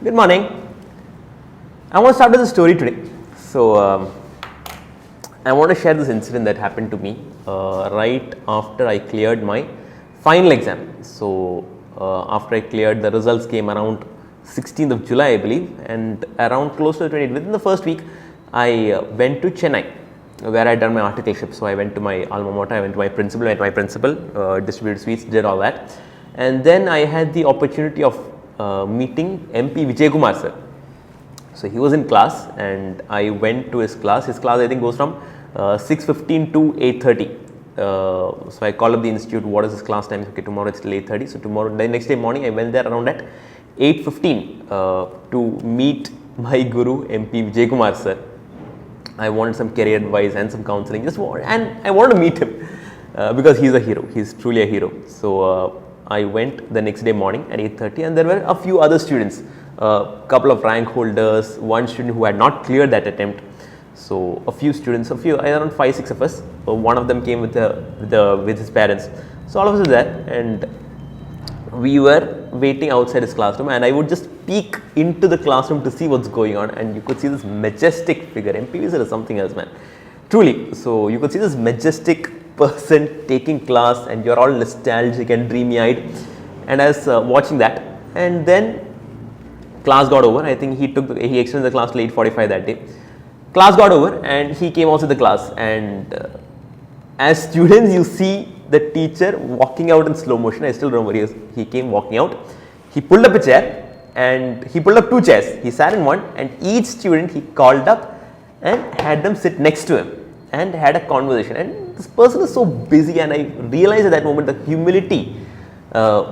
Good morning. I want to start with a story today. I want to share this incident that happened to me right after I cleared my final exam. After I cleared, the results came around 16th of July, I believe, and around close to the 20th, within the first week, I went to Chennai, where I had done my articleship. So I went to my alma mater, I went to my principal, distributed sweets, did all that. And then I had the opportunity of meeting MP Vijay Kumar sir. So he was in class and I went to his class. His class I think goes from 6:15 to 8:30. So I called up the institute, what is his class time? Okay, tomorrow it's till 8:30. So tomorrow, the next day morning I went there around at 8:15 to meet my guru MP Vijay Kumar sir. I wanted some career advice and some counseling, and I wanted to meet him because he's a hero. He's truly a hero. So I went the next day morning at 8:30, and there were a few other students, a couple of rank holders, one student who had not cleared that attempt. So a few students, around 5-6 of us. One of them came with his parents. So all of us were there, and we were waiting outside his classroom, and I would just peek into the classroom to see what's going on, and you could see this majestic figure. MPV sir is something else, man, truly. So you could see this majestic person taking class, and you're all nostalgic and dreamy-eyed, and I was watching that. And then class got over. I think he extended the class till 8:45 that day. Class got over and he came also to the class, and as students you see the teacher walking out in slow motion. I still remember he came walking out, he pulled up a chair and he pulled up two chairs. He sat in one, and each student he called up and had them sit next to him and had a conversation. And this person is so busy, and I realized at that moment the humility,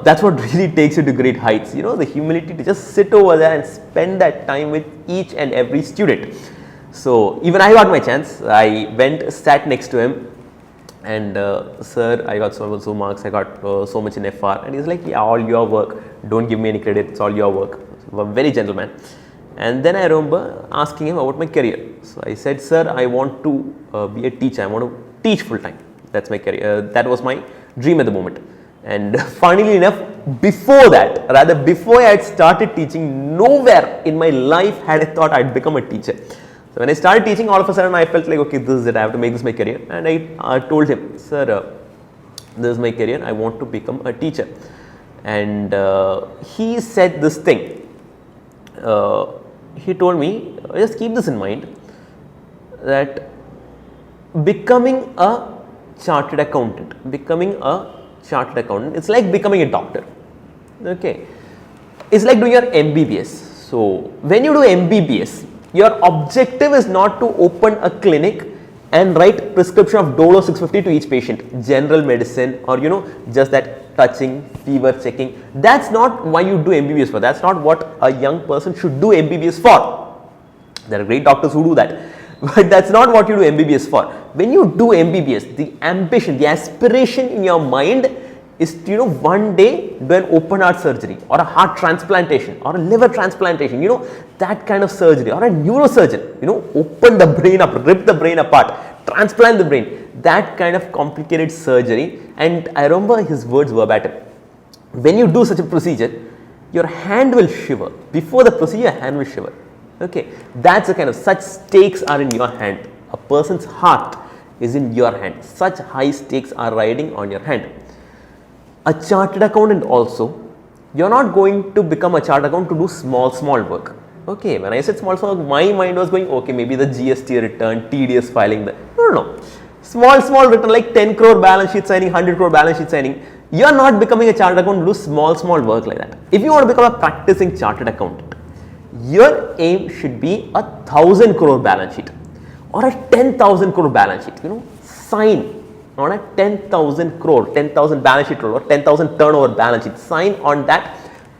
that's what really takes you to great heights. You know, the humility to just sit over there and spend that time with each and every student. So even I got my chance. I went, sat next to him, and sir, I got so marks, I got so much in FR, and he's like, yeah, all your work, don't give me any credit, it's all your work. So, a very gentleman. And then I remember asking him about my career. So I said, sir, I want to be a teacher, I want to teach full time. That's my career, that was my dream at the moment. And funnily enough, before I had started teaching, nowhere in my life had I thought I'd become a teacher. So when I started teaching, all of a sudden I felt like, okay, this is it, I have to make this my career. And I told him, sir, this is my career, I want to become a teacher. And he said this thing, he told me, just keep this in mind, that becoming a chartered accountant, it's like becoming a doctor. Okay, it's like doing your MBBS. So when you do MBBS, your objective is not to open a clinic and write prescription of Dolo 650 to each patient, general medicine, or just that touching, fever checking. That's not why you do MBBS for. That's not what a young person should do MBBS for. There are great doctors who do that, but that's not what you do MBBS for. When you do MBBS, the ambition, the aspiration in your mind is to one day do an open heart surgery, or a heart transplantation, or a liver transplantation, that kind of surgery, or a neurosurgeon, open the brain up, rip the brain apart, transplant the brain, that kind of complicated surgery. And I remember his words verbatim, when you do such a procedure, your hand will shiver. Before the procedure, your hand will shiver. Okay, that's the kind of, such stakes are in your hand. A person's heart is in your hand. Such high stakes are riding on your hand. A chartered accountant also, you're not going to become a chartered accountant to do small work. Okay, when I said small work, my mind was going, okay, maybe the GST return, TDS filing. No. Small return, like 10 crore balance sheet signing, 100 crore balance sheet signing. You're not becoming a chartered accountant to do small work like that. If you want to become a practicing chartered accountant, your aim should be 1,000 crore balance sheet or a 10,000 crore balance sheet. Sign on a 10,000 crore, 10,000 balance sheet or 10,000 turnover balance sheet. Sign on that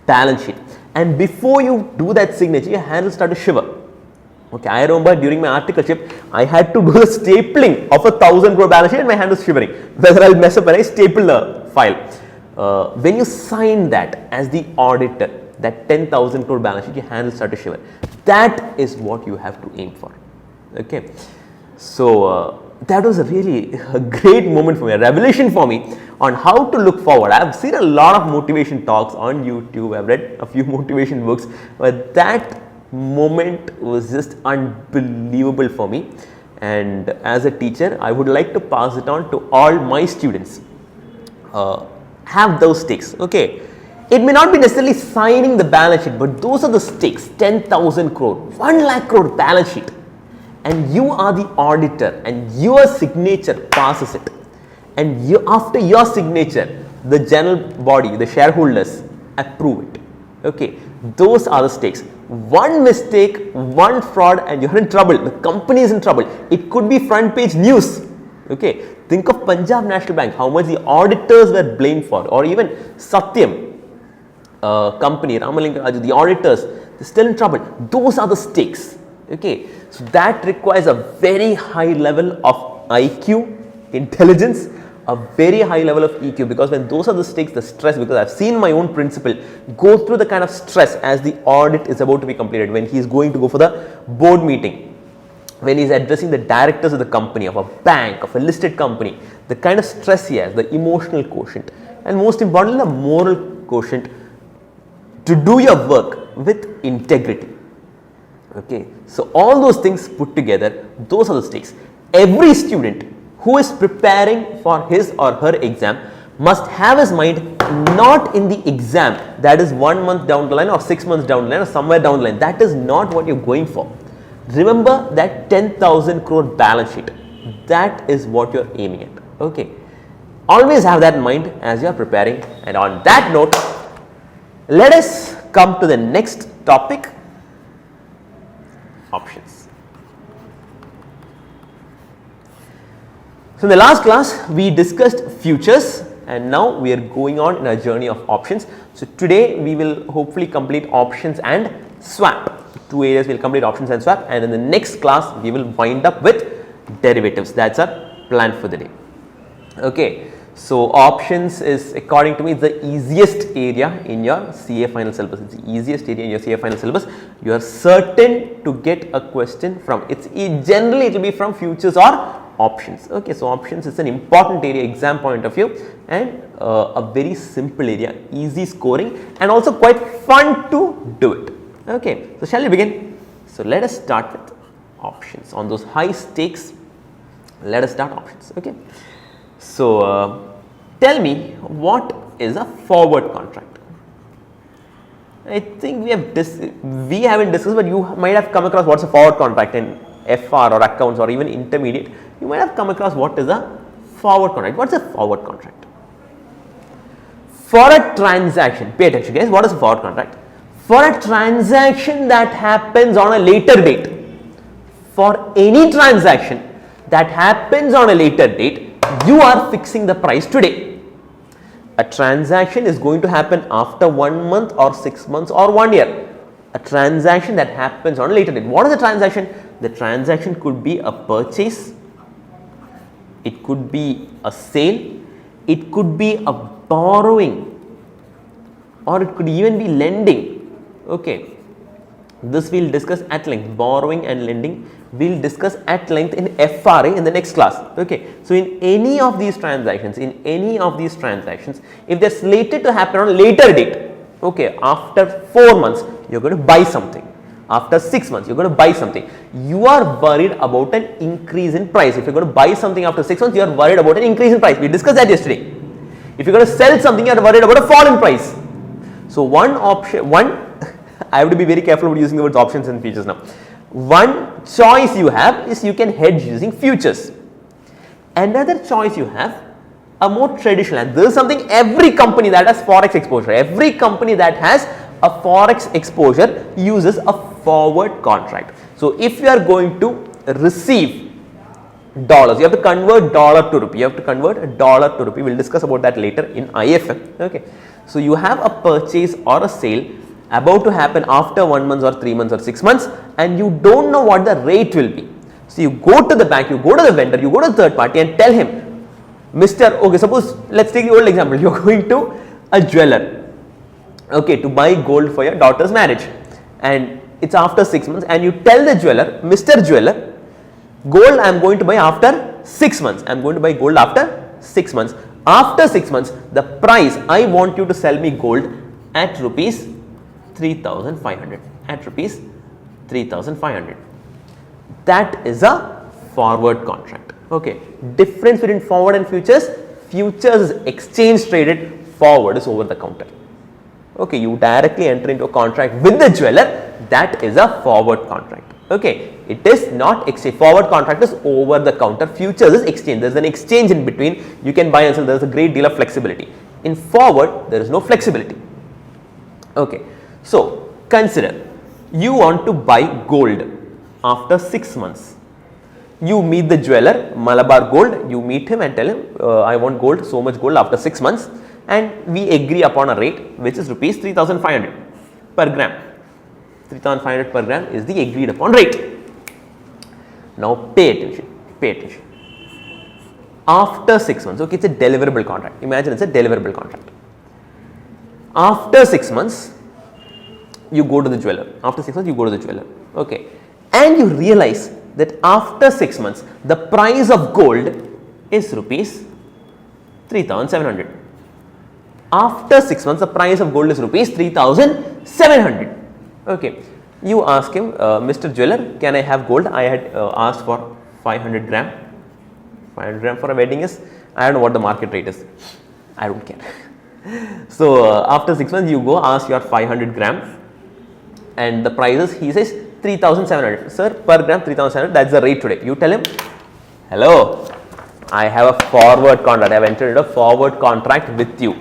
balance sheet. And before you do that signature, your hand will start to shiver. Okay, I remember during my articleship, I had to do the stapling of a 1,000 crore balance sheet and my hand was shivering. Whether I'll mess up when I staple the file. When you sign that as the auditor, that 10,000 crore balance sheet, your hand will start to shiver. That is what you have to aim for. Okay. So that was a really a great moment for me, a revelation for me on how to look forward. I've seen a lot of motivation talks on YouTube, I've read a few motivation books, but that moment was just unbelievable for me. And as a teacher, I would like to pass it on to all my students. Have those stakes, okay. It may not be necessarily signing the balance sheet, but those are the stakes. 10,000 crore, 1 lakh crore balance sheet, and you are the auditor, and your signature passes it, and after your signature, the general body, the shareholders approve it, okay. Those are the stakes. One mistake, one fraud, and you're in trouble. The company is in trouble. It could be front page news, okay. Think of Punjab National Bank, how much the auditors were blamed for, or even Satyam company, Ramalinga Raju, the auditors, they're still in trouble. Those are the stakes, okay. So that requires a very high level of IQ, intelligence, a very high level of EQ, because when those are the stakes, the stress, because I've seen my own principal go through the kind of stress as the audit is about to be completed, when he is going to go for the board meeting, when he is addressing the directors of the company, of a bank, of a listed company, the kind of stress he has, the emotional quotient, and most importantly, the moral quotient to do your work with integrity, okay. So all those things put together, those are the stakes. Every student who is preparing for his or her exam must have his mind not in the exam that is 1 month down the line or 6 months down the line or somewhere down the line. That is not what you're going for. Remember that 10,000 crore balance sheet. That is what you're aiming at, okay. Always have that in mind as you're preparing. And on that note, let us come to the next topic, options. So in the last class, we discussed futures, and now we are going on in a journey of options. So today we will hopefully complete options and swap. 2 areas we will complete options and swap, and in the next class we will wind up with derivatives. That's our plan for the day, okay. So options is, according to me, the easiest area in your CA final syllabus. It's the easiest area in your CA final syllabus. You are certain to get a question from generally it will be from futures or options, okay. So options is an important area exam point of view, and a very simple area, easy scoring, and also quite fun to do it, okay. So shall we begin? So let us start with options. On those high stakes, let us start options, okay. So tell me, what is a forward contract? I think we haven't discussed, but you might have come across what's a forward contract in FR or accounts or even intermediate. You might have come across what is a forward contract. What's a forward contract? For a transaction, pay attention guys, what is a forward contract? For a transaction that happens on a later date, for any transaction that happens on a later date, you are fixing the price today. A transaction is going to happen after 1 month or 6 months or 1 year. A transaction that happens on a later date. What is the transaction? The transaction could be a purchase, it could be a sale, it could be a borrowing, or it could even be lending, okay. This we will discuss at length. Borrowing and lending we will discuss at length in FRA in the next class, okay. So in any of these transactions, if they are slated to happen on a later date, okay, after 4 months you are going to buy something, after 6 months you are going to buy something, you are worried about an increase in price. If you are going to buy something after 6 months, you are worried about an increase in price. We discussed that yesterday. If you are going to sell something, you are worried about a fall in price. So one option, I have to be very careful about using the words options and futures now. One choice you have is you can hedge using futures. Another choice you have, a more traditional, and this is something every company that has forex exposure, every company that has a forex exposure uses a forward contract. So if you are going to receive dollars, you have to convert dollar to rupee, we will discuss about that later in IFM, okay. So you have a purchase or a sale about to happen after 1 month or 3 months or 6 months, and you don't know what the rate will be. So you go to the bank, you go to the vendor, you go to the third party and tell him, Mr. Okay, suppose let's take the old example, you are going to a jeweler, okay, to buy gold for your daughter's marriage, and it's after 6 months, and you tell the jeweler, Mr. Jeweler, Gold I am going to buy after 6 months. I am going to buy gold after 6 months. After 6 months, the price I want you to sell me gold at rupees 3,500. At rupees 3,500. That is a forward contract. Okay. Difference between forward and futures. Futures is exchange traded. Forward is over the counter. Okay. You directly enter into a contract with the jeweler. That is a forward contract. Okay, it is not exchange. Forward contract is over the counter. Futures is exchange. There is an exchange in between. You can buy and sell. There is a great deal of flexibility. In forward, there is no flexibility. Okay, so consider you want to buy gold after 6 months. You meet the jeweler, Malabar Gold. You meet him and tell him, I want gold, so much gold after 6 months, and we agree upon a rate which is rupees 3,500 per gram. 3,500 per gram is the agreed upon rate. Now pay attention, pay attention. After 6 months, okay, it's a deliverable contract. Imagine it's a deliverable contract. After 6 months, you go to the jeweler. After 6 months, you go to the jeweler. Okay, and you realize that after 6 months, the price of gold is rupees 3,700. After 6 months, the price of gold is rupees 3,700. Okay, you ask him, Mr. Jeweler, can I have gold? I had asked for 500 gram. 500 gram for a wedding is, I don't know what the market rate is. I don't care. So after 6 months, you go ask your 500 gram, and the price is, he says 3,700. Sir, per gram 3,700. That's the rate today. You tell him, hello, I have a forward contract. I have entered into a forward contract with you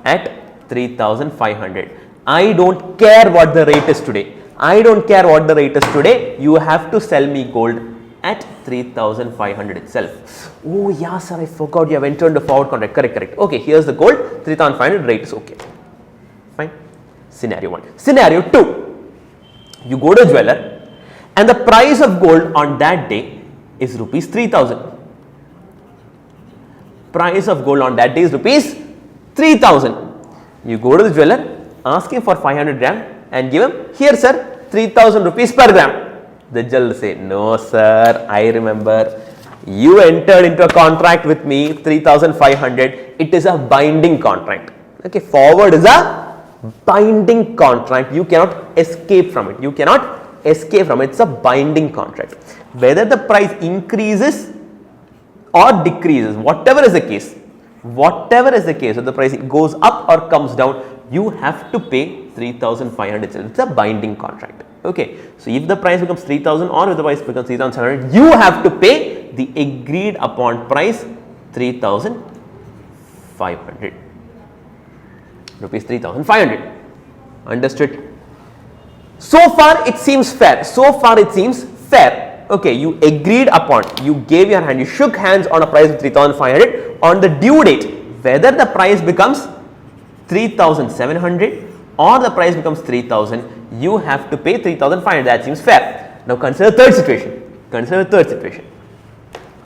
at 3,500. I don't care what the rate is today. I don't care what the rate is today. You have to sell me gold at 3,500 itself. Oh yeah sir, I forgot you have entered the forward contract. Correct, correct. Okay, here's the gold, 3,500, rate is okay. Fine. Scenario 1. Scenario 2. You go to a jeweler and the price of gold on that day is rupees 3,000. Price of gold on that day is rupees 3,000. You go to the jeweler, ask him for 500 gram and give him, here sir, 3,000 rupees per gram. The jeweler will say, no sir, I remember you entered into a contract with me 3,500. It is a binding contract. Okay, forward is a binding contract. You cannot escape from it. You cannot escape from it. It's a binding contract. Whether the price increases or decreases, whatever is the case, if the price goes up or comes down, you have to pay 3,500 itself. It's a binding contract. Okay, so if the price becomes 3,000 or if the price becomes 3,700, you have to pay the agreed upon price 3,500 rupees. 3,500. Understood? So far it seems fair. Okay, you agreed upon, you gave your hand, you shook hands on a price of 3,500. On the due date, whether the price becomes 3,700 or the price becomes 3,000, you have to pay 3,500. That seems fair. Now consider third situation.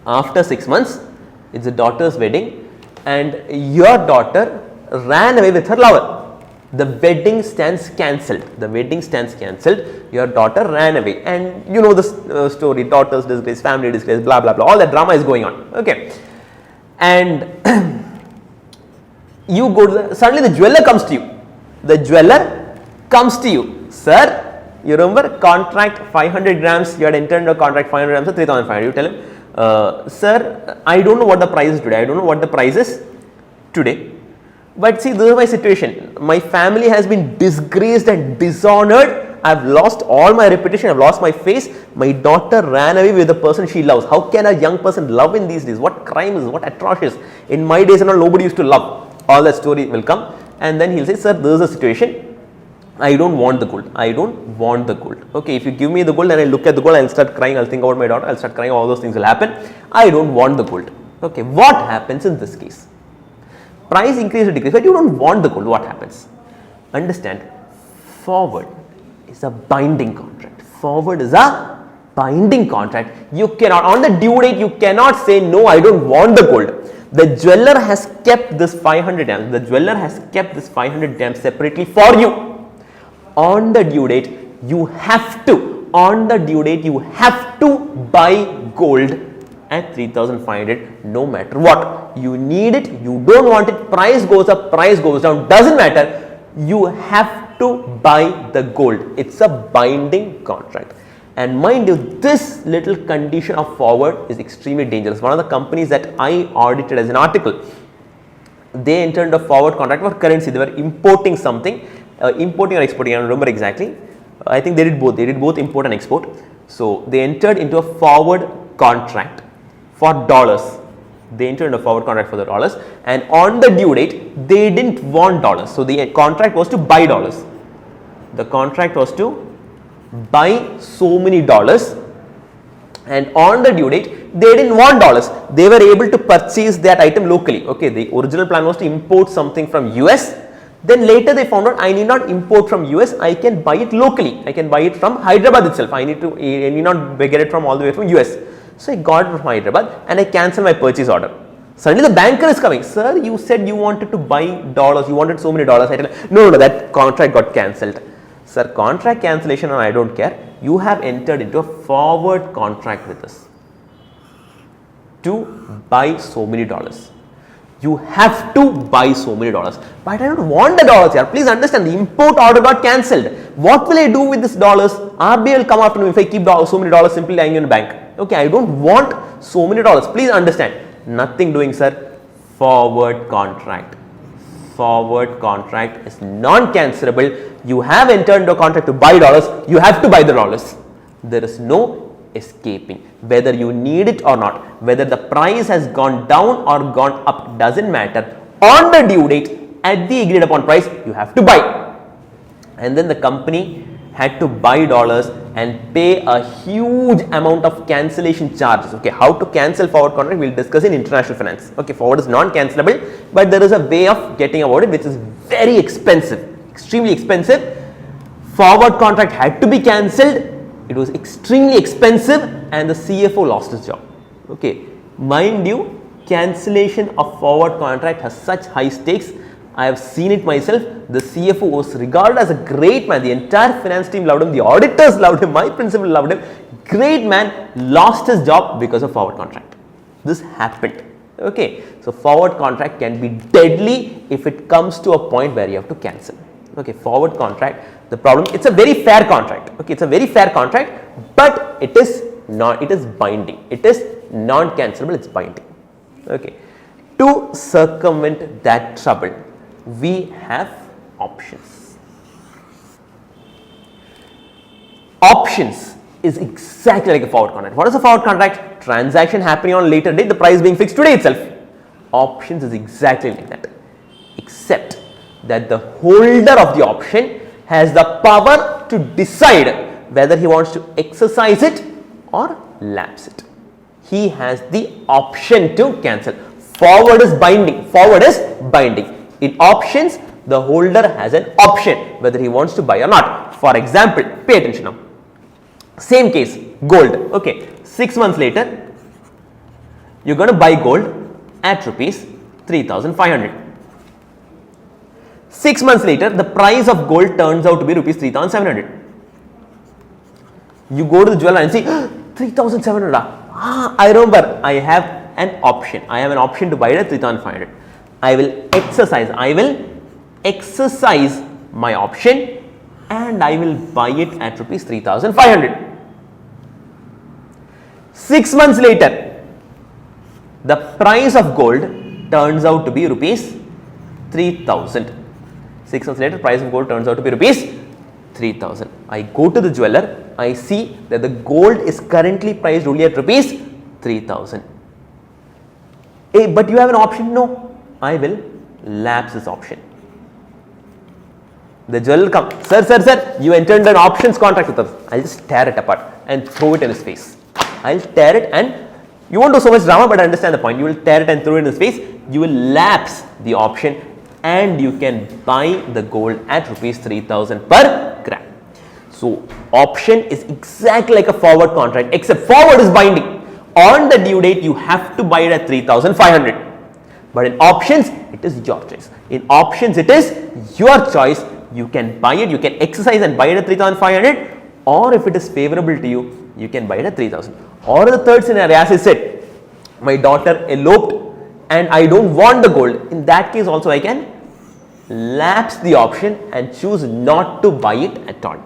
After 6 months, it's a daughter's wedding and your daughter ran away with her lover. The wedding stands cancelled. Your daughter ran away, and you know the story, daughter's disgrace, family disgrace, blah blah blah, all that drama is going on. Okay, and you go to suddenly the jeweler comes to you. Sir, you remember contract 500 grams, you had entered into a contract 500 grams of 3,500. You tell him, sir, I don't know what the price is today. But see, this is my situation. My family has been disgraced and dishonored. I've lost all my reputation. I've lost my face. My daughter ran away with the person she loves. How can a young person love in these days? What crime is? What atrocious? In my days and all, nobody used to love. All that story will come. And then he'll say, sir, this is the situation. I don't want the gold. Okay, if you give me the gold and I look at the gold, I'll start crying. I'll think about my daughter. I'll start crying. All those things will happen. I don't want the gold. Okay, what happens in this case? Price increase or decrease, but you don't want the gold. What happens? Understand, forward is a binding contract. You cannot, on the due date, you cannot say, no, I don't want the gold. The jeweler has kept this 500 grams. Separately for you. On the due date, you have to on the due date you have to buy gold at 3,500 no matter what. You need it, you don't want it, price goes up, price goes down, doesn't matter. You have to buy the gold. It's a binding contract. And mind you, this little condition of forward is extremely dangerous. One of the companies that I audited as an article, they entered a forward contract for currency. They were importing something, importing or exporting, I don't remember exactly. I think they did both. They did both import and export. So they entered into a forward contract for dollars. They entered into a forward contract for the dollars, and on the due date, they didn't want dollars. So the contract was to buy dollars. The contract was to buy so many dollars, and on the due date, they didn't want dollars. They were able to purchase that item locally. Okay, the original plan was to import something from US. Then later they found out I need not import from US, I can buy it locally. I can buy it from Hyderabad itself. I need not get it from all the way from US. So I got it from Hyderabad and I cancelled my purchase order. Suddenly the banker is coming. Sir, you said you wanted to buy dollars. You wanted so many dollars. I tell him, no, that contract got cancelled. Sir, contract cancellation, and I don't care. You have entered into a forward contract with us to buy so many dollars. You have to buy so many dollars. But I don't want the dollars here. Please understand, the import order got cancelled. What will I do with this dollars? RBI will come after me if I keep so many dollars simply lying in a bank. Okay, I don't want so many dollars. Please understand. Nothing doing, sir. Forward contract. Forward contract is non-cancelable. You have entered into a contract to buy dollars. You have to buy the dollars. There is no escaping, whether you need it or not, whether the price has gone down or gone up, doesn't matter. On the due date, at the agreed upon price, you have to buy. And then the company had to buy dollars and pay a huge amount of cancellation charges. Okay, how to cancel forward contract we'll discuss in international finance. Okay, forward is non-cancelable, but there is a way of getting about it which is very expensive, extremely expensive. Forward contract had to be cancelled. It was extremely expensive and the CFO lost his job. Okay, mind you, cancellation of forward contract has such high stakes. I have seen it myself. The CFO was regarded as a great man. The entire finance team loved him. The auditors loved him. My principal loved him. Great man, lost his job because of forward contract. This happened. Okay, so forward contract can be deadly if it comes to a point where you have to cancel. Okay, forward contract, the problem, it's a very fair contract. Okay, it's a very fair contract, but it is binding. It is non-cancelable, it's binding. Okay, to circumvent that trouble, we have options. Options is exactly like a forward contract. What is a forward contract? Transaction happening on a later date, the price being fixed today itself. Options is exactly like that, except that the holder of the option has the power to decide whether he wants to exercise it or lapse it. He has the option to cancel. Forward is binding. Forward is binding. In options, the holder has an option whether he wants to buy or not. For example, pay attention now. Same case, gold. Okay, 6 months later, you're going to buy gold at rupees 3,500. 6 months later, the price of gold turns out to be rupees 3,700. You go to the jeweler and see 3,700. I remember I have an option. I have an option to buy it at 3,500. I will exercise my option and I will buy it at rupees 3,500. 6 months later, the price of gold turns out to be rupees 3,000. 6 months later, price of gold turns out to be rupees 3,000. I go to the jeweler, I see that the gold is currently priced only at rupees 3,000. Hey, but you have an option? No, I will lapse this option. The jeweler will come, sir, you entered an options contract with us. I'll just tear it apart and throw it in his face. I'll tear it, and you won't do so much drama, but understand the point. You will tear it and throw it in his face. You will lapse the option and you can buy the gold at rupees 3,000 per gram. So option is exactly like a forward contract, except forward is binding. On the due date, you have to buy it at 3,500. But in options, it is your choice. In options, it is your choice. You can buy it, you can exercise and buy it at 3,500, or if it is favorable to you, you can buy it at 3,000. Or the third scenario, as I said, my daughter eloped and I don't want the gold. In that case also I can lapse the option and choose not to buy it at all.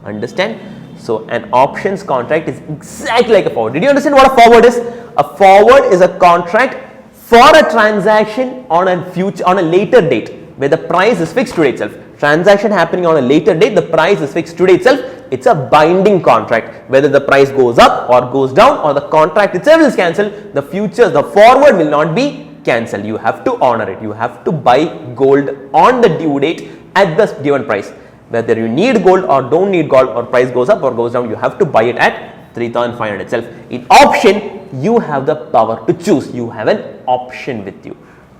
Understand? So an options contract is exactly like a forward. Did you understand what a forward is? A forward is a contract for a transaction on a later date where the price is fixed today itself. Transaction happening on a later date, the price is fixed today itself. It's a binding contract. Whether the price goes up or goes down or the contract itself is cancelled, the forward will not be cancelled. You have to honor it. You have to buy gold on the due date at the given price. Whether you need gold or don't need gold, or price goes up or goes down, you have to buy it at 3,500 itself. In option, you have the power to choose. You have an option with you.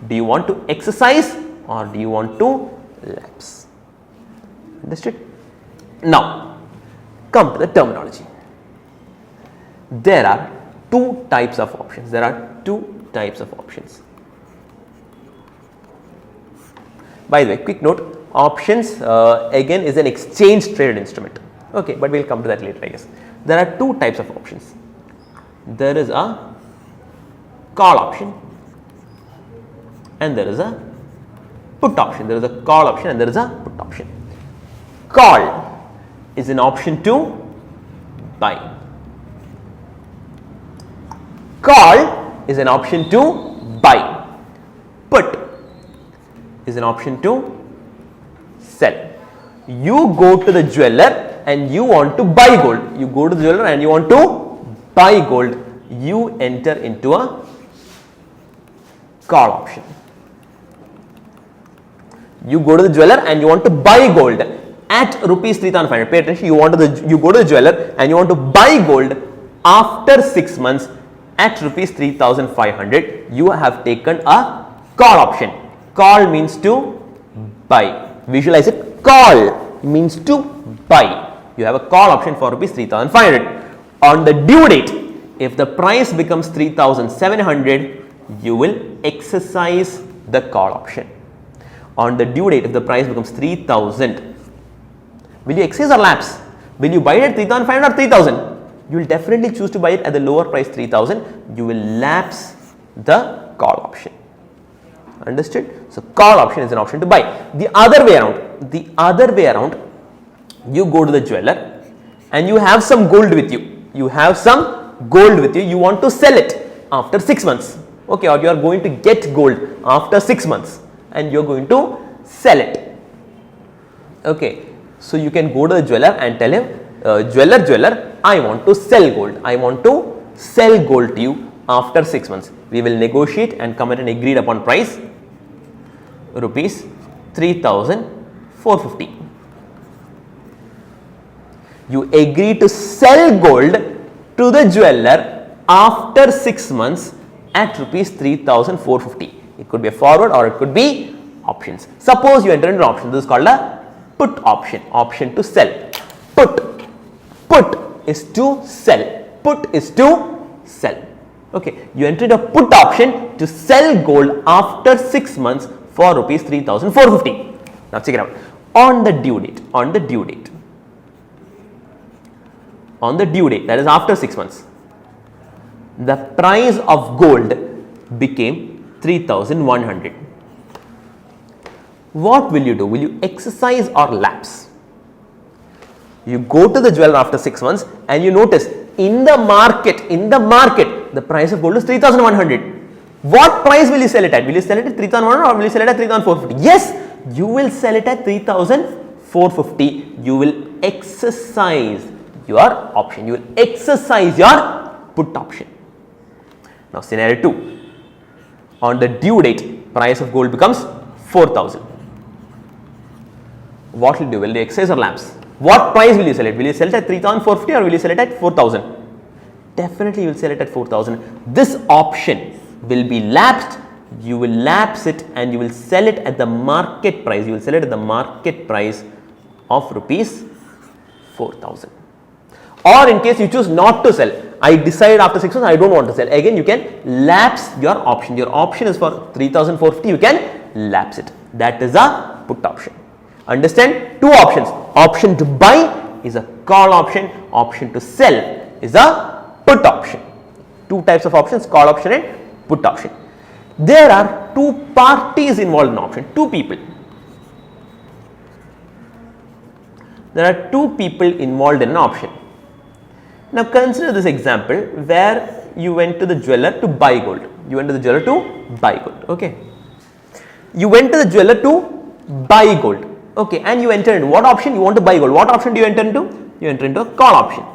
Do you want to exercise or do you want to lapse? Understood? Now, come to the terminology. There are two types of options. By the way, quick note, options again is an exchange traded instrument. Okay, but we'll come to that later, I guess. There are two types of options. There is a call option and there is a put option. There is a call option and there is a put option. Call is an option to buy. Call is an option to buy. Put is an option to sell. You go to the jeweler and you want to buy gold. You go to the jeweler and you want to buy gold. You enter into a call option. You go to the jeweler and you want to buy gold at rupees 3,500. Pay attention. You go to the jeweler and you want to buy gold after 6 months at rupees 3,500. You have taken a call option. Call means to buy. Visualize it. Call means to buy. You have a call option for rupees 3,500. On the due date, if the price becomes 3,700, you will exercise the call option. On the due date, if the price becomes 3,000, will you exercise or lapse? Will you buy it at 3,500 or 3,000? You will definitely choose to buy it at the lower price 3,000. You will lapse the call option. Understood? So call option is an option to buy. The other way around, you go to the jeweler and you have some gold with you. You want to sell it after 6 months. Okay, or you are going to get gold after 6 months and you are going to sell it. Okay, so you can go to the jeweler and tell him, jeweler, I want to sell gold. I want to sell gold to you after 6 months. We will negotiate and come at an agreed upon price, rupees 3,450. You agree to sell gold to the jeweler after 6 months at rupees 3,450. It could be a forward or it could be options. Suppose you enter into option. This is called a put option. Option to sell. Put is to sell. Put is to sell. Okay, you enter into a put option to sell gold after 6 months for rupees 3,450. Now check it out. On the due date, that is after 6 months, the price of gold became 3,100. What will you do? Will you exercise or lapse? You go to the jeweler after 6 months and you notice in the market, the price of gold is 3,100. What price will you sell it at? Will you sell it at 3,100 or will you sell it at 3,450? Yes, you will sell it at 3,450. You will exercise your option. You will exercise your put option. Now scenario 2. On the due date, price of gold becomes 4,000. What will you do? Will you exercise or lapse? What price will you sell it? Will you sell it at 3,450 or will you sell it at 4,000? Definitely you will sell it at 4,000. This option will be lapsed. You will lapse it and you will sell it at the market price. You will sell it at the market price of rupees 4,000. Or in case you choose not to sell, I decide after 6 months I don't want to sell. Again, you can lapse your option. Your option is for 3,450. You can lapse it. That is a put option. Understand? Two options. Option to buy is a call option, option to sell is a put option. Two types of options, call option and put option. There are two parties involved in option, two people. There are two people involved in an option. Now consider this example where you went to the jeweler to buy gold. You went to the jeweler to buy gold. Okay. You went to the jeweler to buy gold. Okay. And you entered into what option? You want to buy gold. What option do you enter into? You enter into a call option.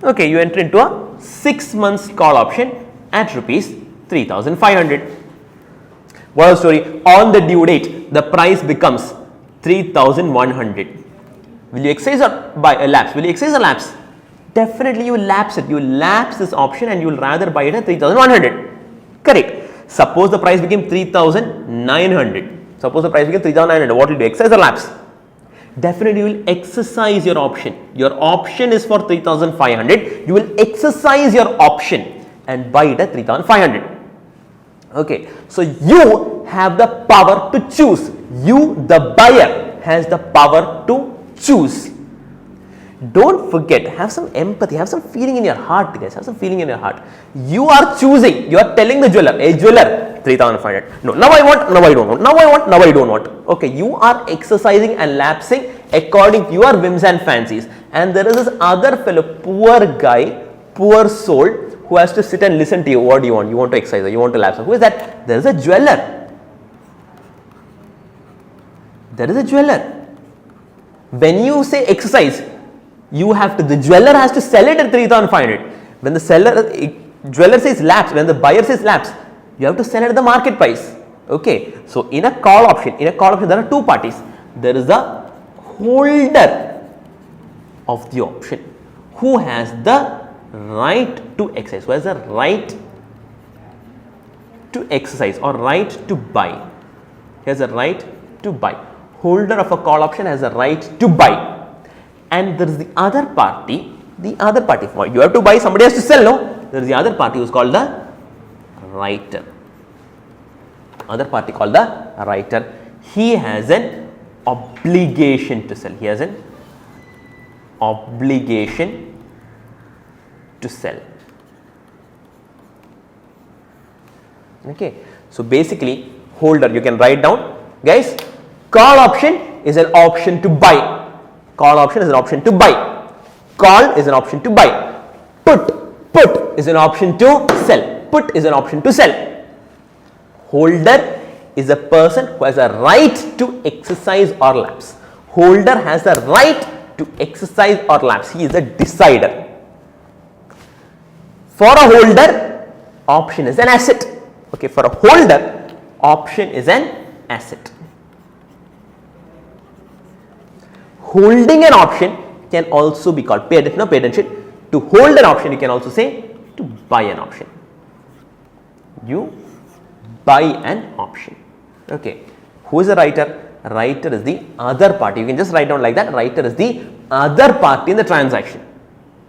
Okay. You enter into a 6 months call option at rupees 3,500. What is the story? On the due date, the price becomes 3,100. Will you exercise or buy a lapse? Will you exercise or lapse? Definitely you will lapse it. You will lapse this option and you will rather buy it at 3,100. Correct. Suppose the price became 3,900. Suppose the price became 3,900. What will you do? Exercise or lapse? Definitely you will exercise your option. Your option is for 3,500. You will exercise your option and buy it at 3,500. Okay. So you have the power to choose. You, the buyer, has the power to choose. Don't forget, have some empathy, have some feeling in your heart, guys. Have some feeling in your heart. You are choosing. You are telling the jeweler, hey jeweler, 3,500. No, now I want, now I don't want. Now I want, now I don't want. Okay, you are exercising and lapsing according to your whims and fancies. And there is this other fellow, poor guy, poor soul, who has to sit and listen to you. What do you want? You want to exercise, you want to lapse. Who is that? There is a jeweler. There is a jeweler. When you say exercise, you have to, the jeweler has to sell it at 3,500. When the jeweler says lapse, when the buyer says lapse, you have to sell it at the market price. Okay. So in a call option, there are two parties. There is the holder of the option who has the right to exercise, who has the right to exercise or right to buy. He has a right to buy. Holder of a call option has a right to buy. And there is the other party, you have to buy, somebody has to sell, no? There is the other party who is called the writer. Other party called the writer. He has an obligation to sell. He has an obligation to sell. Okay. So basically, holder, you can write down, guys, call option is an option to buy. Call option is an option to buy. Call is an option to buy. Put is an option to sell. Put is an option to sell. Holder is a person who has a right to exercise or lapse. Holder has a right to exercise or lapse. He is a decider. For a holder, option is an asset. Okay, for a holder, option is an asset. Holding an option can also be called, pay attention, to hold an option you can also say to buy an option. You buy an option. Okay. Who is the writer? Writer is the other party. You can just write down like that. Writer is the other party in the transaction.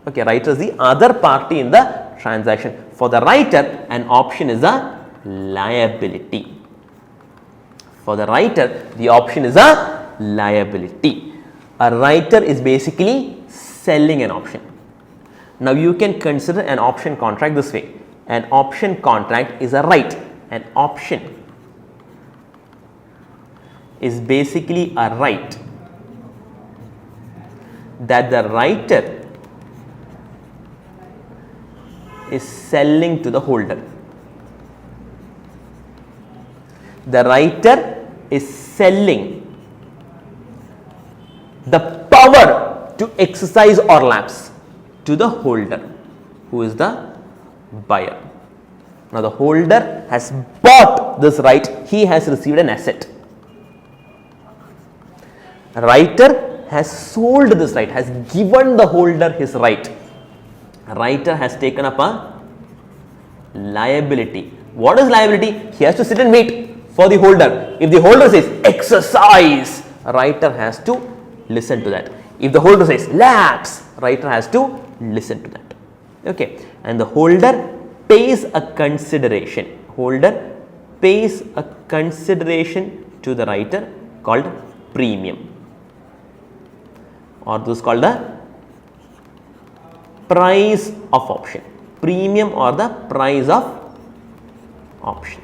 Okay. Writer is the other party in the transaction. For the writer, an option is a liability. For the writer, the option is a liability. A writer is basically selling an option. Now you can consider an option contract this way. An option contract is a right. An option is basically a right that the writer is selling to the holder. The writer is selling the power to exercise or lapse to the holder, who is the buyer. Now the holder has bought this right, he has received an asset. Writer has sold this right, has given the holder his right. Writer has taken up a liability. What is liability? He has to sit and wait for the holder. If the holder says exercise, writer has to listen to that. If the holder says lapse, writer has to listen to that. Okay. And the holder pays a consideration. Holder pays a consideration to the writer called premium, or this is called the price of option. Premium or the price of option.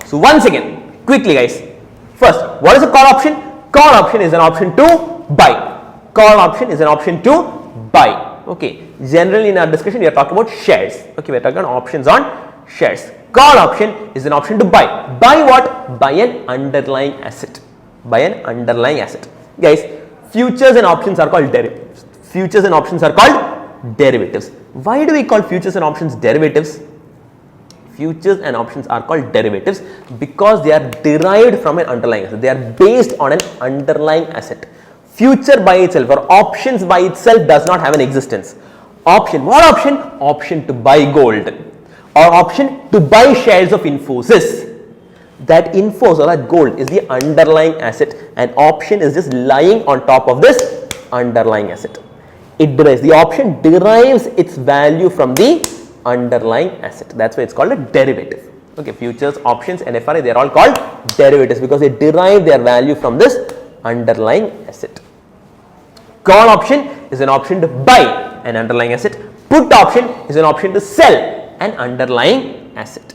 So once again, quickly guys, first, what is a call option? Call option is an option to buy. Call option is an option to buy. Okay, generally in our discussion we are talking about shares. Okay, we are talking about options on shares. Call option is an option to buy. Buy what? Buy an underlying asset. Buy an underlying asset. Guys, futures and options are called derivatives. Futures and options are called derivatives. Why do we call futures and options derivatives? Futures and options are called derivatives because they are derived from an underlying asset. They are based on an underlying asset. Future by itself or options by itself does not have an existence. Option, what option? Option to buy gold or option to buy shares of Infosys. That Infosys or that gold is the underlying asset and option is just lying on top of this underlying asset. It derives, the option derives its value from the underlying asset. That's why it's called a derivative. Okay, futures, options and FRA, they are all called derivatives because they derive their value from this underlying asset. Call option is an option to buy an underlying asset. Put option is an option to sell an underlying asset.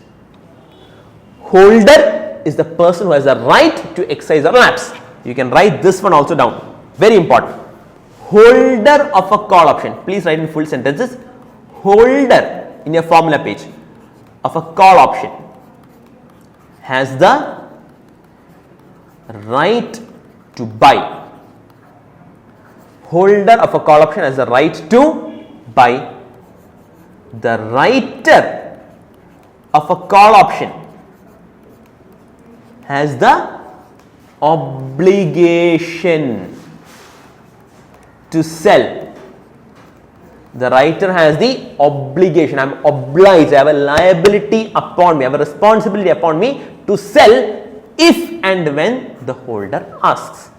Holder is the person who has the right to exercise or lapse. You can write this one also down. Very important. Holder of a call option. Please write in full sentences. Holder in your formula page of a call option has the right to buy. Holder of a call option has the right to buy. The writer of a call option has the obligation to sell. The writer has the obligation. I am obliged. I have a liability upon me. I have a responsibility upon me to sell if and when the holder asks.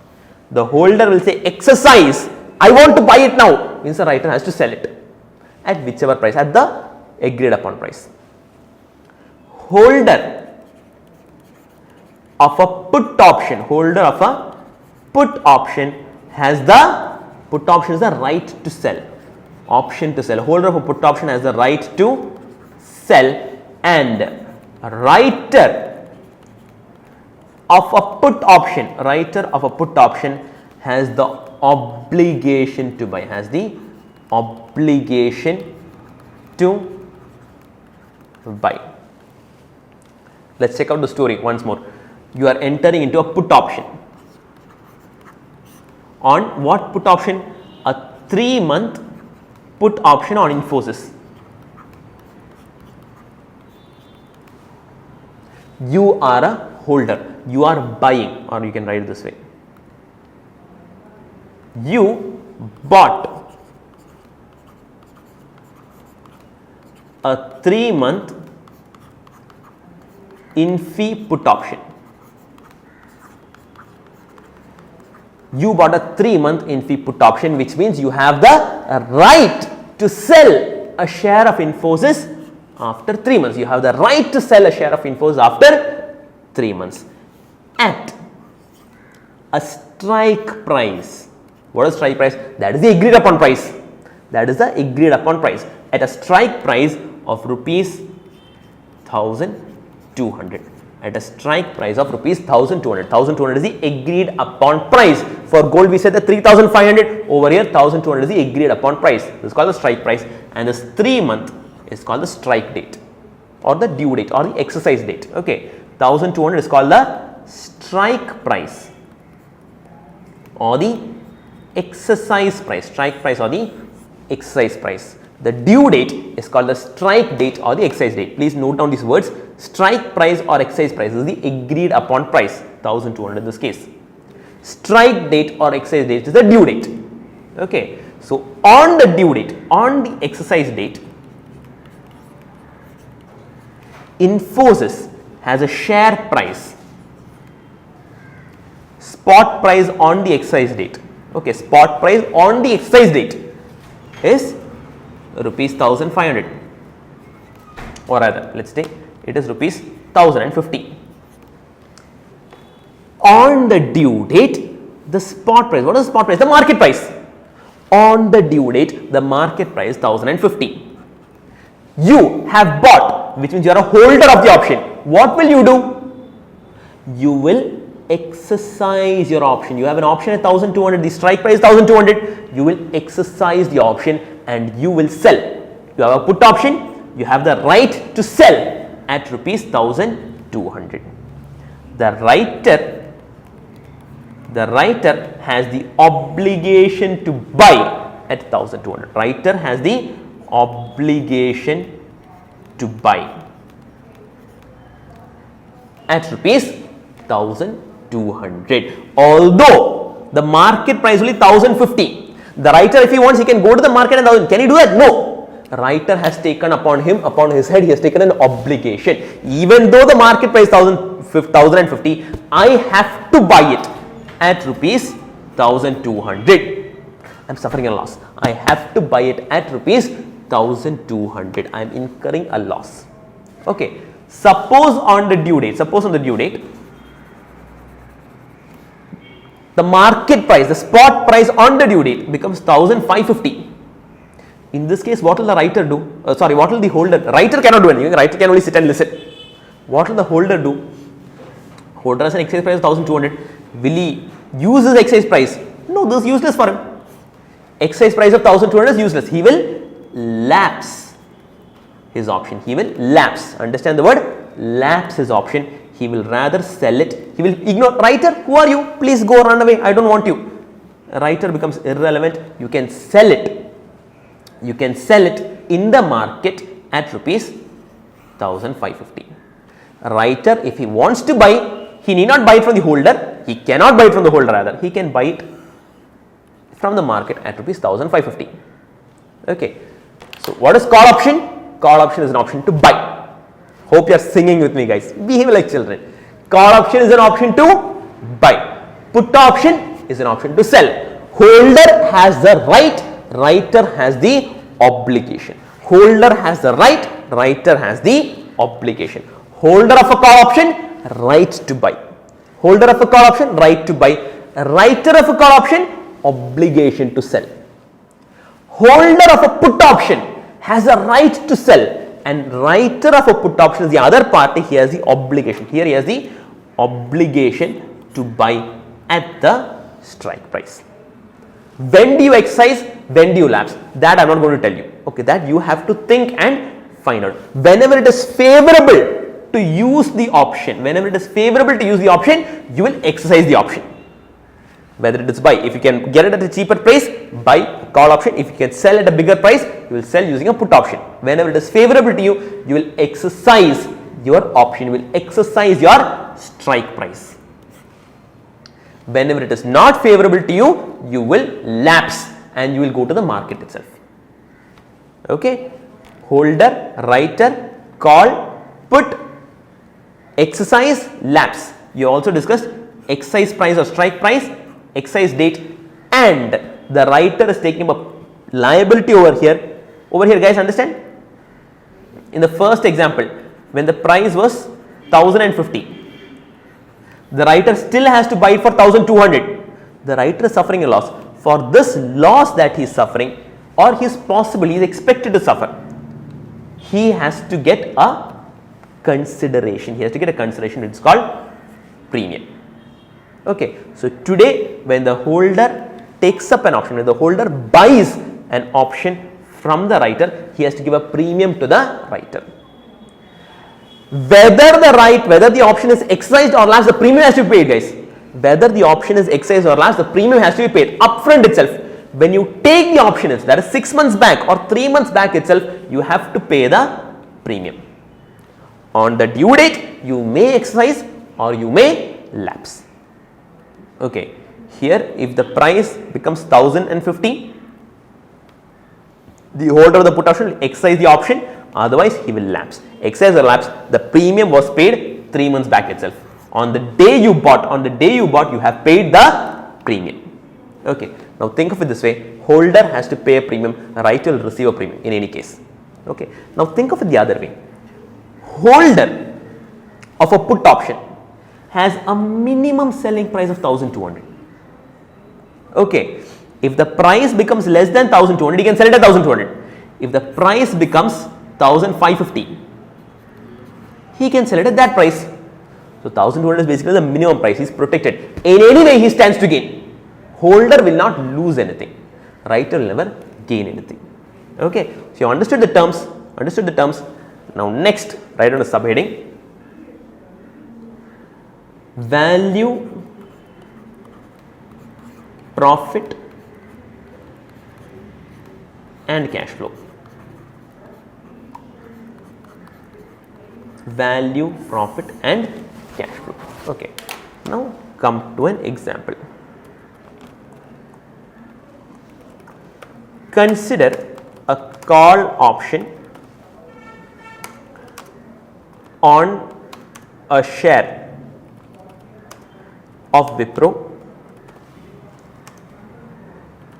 The holder will say exercise. I want to buy it now. Means the writer has to sell it at whichever price, at the agreed upon price. Holder of a put option. Holder of a put option has the put option is the right to sell. Option to sell. Holder of a put option has the right to sell and writer of a put option. Writer of a put option has the obligation to buy. Has the obligation to buy. Let's check out the story once more. You are entering into a put option. On what put option? A 3-month put option on Infosys. You are a holder. You are buying, or you can write it this way. You bought a 3-month in-fee put option. You bought a 3-month in-fee put option, which means you have the right to sell a share of Infosys after 3 months. You have the right to sell a share of Infosys after 3 months at a strike price. What is strike price? That is the agreed upon price. That is the agreed upon price at a strike price of rupees 1,200. At a strike price of rupees 1,200. 1,200 is the agreed upon price. For gold we said the 3,500. Over here 1,200 is the agreed upon price. This is called the strike price, and this 3-month is called the strike date or the due date or the exercise date. Okay, 1,200 is called the strike price or the exercise price. Strike price or the exercise price. The due date is called the strike date or the exercise date. Please note down these words. Strike price or exercise price is the agreed upon price, 1,200 in this case. Strike date or exercise date is the due date. Okay, so on the due date, on the exercise date, Infosys has a share price, spot price on the exercise date. Okay, spot price on the exercise date is rupees 1,500, or rather let's say it is rupees 1,050. on the due date, the spot price. What is the spot price? The market price. On the due date, the market price 1050. You have bought, which means you are a holder of the option. What will you do? You will exercise your option. You have an option at 1200, the strike price 1200. You will exercise the option and you will sell. You have a put option, you have the right to sell at rupees 1200. The writer has the obligation to buy at 1200. Writer has the obligation to buy at rupees 1200. Although the market price will be 1050. The writer, if he wants, he can go to the market and 1000. Can he do that? No. Writer has taken upon his head, he has taken an obligation. Even though the market price 1050, I have to buy it at rupees 1200. I am suffering a loss. I have to buy it at rupees 1200. I am incurring a loss. Okay. Suppose on the due date, the market price, the spot price on the due date becomes 1550. In this case, what will the writer do? What will the holder? Writer cannot do anything. Writer can only sit and listen. What will the holder do? Holder has an excise price of 1200. Will he use his excise price? No, this is useless for him. Excise price of 1200 is useless. He will lapse his option. He will lapse. Understand the word? Lapse his option. He will rather sell it. He will ignore. Writer, who are you? Please go, run away. I don't want you. Writer becomes irrelevant. You can sell it. You can sell it in the market at rupees 1550. Writer, if he wants to buy, he need not buy it from the holder. He cannot buy it from the holder rather. He can buy it from the market at rupees 1550. Okay. So, what is call option? Call option is an option to buy. Hope you are singing with me, guys. Behave like children. Call option is an option to buy. Put option is an option to sell. Holder has the right. Writer has the obligation. Holder has the right. Writer has the obligation. Holder of a call option, right to buy. Holder of a call option, right to buy. Writer of a call option, obligation to sell. Holder of a put option has a right to sell, and writer of a put option is the other party. He has the obligation. Here he has the obligation to buy at the strike price. When do you exercise? When do you lapse? That I am not going to tell you. Okay, that you have to think and find out. Whenever it is favorable to use the option, you will exercise the option. Whether it is buy, if you can get it at a cheaper price, buy call option. If you can sell at a bigger price, you will sell using a put option. Whenever it is favorable to you, you will exercise your option, you will exercise your strike price. Whenever it is not favorable to you, you will lapse and you will go to the market itself. Okay. Holder, writer, call, put, exercise, lapse. You also discussed exercise price or strike price, exercise date, and the writer is taking up liability over here. Over here, guys, understand? In the first example, when the price was 1050, the writer still has to buy it for 1200. The writer is suffering a loss. For this loss that he is suffering, or he is expected to suffer, he has to get a consideration. He has to get a consideration. It's called premium. Okay. So, today when the holder takes up an option, when the holder buys an option from the writer, he has to give a premium to the writer. Whether the option is exercised or lapsed, the premium has to be paid, guys. Whether the option is exercised or lapsed, the premium has to be paid upfront itself. When you take the option, that is 6 months back or 3 months back itself, you have to pay the premium. On the due date, you may exercise or you may lapse. Okay. Here, if the price becomes 1050, the holder of the put option will exercise the option. Otherwise, he will lapse. Exercise or lapse, the premium was paid 3 months back itself. On the day you bought, you have paid the premium. Okay. Now, think of it this way. Holder has to pay a premium, writer will receive a premium in any case. Okay. Now, think of it the other way. Holder of a put option has a minimum selling price of 1200. Okay, if the price becomes less than 1200, he can sell it at 1200. If the price becomes 1550, he can sell it at that price. So 1200 is basically the minimum price. He is protected. In any way, he stands to gain. Holder will not lose anything. Writer will never gain anything. Okay, so you understood the terms. Now next, write on the subheading, value, profit and cash flow. Value, profit and cash flow. Okay, now come to an example. Consider a call option on a share of Wipro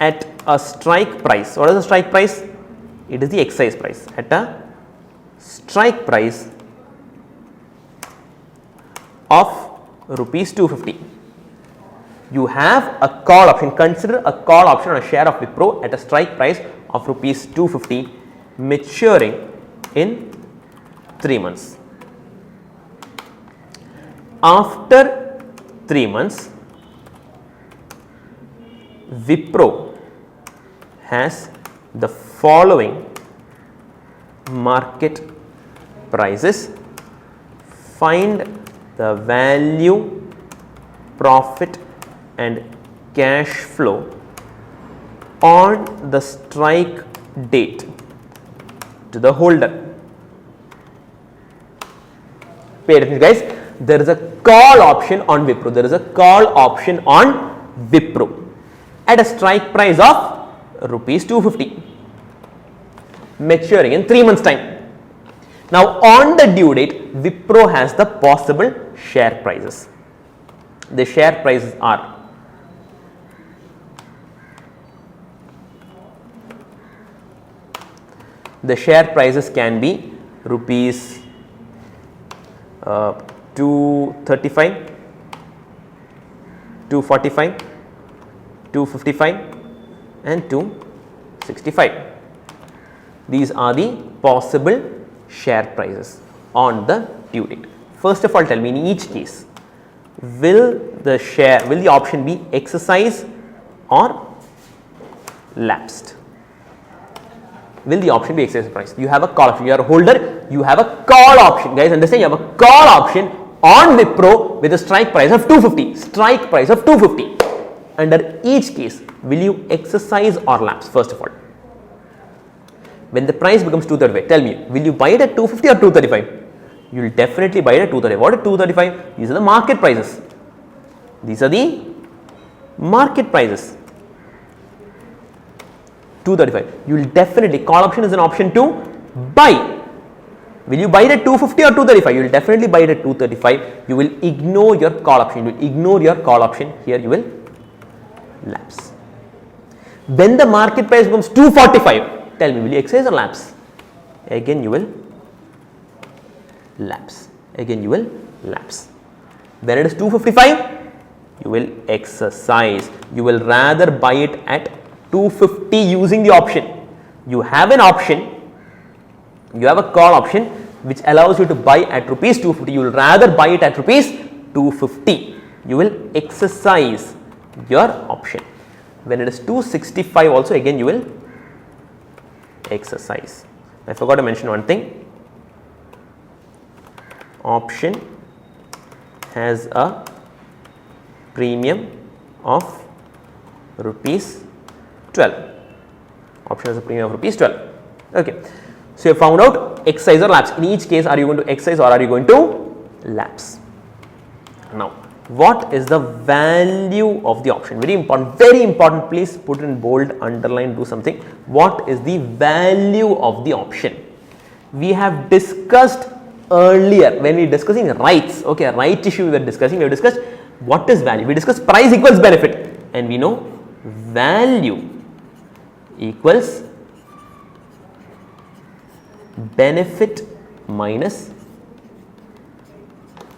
at a strike price. What is the strike price? It is the exercise price. At a strike price of rupees 250. You have a call option. Consider a call option on a share of Wipro at a strike price of rupees 250 maturing in 3 months. After 3 months, Wipro has the following market prices. Find the value, profit and cash flow on the strike date to the holder. Pay attention, guys. There is a call option on Wipro. There is a call option on Wipro at a strike price of rupees 250 maturing in 3 months time. Now on the due date, Wipro has the possible share prices. The share prices are can be rupees 235, 245, 255 and 265. These are the possible share prices on the due date. First of all, tell me, in each case, will the option be exercised or lapsed? Will the option be exercised price? You have a call option. You are a holder. You have a call option. Guys, understand? You have a call option on Wipro with a strike price of 250. Strike price of 250. Under each case, will you exercise or lapse? First of all, when the price becomes 235, tell me, will you buy it at 250 or 235? You will definitely buy it at 235. What is 235? These are the market prices. These are the market prices. 235. You will definitely, call option is an option to buy. Will you buy it at 250 or 235? You will definitely buy it at 235. You will ignore your call option. You will ignore your call option. Here you will lapse. When the market price becomes 245, tell me, will you exercise or lapse? Again you will lapse. Again you will lapse. When it is 255, you will exercise. You will rather buy it at 250 using the option. You have an option, you have a call option which allows you to buy at rupees 250. You will rather buy it at rupees 250. You will exercise your option. When it is 265 also, again you will exercise. I forgot to mention one thing. Option has a premium of rupees 12. Option has a premium of rupees 12. Okay. So you have found out exercise or lapse. In each case, are you going to exercise or are you going to lapse? Now, what is the value of the option? Very important. Please put it in bold, underline, do something. What is the value of the option? We have discussed earlier when we were discussing rights. Okay, right issue we were discussing. We have discussed what is value. We discussed price equals benefit, and we know value equals benefit minus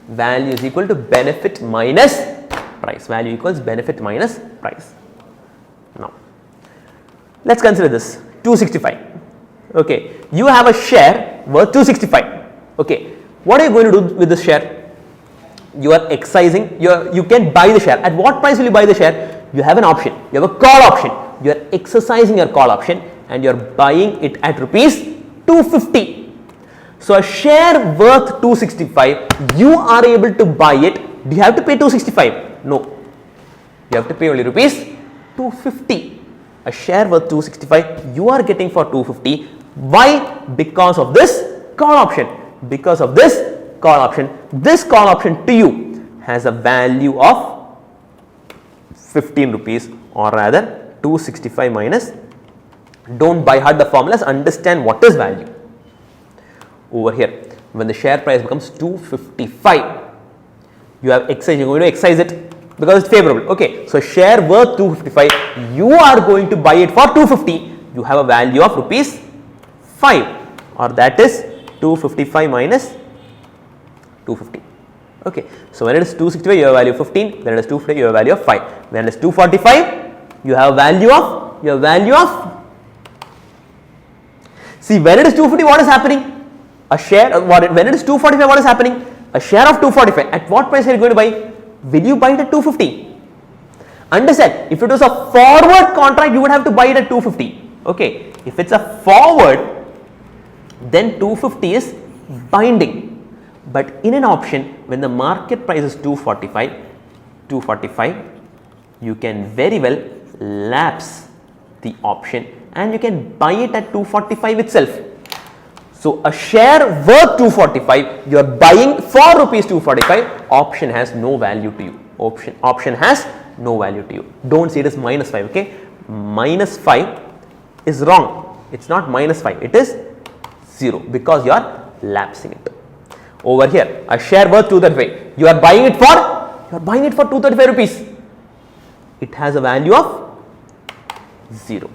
value is equal to benefit minus price. Value equals benefit minus price. Now, let's consider this 265. Okay, you have a share worth 265. Okay, what are you going to do with this share? You are excising, you can buy the share. At what price will you buy the share? You have an option, you have a call option. You are exercising your call option and you are buying it at rupees 250. So, a share worth 265, you are able to buy it. Do you have to pay 265? No, you have to pay only rupees 250. A share worth 265, you are getting for 250. Why? Because of this call option. Because of this call option. This call option to you has a value of 15 rupees, or rather 265 minus. Don't buy hard the formulas, understand what is value. Over here, when the share price becomes 255, you have excise, you are going to excise it because it's favorable. Okay, so share worth 255, you are going to buy it for 250. You have a value of rupees 5, or that is 255 minus 250. Okay, so when it is 265, you have a value of 15. When it is 250, you have a value of 5. When it is 245, you have a value of. See, when it is 250, what is happening? A share. When it is 245, what is happening? A share of 245. At what price are you going to buy? Will you buy it at 250? Understand? If it was a forward contract, you would have to buy it at 250. Okay, if it's a forward, then 250 is binding. But in an option, when the market price is 245, you can very well lapse the option and you can buy it at 245 itself. So, a share worth 245, you are buying for rupees 245, option has no value to you. Option has no value to you. Don't say it is minus 5, okay? Minus 5 is wrong. It's not minus 5, it is 0 because you are lapsing it. Over here, a share worth 235, you are buying it for 235 rupees. It has a value of 0.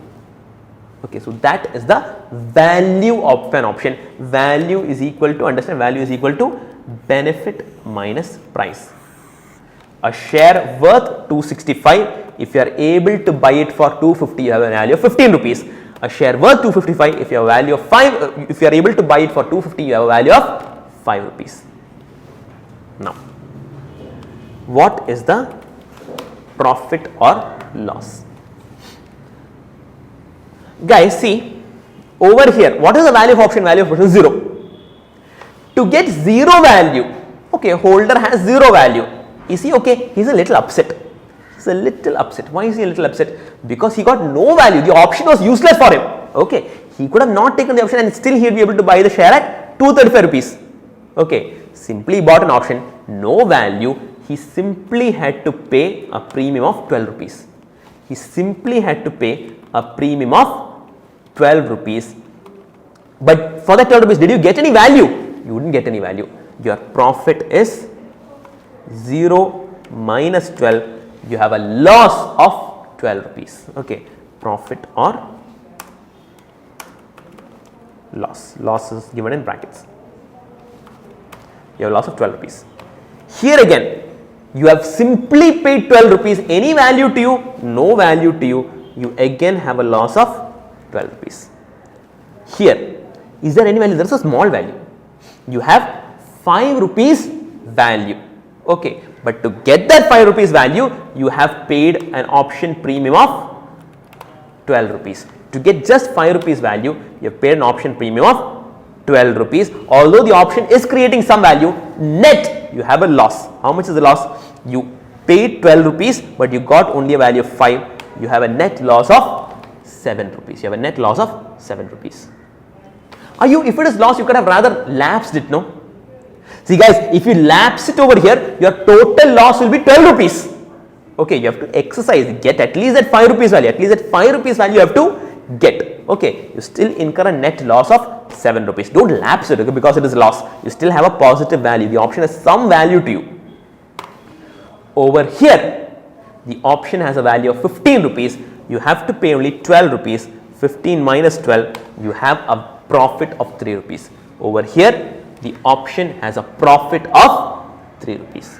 Okay, so that is the value of an option. Value is equal to, understand, value is equal to benefit minus price. A share worth 265, if you are able to buy it for 250, you have a value of 15 rupees. A share worth 255, if you have a value of 5, if you are able to buy it for 250, you have a value of 5 rupees. Now, what is the profit or loss? Guys, see over here, what is the value of option? Value of option is 0. To get 0 value, okay, holder has 0 value. Is he okay? He is a little upset. He's a little upset. Why is he a little upset? Because he got no value. The option was useless for him. Okay, he could have not taken the option and still he will be able to buy the share at 235 rupees. Okay, simply bought an option, no value. He simply had to pay a premium of 12 rupees. He simply had to pay a premium of 12 rupees. But for that 12 rupees, did you get any value? You wouldn't get any value. Your profit is 0 minus 12. You have a loss of 12 rupees. Okay, profit or loss. Loss is given in brackets. You have a loss of 12 rupees. Here again, you have simply paid 12 rupees. Any value to you? No value to you. You again have a loss of 12 rupees. Here, is there any value? There is a small value. You have 5 rupees value. Okay, but to get that 5 rupees value, you have paid an option premium of 12 rupees. To get just 5 rupees value, you have paid an option premium of 12 rupees. Although the option is creating some value, net you have a loss. How much is the loss? You paid 12 rupees, but you got only a value of 5. You have a net loss of 7 rupees. You have a net loss of 7 rupees. If it is loss, you could have rather lapsed it, no? See guys, if you lapse it over here, your total loss will be 12 rupees. Okay, you have to exercise, get at least that 5 rupees value. At least that 5 rupees value you have to get. Okay, you still incur a net loss of 7 rupees. Don't lapse it, okay, because it is loss. You still have a positive value. The option has some value to you. Over here, the option has a value of 15 rupees. You have to pay only 12 rupees. 15 minus 12, you have a profit of 3 rupees. Over here, the option has a profit of 3 rupees.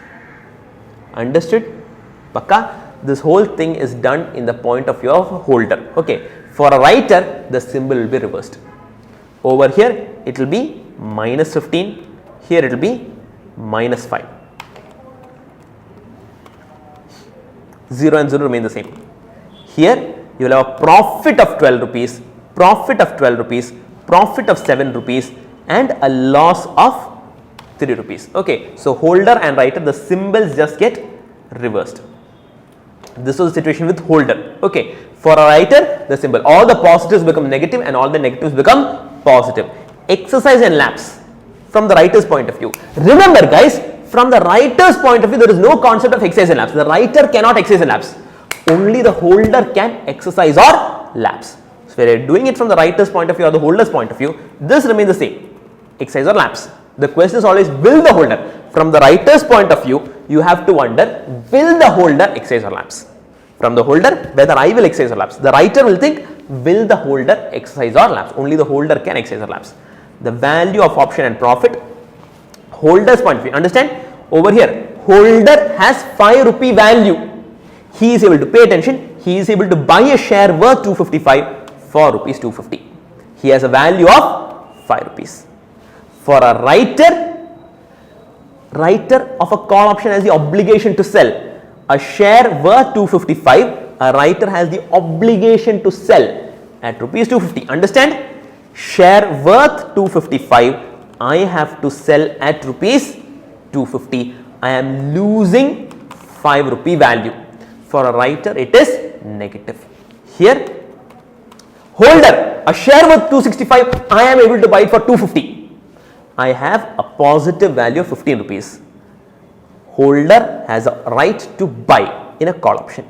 Understood? Pakka? This whole thing is done in the point of view of a holder. Okay. For a writer, the symbol will be reversed. Over here, it will be minus 15. Here, it will be minus 5. 0 and 0 remain the same. Here, you will have a profit of 12 rupees, profit of 12 rupees, profit of 7 rupees and a loss of 3 rupees. Okay. So, holder and writer, the symbols just get reversed. This was the situation with holder. Okay. For a writer, the symbol, all the positives become negative and all the negatives become positive. Exercise and lapse from the writer's point of view. Remember guys, from the writer's point of view, there is no concept of exercise and lapse. The writer cannot exercise and lapse. Only the holder can exercise or lapse. So, when you are doing it from the writer's point of view or the holder's point of view, this remains the same, exercise or lapse. The question is always, will the holder? From the writer's point of view, you have to wonder, will the holder exercise or lapse? From the holder, whether I will exercise or lapse. The writer will think, will the holder exercise or lapse? Only the holder can exercise or lapse. The value of option and profit, holder's point of view. Understand? Over here, holder has 5 rupee value. He is able to pay attention. He is able to buy a share worth 255 for rupees 250. He has a value of 5 rupees. For a writer of a call option has the obligation to sell a share worth 255. A writer has the obligation to sell at rupees 250. Understand? Share worth 255. I have to sell at rupees 250. I am losing 5 rupee value. For a writer, it is negative. Here, holder, a share worth 265. I am able to buy it for 250. I have a positive value of 15 rupees. Holder has a right to buy in a call option.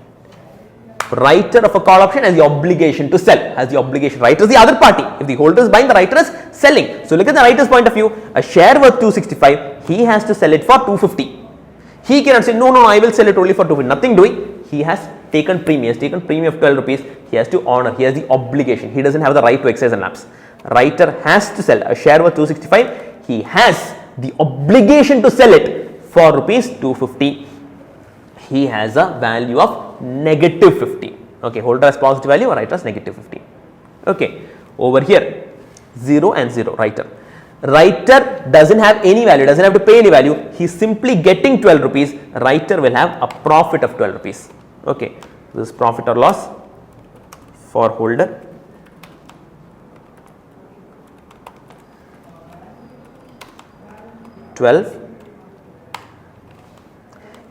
Writer of a call option has the obligation to sell, has the obligation. Writer is the other party. If the holder is buying, the writer is selling. So, look at the writer's point of view. A share worth 265, he has to sell it for 250. He cannot say, no, I will sell it only for 250. Nothing doing. He has taken premium. He has taken premium of 12 rupees. He has to honor. He has the obligation. He doesn't have the right to exercise and lapse. Writer has to sell a share worth 265. He has the obligation to sell it for rupees 250. He has a value of negative 50. Okay, holder has positive value, writer has negative 50. Okay, over here 0 and 0, writer. Writer doesn't have any value, doesn't have to pay any value. He is simply getting 12 rupees. Writer will have a profit of 12 rupees. Okay, this is profit or loss for holder.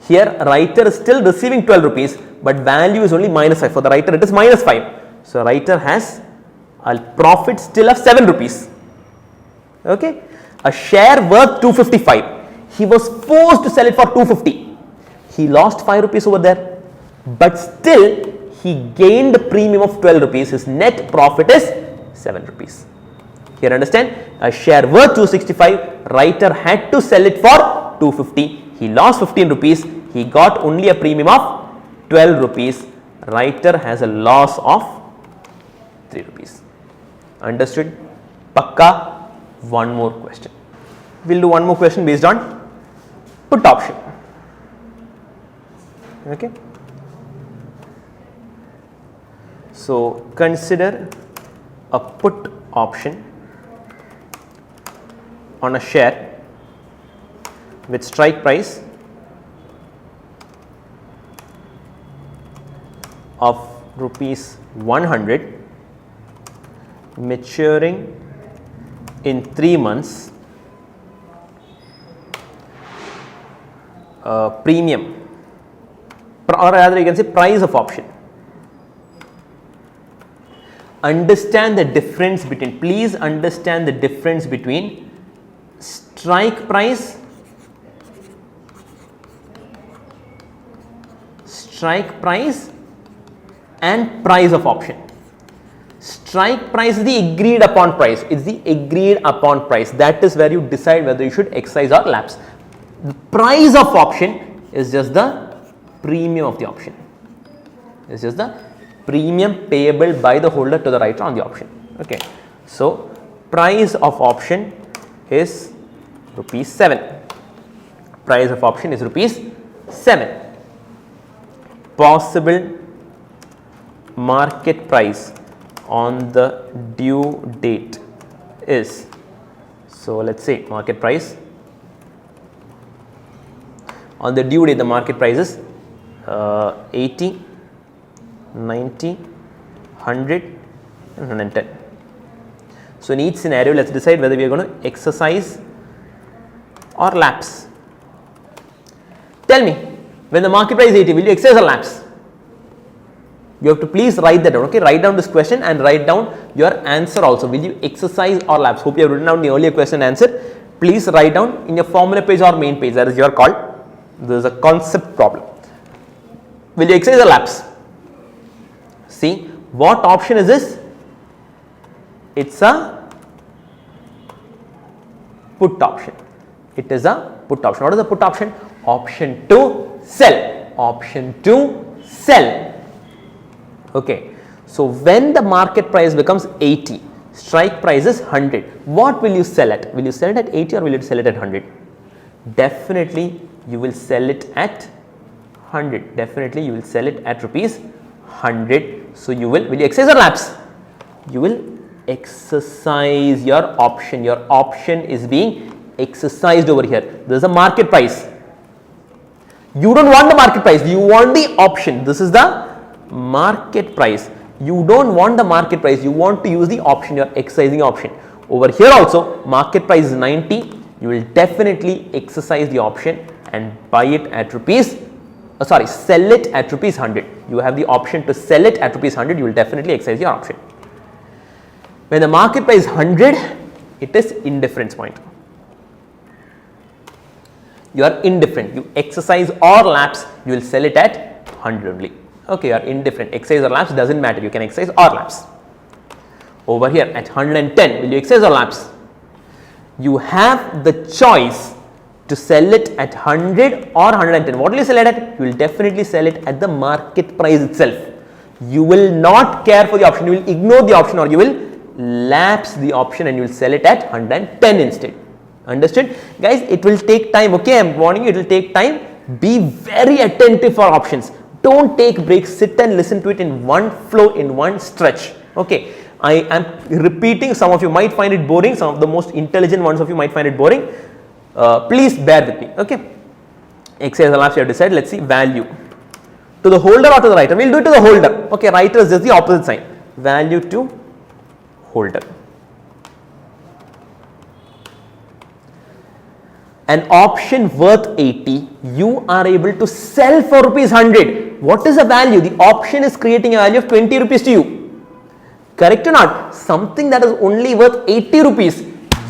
Here writer is still receiving 12 rupees, but value is only minus 5. For the writer, it is minus 5. So, writer has a profit still of 7 rupees. Okay. A share worth 255. He was forced to sell it for 250. He lost 5 rupees over there, but still he gained a premium of 12 rupees. His net profit is 7 rupees. Here understand, a share worth 265, writer had to sell it for 250. He lost 15 rupees. He got only a premium of 12 rupees. Writer has a loss of 3 rupees. Understood? Pakka. One more question. We will do one more question based on put option. Okay. So, consider a put option on a share with strike price of rupees 100, maturing in 3 months, premium, or rather you can say price of option. Understand the difference between, please understand the difference between strike price, and price of option. Strike price is the agreed upon price. It's the agreed upon price. That is where you decide whether you should exercise or lapse. The price of option is just the premium of the option. It's just the premium payable by the holder to the writer on the option. Okay. So, price of option is rupees 7. price of option is rupees 7. Possible market price on the due date is, so let's say market price on the due date, the market price is 80, 90, 100 and 110. So in each scenario, let's decide whether we are going to exercise or lapse. Tell me, when the market price is 80, will you exercise or lapse? You have to please write that down, okay? Write down this question and write down your answer also. Will you exercise or lapse? Hope you have written down the earlier question and answer. Please write down in your formula page or main page, that is your call. This is a concept problem. Will you exercise or lapse? See, what option is this? It's a put option. It is a put option. What is the put option? Option to sell. Option to sell. Okay. So when the market price becomes 80, strike price is 100. What will you sell at? Will you sell it at 80 or will you sell it at 100? Definitely you will sell it at 100. Definitely you will sell it at rupees 100. So you will you exercise or lapse? You will exercise your option. Your option is being exercised over here. This is a market price. You don't want the market price, you want the option. This is the market price. You don't want the market price, you want to use the option. You are exercising option. Over here also, market price is 90. You will definitely exercise the option and buy it at rupees, sell it at rupees 100. You have the option to sell it at rupees 100. You will definitely exercise your option. When the market price is 100, it is indifference point. You are indifferent. You exercise or lapse, you will sell it at 100 only. Okay, you are indifferent. Exercise or lapse doesn't matter. You can exercise or lapse. Over here at 110, will you exercise or lapse? You have the choice to sell it at 100 or 110. What will you sell it at? You will definitely sell it at the market price itself. You will not care for the option. You will ignore the option or you will lapse the option and you will sell it at 110 instead. Understood? Guys, it will take time. Okay, I am warning you, it will take time. Be very attentive for options. Don't take breaks. Sit and listen to it in one flow, in one stretch. Okay, I am repeating. Some of you might find it boring. Some of the most intelligent ones of you might find it boring. Please bear with me. Okay, exercise lapse you have decided. Let's see, value to the holder or to the writer. We'll do it to the holder. Okay, writer is just the opposite sign. Value to holder. An option worth 80, you are able to sell for rupees 100. What is the value? The option is creating a value of 20 rupees to you. Correct or not? Something that is only worth 80 rupees,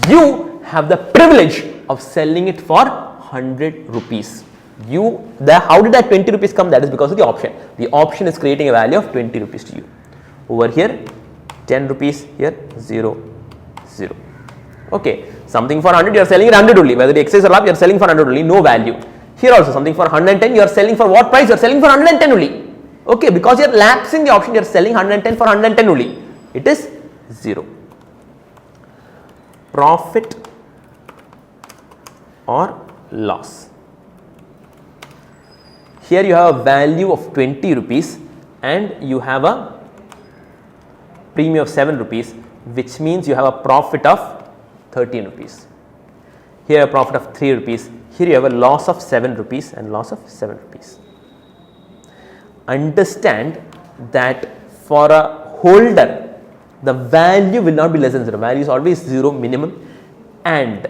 you have the privilege of selling it for 100 rupees. How did that 20 rupees come? That is because of the option. The option is creating a value of 20 rupees to you. Over here, 10 rupees, here 0, 0. Okay, something for 100, you are selling it 100 only. Whether the exercise or lapse, you are selling for 100 only, no value. Here also something for 110, you are selling for what price? You are selling for 110 only. Okay, because you are lapsing the option, you are selling 110 for 110 only. It is 0. Profit or loss. Here you have a value of 20 rupees and you have a premium of 7 rupees, which means you have a profit of 13 rupees. Here a profit of 3 rupees. Here you have a loss of 7 rupees and loss of 7 rupees. Understand that for a holder, the value will not be less than 0. Value is always 0 minimum and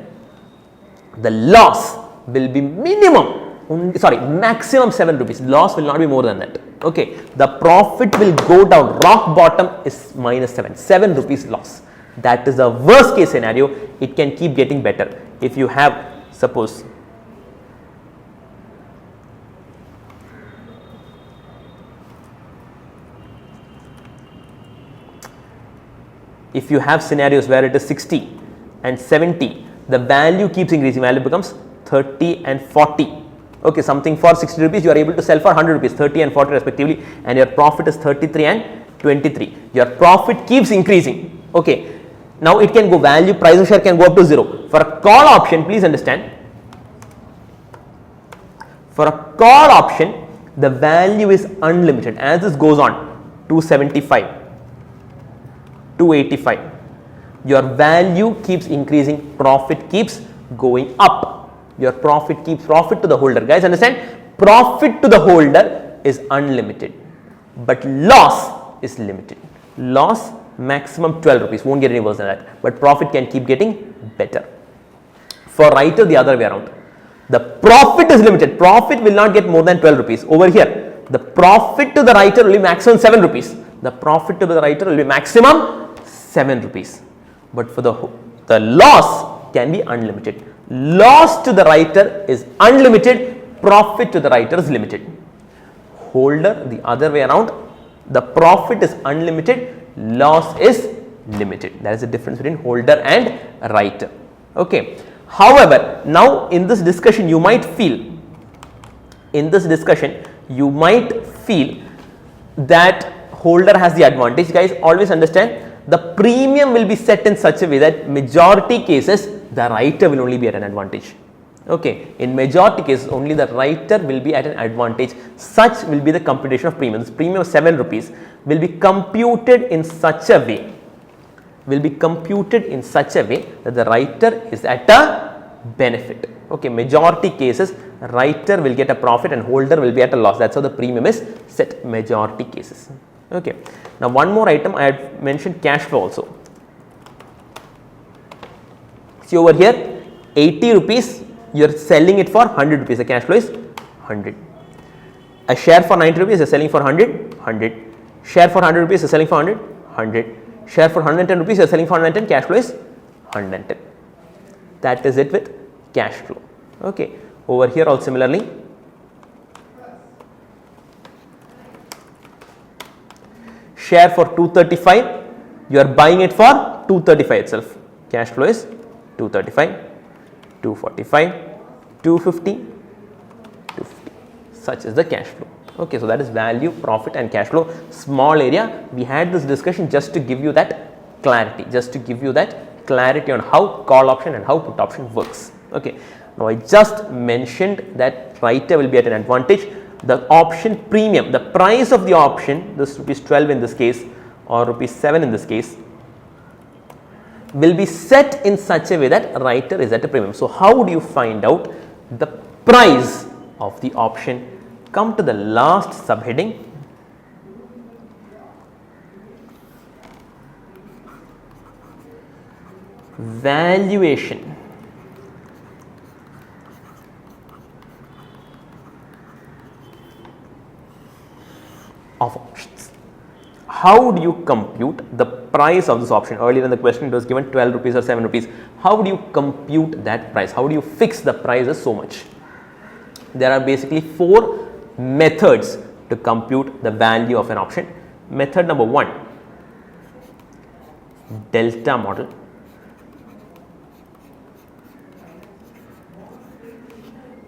the loss will be maximum 7 rupees. Loss will not be more than that. Okay, the profit will go down. Rock bottom is minus 7 rupees loss. That is the worst case scenario. It can keep getting better. If you have, suppose, if you have scenarios where it is 60 and 70, the value keeps increasing. Value becomes 30 and 40. Okay, something for 60 rupees you are able to sell for 100 rupees, 30 and 40 respectively, and your profit is 33 and 23. Your profit keeps increasing. Okay, now it can go, value price of share can go up to 0. For a call option, please understand, For a call option, the value is unlimited. As this goes on, 275, 285, your value keeps increasing, profit keeps going up. Your profit keeps profit to the holder. Guys, understand? Profit to the holder is unlimited, but loss is limited. Loss maximum 12 rupees, won't get any worse than that, but profit can keep getting better. For writer, the other way around. The profit is limited. Profit will not get more than 12 rupees. Over here, the profit to the writer will be maximum 7 rupees. The profit to the writer will be maximum 7 rupees. But for the loss can be unlimited. Loss to the writer is unlimited. Profit to the writer is limited. Holder, the other way around. The profit is unlimited. Loss is limited. That is the difference between holder and writer. Okay. However, now in this discussion you might feel that holder has the advantage. Guys, always understand, the premium will be set in such a way that majority cases the writer will only be at an advantage. Okay, in majority cases only the writer will be at an advantage. Such will be the computation of premium. This premium of 7 rupees will be computed in such a way, that the writer is at a benefit. Okay, majority cases writer will get a profit and holder will be at a loss. That's how the premium is set, majority cases. Okay. Now one more item, I had mentioned cash flow also. See over here, 80 rupees you are selling it for 100 rupees, the cash flow is 100. A share for 90 rupees you are selling for 100, 100. Share for 100 rupees you are selling for 100, 100. Share for 110 rupees you are selling for 110, cash flow is 110. That is it with cash flow. Okay. Over here also similarly, share for 235, you are buying it for 235 itself. Cash flow is 235, 245, 250, 250. Such is the cash flow. Okay, so that is value, profit and cash flow. Small area. We had this discussion just to give you that clarity, on how call option and how put option works. Okay. Now I just mentioned that writer will be at an advantage. The option premium, the price of the option, this rupees 12 in this case or rupees 7 in this case, will be set in such a way that writer is at a premium. So how do you find out the price of the option? Come to the last subheading. Valuation of options. How do you compute the price of this option? Earlier in the question it was given 12 rupees or 7 rupees. How do you compute that price? How do you fix the price as so much? There are basically 4 methods to compute the value of an option. Method number 1, delta model.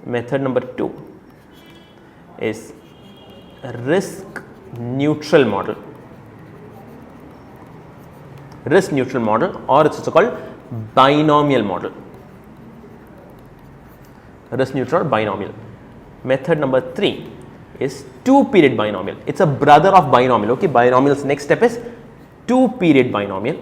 Method number 2 is risk neutral model, or it's also called binomial model, risk neutral or binomial. Method number 3 is 2-period binomial. It's a brother of binomial. Okay, binomial's next step is 2-period binomial.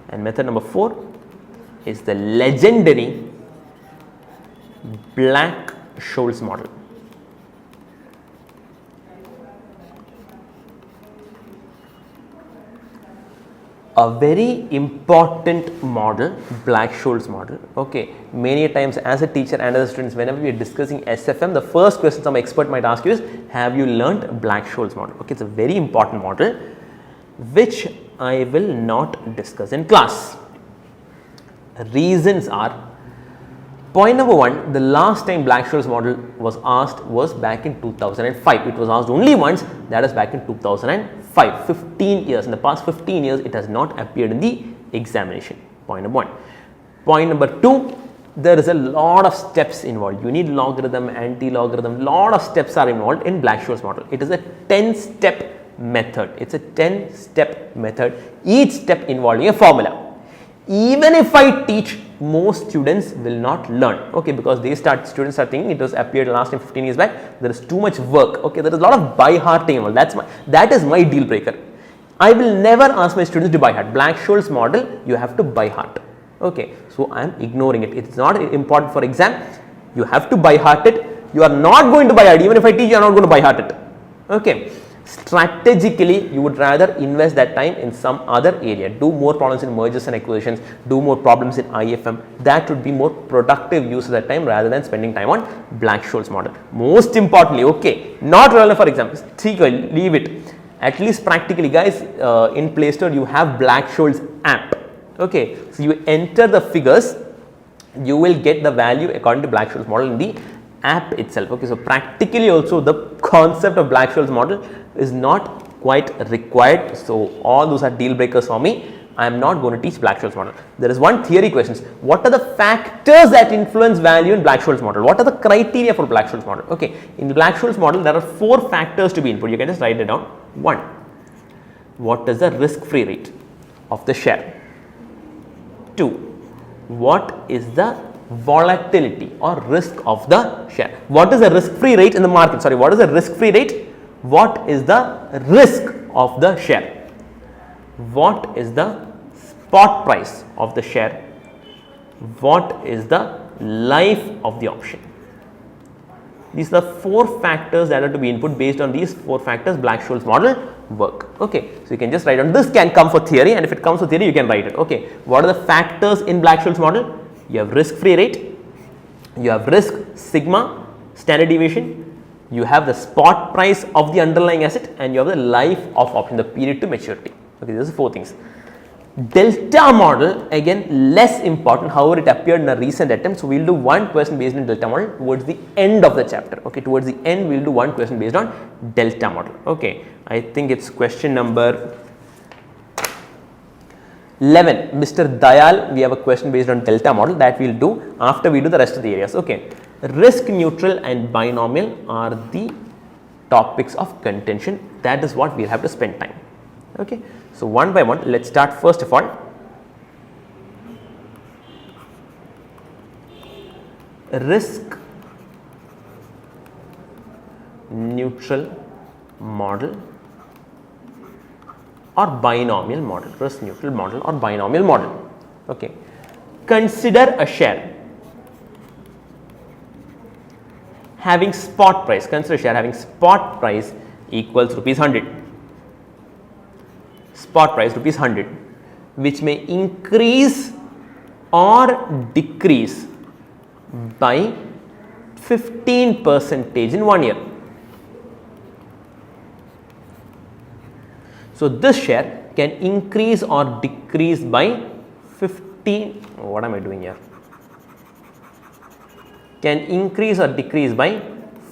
And method number 4 is the legendary Black-Scholes model. A very important model, Black-Scholes model. Okay, many times as a teacher and as a students, whenever we are discussing SFM, the first question some expert might ask you is, have you learnt Black-Scholes model? Okay, it's a very important model which I will not discuss in class. Reasons are, point number 1, the last time Black-Scholes model was asked was back in 2005. It was asked only once, that is back in 2005. 15 years, in the past 15 years it has not appeared in the examination. Point number 1. Point number 2, there is a lot of steps involved. You need logarithm, anti-logarithm, lot of steps are involved in Black-Scholes model. It is a 10-step method. It's a 10-step method, each step involving a formula. Even if I teach, most students will not learn, okay, because students are thinking it was appeared last time 15 years back, there is too much work, okay, there is a lot of by hearting. That is my deal breaker. I will never ask my students to by heart. Black-Scholes model, you have to by heart, okay, so I am ignoring it. It's not important for exam, you have to by heart it. You are not going to by heart, even if I teach, you are not going to by heart it, okay. Strategically, you would rather invest that time in some other area, do more problems in mergers and acquisitions, do more problems in IFM. That would be more productive use of that time rather than spending time on Black-Scholes model. Most importantly, okay, not relevant for example, leave it. At least practically, guys, in Play Store you have Black-Scholes app, okay. So you enter the figures, you will get the value according to Black-Scholes model in the app itself, okay. So practically also the concept of Black-Scholes model is not quite required. So all those are deal breakers for me. I am not going to teach Black-Scholes model. There is one theory questions. What are the factors that influence value in Black-Scholes model? What are the criteria for Black-Scholes model? Okay, in Black-Scholes model there are 4 factors to be input. You can just write it down. 1. What is the risk-free rate of the share? 2. What is the volatility or risk of the share? What is the risk-free rate in the market? Sorry, what is the risk-free rate? What is the risk of the share? What is the spot price of the share? What is the life of the option? These are the 4 factors that are to be input. Based on these 4 factors, Black-Scholes model work. Okay, so you can just write down. This can come for theory, and if it comes for theory, you can write it. Okay, what are the factors in Black-Scholes model? You have risk-free rate, you have risk sigma, standard deviation, you have the spot price of the underlying asset, and you have the life of option, the period to maturity. Okay, these are 4 things. Delta model, again less important, however it appeared in a recent attempt. So we will do one question based on delta model towards the end of the chapter. Okay, towards the end we will do one question based on delta model. Okay, I think it's question number 11. Mr. Dayal, we have a question based on delta model that we will do after we do the rest of the areas. Okay, risk neutral and binomial are the topics of contention. That is what we will have to spend time. Okay, so one by one, let's start first of all. Risk neutral model or binomial model, risk neutral model or binomial model. Okay, consider a share having spot price, consider a share having spot price equals rupees 100, spot price rupees 100, which may increase or decrease by 15% in 1 year. So this share can increase or decrease by 15, what am I doing here? Can increase or decrease by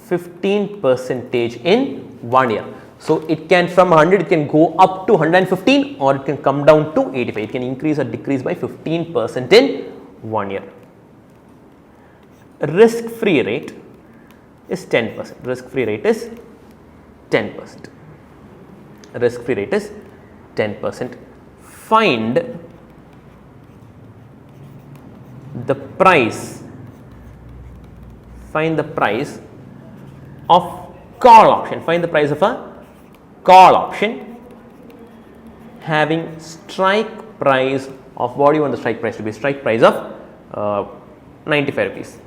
15% in 1 year. So it can, from 100 it can go up to 115 or it can come down to 85. It can increase or decrease by 15% in 1 year. Risk free rate is 10%. Risk free rate is 10%. Risk free rate is 10%. Find the price. Find the price of call option. Find the price of a call option having strike price of, what do you want the strike price to be? Strike price of 95 rupees.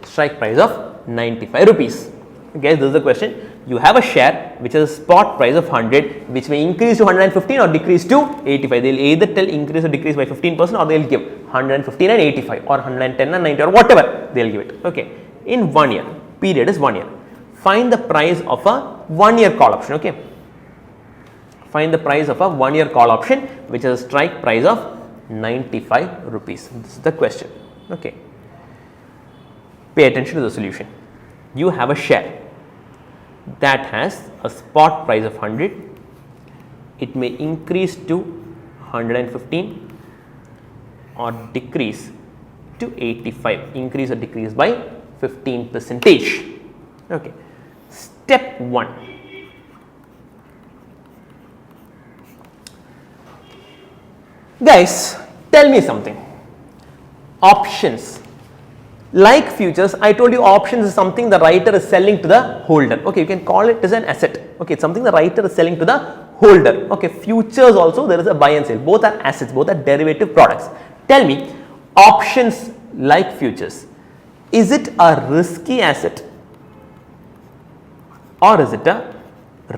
Strike price of 95 rupees. Okay, this is the question. You have a share which has a spot price of 100, which may increase to 115 or decrease to 85. They will either tell increase or decrease by 15%, or they will give 115 and 85 or 110 and 90 or whatever they will give it. Okay, in 1 year, period is 1 year. Find the price of a 1 year call option. Okay, find the price of a 1 year call option which has a strike price of 95 rupees. This is the question. Okay, pay attention to the solution. You have a share that has a spot price of 100, it may increase to 115 or decrease to 85, increase or decrease by 15%. Okay, step 1, Guys, tell me something. Options. Like futures, I told you options is something the writer is selling to the holder. Okay, you can call it as an asset. Okay, it's something the writer is selling to the holder. Okay, futures also there is a buy and sell. Both are assets, both are derivative products. Tell me, options like futures, is it a risky asset or is it a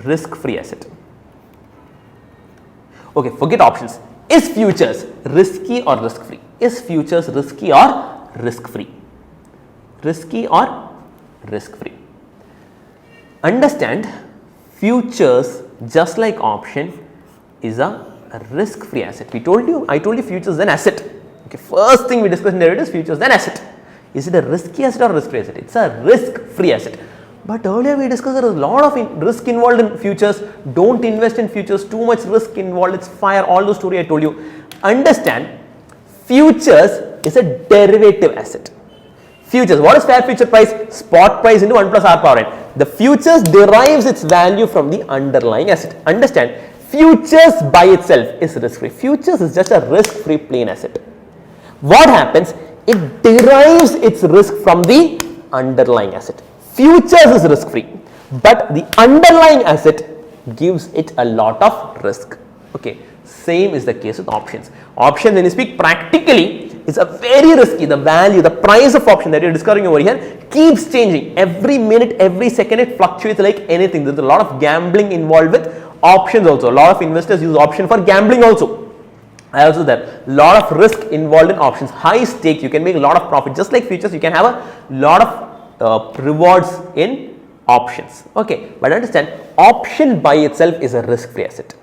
risk-free asset? Okay, forget options. Is futures risky or risk-free? Is futures risky or risk-free? Risky or risk-free? Understand, futures just like option is a risk-free asset. I told you futures is an asset. Okay, first thing we discussed in derivatives, futures then asset. Is it a risky asset or risk-free asset? It's a risk-free asset. But earlier we discussed there is a lot of risk involved in futures. Don't invest in futures, too much risk involved, it's fire, all those story I told you. Understand, futures is a derivative asset. Futures, what is fair future price? Spot price into 1 plus R power n. The futures derives its value from the underlying asset. Understand, futures by itself is risk free. Futures is just a risk free plain asset. What happens? It derives its risk from the underlying asset. Futures is risk free, but the underlying asset gives it a lot of risk. Okay, same is the case with options. Option, when you speak practically, is a very risky. The value, the price of option that you are discovering over here keeps changing every minute, every second. It fluctuates like anything. There is a lot of gambling involved with options also. A lot of investors use option for gambling also. Also there lot of risk involved in options, high stakes, you can make a lot of profit. Just like futures, you can have a lot of rewards in options. Okay, but understand, option by itself is a risk free asset.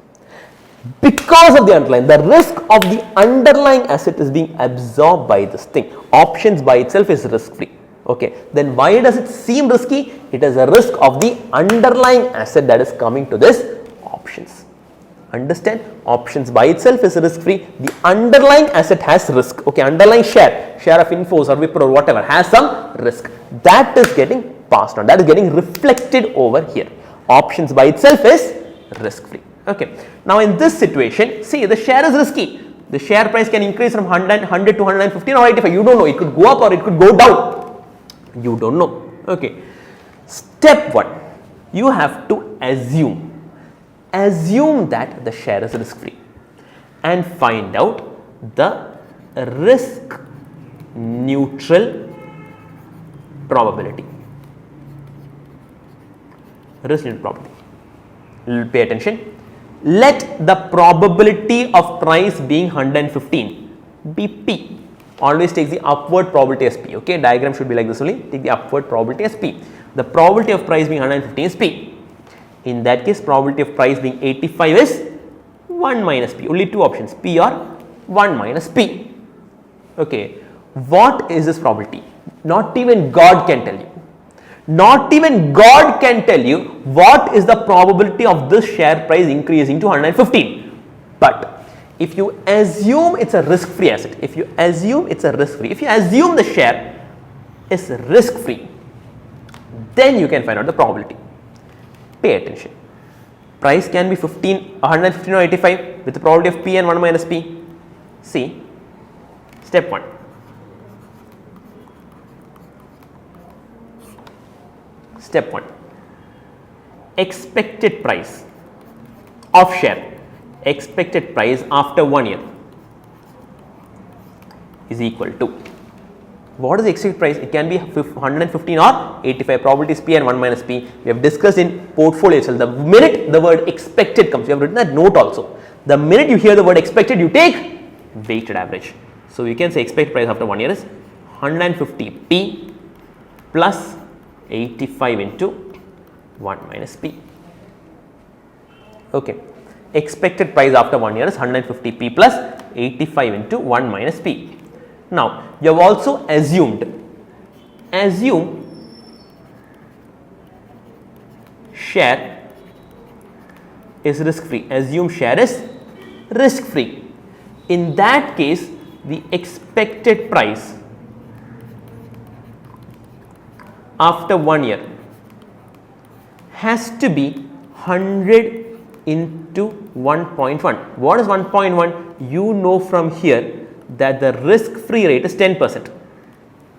Because of the underlying, the risk of the underlying asset is being absorbed by this thing. Options by itself is risk free. Okay, then why does it seem risky? It is a risk of the underlying asset that is coming to this options. Understand, options by itself is risk free. The underlying asset has risk. Okay, underlying share of Infos or Wipro or whatever has some risk. That is getting passed on. That is getting reflected over here. Options by itself is risk free. Okay. Now in this situation, see, the share is risky. The share price can increase from 100 to 115 or 85. You don't know. It could go up or it could go down. You don't know. Okay. Step 1. You have to assume that the share is risk free and find out the risk neutral probability. Risk neutral probability. Pay attention. Let the probability of price being 115 be P. Always take the upward probability as P. Okay, diagram should be like this only. Take the upward probability as P. The probability of price being 115 is P. In that case, probability of price being 85 is 1 minus P. Only two options, P or 1 minus P. Okay, what is this probability? Not even God can tell you. Not even God can tell you what is the probability of this share price increasing to 115. But if you assume it's a risk free asset, if you assume the share is risk free, then you can find out the probability. Pay attention. Price can be 115 or 85 with the probability of P and 1 minus P. See, step 1. Step 1. Expected price of share, expected price after 1 year is equal to, what is the expected price? It can be 115 or 85. Probability is P and 1 minus P. We have discussed in portfolio itself. The minute the word expected comes, you have written that note also. The minute you hear the word expected, you take weighted average. So you can say expected price after 1 year is 150 P plus 85 into 1 minus P. Okay. Expected price after 1 year is 150 P plus 85 into 1 minus P. Now, you have also assume share is risk free. Assume share is risk free. In that case, the expected price after 1 year has to be 100 into 1.1. What is 1.1? you know from here that the risk free rate is 10%.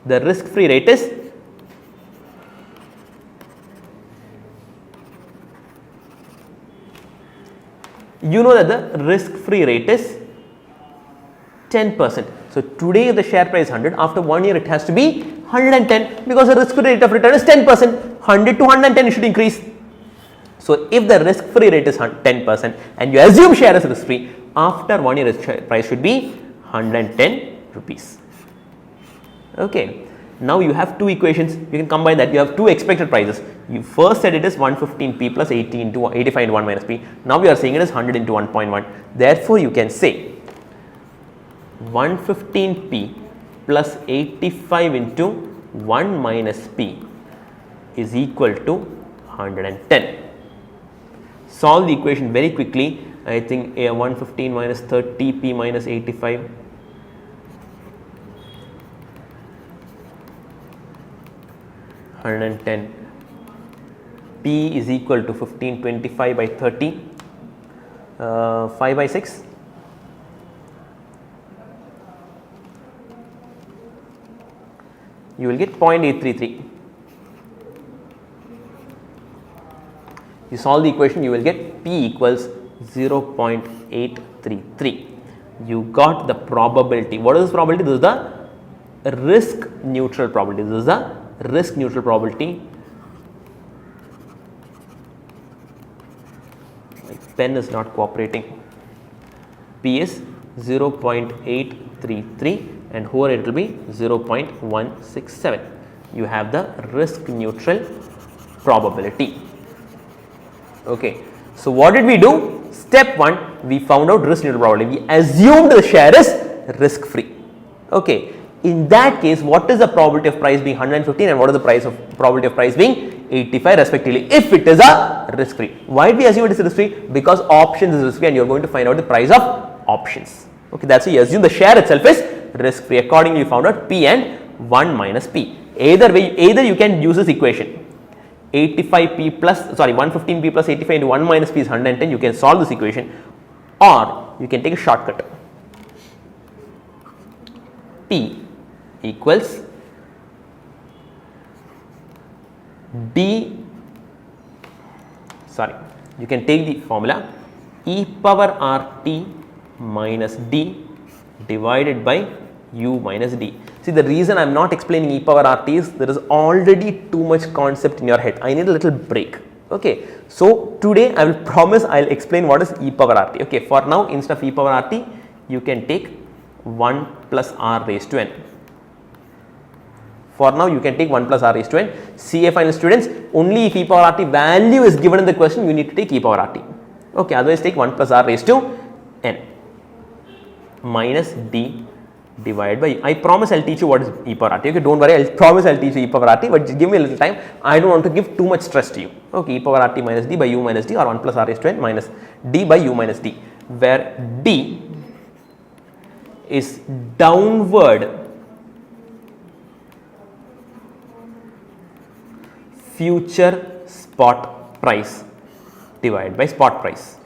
The risk free rate is the risk free rate is 10%. So today the share price is 100, after 1 year it has to be 110 because the risk free rate of return is 10%, 100 to 110 it should increase. So if the risk free rate is 10% and you assume share is risk free, after 1 year share price should be 110 rupees. Okay. Now you have two equations, you can combine that. You have two expected prices. You first said it is 115p plus 80 into 85 into 1 minus p. Now we are saying it is 100 into 1.1. Therefore you can say 115p plus 85 into 1 minus p is equal to 110. Solve the equation very quickly. I think 115 minus 30p minus 85. 110. P is equal to 1525 by 30, 5 by 6. You will get 0.833. You solve the equation, you will get P equals 0.833. You got the probability. What is this probability? This is the risk neutral probability. This is the risk neutral probability. My pen is not cooperating. P is 0.833 and over it will be 0.167. You have the risk neutral probability. Okay. So what did we do? Step 1, we found out risk neutral probability. We assumed the share is risk free. Okay. In that case, what is the probability of price being 115 and what is the probability of price being 85 respectively if it is a risk free? Why do we assume it is risk free? Because options is risk free and you are going to find out the price of options. Okay, that's why you assume the share itself is risk free. Accordingly, you found out P and 1 minus P. Either you can use this equation. 115p plus 85 into 1 minus p is 110. You can solve this equation, or you can take a shortcut. P equals you can take the formula e power RT minus D divided by U minus D. See, the reason I am not explaining e power RT is there is already too much concept in your head. I need a little break. Okay. So, today I will promise I will explain what is e power RT. Okay. For now, instead of e power RT, you can take 1 plus R raised to n. For now, you can take 1 plus R raised to n. CA final students, only if e power RT value is given in the question, you need to take e power RT. Okay. Otherwise, take 1 plus R raised to n minus D divided by, I promise I will teach you what is e power RT. Okay, don't worry, I will promise I will teach you e power RT, but just give me a little time. I don't want to give too much stress to you. Okay, e power RT minus D by U minus D, or 1 plus R raised to n minus D by U minus D, where D is downward future spot price divided by spot price.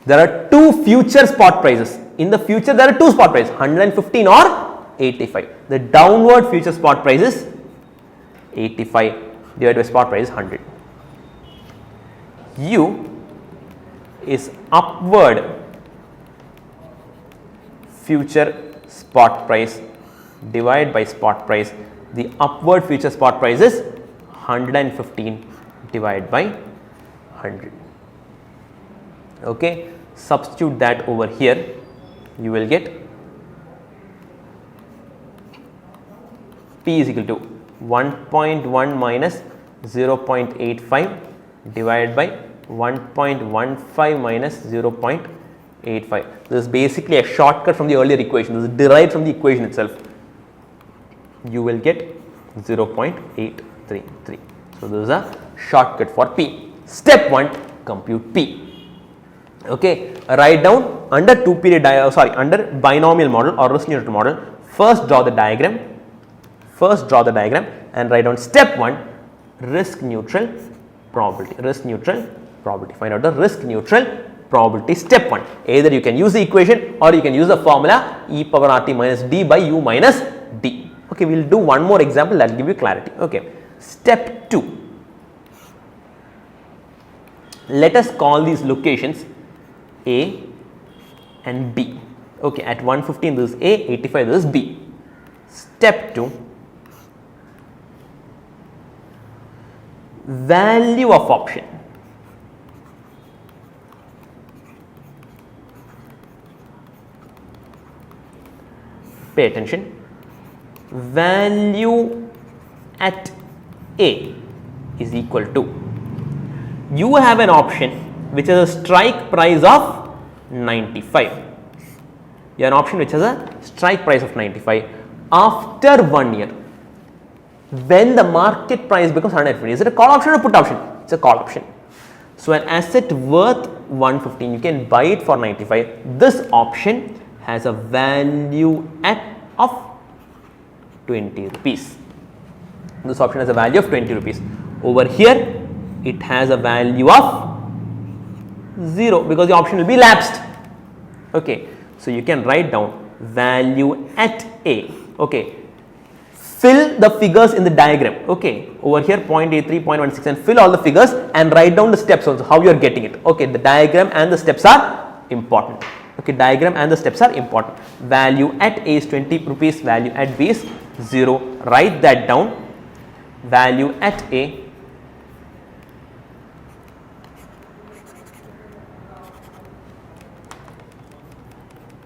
There are two future spot prices. In the future, there are two spot prices, 115 or 85. The downward future spot price is 85 divided by spot price is 100. U is upward future spot price divided by spot price. The upward future spot price is 115 divided by 100. Okay, substitute that over here. You will get P is equal to 1.1 minus 0.85 divided by 1.15 minus 0.85. This is basically a shortcut from the earlier equation. This is derived from the equation itself. You will get 0.833. So, this is a shortcut for P. Step 1, compute P. Okay, write down under under binomial model or risk neutral model. First draw the diagram and write down step 1, risk neutral probability. Find out the risk neutral probability step 1. Either you can use the equation or you can use the formula e power RT minus D by U minus D. Okay, we will do one more example that will give you clarity. Okay, step 2. Let us call these locations A and B. Okay, at 115 this is A, 85 this is B. Step 2, value of option. Pay attention. Value at A is equal to, you have an option which has a strike price of 95. You have an option which has a strike price of 95 after 1 year. When the market price becomes 150, is it a call option or put option? It's a call option. So, an asset worth 115, you can buy it for 95. This option has a value of 20 rupees. This option has a value of 20 rupees. Over here, it has a value of 0 because the option will be lapsed. Okay. So, you can write down value at A. Okay. Fill the figures in the diagram. Okay. Over here 0.83, 0.16 and fill all the figures and write down the steps also how you are getting it. Okay. The diagram and the steps are important. Okay. Diagram and the steps are important. Value at A is 20 rupees, value at B is 0. Write that down. Value at A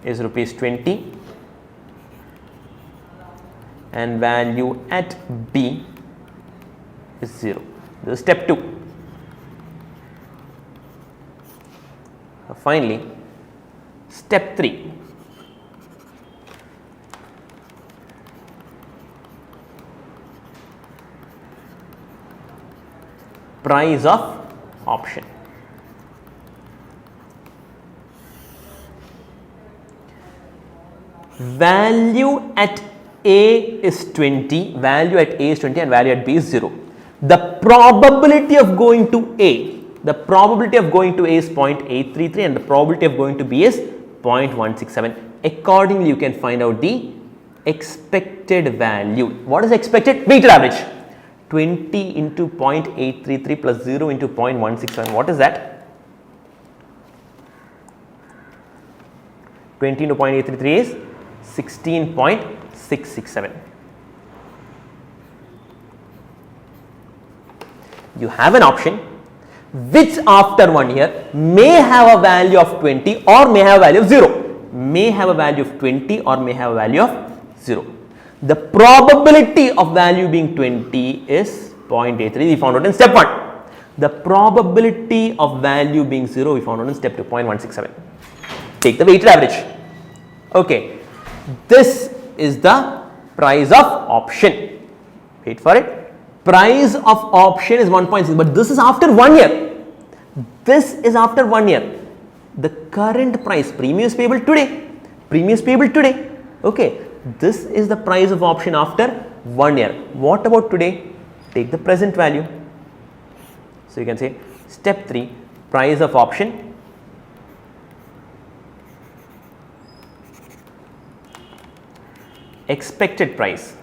is rupees 20 and value at B is 0. This is step 2. Finally, step 3. Price of option. Value at A is 20, value at A is 20 and value at B is 0. The probability of going to A, the probability of going to A is 0.833 and the probability of going to B is 0.167. Accordingly, you can find out the expected value. What is expected? Weighted average. 20 into 0.833 plus 0 into 0.167. What is that? 20 into 0.833 is 16.667. You have an option which after 1 year may have a value of 20 or may have a value of 0. May have a value of 20 or may have a value of 0. The probability of value being 20 is 0.83, we found out in step 1. The probability of value being 0 we found out in step 2, 0.167. Take the weighted average. Okay. This is the price of option. Wait for it. Price of option is 1.6, but this is after 1 year. This is after 1 year. The current price, premium is payable today. Premium is payable today. Okay. This is the price of option after 1 year. What about today? Take the present value. So, you can say step 3, price of option expected price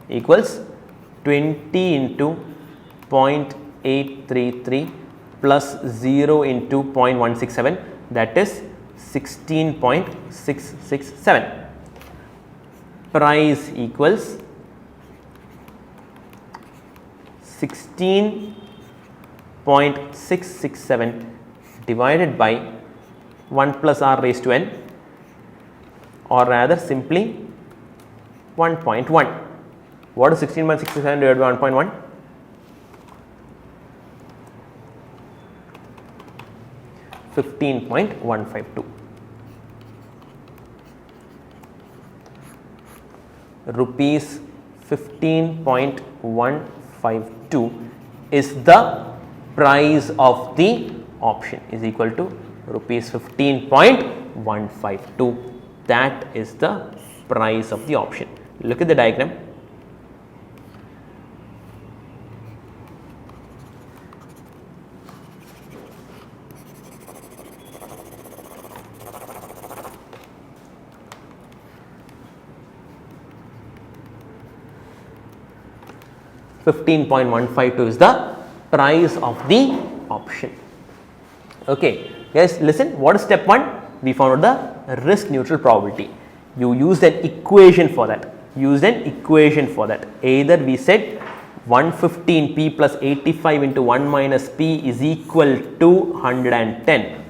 equals 20 into 0.833 plus 0 into 0.167, that is 16.667. Price equals 16.667 divided by 1 plus r raised to n, or rather simply 1.1. What is 16.667 divided by 1.1? 15.152. Rupees 15.152 is the price of the option, is equal to rupees 15.152. That is the price of the option. Look at the diagram. 15.152 is the price of the option. Okay, guys, listen, what is step 1? We found out the risk neutral probability. You used an equation for that. Either we said 115p plus 85 into 1 minus p is equal to 110.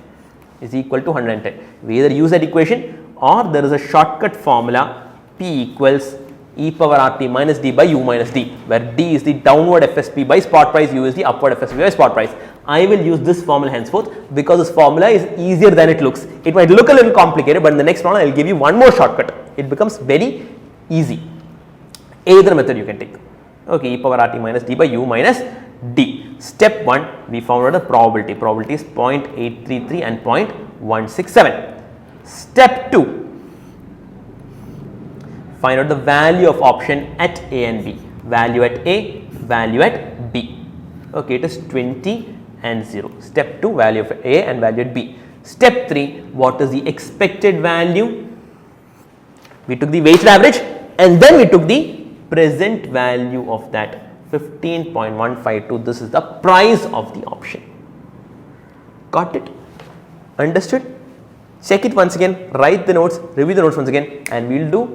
We either use that equation or there is a shortcut formula, p equals e power rt minus d by u minus d, where d is the downward FSP by spot price, u is the upward FSP by spot price. I will use this formula henceforth because this formula is easier than it looks. It might look a little complicated, but in the next problem I will give you one more shortcut. It becomes very easy. Either method you can take. Okay, e power rt minus d by u minus d. Step 1, we found out the probability. Probability is 0.833 and 0.167. Step 2, find out the value of option at A and B. Value at A, value at B. Okay, it is 20 and 0. Step 2, value of A and value at B. Step 3, what is the expected value? We took the weighted average and then we took the present value of that 15.152. This is the price of the option. Got it? Understood? Check it once again, write the notes, review the notes once again, and we will do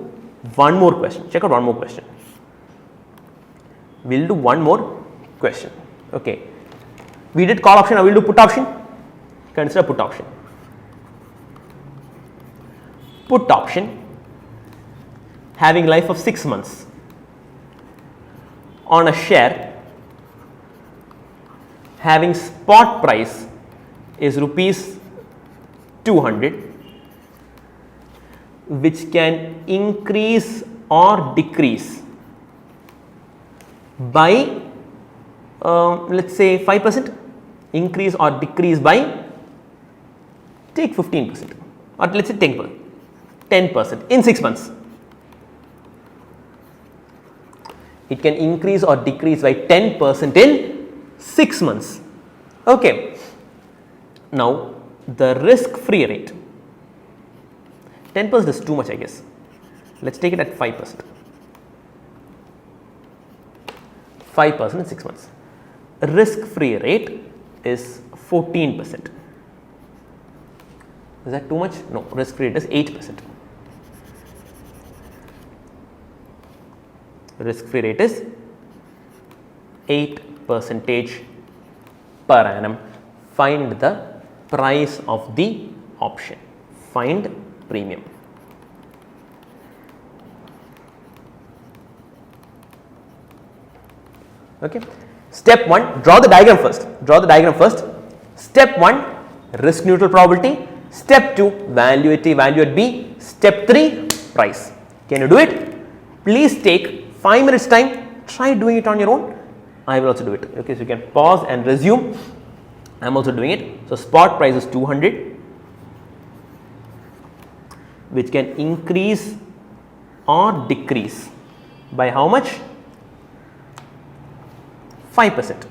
one more question. Check out one more question. We will do one more question. Okay. We did call option, now we will do put option. Consider put option. Put option having life of 6 months on a share having spot price is rupees 200, which can increase or decrease by let us say 5%, increase or decrease by, take 15% or let us say 10% in 6 months. It can increase or decrease by 10% in 6 months. Okay. Now, the risk free rate, 10% is too much, I guess. Let us take it at 5%. 5% in 6 months. Risk free rate is 14%. Is that too much? No, risk free rate is 8%. Risk free rate is 8% per annum. Find the price of the option. Find premium. Okay. Step 1, draw the diagram first. Step 1, risk neutral probability. Step 2, value at A, value at B. Step 3, price. Can you do it? Please take 5 minutes time, try doing it on your own. I will also do it. Okay, so you can pause and resume. I am also doing it. So, spot price is 200, which can increase or decrease by how much? 5%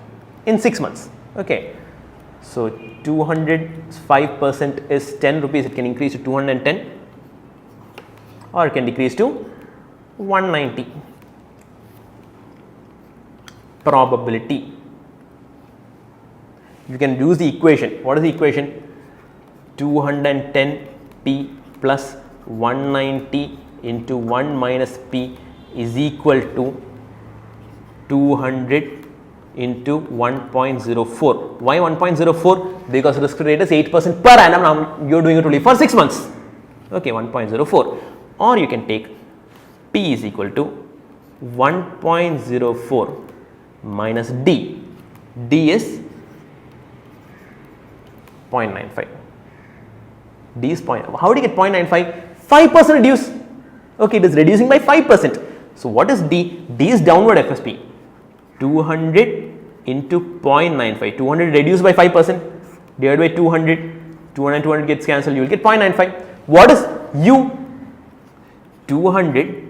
in 6 months. Okay. So, 200 5% is 10 rupees, it can increase to 210 or it can decrease to 190. Probability. You can use the equation. What is the equation? 210p plus 190 into 1 minus p is equal to 200 into 1.04. Why 1.04? Because risk rate is 8% per annum. Now you are doing it only for 6 months. Okay, 1.04. Or you can take p is equal to 1.04 minus d. D is 0.95. D is how do you get 0.95? 5% reduce. Okay, it is reducing by 5%. So what is D? D is downward FSP. 200 into 0.95. 200 reduced by 5% divided by 200. 200 and 200 gets cancelled. You will get 0.95. What is U? 200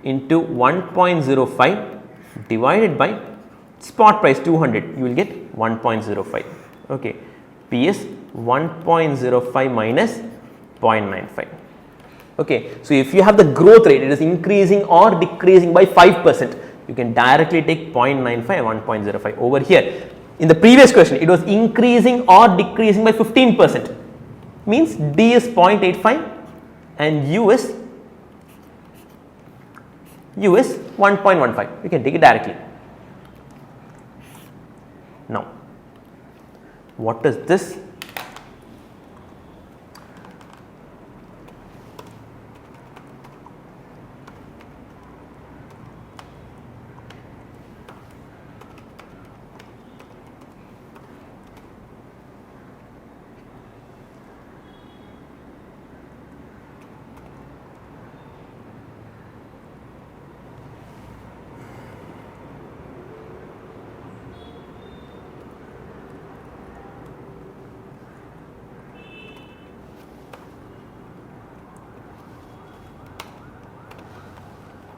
into 1.05 divided by spot price 200. You will get 1.05. Okay. P is 1.05 minus 0.95. Okay. So if you have the growth rate, it is increasing or decreasing by 5%. You can directly take 0.95 and 1.05 over here. In the previous question, it was increasing or decreasing by 15%. Means D is 0.85 and U is 1.15. You can take it directly. Now, what is this?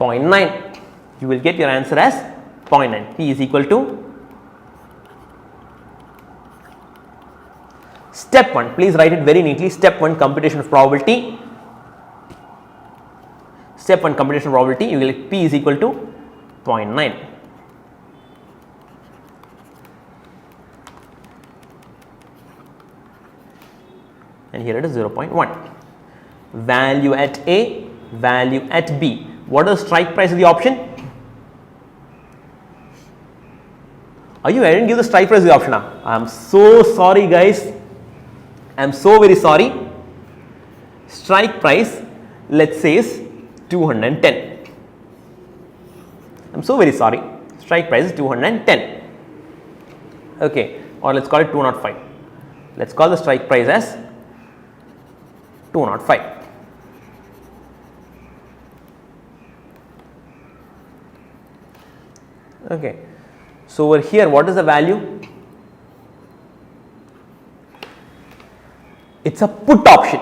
.9. You will get your answer as 0.9. P is equal to step 1. Please write it very neatly. Step 1 computation of probability. Step 1 computation of probability. You will get P is equal to 0.9. And here it is 0.1. Value at A, value at B. What is strike price of the option? I didn't give the strike price of the option. I am so sorry, guys. I am so very sorry. Strike price, let's say, is 210. I am so very sorry. Strike price is 210. Okay, or let's call it 205. Let's call the strike price as 205. Okay, so over here, what is the value? It's a put option.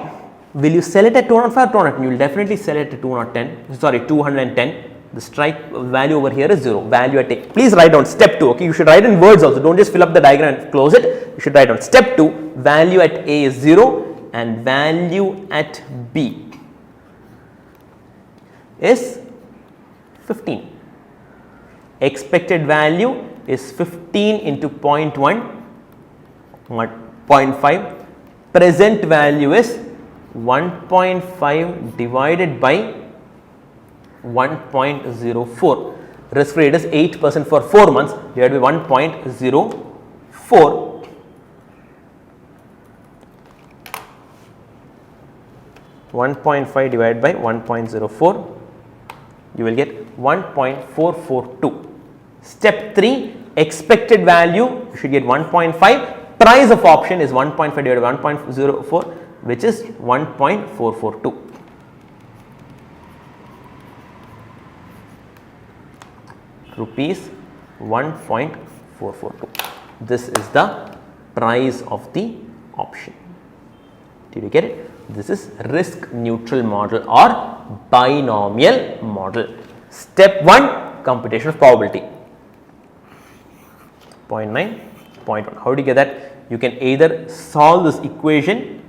Will you sell it at 205 or 210? You will definitely sell it at 210. The strike value over here is 0. Value at A. Please write down step 2. Okay, you should write in words also. Don't just fill up the diagram and close it. You should write down step 2. Value at A is 0 and value at B is 15. Expected value is 15 into 0.1, 0.5. Present value is 1.5 divided by 1.04. Risk rate is 8% for 4 months divided by 1.04. (1.5) divided by 1.04, you will get 1.442. Step 3, expected value, you should get 1.5. Price of option is 1.5 divided by 1.04, which is 1.442. Rupees 1.442. This is the price of the option. Did you get it? This is risk neutral model or binomial model. Step 1, computation of probability. 0.9, 0.1. How do you get that? You can either solve this equation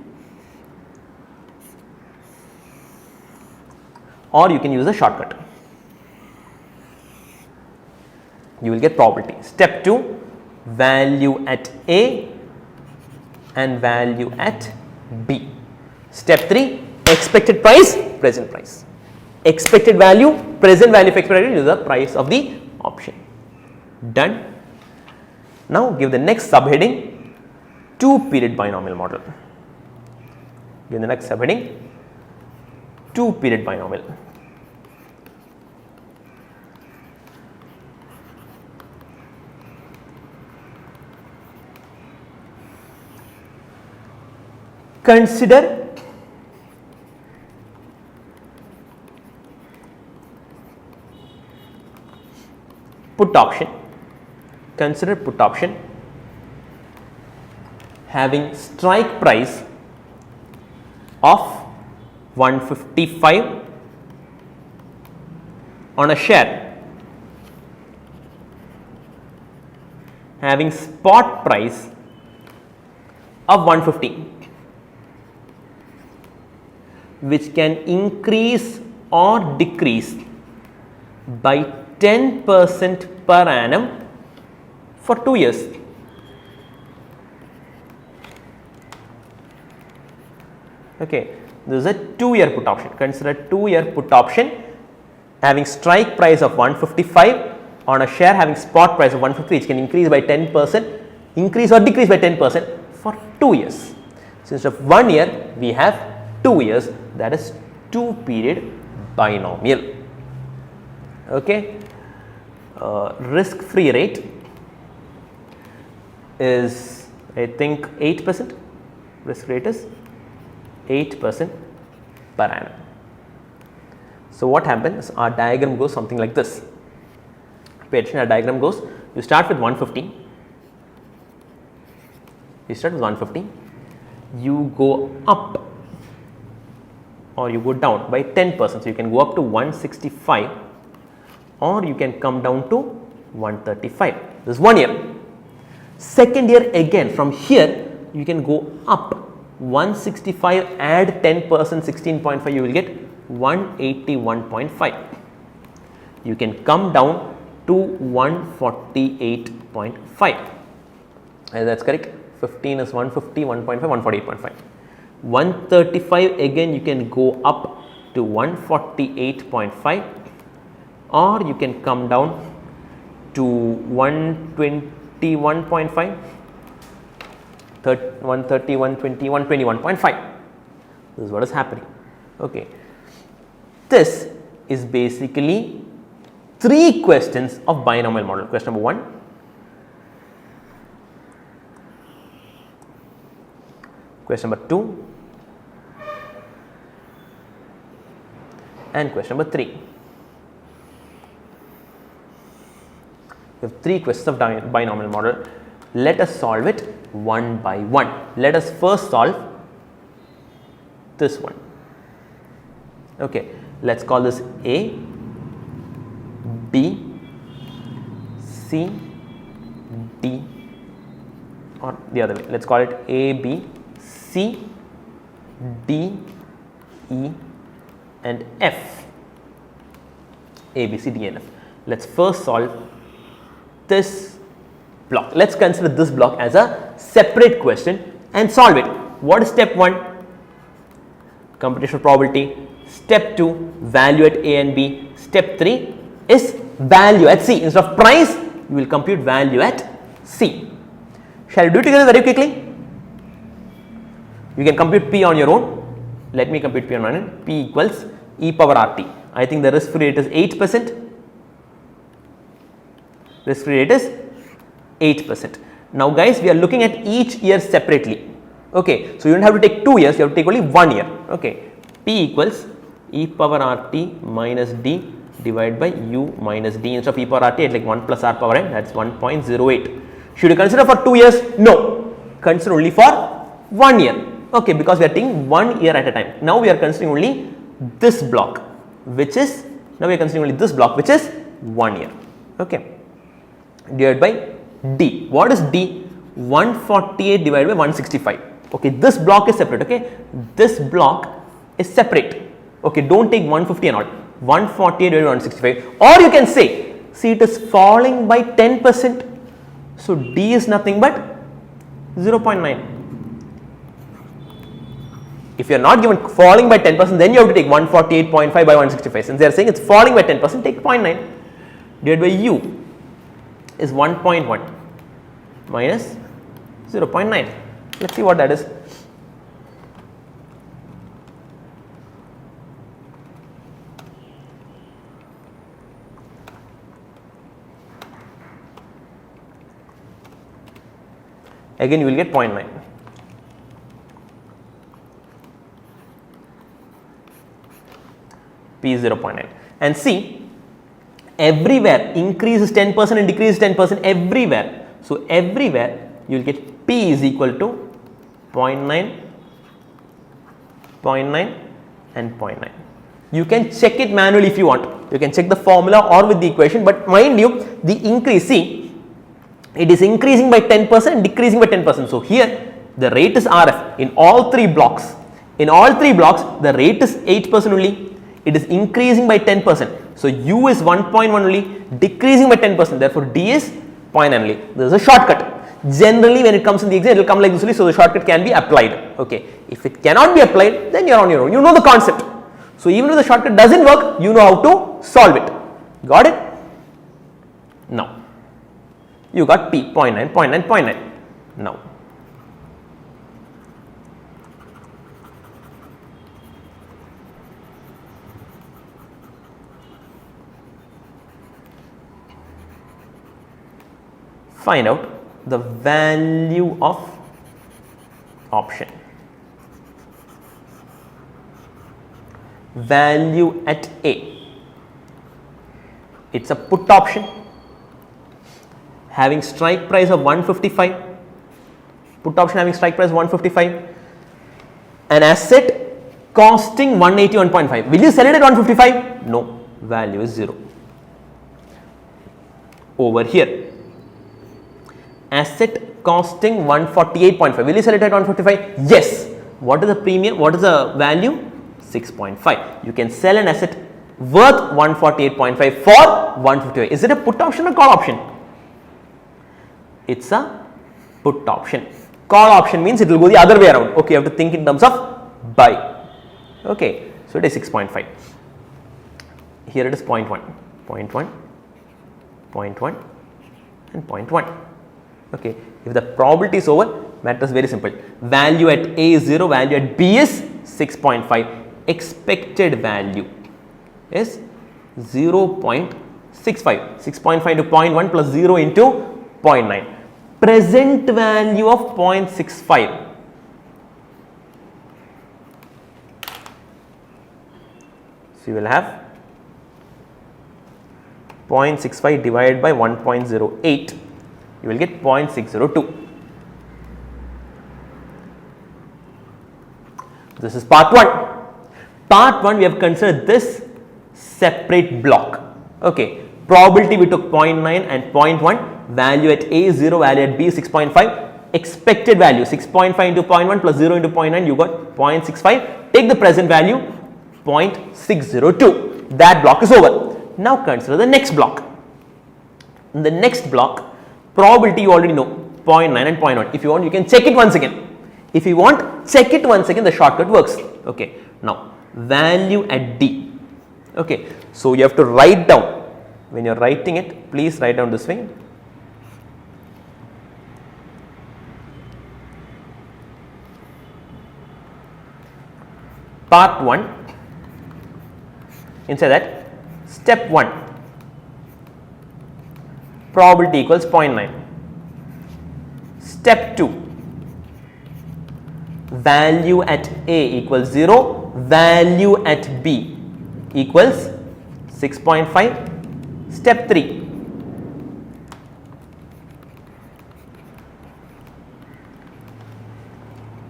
or you can use a shortcut. You will get probability. Step 2, value at A and value at B. Step 3, expected price, present price. Expected value, present value of expected value is the price of the option. Done. Now give the next subheading, 2-period binomial model. Give the next subheading, 2-period binomial. Consider put option. Consider put option having strike price of 155 on a share, having spot price of 150, which can increase or decrease by 10% per annum for 2 years. Okay, this is a 2-year put option. Consider a 2-year put option having strike price of 155 on a share having spot price of 150, which can increase by 10%, increase or decrease by 10% for 2 years. So, instead of 1 year, we have 2 years, that is 2-period binomial. Okay. Risk-free rate is, I think, 8%. Risk rate is 8% per annum. So, what happens? Our diagram goes something like this. Pay attention, our diagram goes, you start with 150, you go up or you go down by 10%. So, you can go up to 165 or you can come down to 135. This is 1 year. Second year again, from here you can go up 165, add 10%, 16.5, you will get 181.5. You can come down to 148.5. That's correct. 15 is 150, 1.5, 148.5. 135 again, you can go up to 148.5 or you can come down to 121.5, 130, 120, 121.5. This is what is happening. Okay. This is basically 3 questions of binomial model. Question number 1, question number 2, and question number 3. We have 3 questions of binomial model. Let us solve it one by one. Let us first solve this one. Okay, let's call this A, B, C, D, or the other way. Let's call it A, B, C, D, E, and F. A, B, C, D, and F. Let's first solve this block. Let's consider this block as a separate question and solve it. What is step 1? Computational probability. Step 2, value at A and B. Step 3 is value at C. Instead of price, you will compute value at C. Shall we do it together very quickly? You can compute P on your own. Let me compute P on my own. P equals e power RT. I think the risk free rate is 8%. Risk free rate is 8%. Now guys, we are looking at each year separately. Okay, so you don't have to take 2 years, you have to take only 1 year. Okay, P equals e power RT minus D divided by U minus D. Instead of e power RT, it's like 1 plus R power n, that's 1.08. Should you consider for 2 years? No, consider only for 1 year. Okay, because we are taking 1 year at a time. Now we are considering only this block, which is 1 year. Okay, divided by D. What is D? 148 divided by 165. Okay, this block is separate. Okay, this block is separate. Okay, don't take 150 and all. 148 divided by 165. Or you can say, see, it is falling by 10%. So D is nothing but 0.9. If you are not given falling by 10%, then you have to take 148.5 by 165. Since they are saying it's falling by 10%, take 0.9 divided by U is 1.1 minus 0.9. Let's see what that is. Again, you will get 0.9. P is 0.9. And see, everywhere increases 10% and decreases 10% everywhere. So, everywhere you will get P is equal to 0.9, 0.9 and 0.9. You can check it manually if you want. You can check the formula or with the equation, but mind you, the increase, see, it is increasing by 10% and decreasing by 10%. So, here the rate is RF in all 3 blocks. In all 3 blocks, the rate is 8% only. It is increasing by 10%. So, U is 1.1 only, decreasing by 10%, therefore, D is 0.9 only. There is a shortcut. Generally, when it comes in the exam, it will come like this only, so the shortcut can be applied. Okay. If it cannot be applied, then you are on your own. You know the concept. So, even if the shortcut does not work, you know how to solve it. Got it? Now, you got P 0.9, 0.9, 0.9. Now, find out the value of option. Value at A. It is a put option having strike price of 155. Put option having strike price 155. An asset costing 181.5. Will you sell it at 155? No, value is 0. Over here, asset costing 148.5. Will you sell it at 145? Yes. What is the premium? What is the value? 6.5. You can sell an asset worth 148.5 for 155. Is it a put option or call option? It's a put option. Call option means it will go the other way around. Okay, you have to think in terms of buy. Okay, so it is 6.5. Here it is 0.1, 0.1, 0.1 and 0.1. Okay, if the probability is over, matter is very simple. Value at A is 0, value at B is 6.5. Expected value is 0.65. 6.5 into 0.1 plus 0 into 0.9. Present value of 0.65. So, you will have 0.65 divided by 1.08. You will get 0.602. This is part 1. Part 1, we have considered this separate block. Okay, probability we took 0.9 and 0.1, value at A is 0, value at B is 6.5, expected value 6.5 into 0.1 plus 0 into 0.9, you got 0.65. Take the present value 0.602. That block is over. Now consider the next block. In the next block, probability you already know 0.9 and 0.1. If you want, you can check it once again. If you want, check it once again, the shortcut works. Okay, now value at D. Okay, so you have to write down. When you are writing it, please write down this way. Part 1, inside that, step 1, probability equals 0.9. Step 2, value at A equals 0, value at B equals 6.5. Step 3,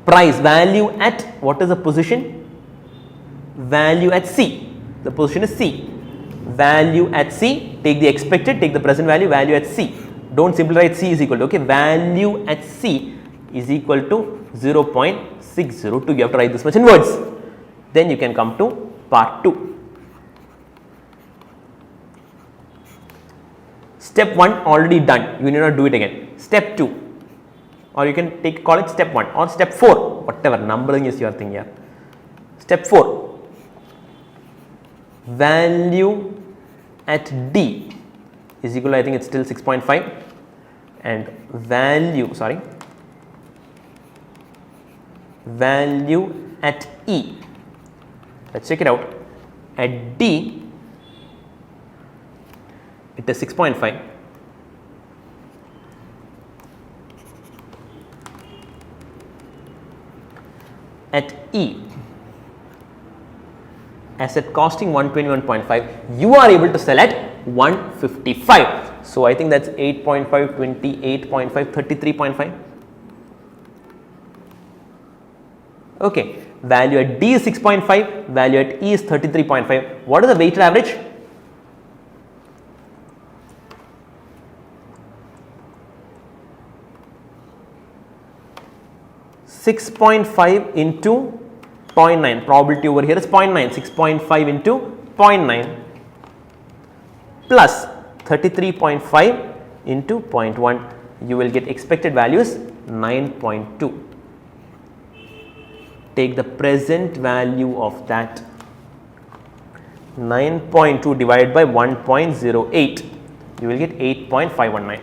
price, value at, what is the position? Value at C, the position is C. Value at C, take the expected, take the present value, value at C. Don't simply write C is equal to, okay, value at C is equal to 0.602. You have to write this much in words. Then you can come to part 2. Step 1 already done, you need not do it again. Step 2, or you can call it step 1 or step 4, whatever numbering is your thing here. Step 4, value at D is equal to, I think it's still 6.5, and value at E, let's check it out. At D it is 6.5. At E, asset costing 121.5, you are able to sell at 155. So, I think that is 8.5, 28.5, 33.5. Okay, value at D is 6.5, value at E is 33.5. What is the weighted average? 6.5 into 0.9, probability over here is 0.9, 6.5 into 0.9 plus 33.5 into 0.1, you will get expected values 9.2. Take the present value of that, 9.2 divided by 1.08, you will get 8.519.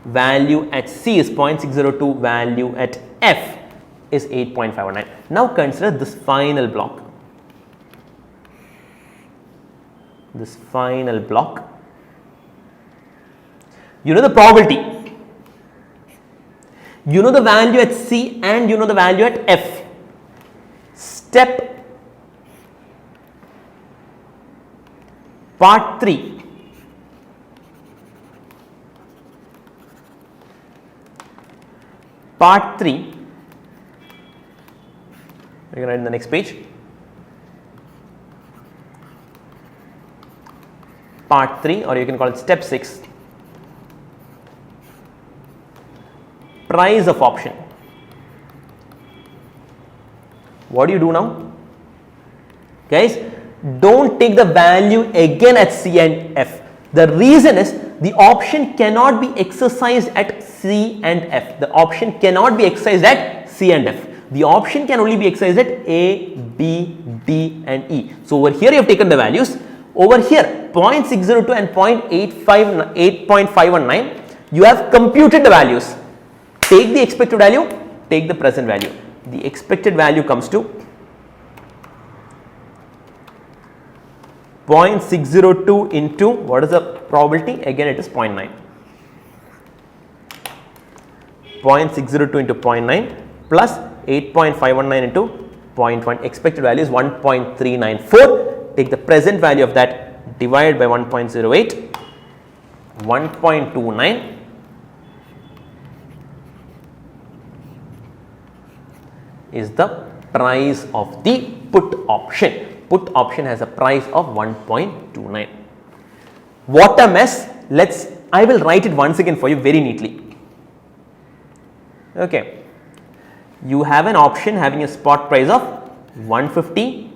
Value at C is 0.602, value at F is 8.519. Now consider this final block. This final block. You know the probability. You know the value at C and you know the value at F. Step part 3. Part 3, you can write in the next page. Part 3, or you can call it step 6. Price of option. What do you do now? Guys, don't take the value again at C and F. The reason is the option cannot be exercised at C and F. The option cannot be exercised at C and F. The option can only be exercised at A, B, D and E. So over here you have taken the values. Over here 0.602 and 8.519, you have computed the values. Take the expected value, take the present value. The expected value comes to 0.602 into, what is the probability? Again it is 0.9. 0.602 into 0.9 plus 8.519 into 0.1. Expected value is 1.394. Take the present value of that, divide by 1.08, 1.29 is the price of the put option. Put option has a price of 1.29. What a mess. I will write it once again for you very neatly. Okay. You have an option having a spot price of 150.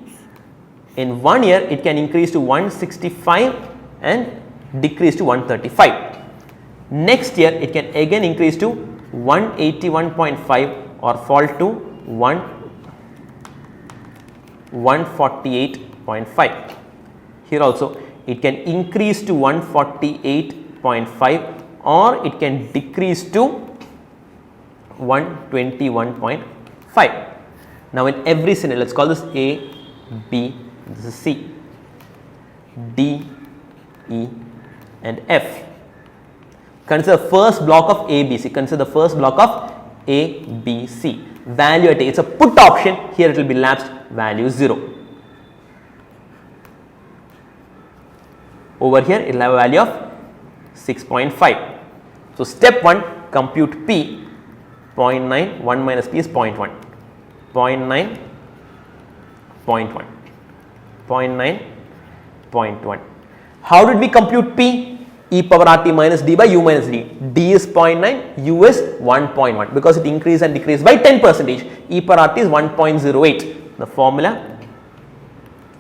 In 1 year, it can increase to 165 and decrease to 135. Next year, it can again increase to 181.5 or fall to 148.5. Here also it can increase to 148.5 or it can decrease to 121.5. Now in every scenario, let's call this A, B, this is C, D, E and F. Consider the first block of A, B, C. Consider the first block of A, B, C. Value at A, it's a put option, here it will be lapsed, value 0. Over here it will have a value of 6.5. So step 1, compute P, 0.9, 1 minus P is 0.1, 0.9, 0.1, 0.9, 0.1. How did we compute P? E power RT minus D by U minus D. D is 0.9, U is 1.1 because it increased and decreased by 10%. E power RT is 1.08. The formula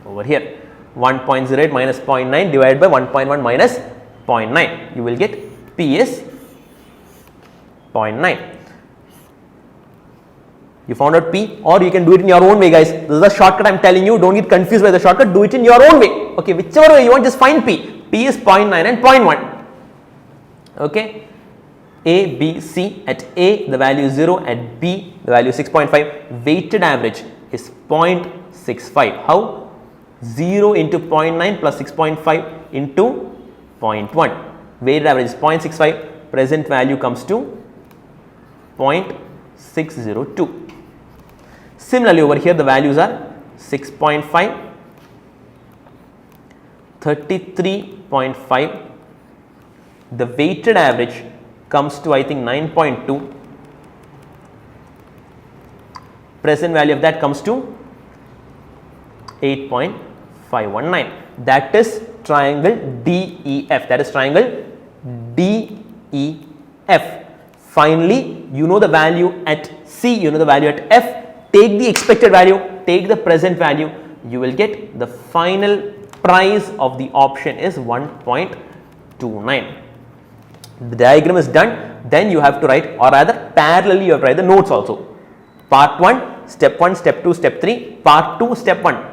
over here, 1.08 minus 0.9 divided by 1.1 minus 0.9. You will get P is 0.9. You found out P, or you can do it in your own way, guys. This is a shortcut I am telling you. Don't get confused by the shortcut. Do it in your own way. Okay, whichever way you want, just find P. P is 0.9 and 0.1. Okay. A, B, C. At A, the value is 0. At B, the value is 6.5. Weighted average is 0.65. How? 0 into 0.9 plus 6.5 into 0.1. Weighted average is 0.65. Present value comes to 0.602. Similarly, over here the values are 6.5, 33.5. The weighted average comes to, I think, 9.2. Present value of that comes to 8.519. That is triangle DEF. That is triangle DEF. Finally, you know the value at C, you know the value at F, take the expected value, take the present value, you will get the final price of the option is 1.29. The diagram is done, then you have to write, or rather parallelly you have to write the notes also. Part 1, step 1, step 2, step 3, part 2, step 1.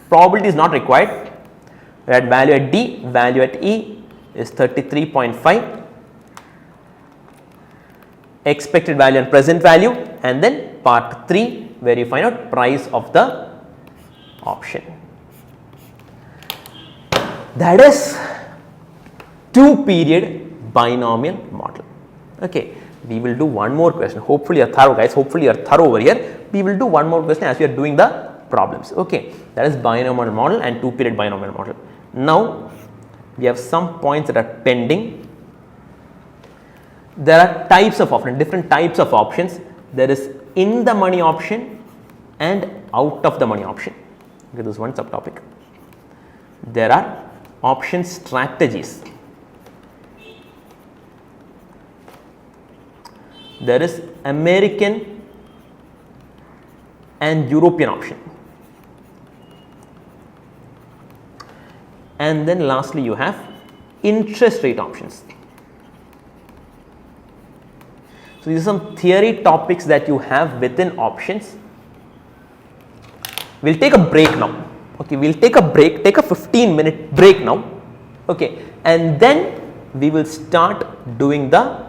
Probability is not required. At value at D, value at E is 33.5. Expected value and present value, and then part 3 where you find out price of the option. That is 2-period binomial model. Okay, we will do one more question. Hopefully you are thorough, guys. Hopefully you are thorough over here. We will do one more question as we are doing the problems. Okay, that is binomial model and 2-period binomial model. Now we have some points that are pending. There are types of options, different types of options. There is in the money option and out of the money option. Okay, this is one subtopic. There are option strategies. There is American and European option. And then lastly you have interest rate options. So these are some theory topics that you have within options. We'll take a break now. Okay, we'll take a break, take a 15-minute break now. Okay, and then we will start doing the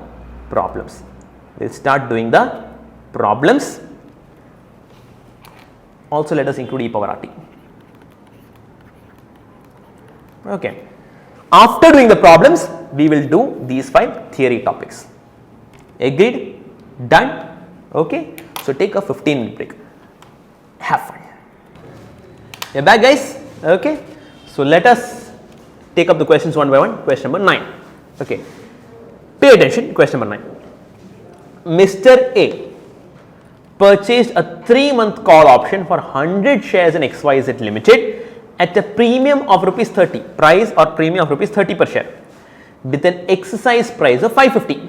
problems. We'll start doing the problems. Also let us include e power RT. Okay. After doing the problems, we will do these 5 theory topics. Agreed? Done? Okay. So take a 15-minute break. Have fun. You're back, guys? Okay. So let us take up the questions one by one. Question number 9. Okay. Pay attention. Question number 9. Mr. A purchased a 3-month call option for 100 shares in XYZ Limited at a premium of rupees 30, price or premium of rupees 30 per share, with an exercise price of 550.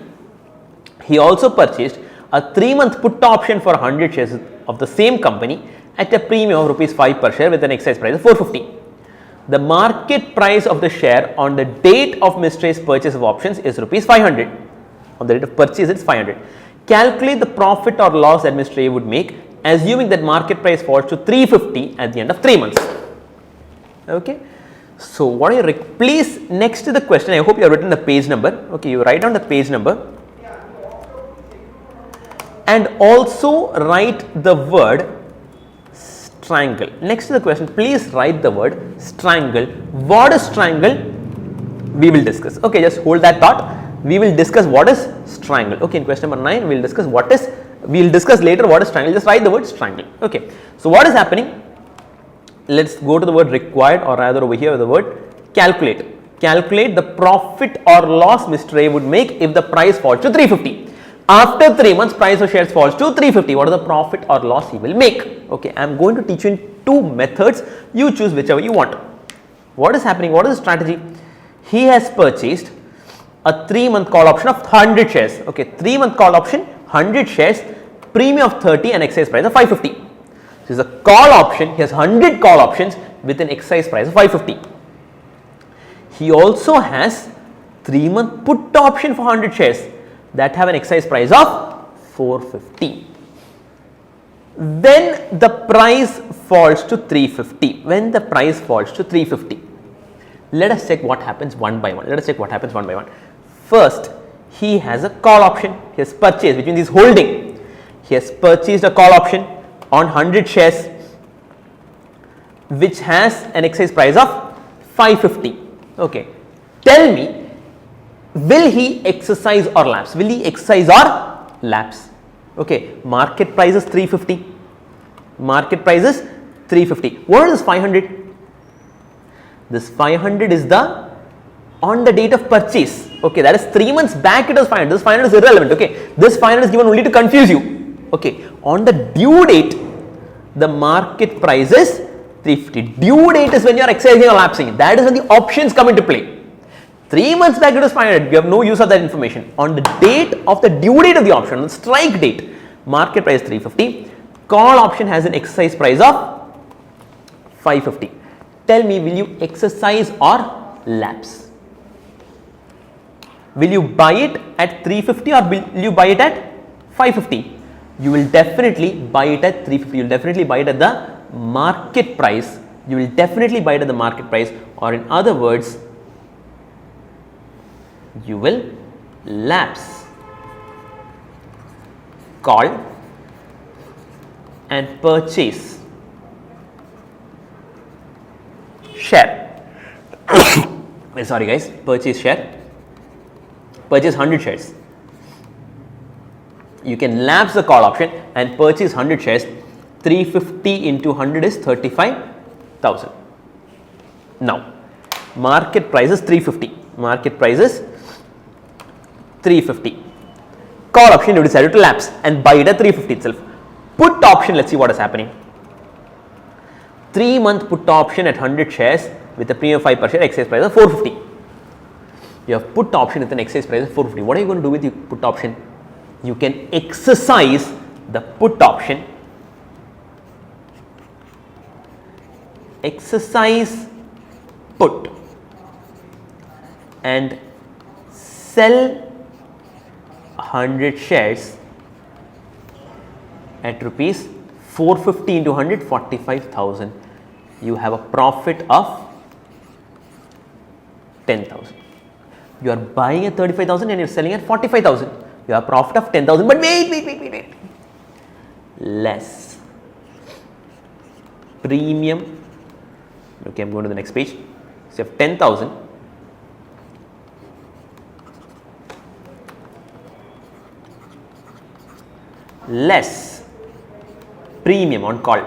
He also purchased a 3-month put option for 100 shares of the same company at a premium of rupees 5 per share with an exercise price of 450. The market price of the share on the date of Mr. A's purchase of options is rupees 500. On the date of purchase, it is 500. Calculate the profit or loss that Mr. A would make, assuming that market price falls to 350 at the end of 3 months. Okay. So what are you, please, next to the question, I hope you have written the page number. Okay, you write down the page number and also write the word strangle. Next to the question, please write the word strangle. What is strangle? We will discuss. Okay, just hold that thought. We will discuss what is strangle. Okay, in question number 9, we will discuss what is, we will discuss later what is strangle. Just write the word strangle. Okay, so what is happening? Let's go to the word required, or rather over here the word calculate. Calculate the profit or loss Mr. A would make if the price falls to 350. After 3 months, price of shares falls to 350. What is the profit or loss he will make? Okay, I am going to teach you in 2 methods. You choose whichever you want. What is happening? What is the strategy? He has purchased a 3-month call option of 100 shares. Okay, 3-month call option, 100 shares, premium of 30 and exercise price of 550. This is a call option. He has 100 call options with an exercise price of 550. He also has 3-month put option for 100 shares that have an exercise price of 450. When the price falls to 350, when the price falls to 350, let us check what happens one by one. Let us check what happens one by one. First, he has a call option. He has purchased, which means he is holding. He has purchased a call option on 100 shares, which has an exercise price of 550. Okay, tell me, will he exercise or lapse? Will he exercise or lapse? Okay, market price is 350. Market price is 350. What is 500? This 500 is the on the date of purchase. Okay, that is 3 months back it was 500. This 500 is irrelevant. Okay, this 500 is given only to confuse you. Okay, on the due date, the market price is 350. Due date is when you are exercising or lapsing. That is when the options come into play. 3 months back it was 500. We have no use of that information. On the date of the due date of the option, on the strike date, market price 350. Call option has an exercise price of 550. Tell me, will you exercise or lapse? Will you buy it at 350 or will you buy it at 550? You will definitely buy it at 350. You will definitely buy it at the market price. You will definitely buy it at the market price, or in other words, you will lapse. Call and purchase share. Sorry guys, purchase share. Purchase 100 shares. You can lapse the call option and purchase 100 shares. 350 into 100 is 35,000. Now, market price is 350. Market price is 350. Call option you decided to lapse and buy it at 350 itself. Put option, let's see what is happening. 3-month put option at 100 shares with a premium 5 per share, exercise price of 450. You have put option with an exercise price of 450. What are you going to do with your put option? You can exercise the put option. Exercise put and sell 100 shares at rupees 450 into 100, 45,000. You have a profit of 10,000. You are buying at 35,000 and you are selling at 45,000. You have a profit of 10,000. But wait. Less premium. Okay, I'm going to the next page. So you have 10,000. Less premium on call.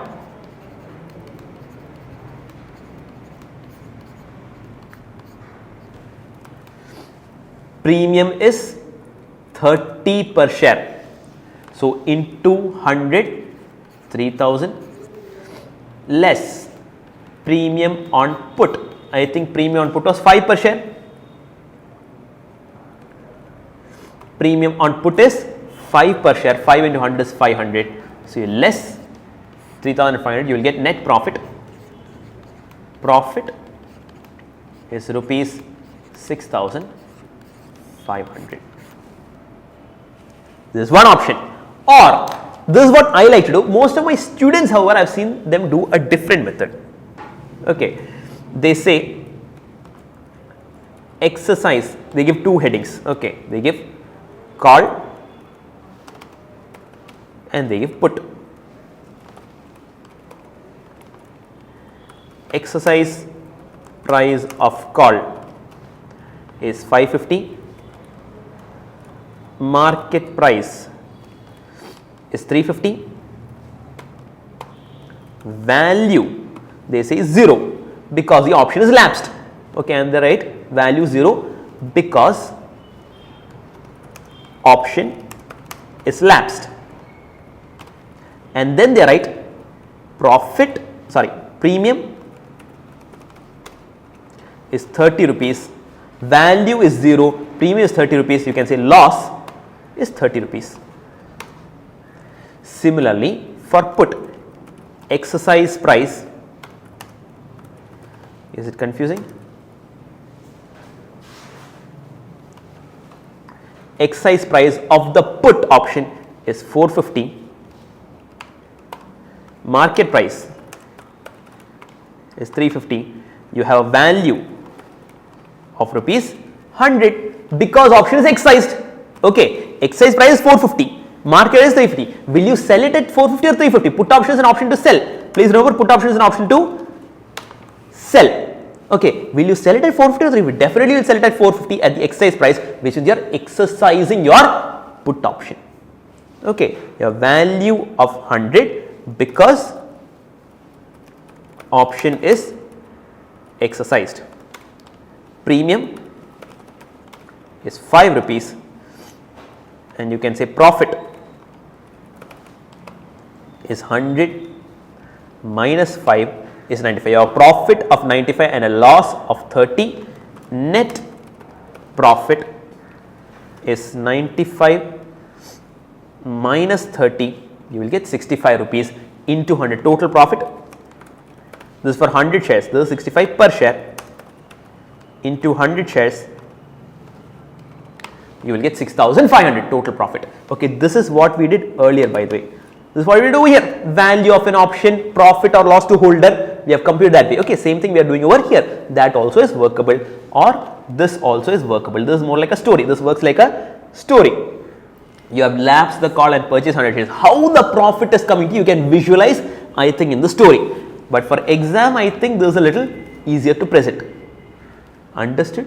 Premium is 30 per share. So into 100, 3,000 less premium on put. I think premium on put was 5 per share. Premium on put is 5 per share. 5 into 100 is 500. So you less 3,500, you will get net profit. Profit is rupees 6,500. This is one option. Or this is what I like to do. Most of my students, however, I have seen them do a different method. Okay, they say exercise, they give two headings. Okay, they give call and they give put. Exercise price of call is 550. Market price is 350. Value they say 0 because the option is lapsed. Okay, and they write value 0 because option is lapsed. And then they write premium is 30 rupees, value is 0, premium is 30 rupees, you can say loss is 30 rupees. Similarly, for put, exercise price, is it confusing? Exercise price of the put option is 450. Market price is 350. You have a value of rupees 100 because option is exercised. Okay, exercise price is 450. Market is 350. Will you sell it at 450 or 350? Put option is an option to sell. Please remember, put option is an option to sell. Okay, will you sell it at 450 or 350? Definitely you will sell it at 450 at the exercise price, which is you're exercising your put option. Okay, your value of 100 because option is exercised. Premium is 5 rupees and you can say profit is 100 minus 5 is 95. You have a profit of 95 and a loss of 30. Net profit is 95 minus 30, you will get 65 rupees into 100 total profit. This is for 100 shares, this is 65 per share into 100 shares, you will get 6,500 total profit. Okay, this is what we did earlier, by the way. This is what we do here, value of an option, profit or loss to holder, we have computed that way. Okay, same thing we are doing over here, that also is workable, or this also is workable. This is more like a story, this works like a story. You have lapsed the call and purchased 100 shares. How the profit is coming to you, you can visualize, I think, in the story. But for exam, I think this is a little easier to present. Understood?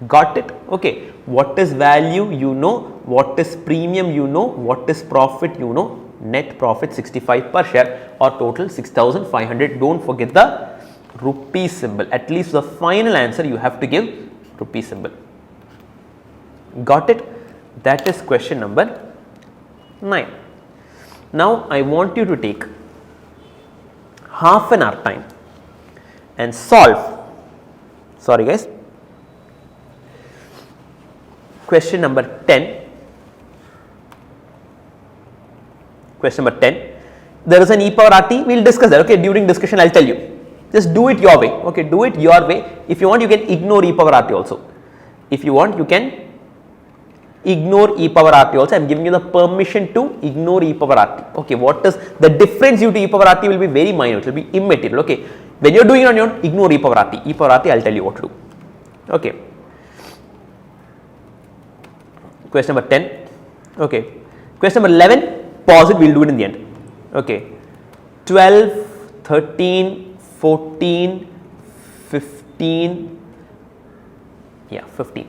Got it? Okay. What is value? You know. What is premium? You know. What is profit? You know. Net profit 65 per share or total 6,500. Don't forget the rupee symbol. At least the final answer you have to give rupee symbol. Got it? That is question number 9. Now, I want you to take half an hour time and solve, sorry guys, question number 10. Question number 10, there is an e power rt, we will discuss that. Okay, during discussion I will tell you, just do it your way. Okay, do it your way. If you want, you can ignore e power rt also. If you want, you can ignore e power rt also. I am giving you the permission to ignore e power rt. Okay, what is the difference due to e power rt will be very minor, it will be immaterial. Okay, when you are doing it on your own, ignore e power rt. E power rt, I will tell you what to do. Okay. Question number 10. Okay. Question number 11. Pause it, we will do it in the end. Okay. 12, 13, 14, 15, yeah, 15.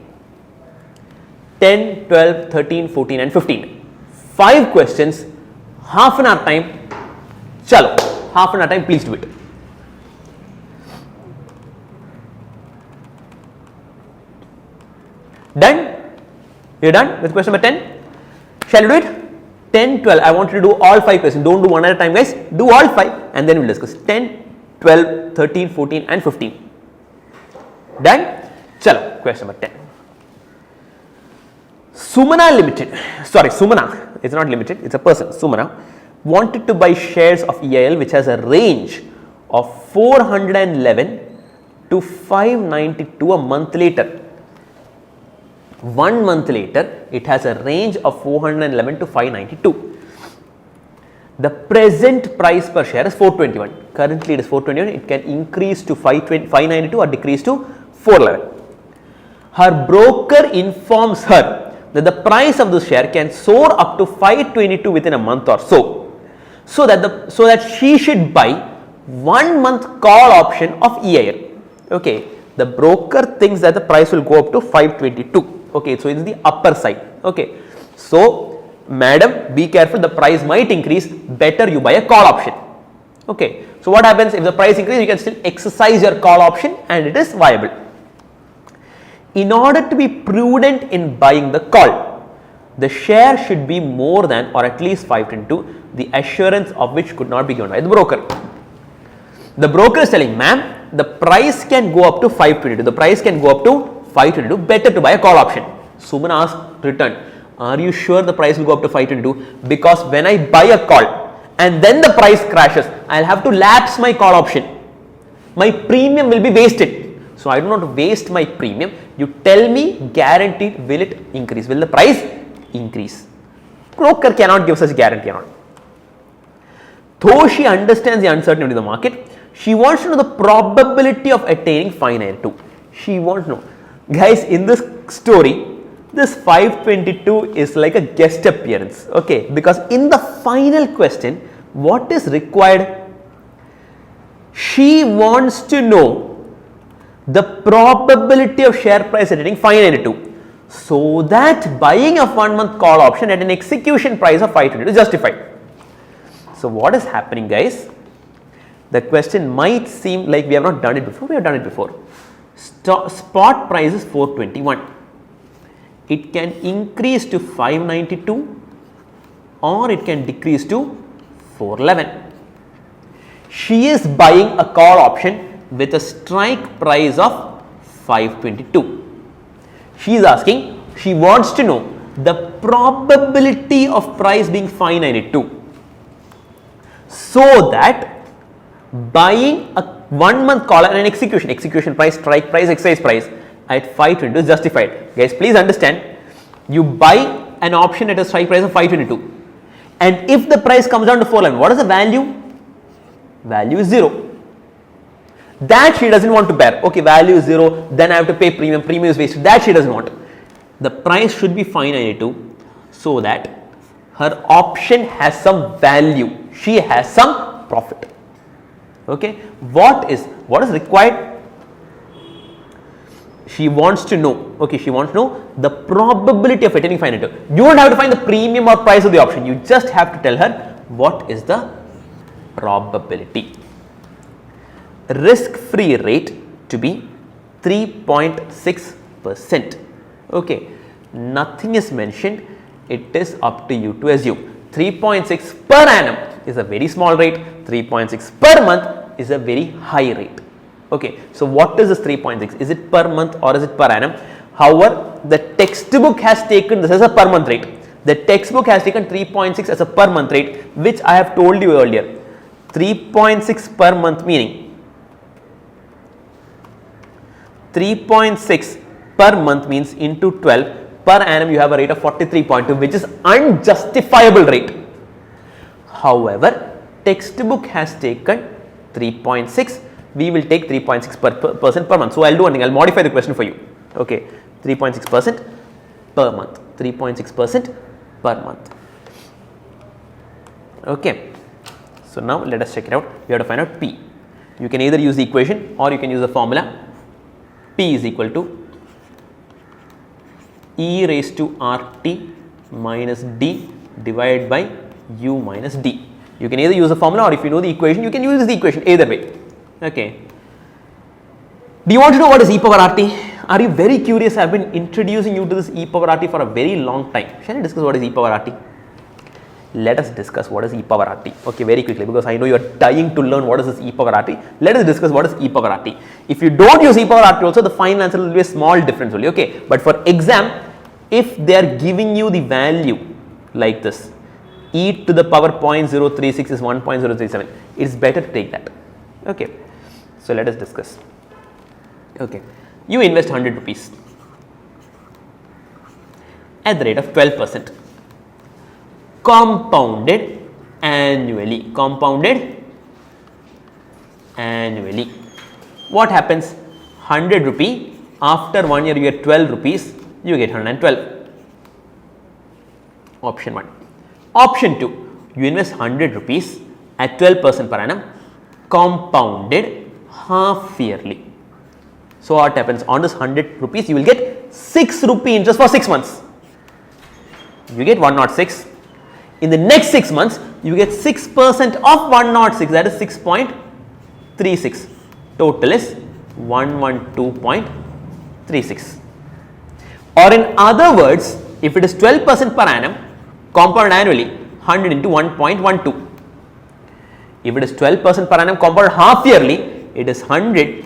10, 12, 13, 14 and 15. 5 questions, half an hour time. Chalo, half an hour time, please do it. Done? You are done with question number 10? Shall we do it? 10, 12, I want you to do all 5 questions. Don't do one at a time, guys. Do all 5 and then we will discuss. 10, 12, 13, 14 and 15. Done? Chalo, question number 10. Sumana Limited, sorry, Sumana, it's not limited, it's a person, Sumana, wanted to buy shares of EIL which has a range of 411 to 592 a month later. 1 month later, it has a range of 411 to 592. The present price per share is 421. Currently, it is 421. It can increase to 592 or decrease to 411. Her broker informs her that the price of the share can soar up to 522 within a month or so. So that she should buy 1 month call option of EIL. Okay, the broker thinks that the price will go up to 522. Okay, so it is the upper side. Okay, so madam, be careful, the price might increase, better you buy a call option. Okay, so what happens if the price increases, you can still exercise your call option and it is viable. In order to be prudent in buying the call, the share should be more than or at least 522, the assurance of which could not be given by the broker. The broker is telling, ma'am, the price can go up to 522, the price can go up to 522, better to buy a call option. Sumana asked, return, are you sure the price will go up to 522? Because when I buy a call and then the price crashes, I will have to lapse my call option. My premium will be wasted. So, I do not waste my premium. You tell me guaranteed, will it increase? Will the price increase? Broker cannot give such guarantee or not. Though she understands the uncertainty of the market, she wants to know the probability of attaining 592. She wants to know. Guys, in this story, this 522 is like a guest appearance, okay, because in the final question, what is required? She wants to know the probability of share price attaining 592, so that buying a 1 month call option at an execution price of 522 is justified. So, what is happening, guys? The question might seem like we have not done it before. We have done it before. Spot price is 421. It can increase to 592 or it can decrease to 411. She is buying a call option with a strike price of 522. She is asking, she wants to know the probability of price being 592, so that buying a 1 month call and an execution price, strike price, exercise price at 522 is justified. Guys, please understand, you buy an option at a strike price of 522, and if the price comes down to 411, what is the value? Value is 0. That she doesn't want to bear. Okay, value is 0, then I have to pay premium, premium is wasted. That she doesn't want. The price should be 592, so that her option has some value, she has some profit. Okay, what is required? She wants to know, okay, she wants to know the probability of attaining 592. You don't have to find the premium or price of the option, you just have to tell her what is the probability. Risk-free rate to be 3.6%. Okay, nothing is mentioned, it is up to you to assume. 3.6 per annum is a very small rate, 3.6 per month is a very high rate. Okay, so what is this 3.6? Is it per month or is it per annum? However, the textbook has taken this as a per month rate. The textbook has taken 3.6 as a per month rate, which I have told you earlier. 3.6 per month meaning 3.6 per month means into 12 per annum, you have a rate of 43.2, which is unjustifiable rate. However, textbook has taken 3.6, we will take 3.6% per month. So, I will do one thing, I will modify the question for you. Okay, 3.6% per month, 3.6% per month. Okay, so now let us check it out. You have to find out P. You can either use the equation or you can use the formula. P is equal to E raised to RT minus D divided by U minus D. You can either use the formula or if you know the equation, you can use the equation either way. Okay. Do you want to know what is e power RT? Are you very curious? I have been introducing you to this e power RT for a very long time. Shall I discuss what is e power RT? Let us discuss what is e power RT. Okay, very quickly, because I know you are dying to learn what is this e power RT. Let us discuss what is e power RT. If you don't use e power RT also, the final answer will be a small difference only. Okay, but for exam, if they are giving you the value like this, e to the power 0.036 is 1.037, it is better to take that. Okay, so let us discuss. Okay, you invest 100 rupees at the rate of 12%, compounded annually. What happens? 100 rupee, after 1 year you get 12 rupees, you get 112. Option 1. Option 2, you invest 100 rupees at 12% per annum, compounded half yearly. So, what happens? On this 100 rupees, you will get 6 rupee interest for 6 months. You get 106. In the next 6 months, you get 6% of 106, that is 6.36. Total is 112.36. Or in other words, if it is 12% per annum, compounded annually, 100 into 1.12. If it is 12% per annum, compounded half yearly, it is 100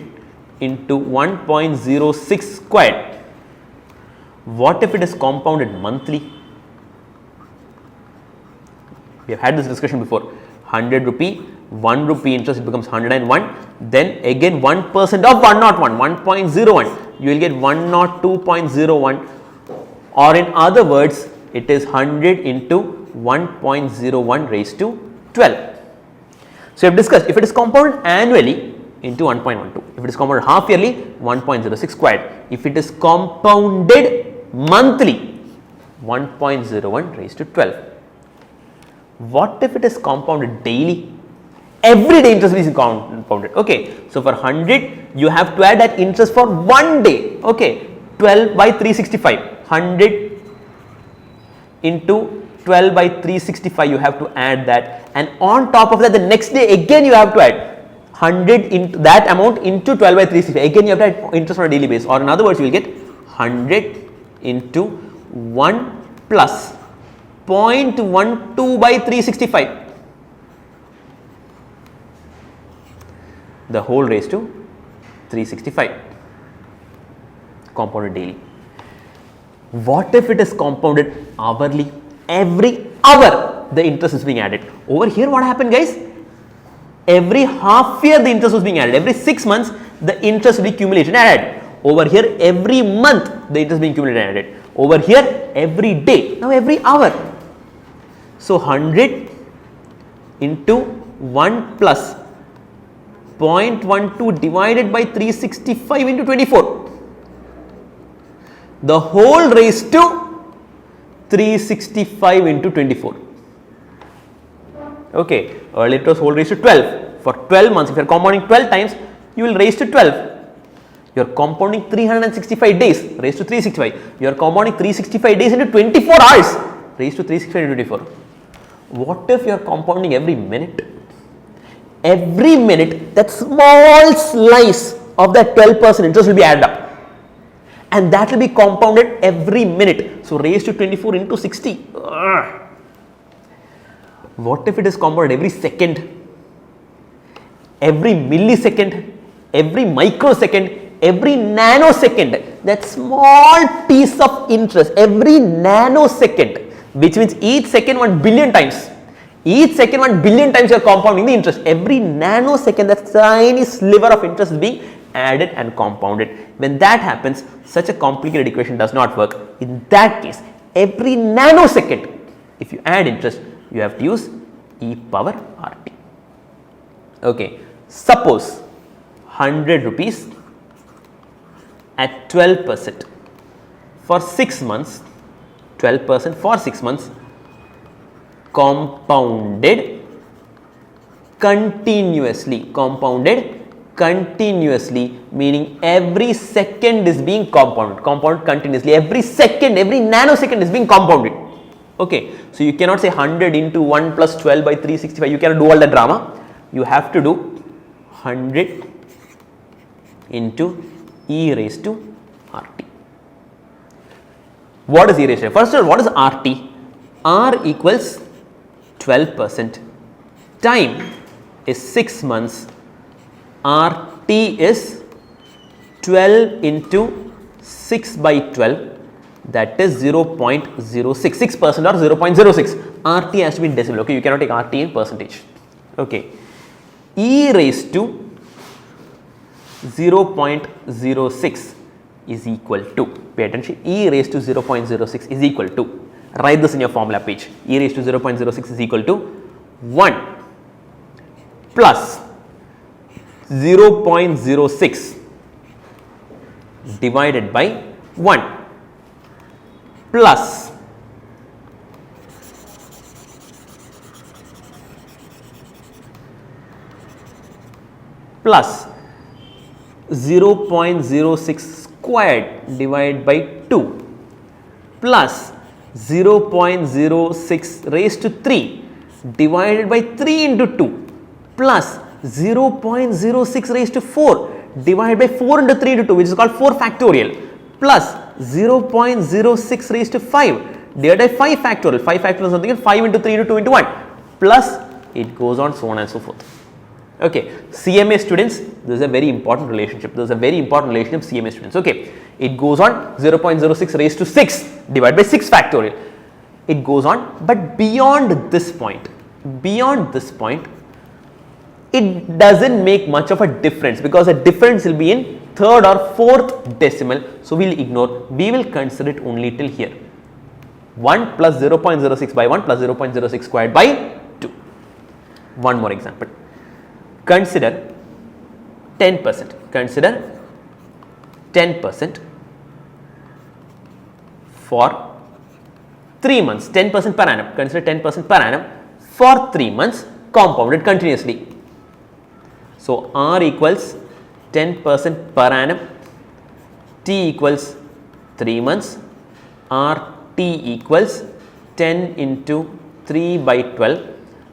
into 1.06 squared. What if it is compounded monthly? We have had this discussion before. 100 rupee, 1 rupee interest, it becomes 101. Then again 1% of 101, 1.01, you will get 102.01. Or in other words, it is 100 into 1.01 raised to 12. So, we have discussed, if it is compounded annually, into 1.12. If it is compounded half yearly, 1.06 squared. If it is compounded monthly, 1.01 raised to 12. What if it is compounded daily? Every day interest is compounded. Okay. So, for 100, you have to add that interest for 1 day. Okay. 12 by 365. 100 into 12 by 365, you have to add that. And on top of that, the next day again you have to add 100 into that amount into 12 by 365. Again, you have to add interest on a daily basis. Or in other words, you will get 100 into 1 plus 0.12 by 365. The whole raised to 365 compounded daily. What if it is compounded hourly? Every hour the interest is being added. Over here what happened, guys? Every half year the interest was being added. Every 6 months the interest will be accumulated and added. Over here every month the interest being accumulated and added. Over here every day. Now every hour. So 100 into 1 plus 0.12 divided by 365 into 24. The whole raised to 365 into 24. Okay, earlier it was whole raised to 12. For 12 months, if you are compounding 12 times, you will raise to 12. You are compounding 365 days, raised to 365. You are compounding 365 days into 24 hours, raised to 365 into 24. What if you are compounding every minute? Every minute, that small slice of that 12% interest will be added up. And that will be compounded every minute. So, raised to 24 into 60. Ugh. What if it is compounded every second, every millisecond, every microsecond, every nanosecond? That small piece of interest, every nanosecond, which means each second 1 billion times. Each second 1 billion times you are compounding the interest. Every nanosecond, that tiny sliver of interest is being added and compounded. When that happens, such a complicated equation does not work. In that case, every nanosecond, if you add interest, you have to use e power RT. Okay, suppose 100 rupees at 12% for 6 months, 12% for 6 months, compounded continuously, meaning every second is being compounded continuously, every second, every nanosecond is being compounded. Okay, so you cannot say 100 into 1 plus 12 by 365, you cannot do all that drama. You have to do 100 into e raised to RT. What is e raised to? First of all, what is RT? R equals 12%, time is 6 months, RT is 12 into 6 by 12, that is 0.06, 6% or 0.06. RT has to be in decimal, okay, you cannot take RT in percentage. Okay, e raised to 0.06 is equal to, pay attention, e raised to 0.06 is equal to, write this in your formula page, e raised to 0.06 is equal to 1 plus 0.06 divided by 1 plus 0.06 squared divided by 2 plus 0.06 raised to 3 divided by 3 into 2 plus 0.06 raised to 4 divided by 4 into 3 into 2, which is called 4 factorial, plus 0.06 raised to 5 divided by 5 factorial, 5 factorial is something, 5 into 3 into 2 into 1, plus it goes on so on and so forth. Okay, CMA students, this is a very important relationship. This is a very important relationship, CMA students. Okay, it goes on 0.06 raised to 6 divided by 6 factorial. It goes on, but beyond this point, it doesn't make much of a difference, because the difference will be in third or fourth decimal. So we will ignore. We will consider it only till here. 1 plus 0.06 by 1 plus 0.06 squared by 2. One more example. Consider 10%. Consider 10% for 3 months. 10% per annum. Consider 10% per annum for 3 months compounded continuously. So R equals 10% per annum, T equals 3 months, RT equals 10 into 3 by 12,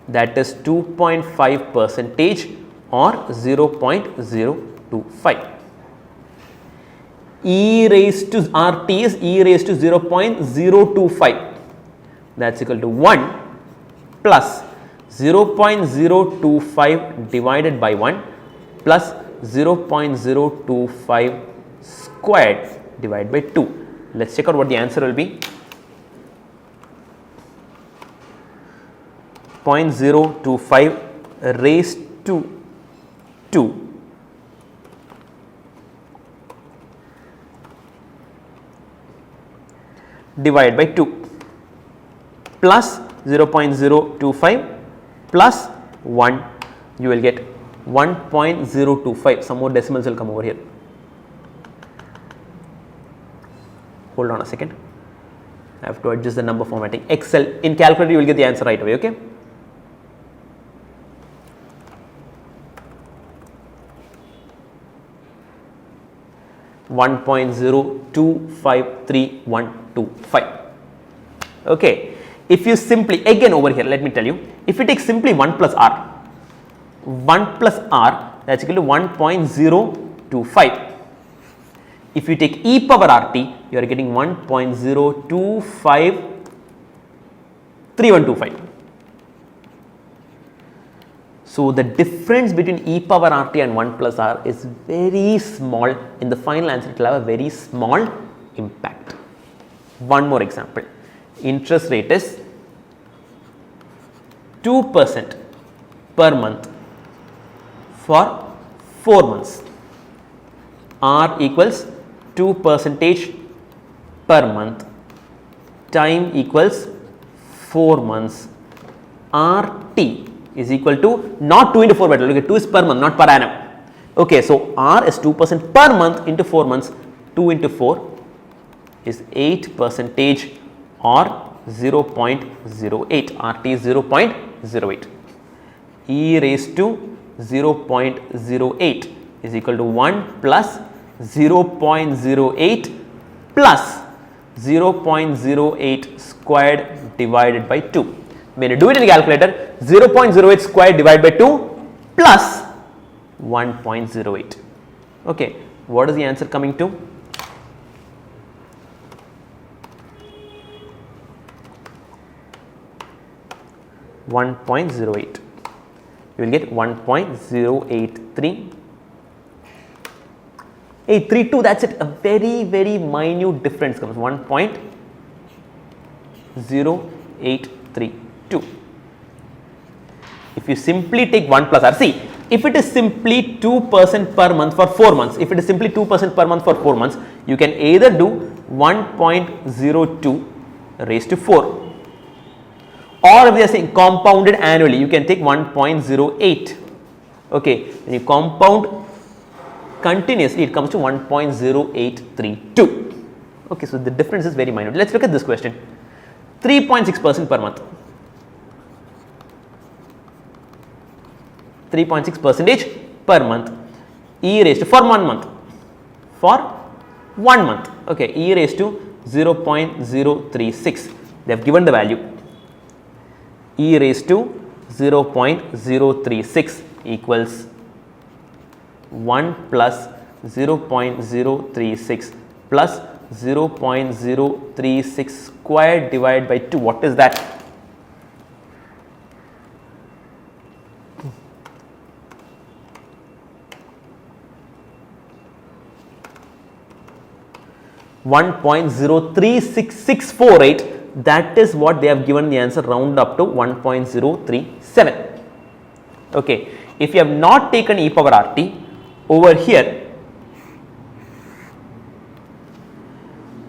that is 2.5 percentage or 0.025. E raised to RT is e raised to 0.025, that is equal to 1 plus 0.025 divided by 1 plus 0.025 squared divided by 2. Let's check out what the answer will be. 0.025 raised to 2 divided by 2 plus 0.025 plus 1, you will get 1.025. Some more decimals will come over here. Hold on a second. I have to adjust the number formatting. Excel, in calculator you will get the answer right away, okay. $1.025312. Okay. If you simply, again over here, let me tell you, if you take simply 1 plus r, 1 plus r, that's equal to 1.025. If you take e power rt, you are getting 1.0253125. So the difference between e power rt and 1 plus r is very small. In the final answer, it will have a very small impact. One more example. Interest rate is 2% per month for 4 months. R equals 2% per month. Time equals 4 months. RT is equal to not 2 into 4 but look at 2 is per month, not per annum. Okay, so R is 2% per month into 4 months. 2 into 4 is 8% or 0.08. RT is 0.08. E raised to 0.08 is equal to 1 plus 0.08 plus 0.08 squared divided by 2. When you do it in the calculator, 0.08 squared divided by 2 plus 1.08. Okay, what is the answer coming to? $1.08. You will get 1.083832. That's it. A very minute difference comes. 1.0832. If you simply take 1 plus r, see, if it is simply 2% per month for 4 months, if it is simply 2% per month for 4 months, you can either do 1.02 raised to 4. Or if they are saying compounded annually, you can take 1.08. Okay, when you compound continuously, it comes to 1.0832. Okay, so the difference is very minute. Let's look at this question. 3.6% per month. 3.6% per month. E raised to for 1 month. For 1 month. Okay, E raised to 0.036. They have given the value. E raised to 0.036 equals 1 plus 0.036 plus 0.036 squared divided by 2. What is that? $1.036648. That is what they have given the answer, round up to 1.037. Okay, if you have not taken e power rt, over here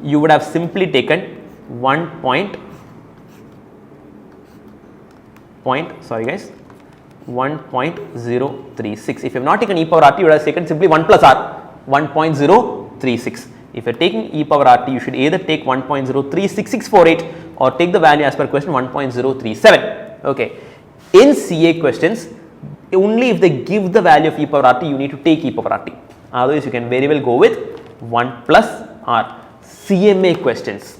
you would have simply taken 1.036. If you have not taken e power rt, you would have taken simply 1 plus r, 1.036. If you are taking e power rt, you should either take 1.0366648 or take the value as per question 1.037. Okay. In CA questions, only if they give the value of e power rt, you need to take e power rt. Otherwise, you can very well go with 1 plus r. CMA questions,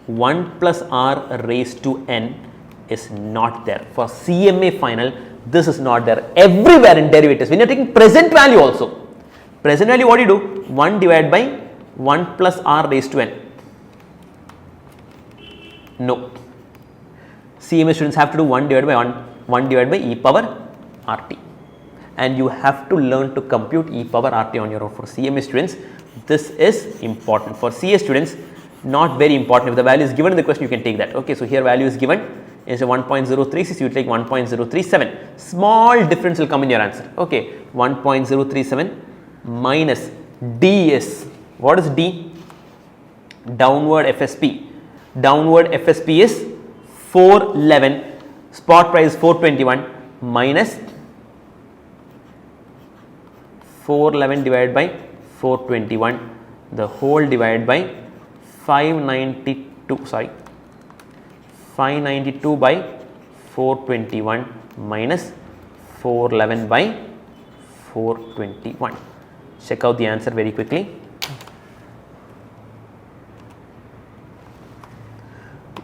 1 plus r raised to n is not there. For CMA final, this is not there. Everywhere in derivatives, when you are taking present value also, present value, what do you do? 1 divided by 1 plus r raised to n. No. CMA students have to do 1 divided by 1 divided by e power rt. And you have to learn to compute e power rt on your own. For CMA students, This is important for CA students, not very important. If the value is given in the question, you can take that. Okay, so here value is given is 1.036, you take 1.037. Small difference will come in your answer. Okay, 1.037 minus D is, what is D? Downward FSP. Downward FSP is 411, spot price 421 minus 411 divided by 421, the whole divided by 592 by 421 minus 411 by 421. Check out the answer very quickly.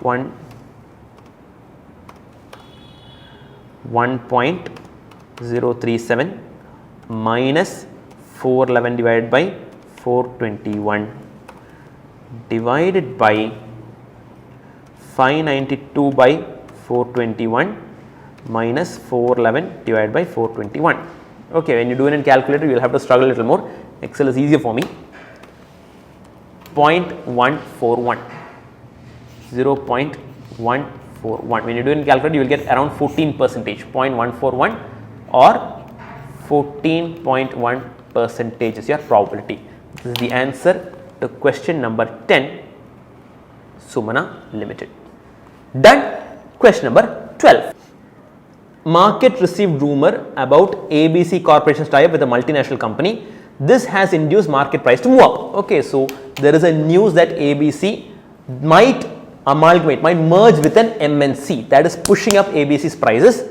1.037 minus 411 divided by 421 divided by 592 by 421 minus 411 divided by 421. Okay, when you do it in calculator, you will have to struggle a little more. Excel is easier for me. 0.141. 0.141. When you do it in calculator, you will get around 14%. 0.141 or 14.1% is your probability. This is the answer to question number 10, Sumana Limited. Done. Question number 12. Market received rumor about ABC Corporation's tie-up with a multinational company. This has induced market price to move up. Okay, so there is a news that ABC might amalgamate, might merge with an MNC, that is pushing up ABC's prices.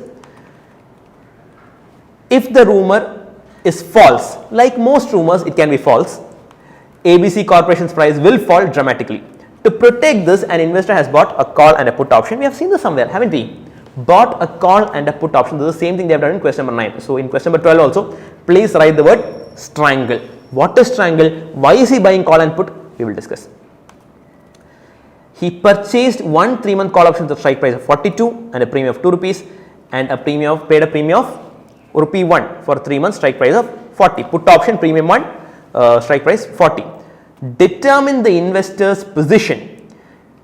If the rumor is false, like most rumors, it can be false, ABC Corporation's price will fall dramatically. To protect this, an investor has bought a call and a put option. We have seen this somewhere, haven't we? Bought a call and a put option. This is the same thing they have done in question number 9. So, in question number 12 also, please write the word strangle. What is strangle? Why is he buying call and put? We will discuss. He purchased one 3-month call option with a strike price of 42 and a premium of 2 rupees and a premium of, paid a premium of rupee 1 for 3 months, strike price of 40. Put option premium 1, strike price 40. Determine the investor's position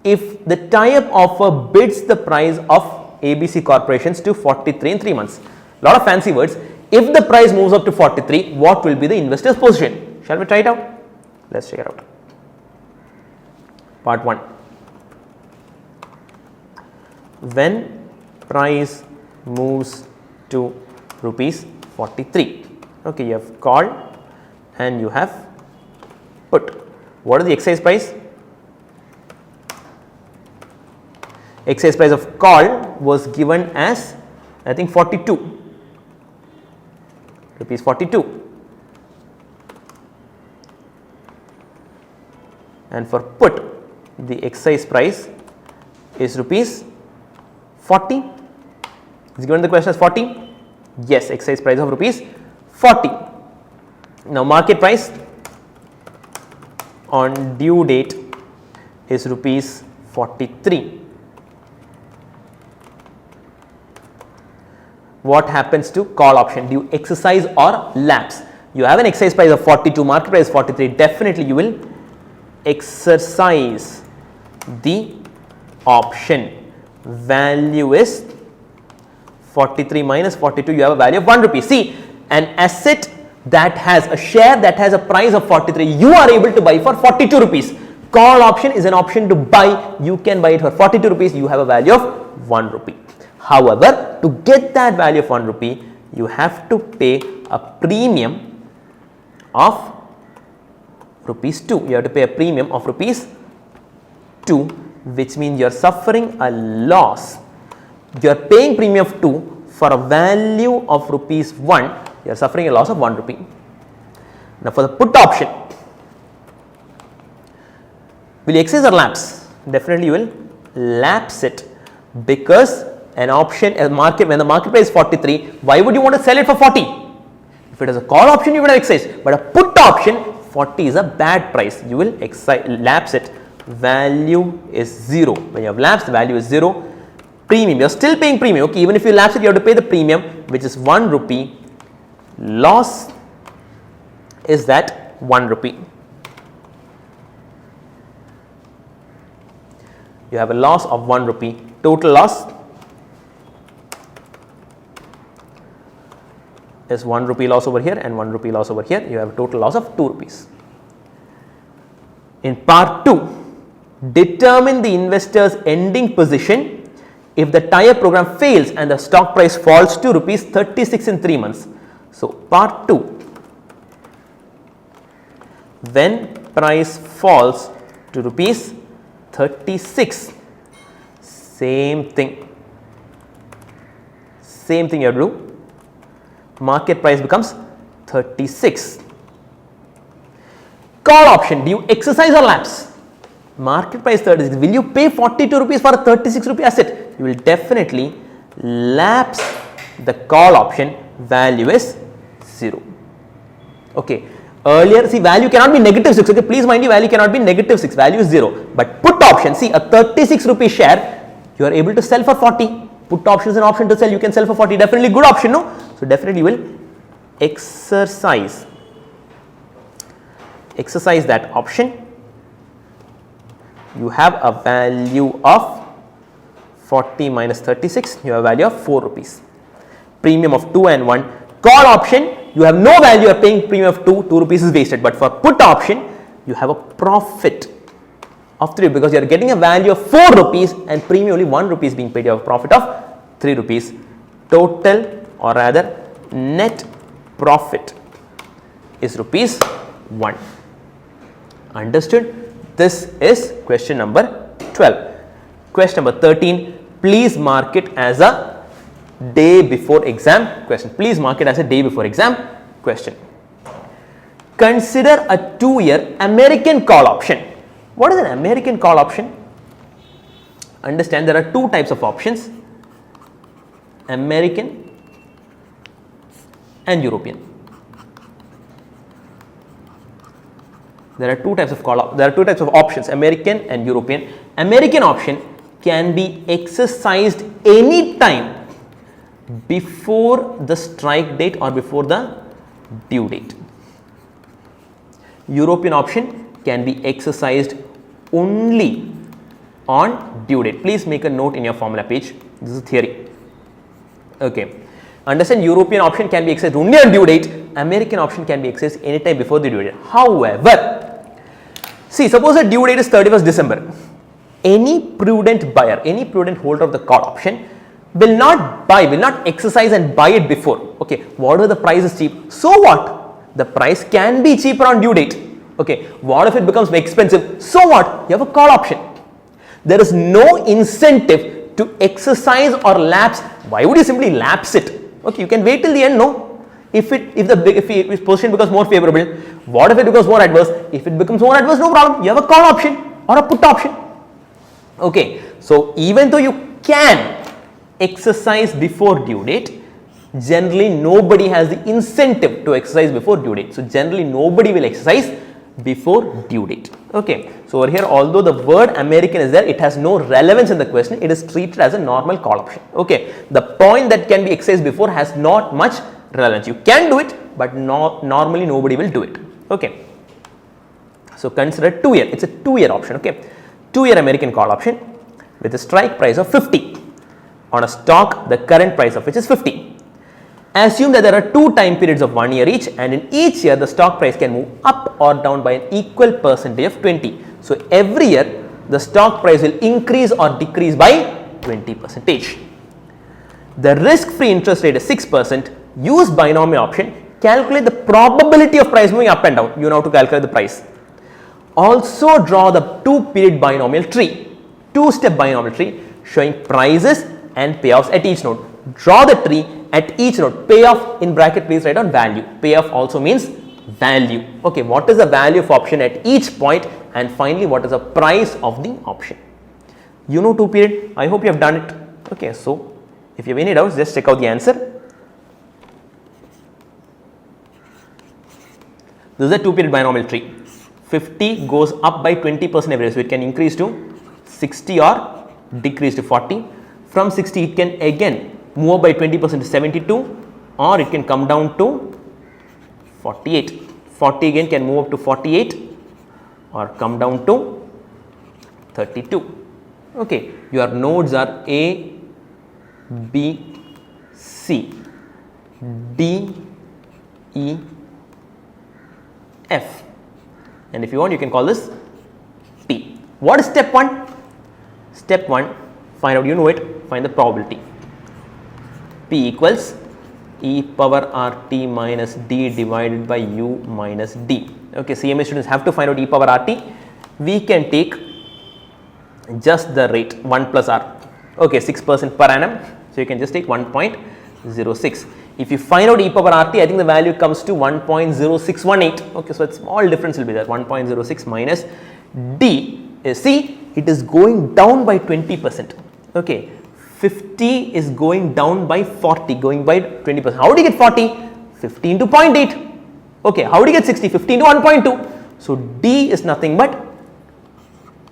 if the tie-up offer bids the price of ABC Corporations to 43 in 3 months. Lot of fancy words. If the price moves up to 43, what will be the investor's position? Shall we try it out? Let's check it out. Part 1. When price moves to rupees 43. Okay, you have called and you have put. What is the exercise price? Exercise price of call was given as, I think, 42 rupees 42, and for put the exercise price is rupees 40. Is given the question as 40? Yes, exercise price of rupees 40. Now market price on due date is rupees 43. What happens to call option? Do you exercise or lapse? You have an exercise price of 42, market price 43, definitely you will exercise the option. Value is 43 minus 42, you have a value of 1 rupee. See, an asset that has a share that has a price of 43, you are able to buy for 42 rupees. Call option is an option to buy, you can buy it for 42 rupees, you have a value of 1 rupee. However, to get that value of 1 rupee, you have to pay a premium of rupees 2. You have to pay a premium of rupees 2, which means you are suffering a loss. You are paying premium of 2 for a value of rupees 1, you are suffering a loss of 1 rupee. Now, for the put option, will you exercise or lapse? Definitely you will lapse it, because an option, a market, when the market price is 43, why would you want to sell it for 40? If it is a call option, you would have exercised, but a put option, 40 is a bad price, you will lapse it. Value is 0. When you have lapsed, the value is 0. Premium, you are still paying premium. Okay, even if you lapse it, you have to pay the premium, which is 1 rupee. Loss is that 1 rupee. you have a loss of 1 rupee, total loss is 1 rupee loss over here and 1 rupee loss over here, you have a total loss of 2 rupees. In part 2, determine the investor's ending position if the tie-up program fails and the stock price falls to rupees 36 in 3 months. So, part 2, when price falls to rupees 36, same thing you have to do. Market price becomes 36. Call option, do you exercise or lapse? Market price 36, will you pay 42 rupees for a 36 rupee asset? You will definitely lapse the call option, value is 0. Okay, earlier see value cannot be negative 6, okay, please mind you value cannot be negative 6, value is 0, but put option, see a 36 rupee share you are able to sell for 40. Put option is an option to sell, you can sell for 40, definitely good option, no? So, definitely you will exercise that option. You have a value of 40 minus 36, you have a value of 4 rupees. Premium of 2 and 1. Call option, you have no value, you are paying premium of 2 rupees is wasted, but for put option, you have a profit of 3 because you are getting a value of 4 rupees and premium only 1 rupee is being paid, you have a profit of 3 rupees. Total or rather net profit is rupees 1. Understood? This is question number 12. Question number 13, please mark it as a day before exam question. Please mark it as a day before exam question. Consider a 2-year American call option. What is an American call option? Understand there are 2 types of options, American and European. There are 2 types of options, American and European. American option can be exercised any time before the strike date or before the due date. European option can be exercised only on due date. Please make a note in your formula page. This is theory. Okay. Understand, European option can be exercised only on due date. American option can be exercised anytime before the due date. However, see, suppose the due date is 31st December. Any prudent buyer, any prudent holder of the call option will not exercise and buy it before. Okay, whatever the price is cheap, so what? The price can be cheaper on due date. Okay, what if it becomes expensive? So what? You have a call option. There is no incentive to exercise or lapse. Why would you simply lapse it? Okay, you can wait till the end, no? If its position becomes more favorable, what if it becomes more adverse? If it becomes more adverse, no problem. You have a call option or a put option. Okay, so even though you can exercise before due date, generally nobody has the incentive to exercise before due date. So generally nobody will exercise before due date. Okay, so over here, although the word American is there, it has no relevance in the question. It is treated as a normal call option. Okay, the point that can be exercised before has not much relevance. You can do it, but normally nobody will do it. Okay, so consider 2-year. It's a 2-year option. Okay, 2-year American call option with a strike price of 50 on a stock, the current price of which is 50. Assume that there are 2 time periods of 1 year each, and in each year the stock price can move up or down by an equal percentage of 20. So every year the stock price will increase or decrease by 20%. The risk-free interest rate is 6%. Use binomial option. Calculate the probability of price moving up and down. You know how to calculate the price. Also draw the 2-period binomial tree, 2-step binomial tree showing prices and payoffs at each node. Draw the tree at each node. Payoff in bracket, please write down value. Payoff also means value. Okay, what is the value of option at each point, and finally what is the price of the option? You know 2-period. I hope you have done it. Okay, so if you have any doubts, just check out the answer. This is a 2-period binomial tree. 50 goes up by 20% every year, so it can increase to 60 or decrease to 40. From 60 it can again move up by 20% to 72, or it can come down to 48. 40 again can move up to 48 or come down to 32. Okay, your nodes are A, B, C, D, E, F, and if you want you can call this T. What is step 1? Step 1, find out, you know it, find the probability. P equals e power RT minus D divided by U minus D. Okay, CMA students have to find out e power RT. We can take just the rate 1 plus R. Okay, 6% per annum. So, you can just take 1.06. If you find out e power RT, I think the value comes to 1.0618. Okay, so a small difference will be there, 1.06 minus D. See, it is going down by 20%. Okay, 50 is going down by 40, going by 20%. How do you get 40? 50 into 0.8. Okay, how do you get 60? 50 into 1.2. So, D is nothing but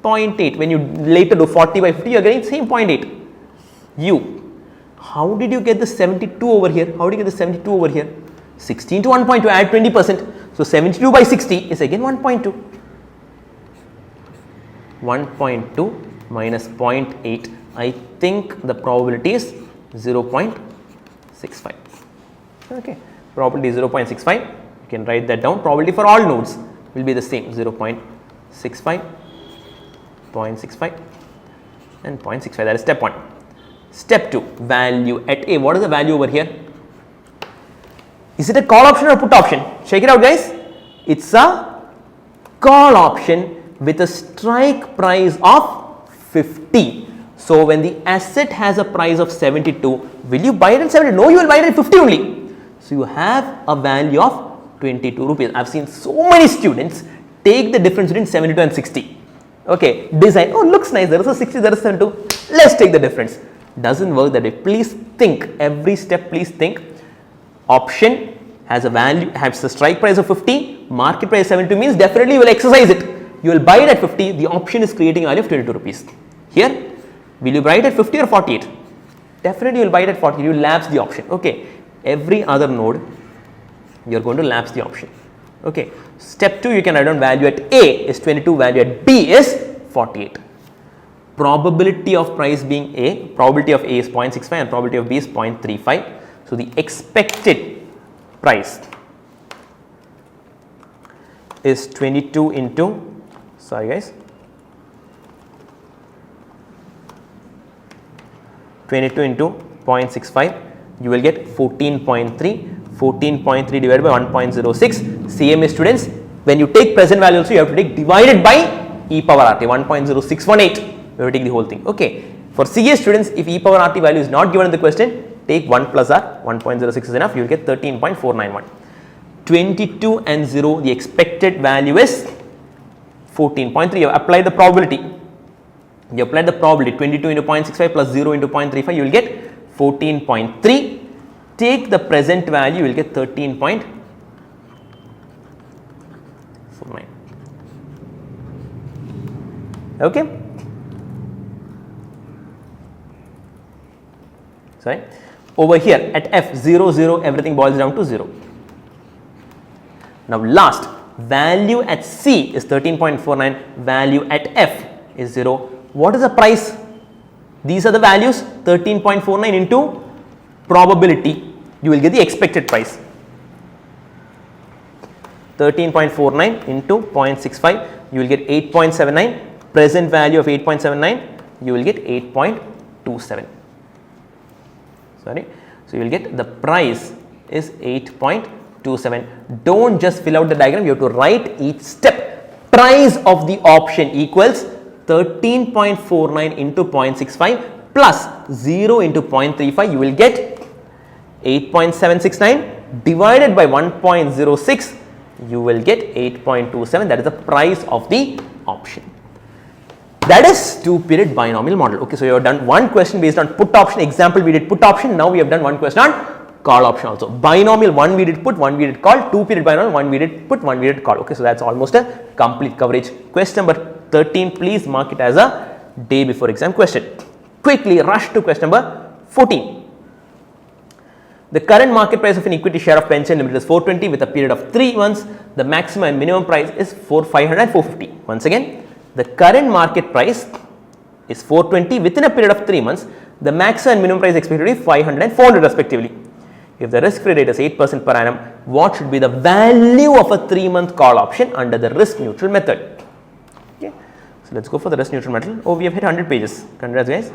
0.8. When you later do 40 by 50, you are getting same 0.8. U. How did you get the 72 over here? How do you get the 72 over here? 60 into 1.2, add 20%. So, 72 by 60 is again 1.2. 1.2 minus 0.8. I think the probability is 0.65. Okay, probability is 0.65. You can write that down. Probability for all nodes will be the same, 0.65, 0.65 and 0.65. That is step 1. Step 2, value at A. What is the value over here? Is it a call option or a put option? Check it out, guys. It's a call option with a strike price of 50. So, when the asset has a price of 72, will you buy it at 70? No, you will buy it at 50 only. So, you have a value of 22 rupees. I have seen so many students take the difference between 72 and 60. Okay, design, oh looks nice, there is a 60, there is 72, let's take the difference. Doesn't work that way. Please think, every step please think. Option has a value, has a strike price of 50, market price 72 means definitely you will exercise it. You will buy it at 50, the option is creating a value of 22 rupees. Here, will you buy it at 50 or 48? Definitely you will buy it at 40, you will lapse the option. Okay, every other node you are going to lapse the option. Okay, step 2 you can write down value at A is 22, value at B is 48. Probability of price being A, probability of A is 0.65 and probability of B is 0.35. So, the expected price is 22 into, sorry guys, 22 into 0.65, you will get 14.3. 14.3 divided by 1.06. CMA students, when you take present value also, you have to take divided by e power RT, 1.0618. You have to take the whole thing. Okay. For CA students, if e power RT value is not given in the question, take 1 plus R, 1.06 is enough, you will get 13.491. 22 and 0, the expected value is 14.3. You have applied the probability. You applied the probability, 22 into 0.65 plus 0 into 0.35, you will get 14.3. Take the present value, you will get 13.49. Okay. Sorry. Over here at F 0 0, everything boils down to 0. Now last, value at C is 13.49, value at F is 0. What is the price? These are the values, 13.49 into probability, you will get the expected price. 13.49 into 0.65, you will get 8.79, present value of 8.79, you will get 8.27. Sorry. So, you will get the price is 8.27. Don't just fill out the diagram, you have to write each step. Price of the option equals 13.49 into 0.65 plus 0 into 0.35, you will get 8.769 divided by 1.06, you will get 8.27. That is the price of the option. That is 2-period binomial model. Okay, so you have done one question based on put option. Example, we did put option. Now we have done one question on call option also. Binomial, one we did put, one we did call. 2-period binomial, one we did put, one we did call. Okay, so that's almost a complete coverage. Question number 13, please mark it as a day before exam question. Quickly rush to question number 14. The current market price of an equity share of pension limited is 420 with a period of 3 months. The maximum and minimum price is 500 and 450. Once again, the current market price is 420 within a period of 3 months, the maximum and minimum price expected to be 500 and 400 respectively. If the risk-free rate is 8% per annum, what should be the value of a 3-month call option under the risk-neutral method? Okay. So, let us go for the risk-neutral method. Oh, we have hit 100 pages. Congrats, guys.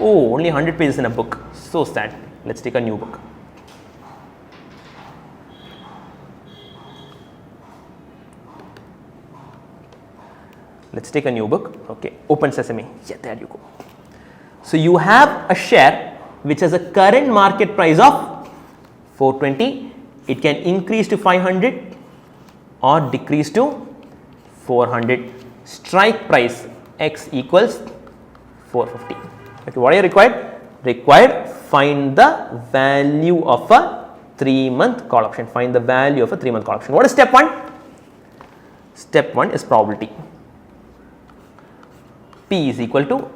Oh, only 100 pages in a book. So sad. Let us take a new book. Let us take a new book. Okay, open sesame. Yeah, there you go. So, you have a share which has a current market price of 420. It can increase to 500 or decrease to 400. Strike price X equals 450. Okay, what are you required? Required, find the value of a 3-month call option. Find the value of a 3-month call option. What is step 1? Step 1 is probability. P is equal to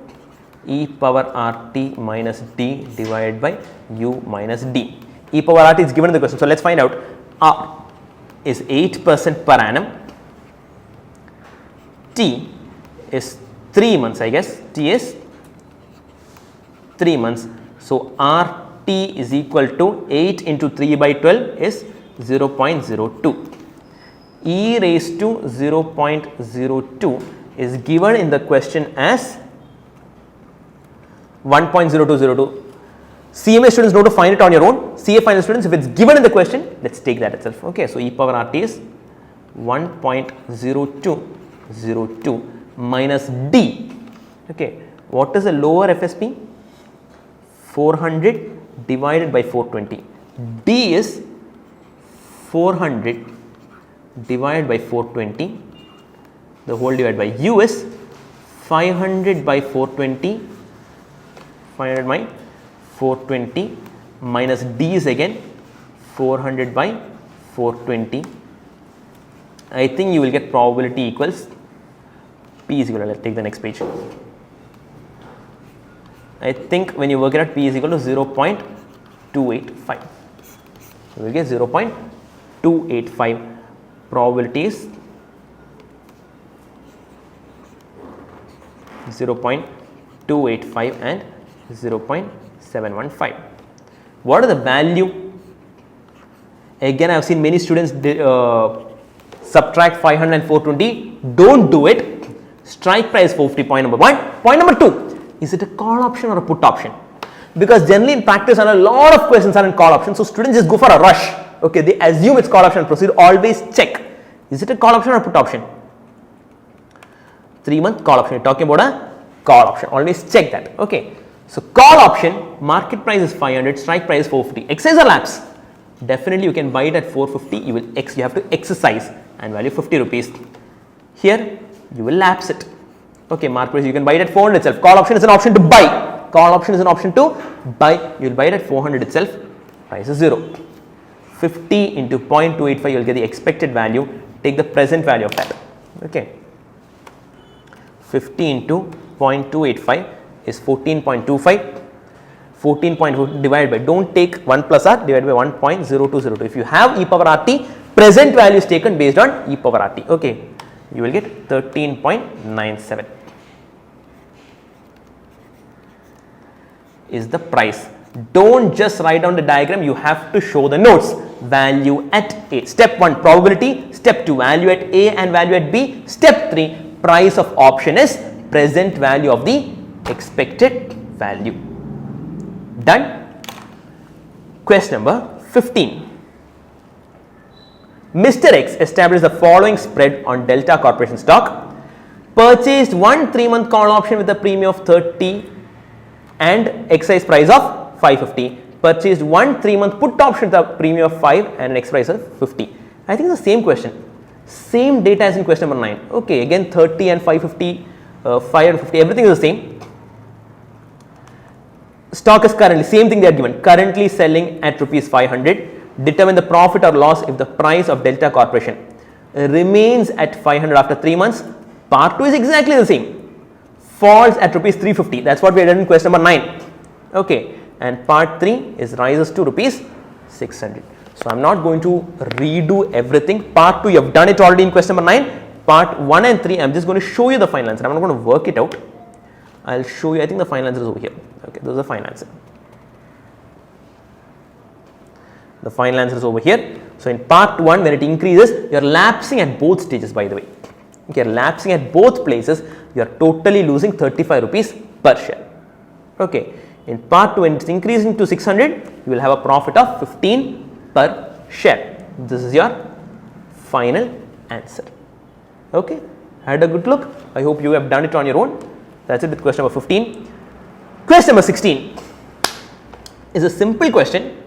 e power RT minus D divided by U minus D. E power RT is given in the question. So, let us find out. R is 8% per annum. T is 3 months, I guess. T is 3 months. So, RT is equal to 8 into 3 by 12 is 0.02. E raised to 0.02 is given in the question as 1.0202. CMA students know to find it on your own. CA final students, if it is given in the question, let us take that itself. Okay, so e power RT is 1.0202 minus D. Okay, what is the lower FSP? 400 divided by 420. D is 400 divided by 420. The whole divided by U is 500 by 420, 500 by 420 minus D is again 400 by 420. I think you will get probability equals P is equal to, let us take the next page. I think when you work it out, P is equal to 0.285. You will get 0.285. Probability is 0.285 and 0.715. What are the value? Again, I have seen many students subtract 500 and 420. Don't do it. Strike price 450, point number 1. Point number 2, is it a call option or a put option? Because generally in practice, a lot of questions are in call option. So, students just go for a rush. Okay, they assume it's call option and proceed. Always check. Is it a call option or a put option? 3-month call option. You're talking about a call option. Always check that. Okay. So, call option, market price is 500, strike price is 450. Exercise or lapse? Definitely you can buy it at 450. You have to exercise and value 50 rupees. Here you will lapse it. Okay, market price you can buy it at 400 itself. Call option is an option to buy. Call option is an option to buy. You will buy it at 400 itself. Price is 0. 50 into 0.285, you will get the expected value. Take the present value of that. Okay. 50 into 0.285 is 14.25. 14.2 divided by, don't take 1 plus r, divided by 1.0202. If you have e power RT, present value is taken based on e power RT. Okay, you will get 13.97 is the price. Don't just write down the diagram, you have to show the notes. Value at A. Step 1, probability. Step 2, value at A and value at B. Step 3, price of option is present value of the expected value. Done. Question number 15. Mr. X established the following spread on Delta Corporation stock. Purchased one 3-month call option with a premium of 30 and exercise price of 550. Purchased one 3-month put option with a premium of 5 and an exercise price of 50. I think it's the same question. Same data as in question number 9. Okay, again 30 and 550, 550, everything is the same. Stock is currently, same thing they are given, currently selling at rupees 500. Determine the profit or loss if the price of Delta Corporation remains at 500 after 3 months. Part 2 is exactly the same. Falls at rupees 350. That's what we had done in question number 9. Okay. And part 3 is rises to rupees 600. So, I am not going to redo everything. Part 2 you have done it already in question number 9. part 1 and 3, I am just going to show you the final answer. I am not going to work it out. I will show you. I think the final answer is over here. Okay, this is the final answer. The final answer is over here. So, in part 1, when it increases, you are lapsing at both stages, by the way. Okay, you are lapsing at both places, you are totally losing 35 rupees per share. Okay. In part 2, when it is increasing to 600, you will have a profit of 15 per share. This is your final answer. Okay. Had a good look. I hope you have done it on your own. That's it with question number 15. Question number 16 is a simple question,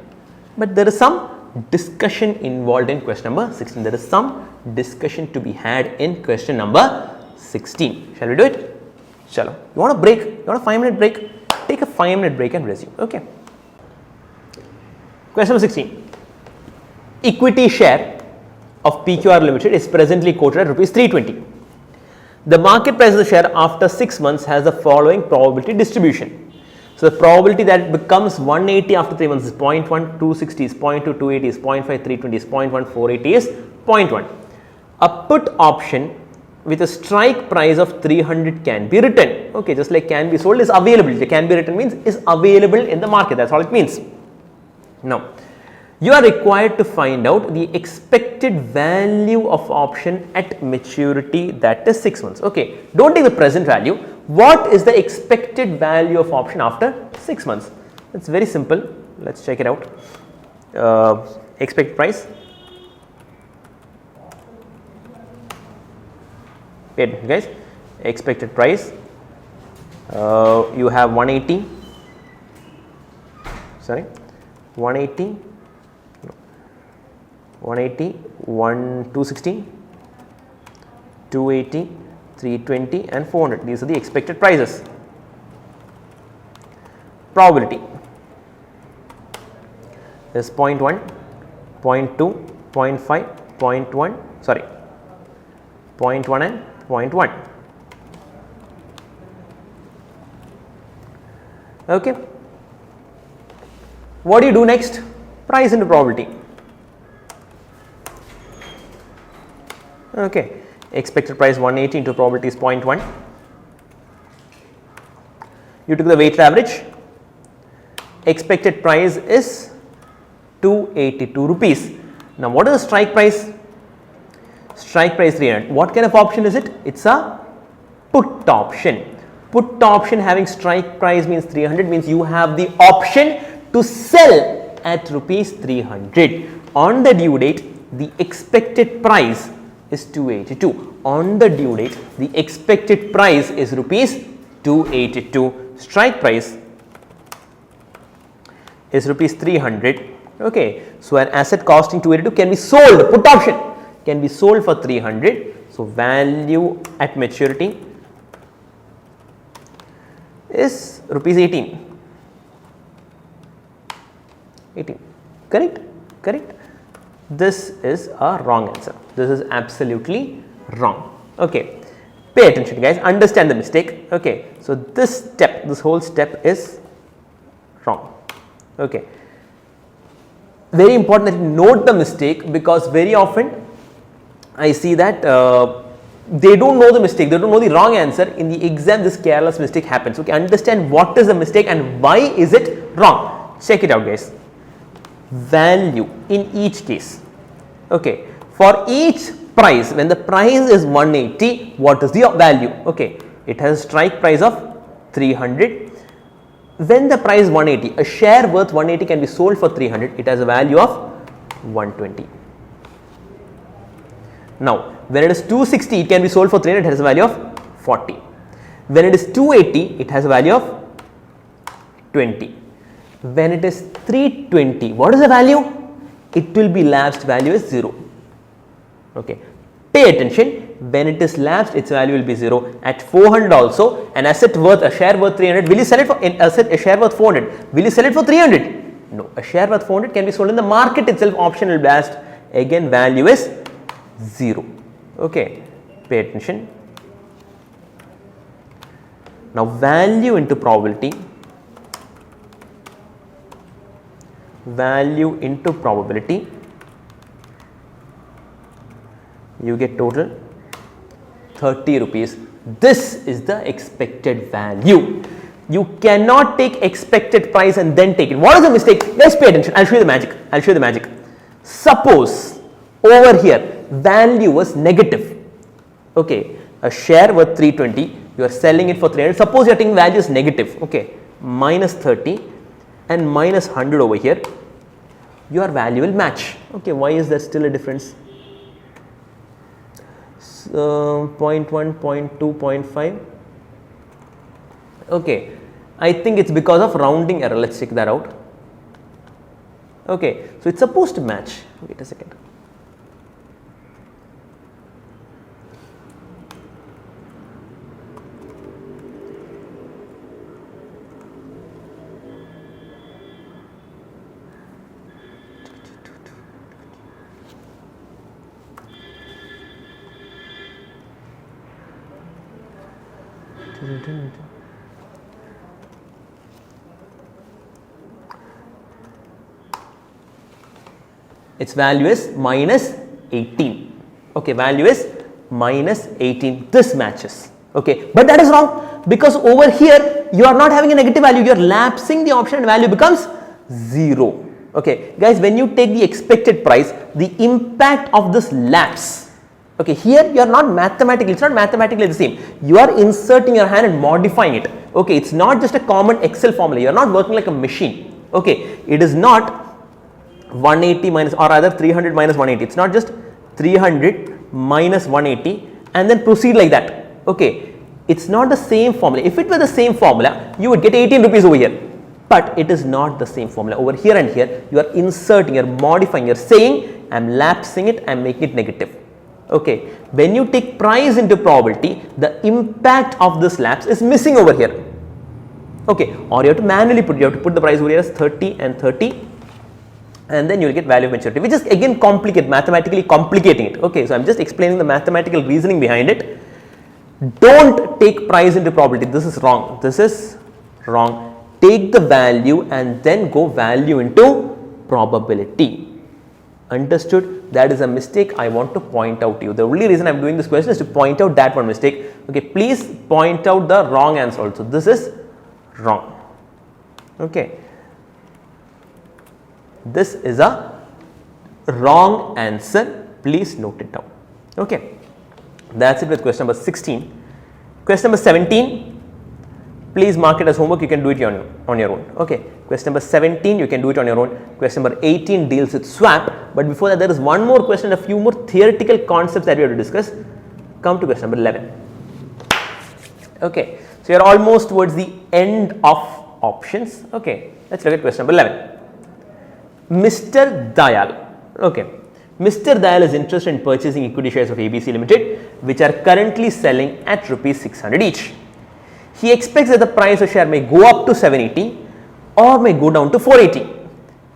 but there is some discussion involved in question number 16. There is some discussion to be had in question number 16. Shall we do it? Chalo. You want a break? You want a 5-minute break? Take a 5-minute break and resume. Okay. Question number 16. Equity share of PQR Limited is presently quoted at rupees 320. The market price of the share after 6 months has the following probability distribution. So, the probability that it becomes 180 after 3 months is 0.1, 260 is 0.2, 280 is 0.5, 320 is 0.1, 480 is 0.1. A put option with a strike price of 300 can be written. Okay, just like can be sold is available. The can be written means is available in the market. That's all it means. Now, you are required to find out the expected value of option at maturity, that is 6 months. Okay, don't take the present value. What is the expected value of option after 6 months? It's very simple. Let's check it out. Expected price. Pay attention, guys. Expected price. You have 180. Sorry, 180. 180, 260, 280, 320 and 400. These are the expected prices. Probability is 0.1, 0.2, 0.5, 0.1, sorry, 0.1 and 0.1. Okay. What do you do next? Price into probability. Okay, expected price 180 into probability is 0.1. You took the weighted average. Expected price is 282 rupees. Now, what is the strike price? Strike price 300. What kind of option is it? It's a put option. Put option having strike price means 300, means you have the option to sell at rupees 300. On the due date, the expected price is 282. On the due date, the expected price is rupees 282. Strike price is rupees 300. Okay, so an asset costing 282 can be sold. Put option can be sold for 300. So value at maturity is rupees 18. 18. Correct? Correct. This is a wrong answer. This is absolutely wrong. Okay, pay attention, guys. Understand the mistake. Okay, so this step, this whole step is wrong. Okay, very important that you note the mistake, because very often I see that they don't know the mistake, they don't know the wrong answer. In the exam, this careless mistake happens. Okay, understand what is the mistake and why is it wrong. Check it out, guys. Value in each case. Okay, for each price, when the price is 180, what is the value? Okay, it has a strike price of 300. When the price is 180, a share worth 180 can be sold for 300. It has a value of 120. Now, when it is 260, it can be sold for 300. It has a value of 40. When it is 280, it has a value of 20. When it is 320, what is the value? It will be lapsed, value is 0. Okay, pay attention. When it is lapsed, its value will be 0. At 400 also, an asset worth, a share worth 300, will you sell it for, a share worth 400, will you sell it for 300? No, a share worth 400 can be sold in the market itself, option will be asked. Again, value is 0. Okay, pay attention. Now, value into probability. Value into probability, you get total 30 rupees. This is the expected value. You cannot take expected price and then take it. What is the mistake? Let's pay attention. I'll show you the magic. I'll show you the magic. Suppose over here value was negative. Okay, a share worth 320. You are selling it for 300. Suppose you are taking value is negative. Okay, minus 30 and minus 100 over here. Your value will match. Okay, why is there still a difference? 0.1, 0.2, 0.5. Okay, I think it's because of rounding error. Let's check that out. Okay, so it's supposed to match. Wait a second. Its value is minus 18. Okay, value is minus 18. This matches. Okay, but that is wrong because over here you are not having a negative value. You are lapsing the option and value becomes 0. Okay, guys, when you take the expected price, the impact of this lapse. Okay, here you are not mathematically, it's not mathematically the same. You are inserting your hand and modifying it. Okay, it's not just a common Excel formula. You are not working like a machine. Okay, it is not 180 minus, or rather 300 minus 180. It's not just 300 minus 180 and then proceed like that. Okay, it's not the same formula. If it were the same formula, you would get 18 rupees over here. But it is not the same formula. Over here and here, you are inserting, you are modifying, you are saying, I am lapsing it, I am making it negative. Okay, when you take price into probability, the impact of this lapse is missing over here. Okay, or you have to manually put, you have to put the price over here as 30 and 30, and then you will get value of maturity, which is again mathematically complicating it. Okay, so I am just explaining the mathematical reasoning behind it. Don't take price into probability. This is wrong. This is wrong. Take the value and then go value into probability. Understood? That is a mistake I want to point out to you. The only reason I am doing this question is to point out that one mistake. Okay, please point out the wrong answer also. This is wrong. Okay, this is a wrong answer. Please note it down. Okay, that's it with question number 16. Question number 17. Please mark it as homework. You can do it on your own. Okay. Question number 17, you can do it on your own. Question number 18 deals with swap. But before that, there is one more question, a few more theoretical concepts that we have to discuss. Come to question number 11. Okay. So you are almost towards the end of options. Okay. Let's look at question number 11. Mr. Dayal. Okay. Mr. Dayal is interested in purchasing equity shares of ABC Limited, which are currently selling at rupees 600 each. He expects that the price of share may go up to 780 or may go down to 480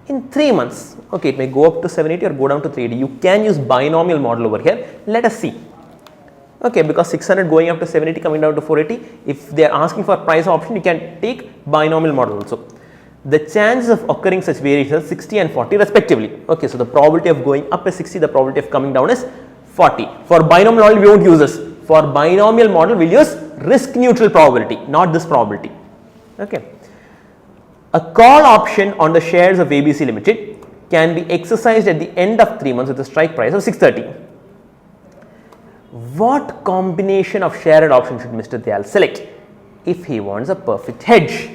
in 3 months. Okay, it may go up to 780 or go down to 380. You can use binomial model over here. Let us see. Okay, because 600 going up to 780 coming down to 480. If they are asking for price option, you can take binomial model also. The chances of occurring such variations are 60 and 40 respectively. Okay, so the probability of going up is 60, the probability of coming down is 40. For binomial model, we won't use this. For binomial model, we will use risk neutral probability, not this probability. Okay. A call option on the shares of ABC Limited can be exercised at the end of 3 months with a strike price of 630. What combination of share and option should Mr. Dayal select if he wants a perfect hedge?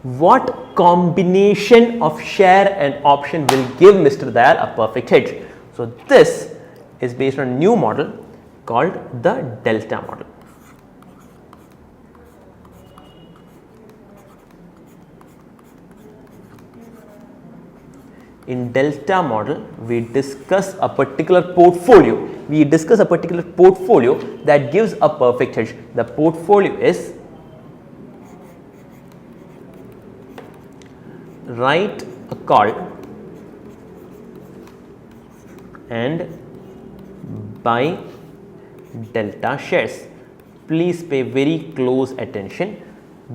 What combination of share and option will give Mr. Dayal a perfect hedge? So this is based on a new model called the delta model. In delta model, we discuss a particular portfolio. We discuss a particular portfolio that gives a perfect hedge. The portfolio is write a call and buy delta shares. Please pay very close attention.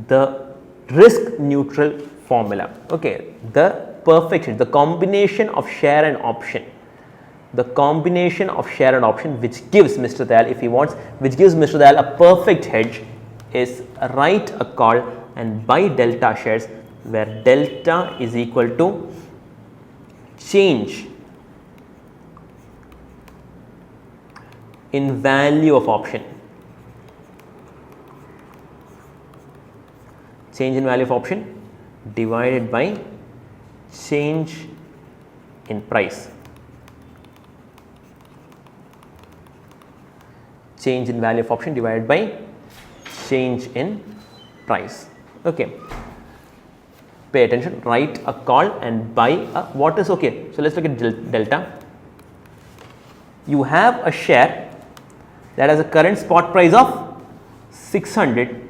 The risk neutral formula. Okay, the perfect hedge, the combination of share and option the combination of share and option which gives Mr. Dayal, if he wants, which gives Mr. Dayal a perfect hedge is write a call and buy delta shares where delta is equal to change in value of option. Change in value of option divided by change in price. Change in value of option divided by change in price. Okay. Pay attention, write a call and buy a what is okay. So, let us look at delta. You have a share that has a current spot price of 600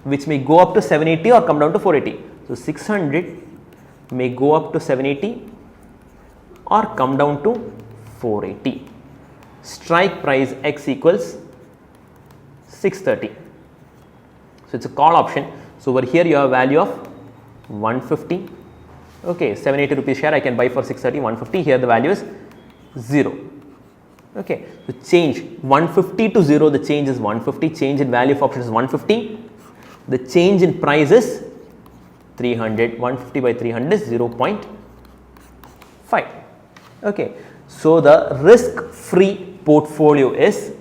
which may go up to 780 or come down to 480. So, 600 may go up to 780 or come down to 480. Strike price X equals 630. So, it is a call option. So, over here you have a value of 150. Okay, 780 rupees share I can buy for 630, 150. Here the value is 0. Okay, so change 150 to 0, the change is 150. Change in value of option is 150. The change in price is 300. 150 by 300 is 0.5. Okay, so the risk-free portfolio is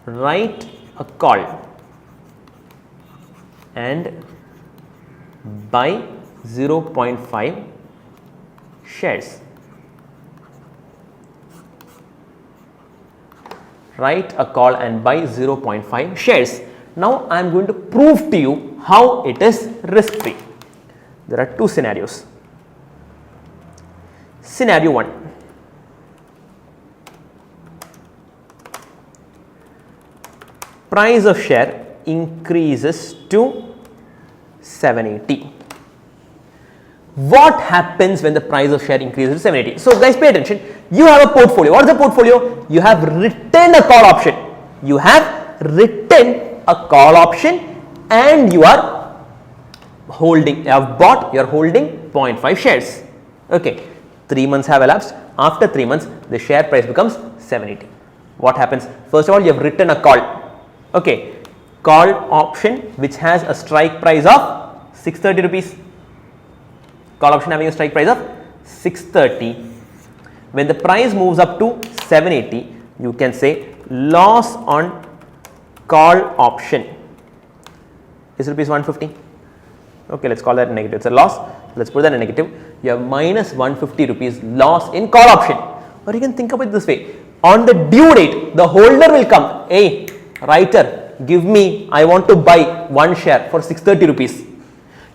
write a call and buy 0.5 shares. Write a call and buy 0.5 shares. Now, I am going to prove to you how it is risk free. There are two scenarios. Scenario 1. Price of share increases to 780. What happens when the price of share increases to 780? So, guys, pay attention. You have a portfolio. What is a portfolio? You have written a call option. You have written a call option and you are holding, you have bought, you are holding 0.5 shares. Okay, 3 months have elapsed. After 3 months, the share price becomes 780. What happens? First of all, you have written a call. Okay, call option which has a strike price of 630 rupees. Call option having a strike price of 630. When the price moves up to 780, you can say loss on call option is rupees 150. Okay, let us call that a negative. It is a loss. Let us put that in negative. You have minus 150 rupees loss in call option. Or you can think of it this way. On the due date, the holder will come. Hey, writer, give me, I want to buy one share for 630 rupees.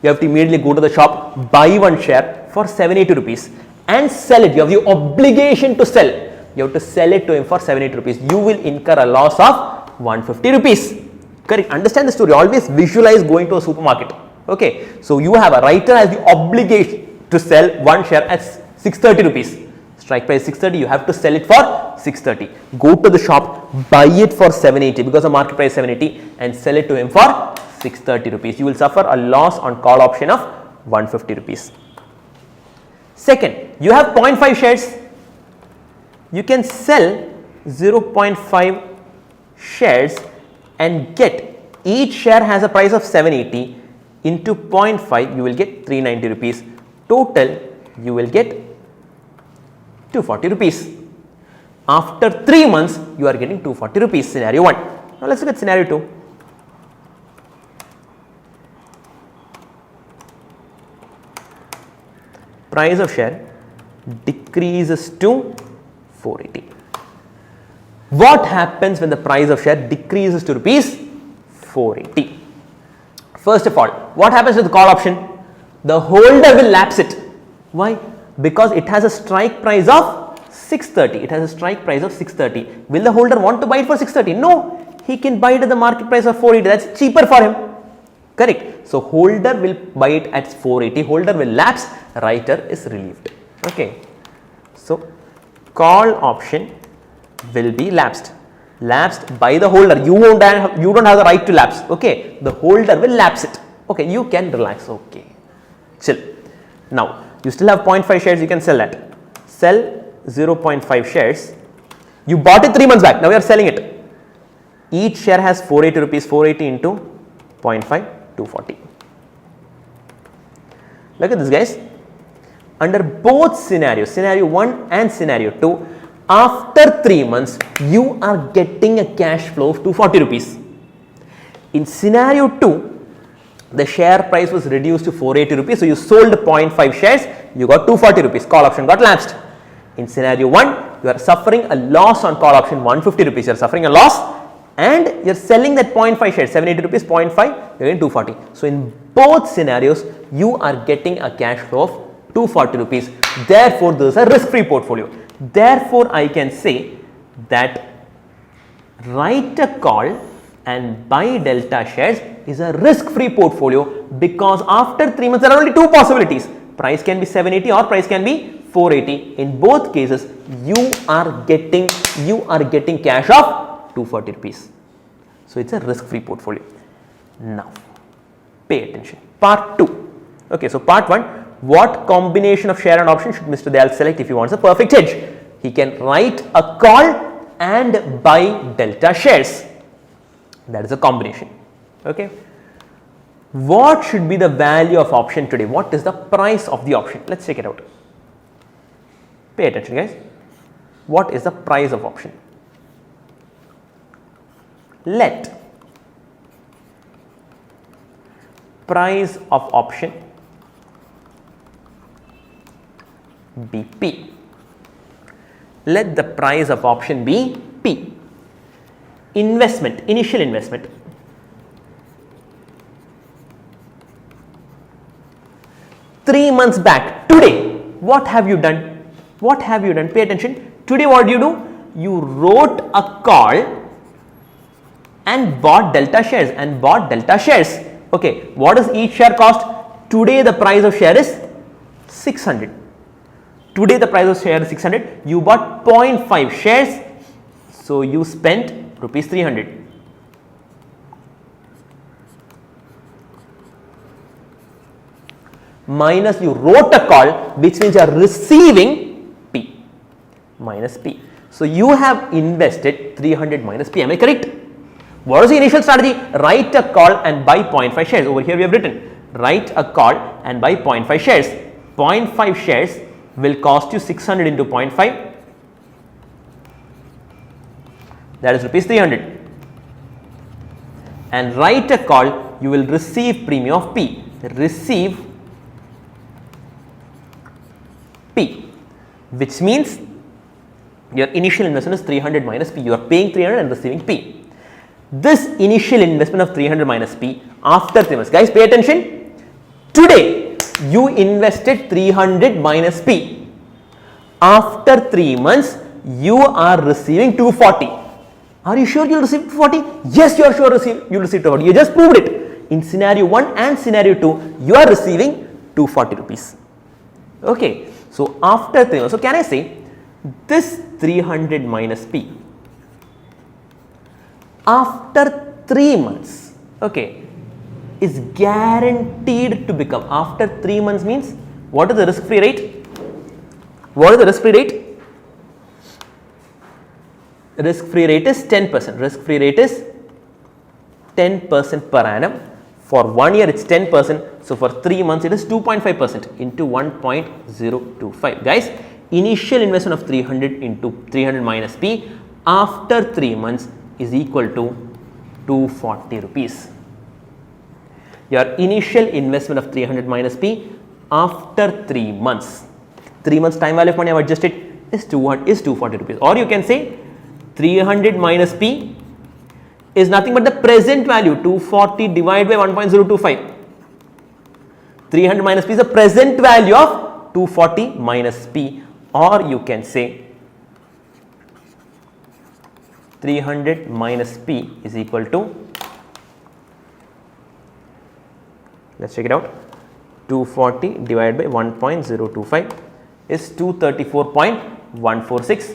You have to immediately go to the shop, buy one share for 780 rupees and sell it. You have the obligation to sell. You have to sell it to him for 780 rupees. You will incur a loss of 150 rupees. Correct. Understand the story. Always visualize going to a supermarket. Okay. So, you have a writer has the obligation to sell one share at 630 rupees. Strike price 630. You have to sell it for 630. Go to the shop, buy it for 780 because the market price is 780 and sell it to him for 630 rupees. You will suffer a loss on call option of 150 rupees. Second, you have 0.5 shares. You can sell 0.5 shares and get each share has a price of 780 into 0.5 you will get 390 rupees. Total you will get 240 rupees. After 3 months you are getting 240 rupees. Scenario 1. Now let us look at scenario 2. Price of share decreases to 480. What happens when the price of share decreases to rupees 480? First of all, what happens with the call option? The holder will lapse it. Why? Because it has a strike price of 630. It has a strike price of 630. Will the holder want to buy it for 630? No. He can buy it at the market price of 480. That is cheaper for him. Correct. So, holder will buy it at 480. Holder will lapse. Writer is relieved. Okay. So, call option will be lapsed by the holder. You don't have the right to lapse. Okay, the holder will lapse it. Okay, you can relax. Okay, chill. Now you still have 0.5 shares. You can sell that. sell 0.5 shares. You bought it 3 months back, now you are selling it. Each share has 480 rupees, 480 into 0.5, 240. Look at this, guys. Under both scenarios, scenario 1 and scenario 2, after 3 months, you are getting a cash flow of 240 rupees. In scenario 2, the share price was reduced to 480 rupees. So, you sold 0.5 shares, you got 240 rupees, call option got lapsed. In scenario 1, you are suffering a loss on call option 150 rupees, you are suffering a loss and you are selling that 0.5 shares, 780 rupees, 0.5, you are getting 240. So, in both scenarios, you are getting a cash flow of 240 rupees. Therefore, this is a risk-free portfolio. Therefore, I can say that write a call and buy delta shares is a risk-free portfolio, because after 3 months there are only two possibilities. Price can be 780 or price can be 480. In both cases, you are getting cash of 240 rupees. So, it is a risk-free portfolio. Now, pay attention. Part 2. Okay, so part 1, what combination of share and option should Mr. Dayal select if he wants a perfect hedge? He can write a call and buy delta shares. That is a combination. Okay. What should be the value of option today? What is the price of the option? Let us check it out. Pay attention, guys. What is the price of option? Let price of option be P. Let the price of option be P. Investment, initial investment. Three months back, today, what have you done? What have you done? Pay attention. Today, what do? You wrote a call and bought delta shares. Okay, what does each share cost? Today, the price of share is 600. Today, the price of share is 600. You bought 0.5 shares. So, you spent rupees 300. Minus you wrote a call, which means you are receiving P, minus P. So, you have invested 300 minus P. Am I correct? What is the initial strategy? Write a call and buy 0.5 shares. Over here we have written, write a call and buy 0.5 shares. 0.5 shares will cost you 600 into 0.5. That is rupees 300. And write a call, you will receive premium of P. Receive P, which means your initial investment is 300 minus P. You are paying 300 and receiving P. This initial investment of 300 minus P after 3 months, guys, pay attention. Today, you invested 300 minus P. After 3 months, you are receiving 240. Are you sure you will receive 240? Yes, you are sure you will receive 240. You just proved it. In scenario 1 and scenario 2, you are receiving 240 rupees. Okay. So, after 3 months, so can I say this 300 minus P after 3 months, okay, is guaranteed to become, after 3 months means, what is the risk free rate? What is the risk free rate? Risk free rate is 10%. Risk free rate is 10% per annum. For 1 year, it is 10%. So, for 3 months, it is 2.5% into 1.025. Guys, initial investment of 300 into 300 minus P after 3 months is equal to 240 rupees. Your initial investment of 300 minus P after 3 months. 3 months time value of money I have adjusted is 240 rupees. Or you can say 300 minus P is nothing but the present value, 240 divided by 1.025. 300 minus P is the present value of 240 minus P, or you can say 300 minus P is equal to, let us check it out, 240 divided by 1.025 is 234.146.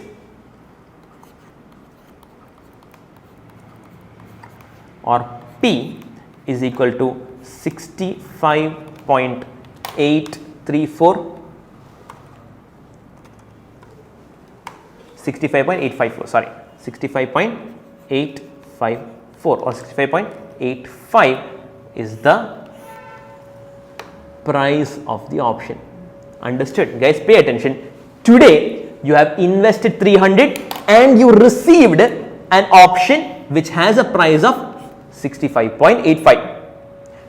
Or P is equal to 65.834 65.854, sorry, 65.854 or 65.85 is the price of the option. Understood? Guys, pay attention. Today you have invested 300 and you received an option which has a price of 65.85.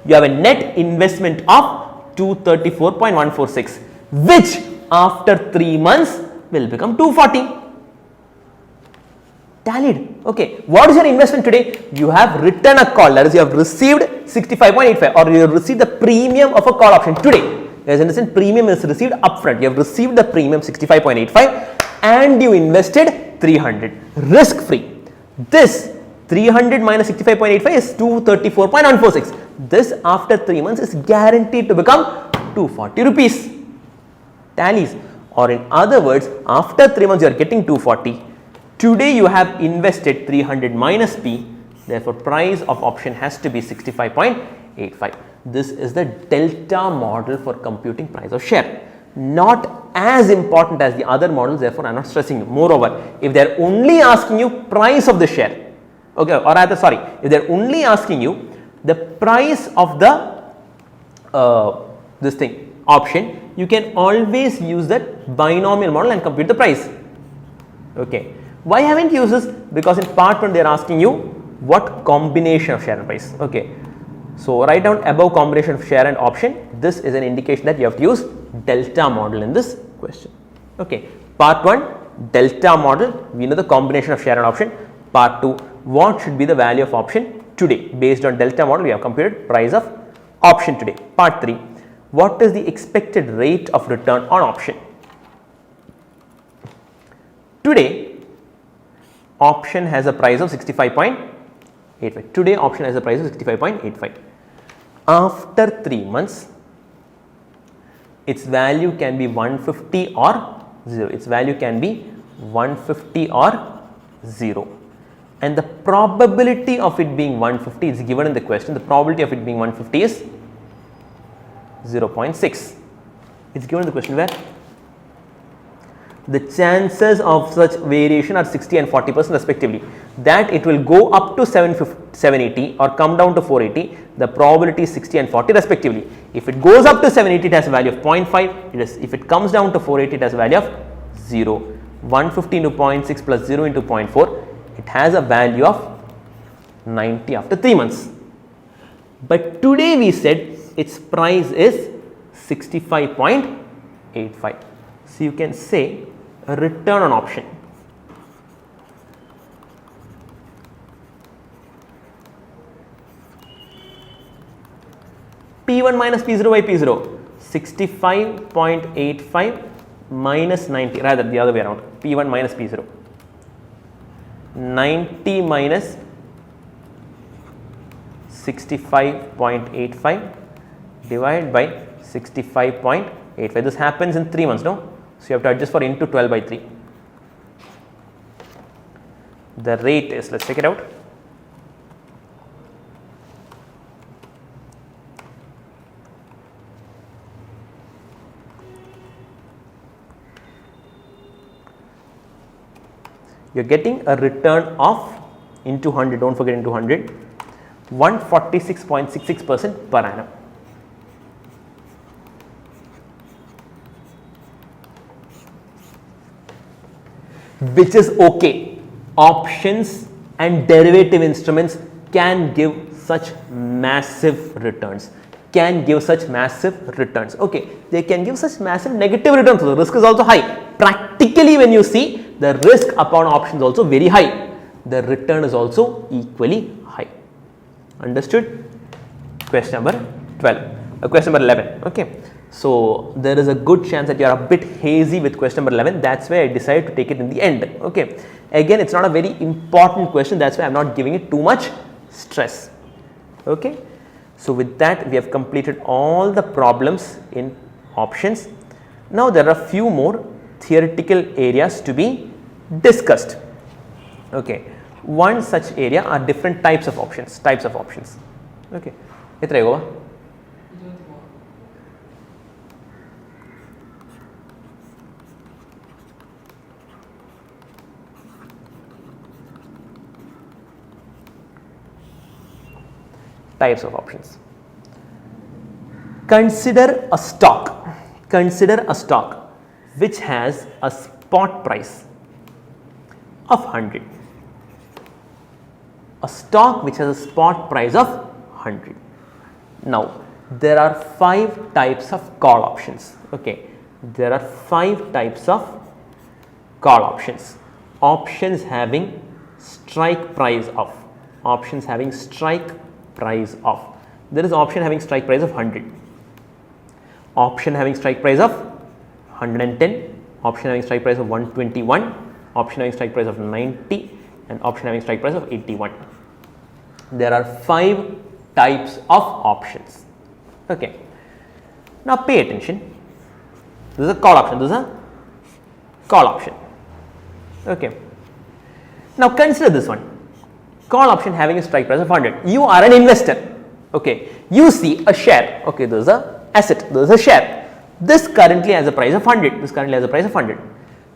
You have a net investment of 234.146, which after 3 months will become 240. Tallied. Okay, what is your investment today? You have written a call, that is, you have received 65.85 or you have received the premium of a call option today. As in the sense, premium is received upfront. You have received the premium 65.85 and you invested 300 risk free. This 300 minus 65.85 is 234.146. This after 3 months is guaranteed to become 240 rupees. Tallies. Or in other words, after 3 months you are getting 240. Today you have invested 300 minus P, therefore price of option has to be 65.85. This is the delta model for computing price of share. Not as important as the other models, therefore I am not stressing you. Moreover, if they are only asking you price of the share, okay, or rather sorry, if they are only asking you the price of the this thing option, you can always use that binomial model and compute the price. Okay. Why haven't you used this? Because in part 1 they are asking you what combination of share and price. Okay. So write down above combination of share and option. This is an indication that you have to use delta model in this question. Okay. Part 1 delta model, we know the combination of share and option. Part 2, what should be the value of option today? Based on delta model we have computed price of option today. Part 3, what is the expected rate of return on option? Today option has a price of 65.85. Today option has a price of 65.85. After 3 months its value can be 150 or 0. Its value can be 150 or 0. And the probability of it being 150 is given in the question. The probability of it being 150 is 0.6. It's given in the question where the chances of such variation are 60 and 40% respectively. That it will go up to 780 or come down to 480, the probability is 60 and 40 respectively. If it goes up to 780, it has a value of 0.5. If it comes down to 480, it has a value of 0. 150 into 0.6 plus 0 into 0.4, it has a value of 90 after 3 months. But today we said its price is 65.85. So you can say a return on option P1 minus P0 by P0, 65.85 minus 90, rather the other way around, P1 minus P0, 90 minus 65.85 divided by 65.85. This happens in 3 months, no? So you have to adjust for into 12 by 3. The rate is, let's check it out. You are getting a return of into 100, don't forget into 100, 146.66% per annum. Which is okay. Options and derivative instruments can give such massive returns. Okay, they can give such massive negative returns. So the risk is also high. Practically, when you see, the risk upon options is also very high. The return is also equally high. Understood? Question number 12. Question number 11. Okay. So there is a good chance that you are a bit hazy with question number 11. That's why I decided to take it in the end. Okay. Again, it's not a very important question. That's why I'm not giving it too much stress. Okay. So with that, we have completed all the problems in options. Now there are a few more theoretical areas to be discussed. Okay. One such area are different types of options. Okay. types of options. Consider a stock which has a spot price of 100. A stock which has a spot price of 100. Now, there are 5 types of call options. Okay, there are 5 types of call options. Options having strike price of. Options having strike price of. There is option having strike price of 100. Option having strike price of 110. Option having strike price of 121. Option having strike price of 90. And option having strike price of 81. There are 5 types of options. Okay. Now pay attention. This is a call option. This is a call option. Okay. Now consider this one. Call option having a strike price of 100. You are an investor. Okay. You see a share. Okay. This is a asset. This is a share. This currently has a price of 100. This currently has a price of 100.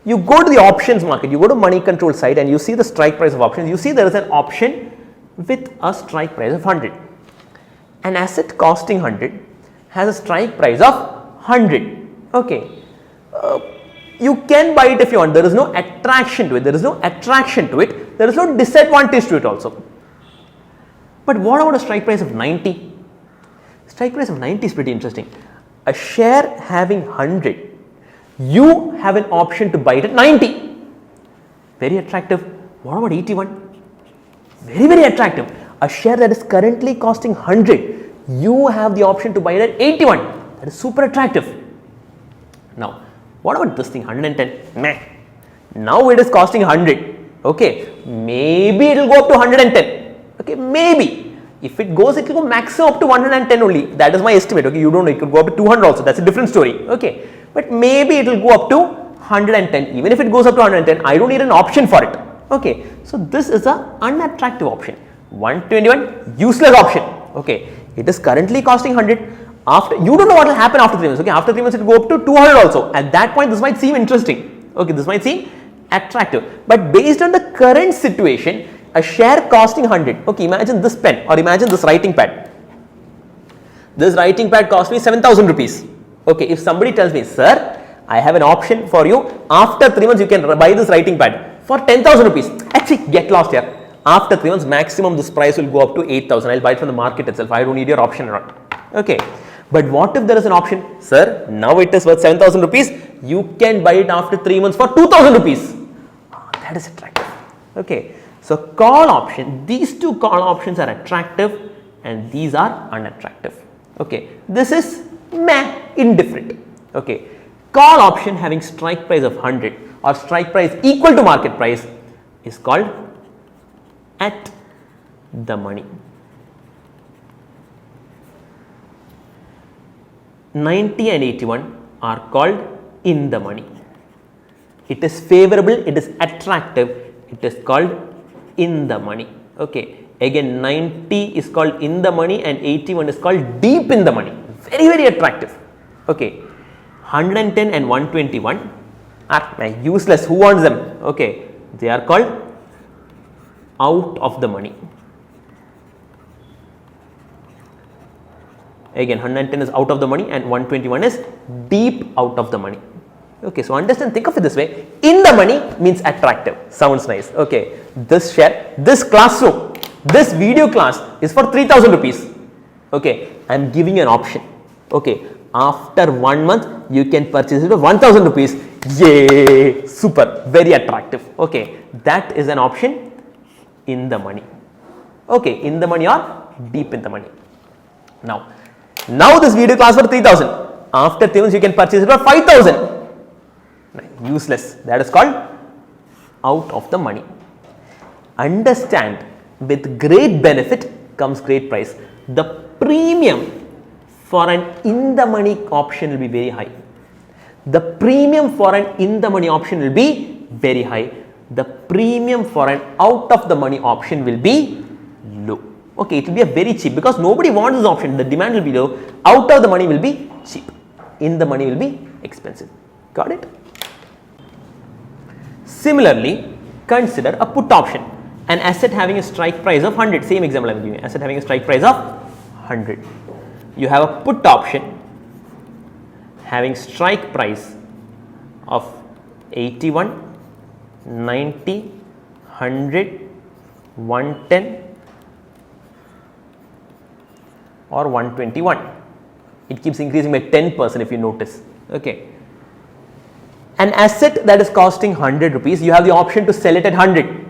You go to the options market. You go to money control site and you see the strike price of options. You see there is an option with a strike price of 100. An asset costing 100 has a strike price of 100. Okay. You can buy it if you want. There is no attraction to it. There is no attraction to it. There is no disadvantage to it also. But what about a strike price of 90? Strike price of 90 is pretty interesting. A share having 100, you have an option to buy it at 90. Very attractive. What about 81? Very, very attractive. A share that is currently costing 100, you have the option to buy it at 81. That is super attractive. Now, what about this thing 110? Meh. Now it is costing 100. Okay, maybe it will go up to 110. Okay, maybe. If it goes, it will go maximum up to 110 only. That is my estimate. Okay, you don't know, it could go up to 200 also. That's a different story. Okay, but maybe it will go up to 110. Even if it goes up to 110, I don't need an option for it. Okay, so this is an unattractive option. 121, useless option. Okay, it is currently costing 100. After, you don't know what will happen after 3 months. Okay, after 3 months it will go up to 200 also. At that point, this might seem interesting. Okay, this might seem attractive. But based on the current situation, a share costing 100. Okay, imagine this pen or imagine this writing pad. This writing pad cost me 7,000 rupees. Okay, if somebody tells me, sir, I have an option for you. After 3 months, you can buy this writing pad for 10,000 rupees. Actually, get lost here. After 3 months, maximum this price will go up to 8,000. I'll buy it from the market itself. I don't need your option or not. Okay. But what if there is an option? Sir, now it is worth 7,000 rupees. You can buy it after 3 months for 2,000 rupees. That is attractive. Okay. So, call option, these two call options are attractive and these are unattractive. Okay. This is meh, indifferent. Okay. Call option having strike price of 100 or strike price equal to market price is called at the money. 90 and 81 are called in the money. It is favorable, it is attractive, it is called in the money. Okay. Again, 90 is called in the money and 81 is called deep in the money. Very, very attractive. Okay. 110 and 121 are useless. Who wants them? Okay. They are called out of the money. Again, 110 is out of the money and 121 is deep out of the money. Okay, so understand, think of it this way. In the money means attractive. Sounds nice. Okay, this share, this classroom, this video class is for 3,000 rupees. Okay, I am giving you an option. Okay, after 1 month, you can purchase it for 1,000 rupees. Yay! Super, very attractive. Okay, that is an option in the money. Okay, in the money or deep in the money. Now this video class for 3,000. After 3 months, you can purchase it for 5,000. Useless. That is called out of the money. Understand, with great benefit comes great price. The premium for an in the money option will be very high. The premium for an in the money option will be very high. The premium for an out of the money option will be low. Okay, it will be a very cheap because nobody wants this option. The demand will be low. Out of the money will be cheap. In the money will be expensive. Got it? Similarly, consider a put option. An asset having a strike price of 100. Same example I am giving. Asset having a strike price of 100. You have a put option having strike price of 81, 90, 100, 110 or 121. It keeps increasing by 10% if you notice. Okay. An asset that is costing 100 rupees, you have the option to sell it at 100.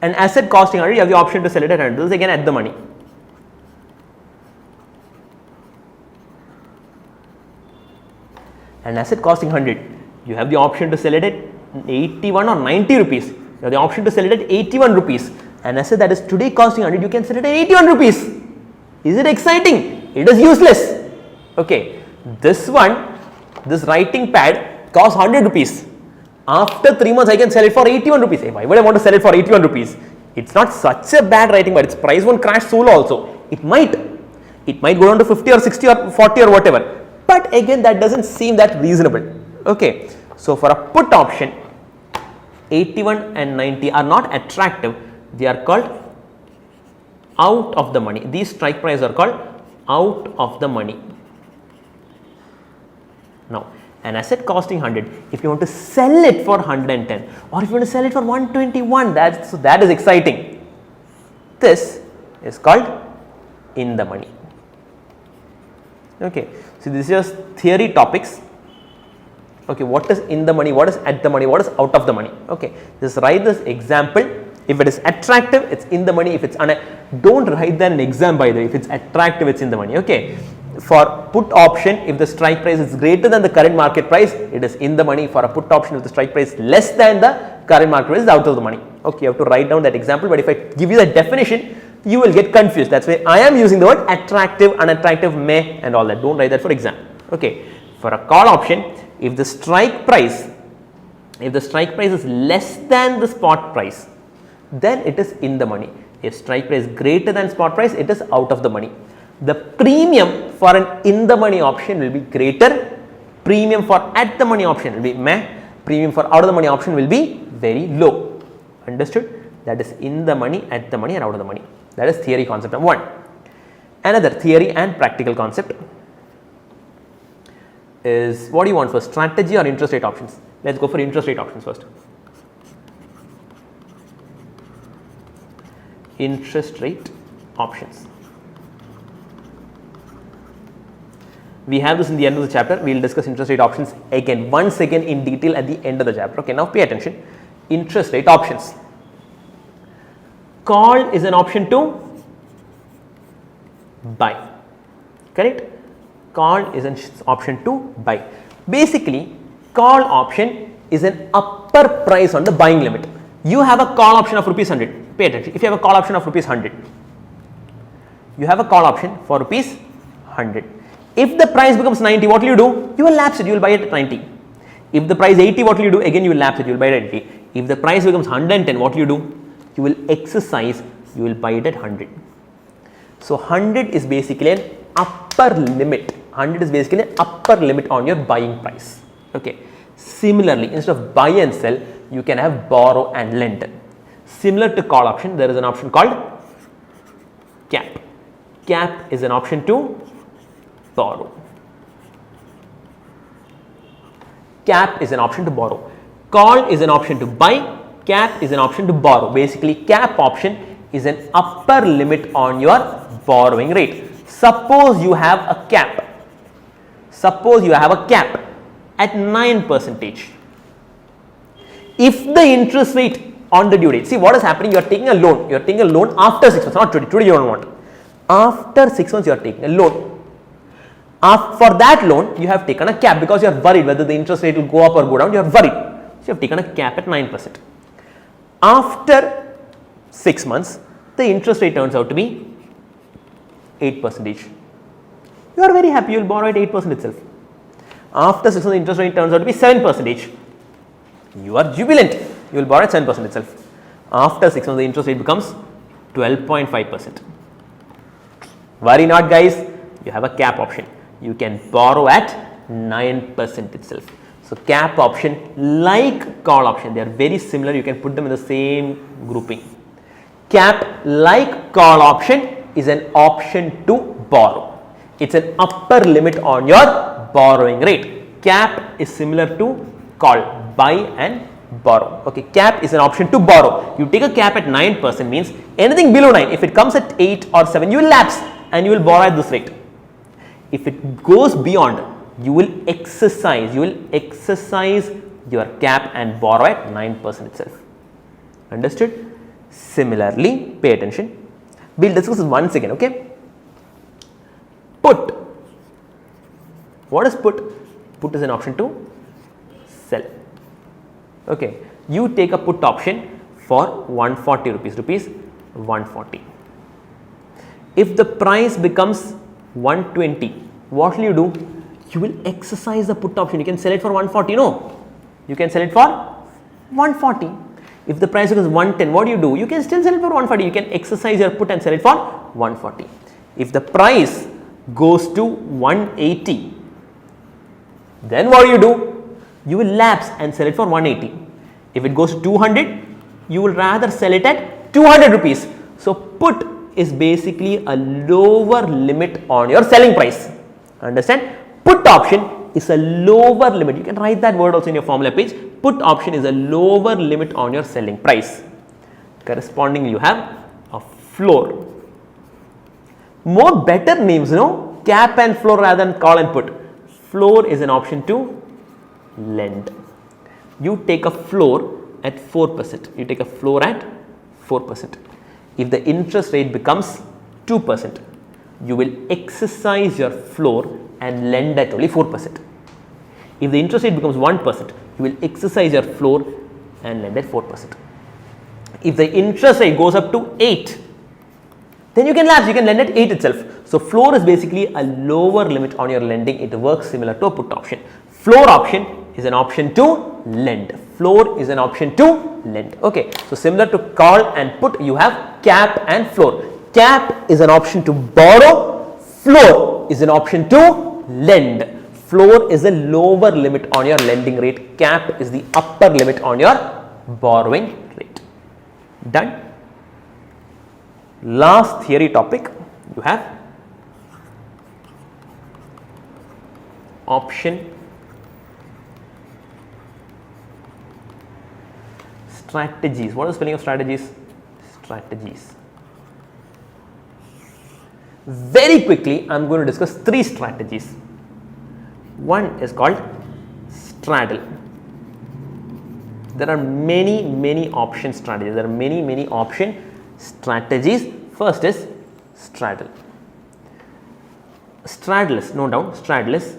An asset costing 100, you have the option to sell it at 100. This is again at the money. An asset costing 100, you have the option to sell it at 81 or 90 rupees. You have the option to sell it at 81 rupees. An asset that is today costing 100, you can sell it at 81 rupees. Is it exciting? It is useless. Okay. This one, this writing pad costs 100 rupees. After 3 months, I can sell it for 81 rupees. Hey, why would I want to sell it for 81 rupees? It's not such a bad writing pad. Its price won't crash so low also. It might go down to 50 or 60 or 40 or whatever. But again, that doesn't seem that reasonable. Okay. So for a put option, 81 and 90 are not attractive. They are called out of the money. These strike prices are called out of the money. Now, an asset costing 100, if you want to sell it for 110 or if you want to sell it for 121, that is exciting. This is called in the money. Okay. So, this is just theory topics. Okay, what is in the money, what is at the money, what is out of the money. Okay, just write this example. If it is attractive, it's in the money. If it's don't write that in exam, by the way. If it's attractive, it's in the money. Okay. For put option, if the strike price is greater than the current market price, it is in the money. For a put option, if the strike price is less than the current market price, it is out of the money. Okay, you have to write down that example, but if I give you the definition, you will get confused. That's why I am using the word attractive, unattractive, may and all that. Don't write that for exam. Okay. For a call option, if the strike price is less than the spot price, then it is in the money. If strike price is greater than spot price, it is out of the money. The premium for an in the money option will be greater, premium for at the money option will be meh, premium for out of the money option will be very low. Understood? That is in the money, at the money and out of the money. That is theory concept number 1. Another theory and practical concept is, what do you want first, strategy or interest rate options? Let us go for interest rate options first. Interest rate options. We have this in the end of the chapter. We will discuss interest rate options again, once again in detail at the end of the chapter. Okay, now pay attention. Interest rate options. Call is an option to buy. Correct? Call is an option to buy. Basically, call option is an upper price on the buying limit. You have a call option of rupees 100. Pay attention. If you have a call option of rupees 100, you have a call option for rupees 100. If the price becomes 90, what will you do? You will lapse it, you will buy it at 90. If the price 80, what will you do? Again, you will lapse it, you will buy it at 80. If the price becomes 110, what will you do? You will exercise, you will buy it at 100. So, 100 is basically an upper limit. 100 is basically an upper limit on your buying price. Okay. Similarly, instead of buy and sell, you can have borrow and lend. Similar to call option, there is an option called cap. Cap is an option to borrow. Cap is an option to borrow. Call is an option to buy. Cap is an option to borrow. Basically, cap option is an upper limit on your borrowing rate. Suppose you have a cap. Suppose you have a cap at 9%. If the interest rate on the due date, see what is happening, you are taking a loan. You are taking a loan after 6 months, not today. Today you don't want. After 6 months, you are taking a loan. For that loan, you have taken a cap because you are worried whether the interest rate will go up or go down. You are worried. So, you have taken a cap at 9%. After 6 months, the interest rate turns out to be 8%. You are very happy, you will borrow at 8% itself. After 6 months, the interest rate turns out to be 7%. You are jubilant, you will borrow at 7% itself. After 6 months, the interest rate becomes 12.5%. Worry not, guys, you have a cap option. You can borrow at 9% itself. So, cap option like call option, they are very similar, you can put them in the same grouping. Cap, like call option, is an option to borrow. It's an upper limit on your borrowing rate. Cap is similar to call, buy and borrow. Okay, cap is an option to borrow. You take a cap at 9% means anything below 9, if it comes at 8 or 7, you will lapse and you will borrow at this rate. If it goes beyond, you will exercise your cap and borrow at 9% itself. Understood? Similarly, pay attention. We will discuss this once again. Okay. Put. What is put? Put is an option to sell. Okay. You take a put option for 140 rupees, 140. If the price becomes 120, what will you do? You will exercise the put option. You can sell it for 140. No, you can sell it for 140. If the price becomes 110, what do? You can still sell it for 140. You can exercise your put and sell it for 140. If the price goes to 180, then what do? You will lapse and sell it for 180. If it goes to 200, you will rather sell it at 200 rupees. So, put is basically a lower limit on your selling price. Understand? Put option is a lower limit. You can write that word also in your formula page. Put option is a lower limit on your selling price. Correspondingly, you have a floor. More better names, cap and floor rather than call and put. Floor is an option to lend. You take a floor at 4%. You take a floor at 4%. If the interest rate becomes 2%, you will exercise your floor and lend at only 4%. If the interest rate becomes 1%, you will exercise your floor and lend at 4%. If the interest rate goes up to 8, then you can lapse, you can lend at 8 itself. So, floor is basically a lower limit on your lending. It works similar to a put option. Floor option is an option to lend. Floor is an option to lend. Okay. So, similar to call and put, you have cap and floor. Cap is an option to borrow. Floor is an option to lend. Floor is a lower limit on your lending rate. Cap is the upper limit on your borrowing rate. Done. Last theory topic, you have option strategies. What is the spelling of strategies? Strategies. Very quickly, I am going to discuss 3 strategies. One is called straddle. There are many option strategies. There are many option strategies. First is straddle. Straddle is, no doubt, straddle is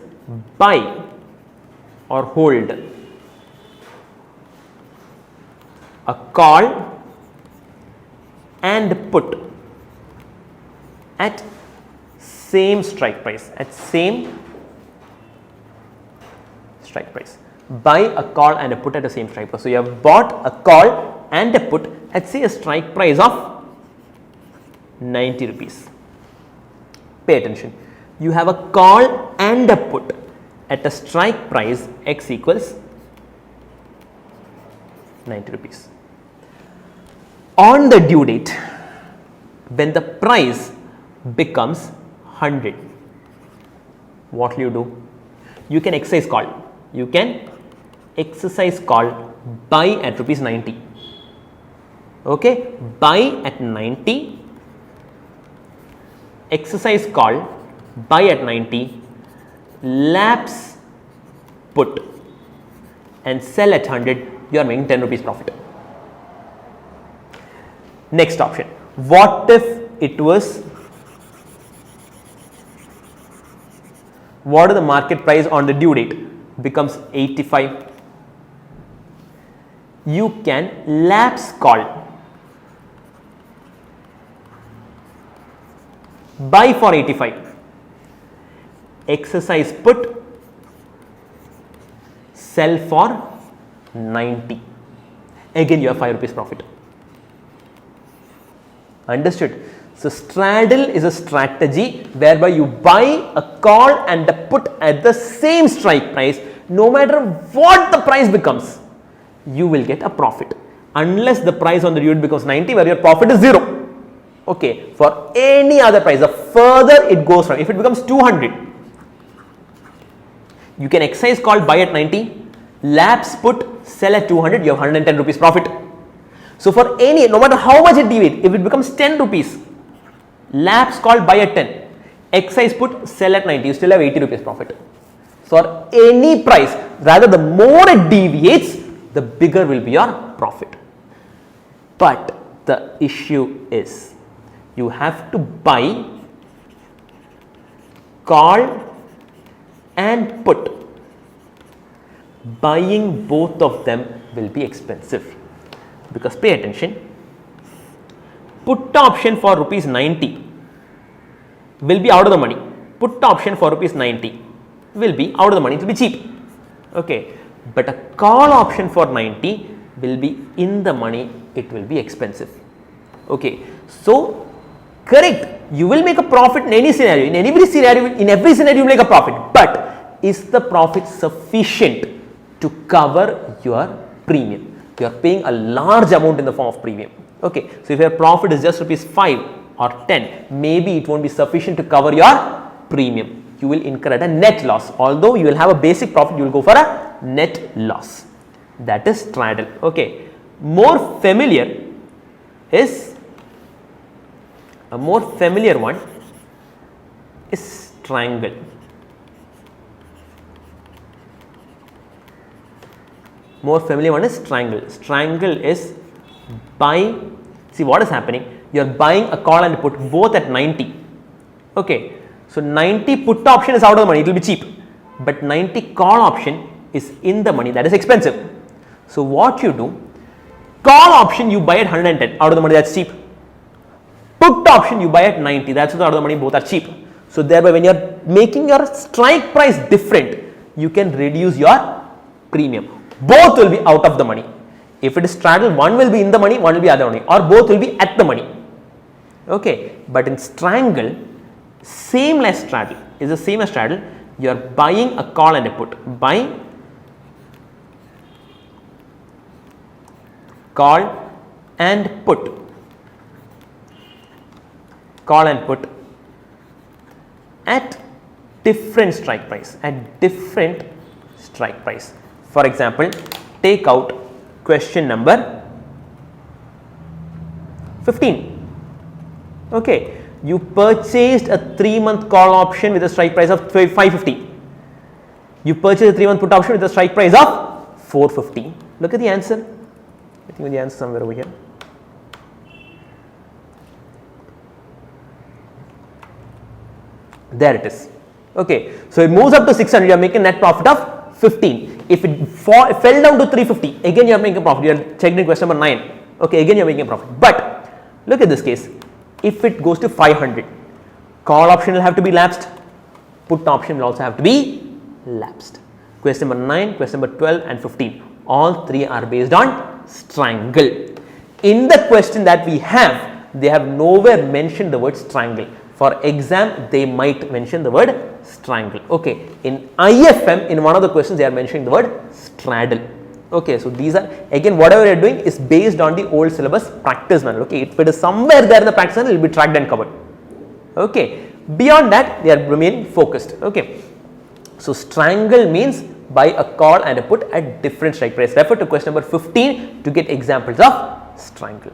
buy or hold a call and put at same strike price, buy a call and a put at the same strike price. So, you have bought a call and a put at say a strike price of 90 rupees. Pay attention. You have a call and a put at a strike price x equals 90 rupees. On the due date, when the price becomes 100, what will you do? You can exercise call. You can exercise call buy at rupees 90. Okay, buy at 90, exercise call buy at 90, lapse put and sell at 100, you are making 10 rupees profit. Next option, what if it was, what is the market price on the due date? Becomes 85. You can lapse call, buy for 85, exercise put, sell for 90. Again you have 5 rupees profit. Understood? So, straddle is a strategy whereby you buy a call and a put at the same strike price. No matter what the price becomes, you will get a profit. unless the price on the due date becomes 90 where your profit is 0. Okay, for any other price, the further it goes from, if it becomes 200, you can exercise call buy at 90, lapse put sell at 200, you have 110 rupees profit. So for any, no matter how much it deviates, if it becomes 10 rupees, lapse call buy at 10, exercise put sell at 90, you still have 80 rupees profit. For any price, rather the more it deviates, the bigger will be your profit. But the issue is, you have to buy, call and put. Buying both of them will be expensive, because pay attention, put option for rupees 90 will be out of the money. Put option for rupees 90 will be out of the money, it will be cheap. Okay, but a call option for 90 will be in the money, it will be expensive. Okay, so correct, you will make a profit in any scenario, in every scenario you make a profit, but is the profit sufficient to cover your premium? You are paying a large amount in the form of premium. Okay, so if your profit is just rupees 5 or 10, maybe it won't be sufficient to cover your premium. You will incur at a net loss. Although you will have a basic profit, you will go for a net loss. That is straddle. Okay, more familiar is, a more familiar one is strangle. More familiar one is strangle. Strangle is buy, see what is happening, you are buying a call and put both at 90. Okay, so 90 put option is out of the money, it will be cheap, but 90 call option is in the money, that is expensive. So what you do, call option you buy at 110, out of the money, that's cheap. Put option you buy at 90, that's out of the money, both are cheap. So thereby when you are making your strike price different, you can reduce your premium. Both will be out of the money. If it is straddle, one will be in the money, one will be other money, or both will be at the money. Okay, but in strangle, same as straddle, is the same as straddle, you are buying a call and a put. Buy, call and put. Call and put at different strike price, at different strike price. For example, take out question number 15. Okay, you purchased a 3-month call option with a strike price of 550. You purchased a 3-month put option with a strike price of 450. Look at the answer. I think the answer somewhere over here. There it is. Okay, so it moves up to 600, you are making net profit of 15. If it fell down to 350, again you are making a profit. You are checked in question number 9. Okay, again you are making a profit. But look at this case. If it goes to 500, call option will have to be lapsed. Put option will also have to be lapsed. Question number 9, question number 12 and 15. All three are based on strangle. In the question that we have, they have nowhere mentioned the word strangle. For exam, they might mention the word strangle. Okay, in IFM, in one of the questions, they are mentioning the word straddle. Okay, so these are, again, whatever you are doing is based on the old syllabus practice manual. Okay, if it is somewhere there in the practice manual, it will be tracked and covered. Okay, beyond that, they are remaining focused. Okay, so strangle means buy a call and a put at different strike price. Refer to question number 15 to get examples of strangle.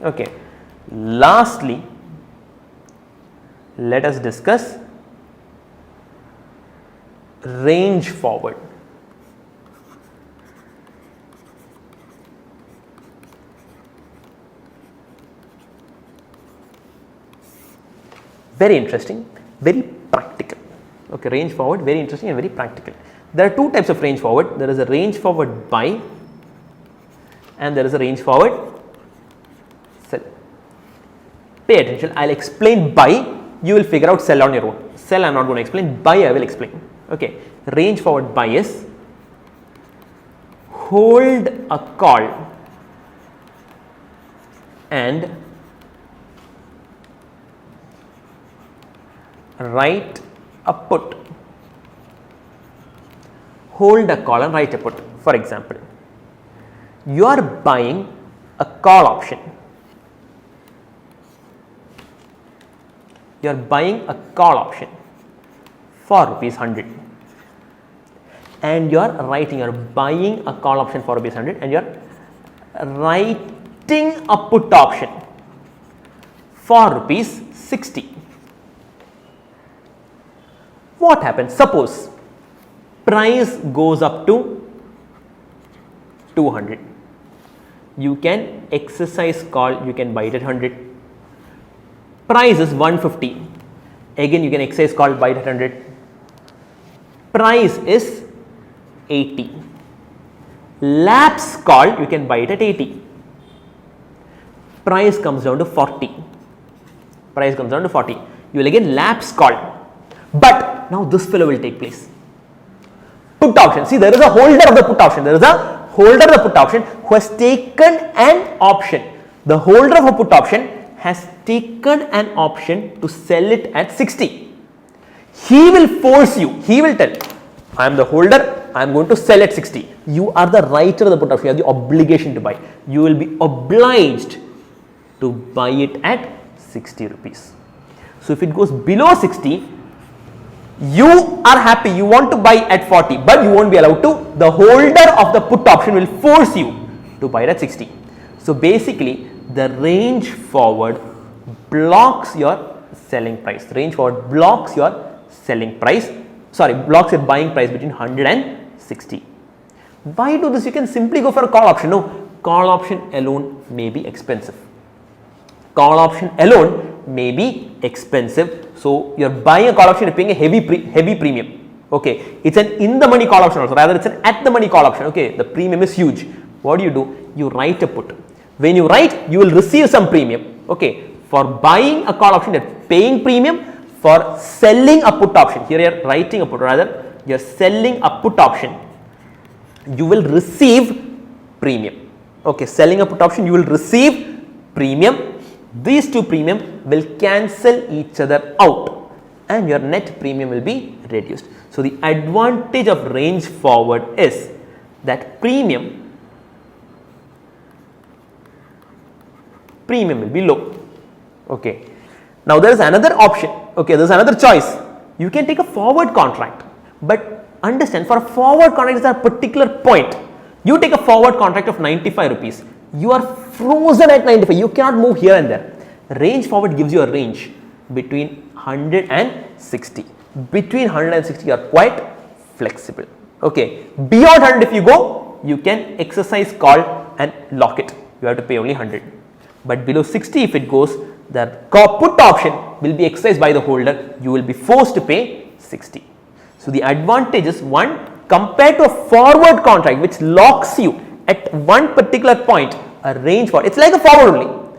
Okay, lastly, let us discuss range forward. Very interesting, very practical. Okay, range forward, very interesting and very practical. There are two types of range forward. There is a range forward buy and there is a range forward sell. Pay attention, I will explain buy, you will figure out sell on your own. Sell I am not going to explain, buy I will explain. Okay, range forward buy is hold a call and write a put. Hold a call and write a put. For example, you are buying a call option. You are buying a call option for rupees 100 and you are writing, you are buying a call option for rupees 100 and you are writing a put option for rupees 60. What happens? Suppose price goes up to 200. You can exercise call, you can buy it at 100. Price is 150. Again, you can exercise call, buy it at 100. Price is 80. Lapse call, you can buy it at 80. Price comes down to 40. Price comes down to 40. You will again lapse call. But now this fellow will take place. Put option. See, there is a holder of the put option. There is a holder of the put option who has taken an option. The holder of a put option has taken an option to sell it at 60. He will force you. He will tell, I am the holder, I am going to sell at 60. You are the writer of the put option. You have the obligation to buy. You will be obliged to buy it at 60 rupees. So if it goes below 60, you are happy, you want to buy at 40, but you won't be allowed to. The holder of the put option will force you to buy it at 60. So basically, the range forward blocks your selling price. Range forward blocks your selling price, blocks your buying price between 100 and 60. Why do this? You can simply go for a call option. No, call option alone may be expensive. Call option alone may be expensive. So you are buying a call option, you are paying a heavy premium. Okay, it's an in the money call option also, rather it's an at the money call option. Okay, the premium is huge. What do? You write a put. When you write, you will receive some premium. Okay, for buying a call option, you are paying premium. For selling a put option, here you are writing a put, rather you are selling a put option, you will receive premium. Okay, selling a put option, you will receive premium. These two premium will cancel each other out and your net premium will be reduced. So the advantage of range forward is that premium will be low. Okay. Now there is another option. Okay, there is another choice. You can take a forward contract, but understand, for a forward contract is a particular point. You take a forward contract of 95 rupees. You are frozen at 95. You cannot move here and there. Range forward gives you a range between 100 and 60. Between 100 and 60, you are quite flexible. Okay. Beyond 100, if you go, you can exercise call and lock it. You have to pay only 100. But below 60, if it goes, the put option will be exercised by the holder. You will be forced to pay 60. So the advantage is, one, compared to a forward contract which locks you at one particular point, a range for it's like a forward only,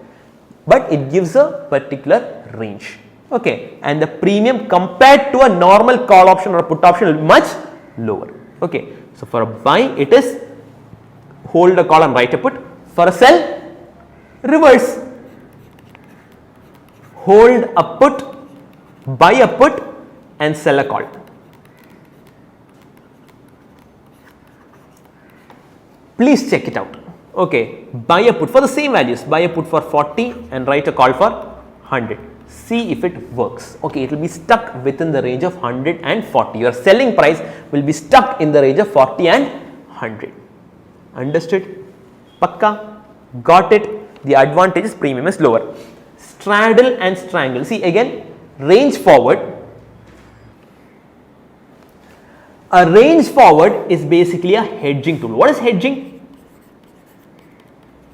but it gives a particular range. Okay, and the premium compared to a normal call option or a put option will be much lower. Okay, so for a buy, it is hold a call and write a put. For a sell, reverse, hold a put, buy a put and sell a call. Please check it out. Okay, buy a put for the same values, buy a put for 40 and write a call for 100. See if it works. Okay, it will be stuck within the range of 100 and 40. Your selling price will be stuck in the range of 40 and 100. Understood? Pakka? Got it? The advantage is premium is lower. Straddle and strangle. See again, range forward. A range forward is basically a hedging tool. What is hedging?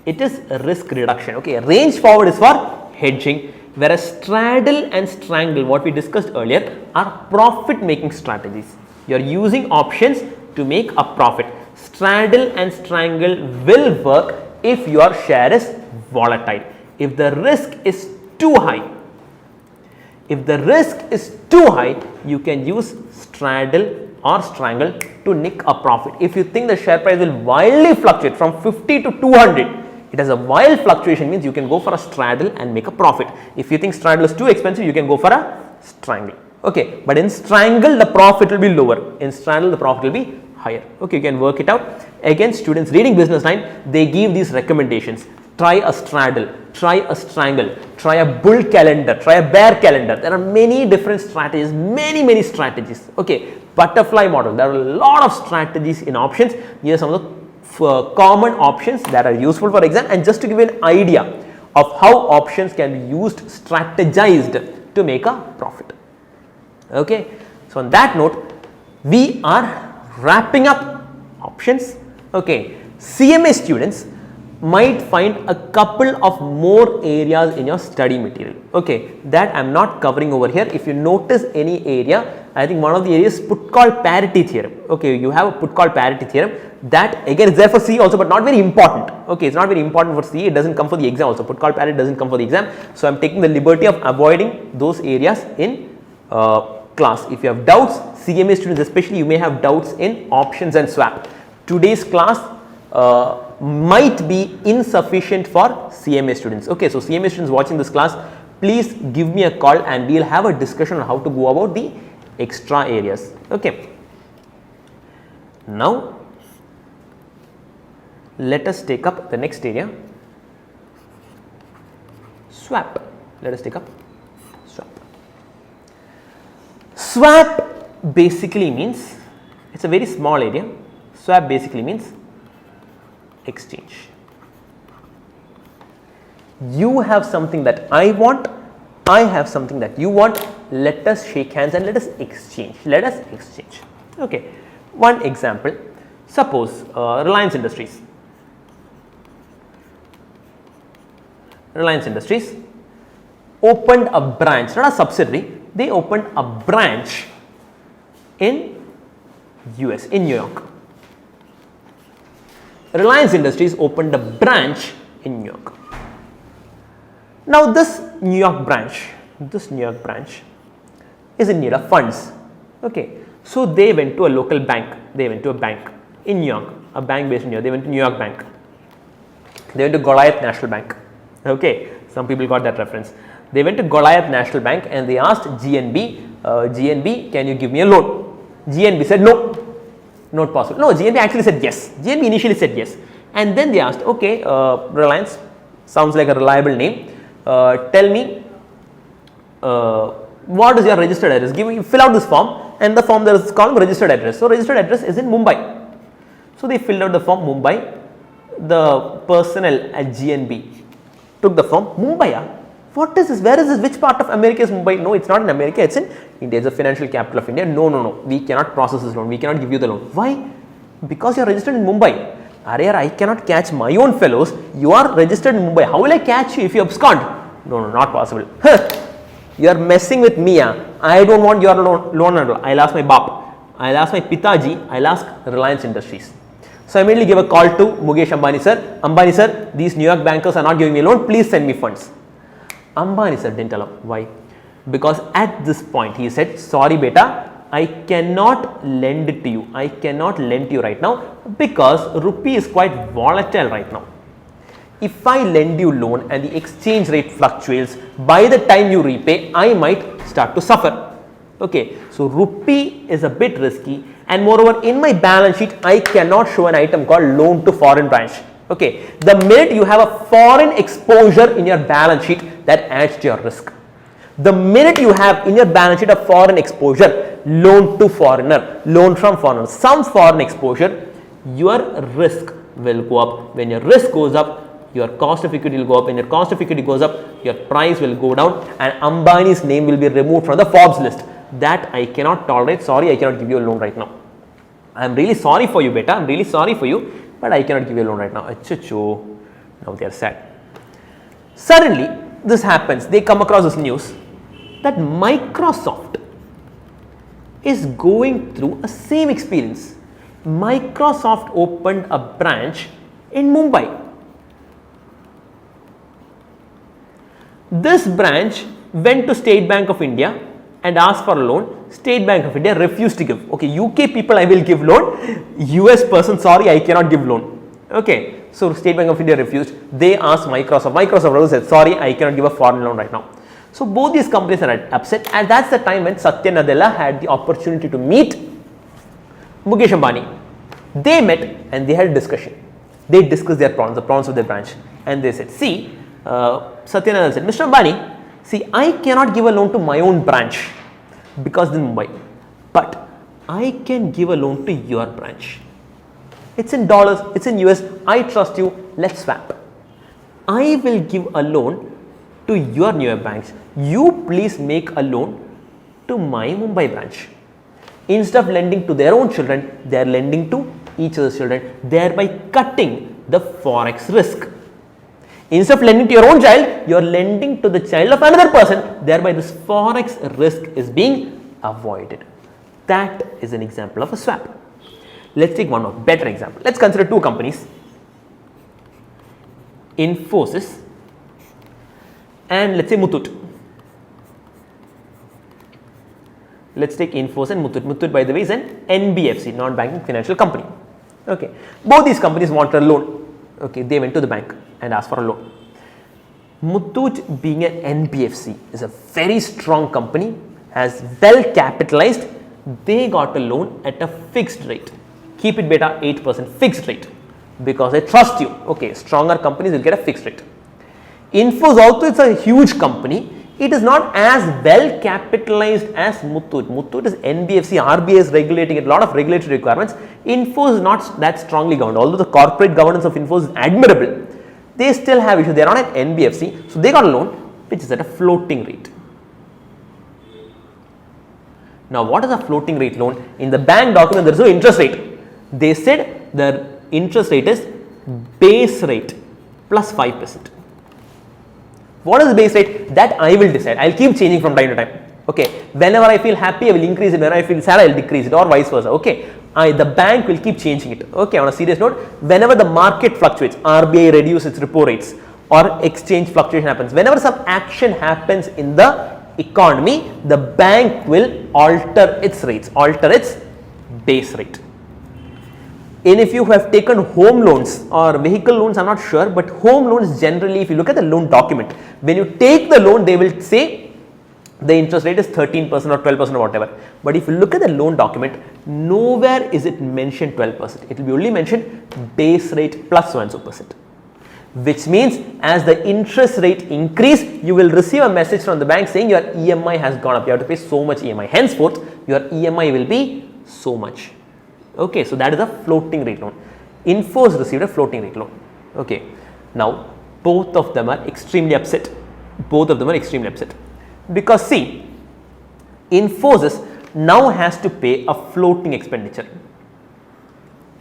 It is risk reduction. Okay, range forward is for hedging, whereas straddle and strangle, what we discussed earlier, are profit making strategies. You are using options to make a profit. Straddle and strangle will work if your share is volatile. If the risk is too high, you can use straddle or strangle to nick a profit. If you think the share price will wildly fluctuate from 50 to 200, it has a wild fluctuation, means you can go for a straddle and make a profit. If you think straddle is too expensive, you can go for a strangle. Okay, but in strangle the profit will be lower, in straddle the profit will be higher. Okay, you can work it out. Again, students reading business line, they give these recommendations. try a straddle, try a strangle, try a bull calendar, try a bear calendar. There are many different strategies, many strategies. Okay, butterfly model, there are a lot of strategies in options. Here are some of the common options that are useful for exam, and just to give you an idea of how options can be used, strategized to make a profit. Okay, so on that note, we are wrapping up options. Okay, CMA students might find a couple of more areas in your study material. Okay, that I am not covering over here. If you notice any area, I think one of the areas put call parity theorem. Okay, you have a put call parity theorem that again is there for C also, but not very important. Okay, it's not very important for C. It doesn't come for the exam also. Put call parity doesn't come for the exam. So I am taking the liberty of avoiding those areas in class. If you have doubts, CMA students especially, you may have doubts in options and swap. Today's class might be insufficient for CMA students. Okay, so CMA students watching this class, please give me a call and we will have a discussion on how to go about the extra areas. Okay, now let us take up the next area, swap. Let us take up swap. Swap basically means, it's a very small area. Swap basically means exchange. You have something that I want, I have something that you want. Let us shake hands and let us exchange. Let us exchange. Okay, one example, suppose Reliance Industries. Reliance Industries opened a branch, not a subsidiary, they opened a branch in US, in New York. Reliance Industries opened a branch in New York. Now this New York branch is in need of funds. Okay, so they went to a local bank, they went to a bank in New York, a bank based in New York, they went to New York Bank, they went to Goliath National Bank. Okay, some people got that reference. They went to Goliath National Bank and they asked GNB, GNB, can you give me a loan? GNB said no. Not possible. No, GNB actually said yes. GNB initially said yes, and then they asked, okay, Reliance sounds like a reliable name. Tell me, what is your registered address? Give me, fill out this form, and the form there is column registered address. So registered address is in Mumbai. So they filled out the form Mumbai. The personnel at GNB took the form Mumbai. What is this? Where is this? Which part of America is Mumbai? No, it's not in America, it's in India. It's the financial capital of India. No, we cannot process this loan. We cannot give you the loan. Why? Because you are registered in Mumbai. I cannot catch my own fellows. You are registered in Mumbai. How will I catch you if you abscond? No, not possible. You are messing with me. I don't want your loan. I'll ask my Bap. I'll ask my Pitaji. I'll ask Reliance Industries. So I immediately give a call to Mukesh Ambani sir. Ambani sir, these New York bankers are not giving me a loan. Please send me funds. Ambani sir didn't tell him. Why? Because at this point he said, sorry beta, I cannot lend it to you. I cannot lend to you right now because rupee is quite volatile right now. If I lend you loan and the exchange rate fluctuates, by the time you repay, I might start to suffer. Okay, so rupee is a bit risky, and moreover in my balance sheet I cannot show an item called loan to foreign branch. Okay, the minute you have a foreign exposure in your balance sheet, that adds to your risk. The minute you have in your balance sheet a foreign exposure, loan to foreigner, loan from foreigner, some foreign exposure, your risk will go up. When your risk goes up, your cost of equity will go up. When your cost of equity goes up, your price will go down, and Ambani's name will be removed from the Forbes list. That I cannot tolerate. Sorry, I cannot give you a loan right now. I am really sorry for you, beta. I am really sorry for you, but I cannot give you a loan right now. Achacho. Now they are sad. Suddenly, this happens. They come across this news that Microsoft is going through a same experience. Microsoft opened a branch in Mumbai. This branch went to State Bank of India and asked for a loan. State Bank of India refused to give. Okay, UK people I will give loan. US person, sorry, I cannot give loan. Okay, so State Bank of India refused. They asked Microsoft. Microsoft said, sorry, I cannot give a foreign loan right now. So both these companies are upset, and that's the time when Satya Nadella had the opportunity to meet Mukesh Ambani. They met and they had a discussion. They discussed their problems, the problems of their branch, and they said, see, Satyanarayana said, Mr. Ambani, see, I cannot give a loan to my own branch because in Mumbai, but I can give a loan to your branch. It's in dollars, it's in US, I trust you, let's swap. I will give a loan to your New York branch. You please make a loan to my Mumbai branch. Instead of lending to their own children, they are lending to each other's children, thereby cutting the forex risk. Instead of lending to your own child, you are lending to the child of another person, thereby this forex risk is being avoided. That is an example of a swap. Let's take one more better example. Let's consider two companies, Infosys and let's say Muthoot. Let's take Infosys and Muthoot. Muthoot, by the way, is an NBFC, non-banking financial company. Okay, both these companies want a loan. Okay, they went to the bank and asked for a loan. Muthoot, being an NBFC, is a very strong company, has well capitalized. They got a loan at a fixed rate. Keep it beta 8% fixed rate because I trust you. Okay, stronger companies will get a fixed rate. Infosys also, it's a huge company. It is not as well capitalized as Muthoot. Muthoot is NBFC, RBI is regulating it, a lot of regulatory requirements. Infosys is not that strongly governed. Although the corporate governance of Infosys is admirable, they still have issues. They are not an NBFC, so they got a loan which is at a floating rate. Now, what is a floating rate loan? In the bank document, there is no interest rate. They said the interest rate is base rate plus 5%. What is the base rate? That I will decide. I will keep changing from time to time. Okay, whenever I feel happy, I will increase it. Whenever I feel sad, I will decrease it, or vice versa. Okay, the bank will keep changing it. Okay, on a serious note, whenever the market fluctuates, RBI reduces its repo rates or exchange fluctuation happens, whenever some action happens in the economy, the bank will alter its rates, alter its base rate. And if you have taken home loans or vehicle loans, I am not sure, but home loans generally, if you look at the loan document, when you take the loan, they will say the interest rate is 13% or 12% or whatever. But if you look at the loan document, nowhere is it mentioned 12%. It will be only mentioned base rate plus so and so percent. Which means as the interest rate increase, you will receive a message from the bank saying your EMI has gone up. You have to pay so much EMI. Henceforth, your EMI will be so much. Okay, so that is a floating rate loan. Infosys received a floating rate loan. Okay, now both of them are extremely upset. Both of them are extremely upset because see, Infosys now has to pay a floating expenditure.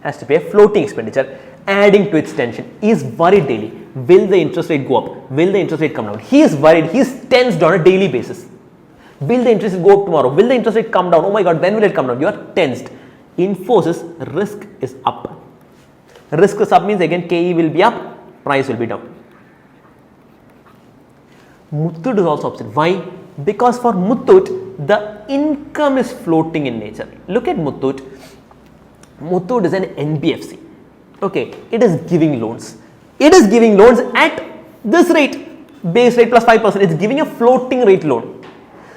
Has to pay a floating expenditure, adding to its tension. He is worried daily. Will the interest rate go up? Will the interest rate come down? He is worried. He is tensed on a daily basis. Will the interest rate go up tomorrow? Will the interest rate come down? Oh my God, when will it come down? You are tensed. Infosys risk is up. Risk is up means again KE will be up, price will be down. Muthoot is also upset. Why? Because for Muthoot, the income is floating in nature. Look at Muthoot. Muthoot is an NBFC. Okay, it is giving loans. It is giving loans at this rate, base rate plus 5%. It's giving a floating rate loan.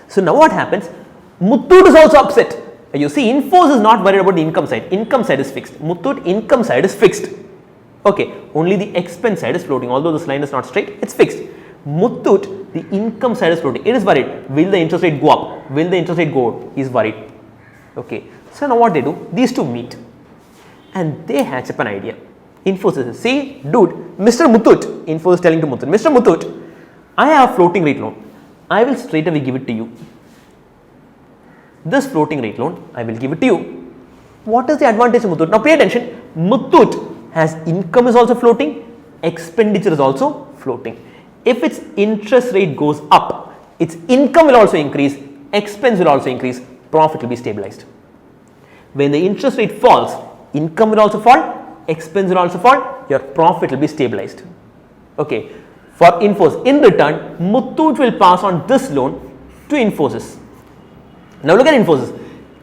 So now what happens? Muthoot is also upset. You see, Infosys is not worried about the income side. Income side is fixed. Muthoot income side is fixed. Okay, only the expense side is floating. Although this line is not straight, it's fixed. Muthoot, the income side is floating. It is worried. Will the interest rate go up? Will the interest rate go up? He is worried. Okay, so now what they do? These two meet and they hatch up an idea. Infosys says, see, dude, Mr. Muthoot, Infosys telling to Muthoot, Mr. Muthoot, I have a floating rate loan. I will straight away give it to you. This floating rate loan, I will give it to you. What is the advantage of Muthoot? Now pay attention. Muthoot has income is also floating, expenditure is also floating. If its interest rate goes up, its income will also increase, expense will also increase, profit will be stabilized. When the interest rate falls, income will also fall, expense will also fall, your profit will be stabilized. Okay. For Infosys, in return, Muthoot will pass on this loan to Infosys. Now look at Infosys.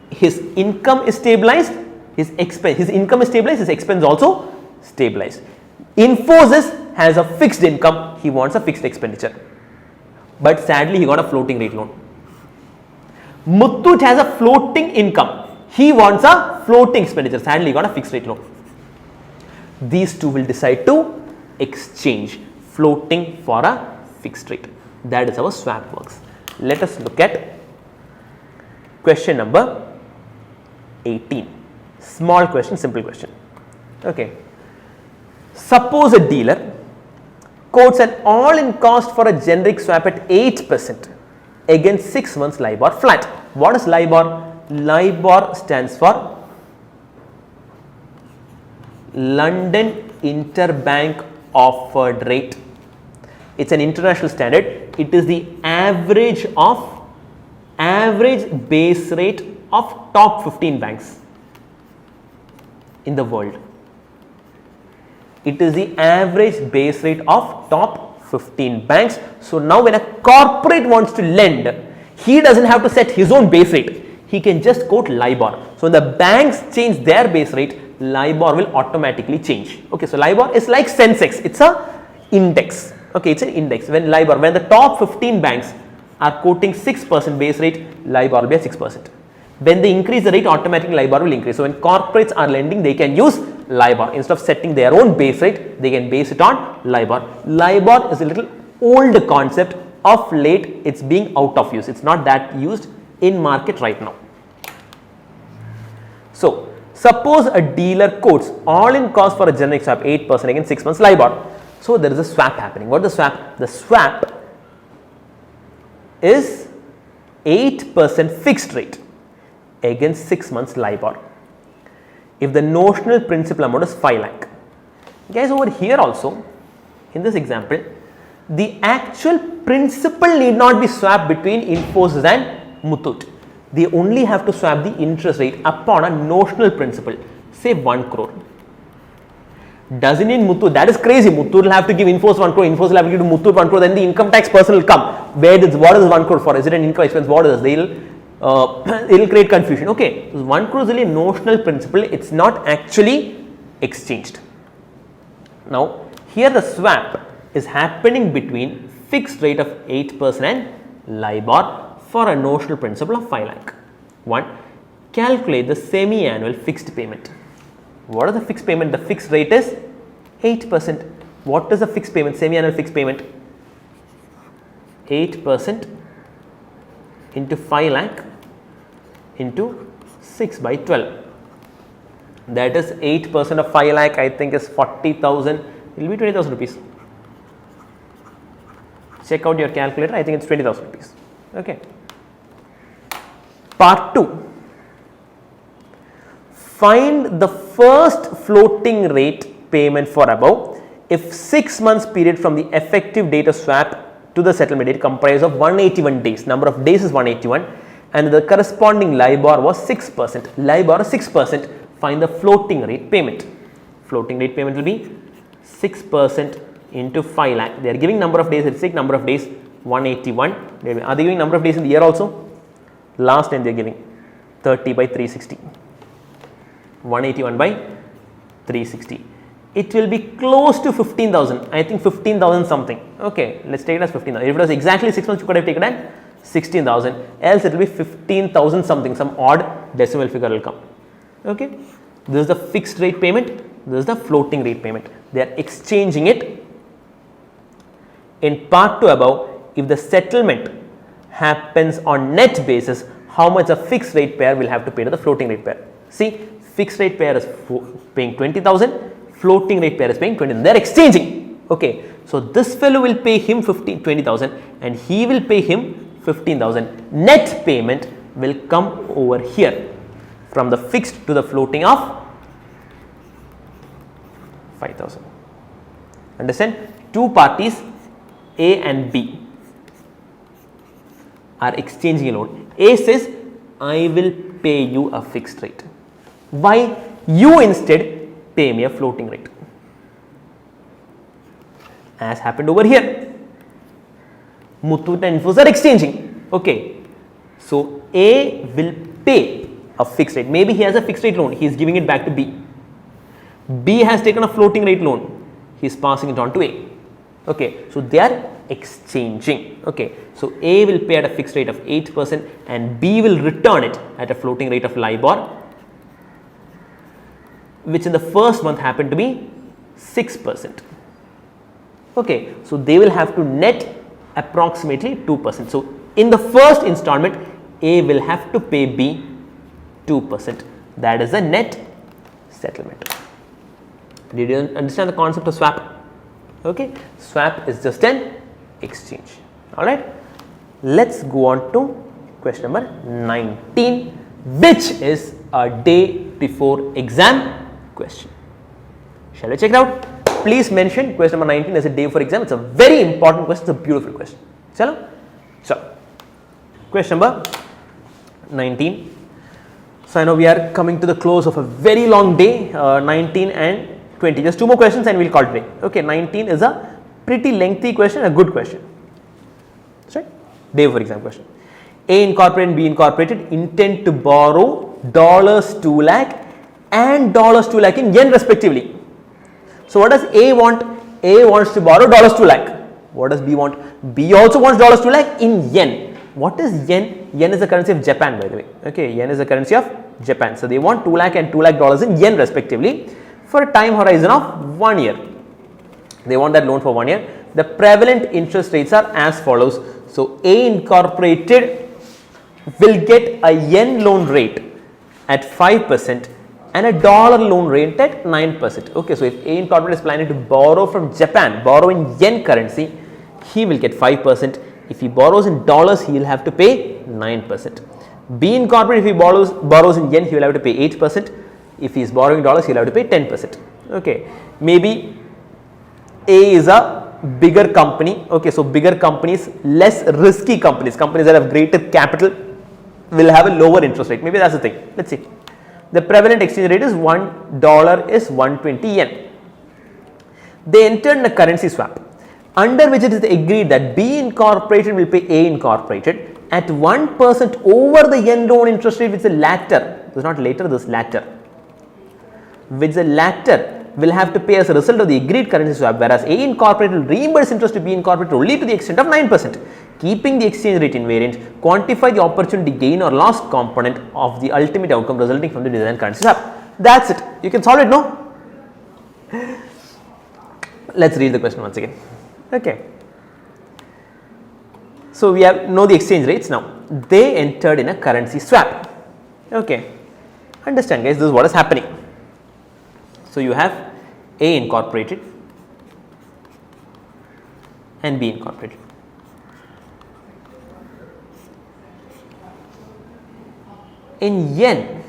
His income is stabilized, his income is stabilized, his expense also stabilized. Infosys has a fixed income, he wants a fixed expenditure. But sadly, he got a floating rate loan. Muthoot has a floating income, he wants a floating expenditure. Sadly, he got a fixed rate loan. These two will decide to exchange. floating for a fixed rate. That is how a swap works. Let us look at question number 18. Small question, simple question. Okay. Suppose a dealer quotes an all-in cost for a generic swap at 8% against 6 months LIBOR flat. What is LIBOR? LIBOR stands for London Interbank Offered Rate. It's an international standard. It is the average base rate of top 15 banks in the world. It is the average base rate of top 15 banks. So now when a corporate wants to lend, he doesn't have to set his own base rate. He can just quote LIBOR. So when the banks change their base rate, LIBOR will automatically change. Okay, so LIBOR is like Sensex. It's a index. Okay, it's an index. When the top 15 banks are quoting 6% base rate, LIBOR will be at 6%. When they increase the rate, automatically LIBOR will increase. So when corporates are lending, they can use LIBOR. Instead of setting their own base rate, they can base it on LIBOR. LIBOR is a little old concept. Of late, it's being out of use. It's not that used in market right now. So suppose a dealer quotes all-in cost for a generic swap 8% against 6 months LIBOR. So there is a swap happening. What is the swap? The swap is 8% fixed rate against 6 months LIBOR. If the notional principal amount is 5 lakh. Guys, over here also, in this example, the actual principal need not be swapped between Infosys and Muthoot. They only have to swap the interest rate upon a notional principal, say 1 crore. Doesn't mean Muthoot, that is crazy. Muthoot will have to give Infosys 1 crore, Infosys will have to give Muthoot 1 crore, then the income tax person will come. What is 1 crore for? Is it an income expense? What is this? It will create confusion. Okay, so 1 crore is only a notional principal, it's not actually exchanged. Now, here the swap is happening between fixed rate of 8% and LIBOR for a notional principal of 5 lakh. 1. Calculate the semi-annual fixed payment. What is the fixed payment? The fixed rate is 8%. What is the fixed payment? Semi-annual fixed payment? 8% into 5 lakh into 6 by 12. That is 8% of 5 lakh, I think is 40,000. It will be 20,000 rupees. Check out your calculator. I think it's 20,000 rupees. Okay. Part 2. Find the first floating rate payment for above if 6 months period from the effective date of swap to the settlement date comprised of 181 days. Number of days is 181 and the corresponding LIBOR was 6%. LIBOR is 6%. Find the floating rate payment. Floating rate payment will be 6% into 5 lakh. They are giving number of days. Let's take number of days 181. Are they giving number of days in the year also? Last time they are giving 30 by 360. 181 by 360. It will be close to 15,000. I think 15,000 something. Okay, let's take it as 15,000. If it was exactly 6 months, you could have taken it as 16,000. Else it will be 15,000 something. Some odd decimal figure will come. Okay, this is the fixed rate payment. This is the floating rate payment. They are exchanging it. In part 2 above, if the settlement happens on net basis, how much a fixed rate pair will have to pay to the floating rate pair? See, fixed rate pair is paying 20,000, floating rate pair is paying 20,000. They are exchanging. Okay, so this fellow will pay him 20,000 and he will pay him 15,000. Net payment will come over here from the fixed to the floating of 5,000. Understand? Two parties, A and B, are exchanging a loan. A says, I will pay you a fixed rate. Why? You instead pay me a floating rate. As happened over here. Muthoot and Infosys are exchanging. Okay. So A will pay a fixed rate. Maybe he has a fixed rate loan. He is giving it back to B. B has taken a floating rate loan. He is passing it on to A. Okay. So they are exchanging. Okay. So A will pay at a fixed rate of 8% and B will return it at a floating rate of LIBOR, which in the first month happened to be 6%. Okay, so they will have to net approximately 2%. So in the first installment, A will have to pay B 2%. That is the net settlement. Did you understand the concept of swap? Okay, swap is just an exchange. All right, let's go on to question number 19, which is a day before exam question. Shall we check it out? Please mention question number 19 as a day before exam. It's a very important question. It's a beautiful question. Chalo? So, question number 19. So, I know we are coming to the close of a very long day, 19 and 20. Just two more questions and we'll call it a day. Okay, 19 is a pretty lengthy question, a good question. That's right. Day before exam question. A Incorporated and B Incorporated intend to borrow $2 lakh and $2 lakh in yen respectively. So, what does A want? A wants to borrow $2 lakh. What does B want? B also wants $2 lakh in yen. What is yen? Yen is the currency of Japan, by the way. Okay, yen is the currency of Japan. So, they want $2 lakh and $2 lakh in yen respectively for a time horizon of 1 year. They want that loan for 1 year. The prevalent interest rates are as follows. So, A Incorporated will get a yen loan rate at 5% and a dollar loan rate at 9%. Okay, so if A Incorporated is planning to borrow from Japan, borrow in yen currency, he will get 5%. If he borrows in dollars, he will have to pay 9%. B Incorporated, if he borrows in yen, he will have to pay 8%. If he is borrowing dollars, he will have to pay 10%. Okay, maybe A is a bigger company. Okay, so bigger companies, less risky companies, companies that have greater capital will have a lower interest rate. Maybe that's the thing. Let's see. The prevalent exchange rate is $1 is 120 yen. They entered in a currency swap under which it is agreed that B Incorporated will pay A Incorporated at 1% over the yen loan interest rate, which the latter, this is not later, this latter, which the latter will have to pay as a result of the agreed currency swap, whereas A Incorporated will reimburse interest to B Incorporated only to the extent of 9%. Keeping the exchange rate invariant, quantify the opportunity gain or loss component of the ultimate outcome resulting from the desired currency swap. That's it. You can solve it, no? Let's read the question once again. Okay. So, we know the exchange rates now. They entered in a currency swap. Okay. Understand, guys, this is what is happening. So, you have A Incorporated and B Incorporated. In yen,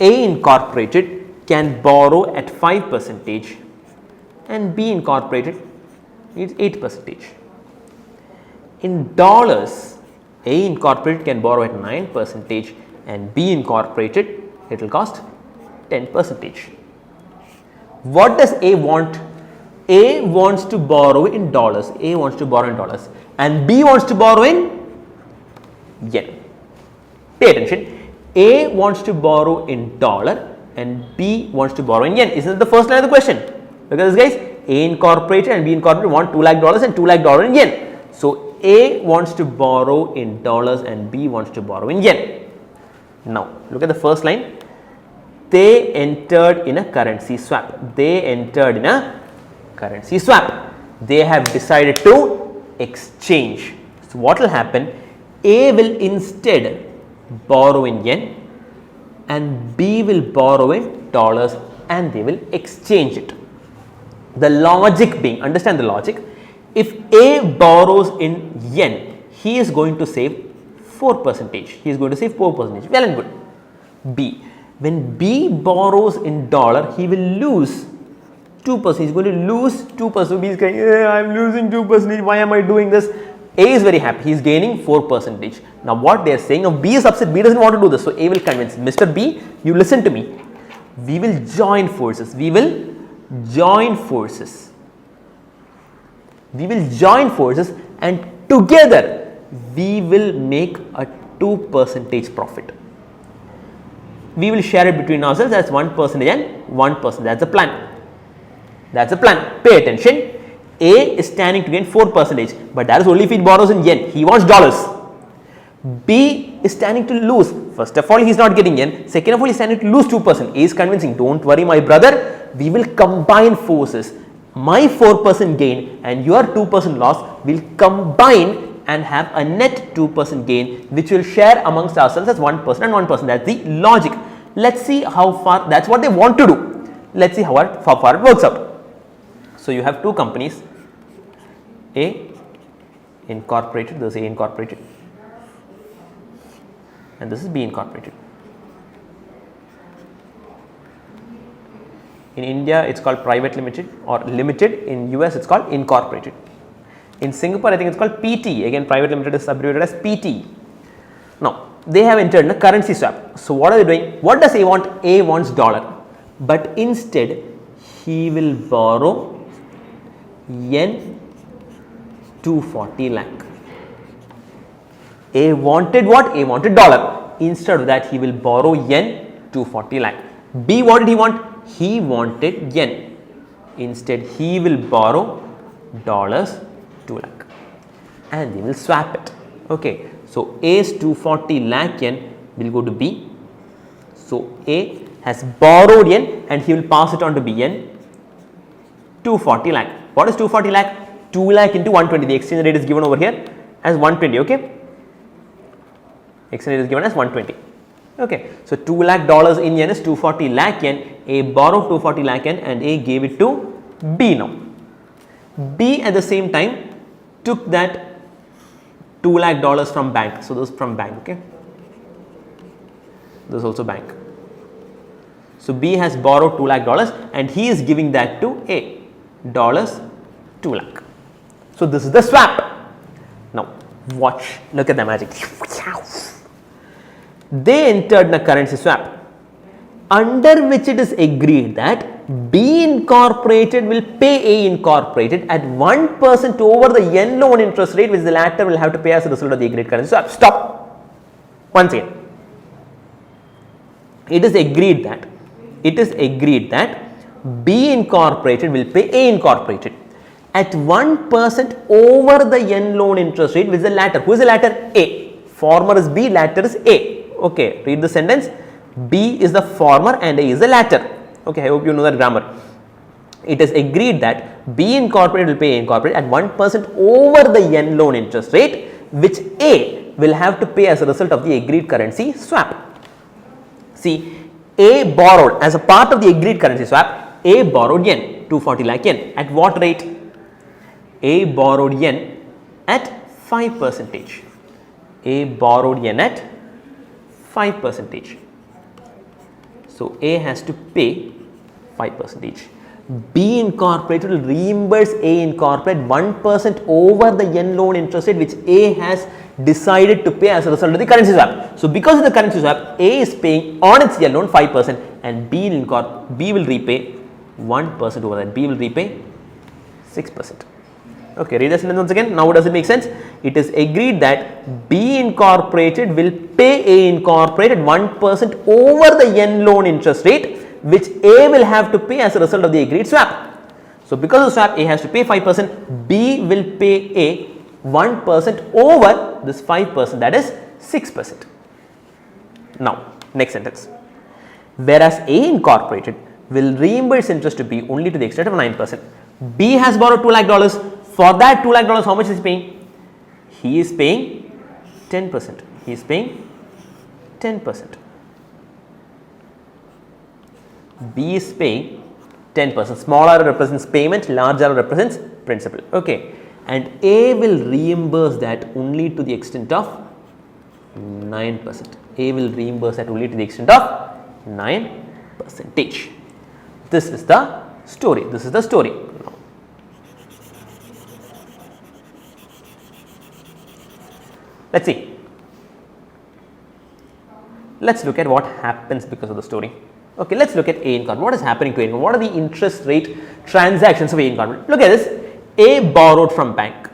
A Incorporated can borrow at 5% and B Incorporated needs 8%. In dollars, A Incorporated can borrow at 9% and B Incorporated, it will cost 10%. What does A want? A wants to borrow in dollars. A wants to borrow in dollars and B wants to borrow in yen. Pay attention. A wants to borrow in dollar and B wants to borrow in yen. Isn't it the first line of the question? Because guys, A Incorporated and B Incorporated want $2 lakh and $2 lakh in yen. So, A wants to borrow in dollars and B wants to borrow in yen. Now, look at the first line. They entered in a currency swap. They entered in a currency swap. They have decided to exchange. So, what will happen? A will instead borrow in yen and B will borrow in dollars and they will exchange it. The logic being, understand the logic, if A borrows in yen, he is going to save 4%. He is going to save 4%. Well and good. B, when B borrows in dollar, he will lose 2%. He is going to lose 2%. B is going, I am losing 2%. Why am I doing this? A is very happy. He is gaining 4%. Now, what they are saying, now B is upset. B doesn't want to do this. So, A will convince Mr. B, you listen to me. We will join forces. We will join forces. We will join forces and together we will make a 2% profit. We will share it between ourselves as 1% and 1%. That's the plan. That's the plan. Pay attention. A is standing to gain 4%, but that is only if he borrows in yen. He wants dollars. B is standing to lose. First of all, he is not getting yen. Second of all, he is standing to lose 2%. A is convincing, don't worry my brother, we will combine forces. my 4% gain and your 2% loss will combine and have a net 2% gain, which will share amongst ourselves as 1% and 1%. That's the logic. Let's see how far, that's what they want to do. Let's see how far it works out. So you have two companies, A Incorporated, this is A Incorporated and this is B Incorporated. In India, it's called private limited or limited. In US, it's called incorporated. In Singapore, I think it's called PT. Again, private limited is abbreviated as PT. Now, they have entered a currency swap. So, what are they doing? What does A want? A wants dollar, but instead he will borrow yen 240 lakh. A wanted what? A wanted dollar. Instead of that, he will borrow yen 240 lakh. B, what did he want? He wanted yen. Instead, he will borrow dollars 2 lakh and they will swap it. Okay. So, A's 240 lakh yen will go to B. So, A has borrowed yen and he will pass it on to B yen 240 lakh. What is 240 lakh? 2 lakh into 120. The exchange rate is given over here as 120. Okay. Exchange rate is given as 120. Okay. So, 2 lakh dollars in yen is 240 lakh yen. A borrowed 240 lakh yen and A gave it to B now. B at the same time took that 2 lakh dollars from bank. So, this is from bank. Okay. This is also bank. So, B has borrowed 2 lakh dollars and he is giving that to A, dollars 2 lakh. So, this is the swap. Now, watch, look at the magic. They entered the currency swap under which it is agreed that B Incorporated will pay A Incorporated at 1% over the yen loan interest rate, which the latter will have to pay as a result of the agreed currency swap. Stop. Once again, it is agreed that B Incorporated will pay A Incorporated at 1% over the yen loan interest rate, which is the latter. Who is the latter? A. Former is B, latter is A. Okay, read the sentence. B is the former and A is the latter. Okay, I hope you know that grammar. It is agreed that B Incorporated will pay A Incorporated at 1% over the yen loan interest rate, which A will have to pay as a result of the agreed currency swap. See, A borrowed as a part of the agreed currency swap, A borrowed yen, 240 lakh yen. At what rate? A borrowed yen at 5%. A borrowed yen at 5%. So, A has to pay 5%. B Incorporated will reimburse A Incorporated 1% over the yen loan interest rate, which A has decided to pay as a result of the currency swap. So, because of the currency swap, A is paying on its yen loan 5% and B will repay 1% over that. B will repay 6%. Okay, read the sentence once again. Now, does it make sense? It is agreed that B Incorporated will pay A Incorporated 1% over the yen loan interest rate, which A will have to pay as a result of the agreed swap. So, because of the swap, A has to pay 5%, B will pay A 1% over this 5%, that is 6%. Now, next sentence. Whereas A Incorporated will reimburse interest to B only to the extent of 9%. B has borrowed 2 lakh dollars. For that 2 lakh dollars, how much is he paying? He is paying 10%. He is paying 10%. B is paying 10%. Smaller represents payment, larger represents principal. Okay. And A will reimburse that only to the extent of 9%. A will reimburse that only to the extent of 9%. This is the story. This is the story. Let's see. Let's look at what happens because of the story. Okay, let's look at A Incorporated. What is happening to A Incorporated? What are the interest rate transactions of A Incorporated? Look at this. A borrowed from bank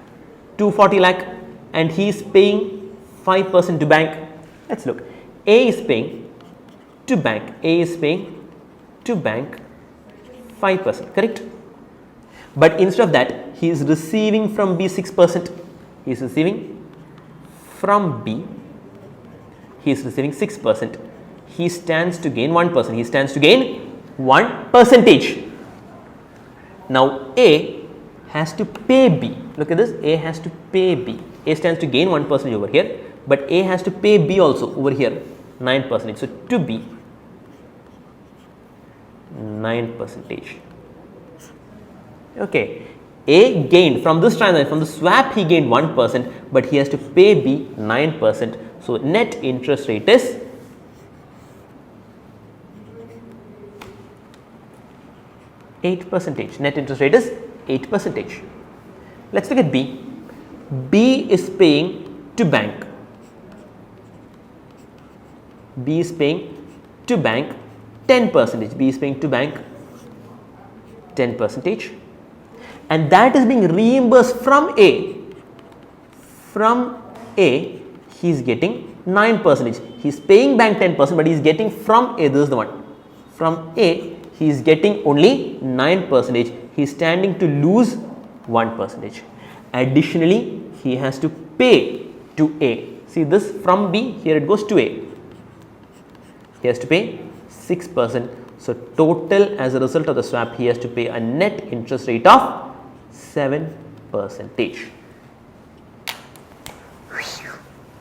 240 lakh and he is paying 5% to bank. Let's look. A is paying to bank. A is paying to bank 5%, correct? But instead of that, he is receiving from B 6%. He is receiving from B, he is receiving 6%. He stands to gain 1%. He stands to gain 1%. Now A has to pay B. Look at this, A has to pay B. A stands to gain 1% over here, but A has to pay B also over here 9%. So to B 9%. Okay, A gained from this transaction, from the swap he gained 1%, but he has to pay B 9%. So net interest rate is 8%. Net interest rate is 8%. Let's look at B. B is paying to bank. B is paying to bank 10%. B is paying to bank 10%. And that is being reimbursed from A. From A, he is getting 9%. He is paying bank 10%, but he is getting from A. This is the one. From A, he is getting only 9%. He is standing to lose 1%. Additionally, he has to pay to A. See this, from B, here it goes to A. He has to pay 6%. So total, as a result of the swap, he has to pay a net interest rate of 7%.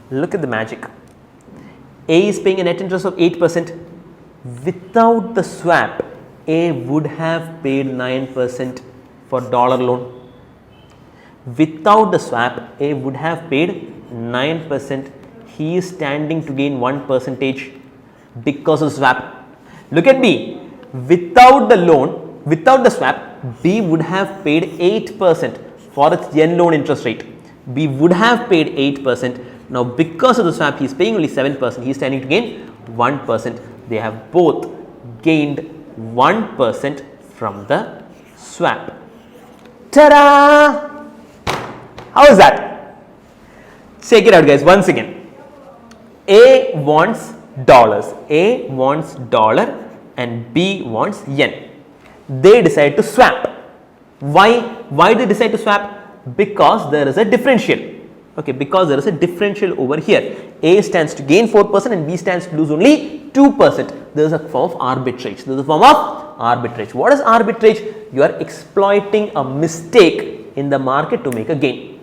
Look at the magic. A is paying a net interest of 8%. Without the swap, A would have paid 9% for dollar loan. Without the swap, A would have paid 9%. He is standing to gain 1% because of swap. Look at B. Without the loan, without the swap, B would have paid 8% for its yen loan interest rate. B would have paid 8%. Now, because of the swap, he is paying only 7%. He is standing to gain 1%. They have both gained 1% from the swap. Ta-da! How is that? Check it out, guys, once again. A wants dollars. A wants dollar and B wants yen. They decide to swap. Why? Why they decide to swap? Because there is a differential. Okay, because there is a differential over here. A stands to gain 4% and B stands to lose only 2%. There is a form of arbitrage. There is a form of arbitrage. What is arbitrage? You are exploiting a mistake in the market to make a gain.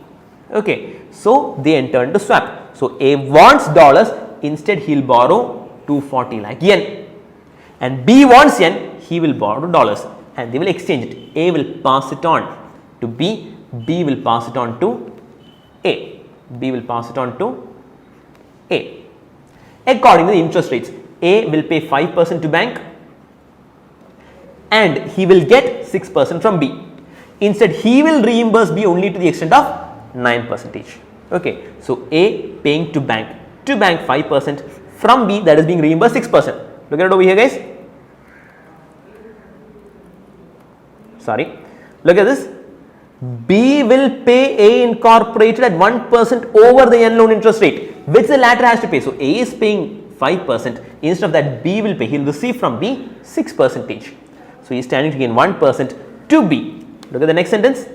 Okay, so they enter into swap. So A wants dollars, instead he will borrow 240 lakh yen. And B wants yen, he will borrow dollars and they will exchange it. A will pass it on to B, B will pass it on to A. B will pass it on to A. According to the interest rates, A will pay 5% to bank and he will get 6% from B. Instead, he will reimburse B only to the extent of 9%. Okay, so A paying to bank 5%, from B that is being reimbursed 6%. Look at it over here, guys. Sorry, look at this. B will pay A incorporated at 1% over the yen loan interest rate, which the latter has to pay. So A is paying 5%. Instead of that, B will pay. He will receive from B 6%. So he is standing to gain 1% to B. Look at the next sentence.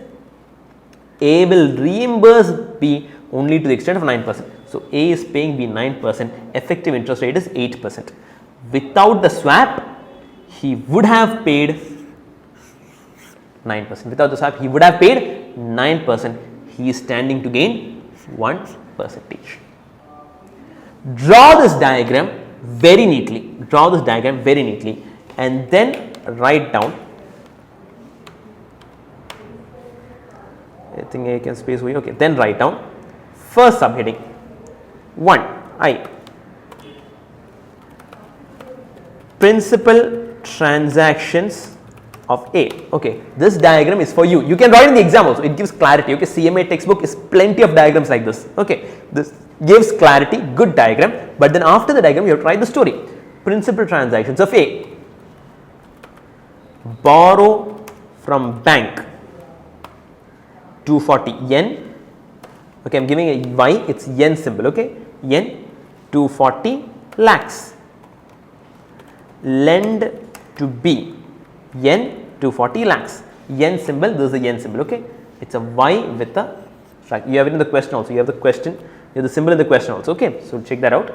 A will reimburse B only to the extent of 9%. So A is paying B 9%. Effective interest rate is 8%. Without the swap, he would have paid 9%. Without the swap, he would have paid 9%. He is standing to gain 1%. Draw this diagram very neatly. Draw this diagram very neatly and then write down. I think I can space over here. Okay, then write down first subheading 1 I. Principal transactions of A. Okay, this diagram is for you. You can write in the exam also. It gives clarity. Okay, CMA textbook is plenty of diagrams like this. Okay, this gives clarity, good diagram. But then after the diagram, you have to write the story. Principal transactions of A. Borrow from bank 240 yen. Okay, I am giving a Y. It's yen symbol. Okay, yen 240 lakhs. Lend to B. Yen 240 lakhs. Yen symbol, this is a yen symbol. Okay, it's a Y with a track. You have it in the question also. You have the question, you have the symbol in the question also. Okay, so check that out.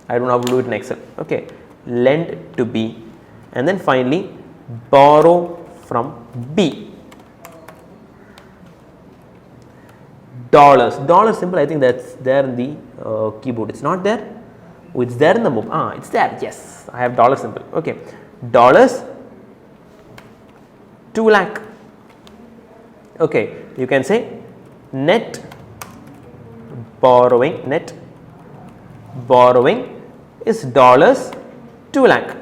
I don't know how to do it in Excel. Okay, lend to B, and then finally borrow from B. dollars. Dollar symbol, I think that's there in the keyboard. It's not there. Oh, it's there in the mobile. Ah, it's there. Yes, I have dollar symbol. Okay, dollars 2 lakh. Okay, you can say net borrowing is dollars 2 lakh.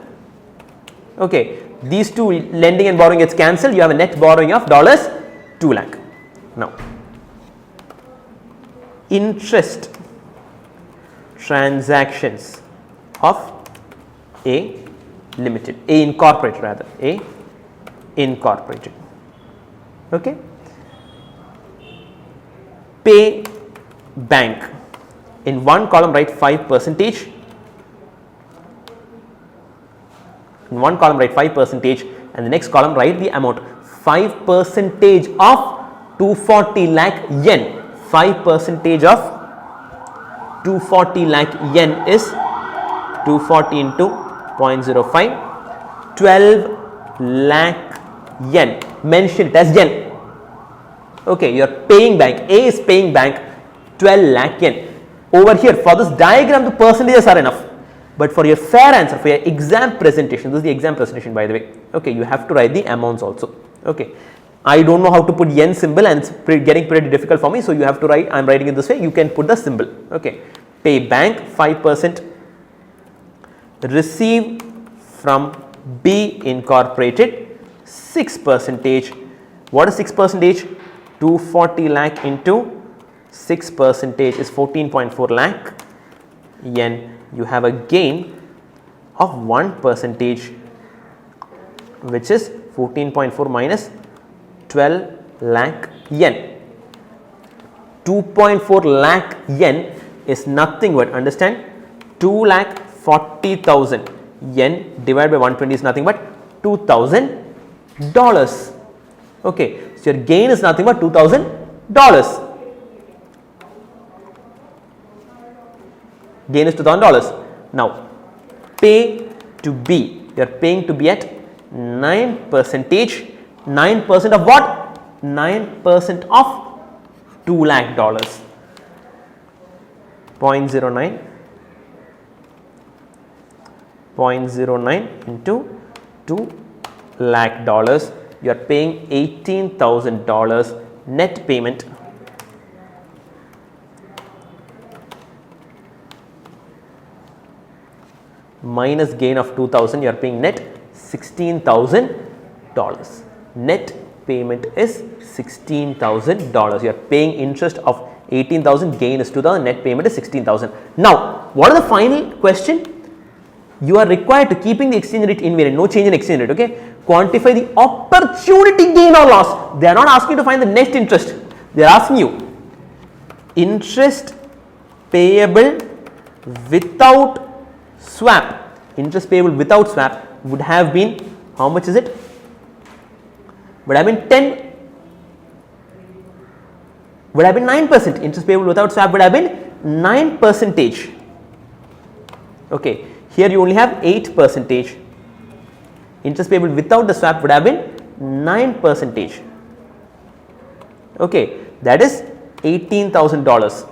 Okay, these two, lending and borrowing, gets cancelled. You have a net borrowing of dollars 2 lakh. Now, interest transactions of A Limited, A Incorporated rather, A Incorporated. Okay. Pay bank. In one column write 5%. In one column write 5%, and the next column write the amount. 5% of 240 lakh yen. 5% of 240 lakh yen is 240 into 0.05, 12 lakh yen. Mention it as yen. Okay, you are paying bank, A is paying bank 12 lakh yen. Over here, for this diagram, the percentages are enough. But for your fair answer, for your exam presentation, this is the exam presentation by the way. Okay, you have to write the amounts also. Okay, I don't know how to put yen symbol and it's getting pretty difficult for me. So you have to write, I am writing it this way, you can put the symbol. Okay, pay bank 5%, receive from B Incorporated 6%. What is 6%? 240 lakh into 6% is 14.4 lakh yen. You have a gain of 1%, which is 14.4 minus 12 lakh yen. 2.4 lakh yen is nothing but, understand, 2,40,000 yen divided by 120 is nothing but $2,000. Okay, so your gain is nothing but $2,000. Gain is $2,000. Now, pay to B. You are paying to B at 9%. 9% of what? 9% of $2 lakh. 0.09. 0.09 into $2 lakh. You are paying $18,000 net payment. Minus gain of 2,000, you are paying net $16,000. Net payment is $16,000. You are paying interest of 18,000, gain is 2,000, net payment is 16,000. Now, what is the final question? You are required to, keeping the exchange rate invariant, no change in exchange rate, okay? Quantify the opportunity gain or loss. They are not asking you to find the net interest. They are asking you interest payable without swap. Interest payable without swap would have been, how much is it? Would have been 10, would have been 9%. Interest payable without swap would have been 9%. Okay, here you only have 8%. Interest payable without the swap would have been 9%. Okay, that is $18,000.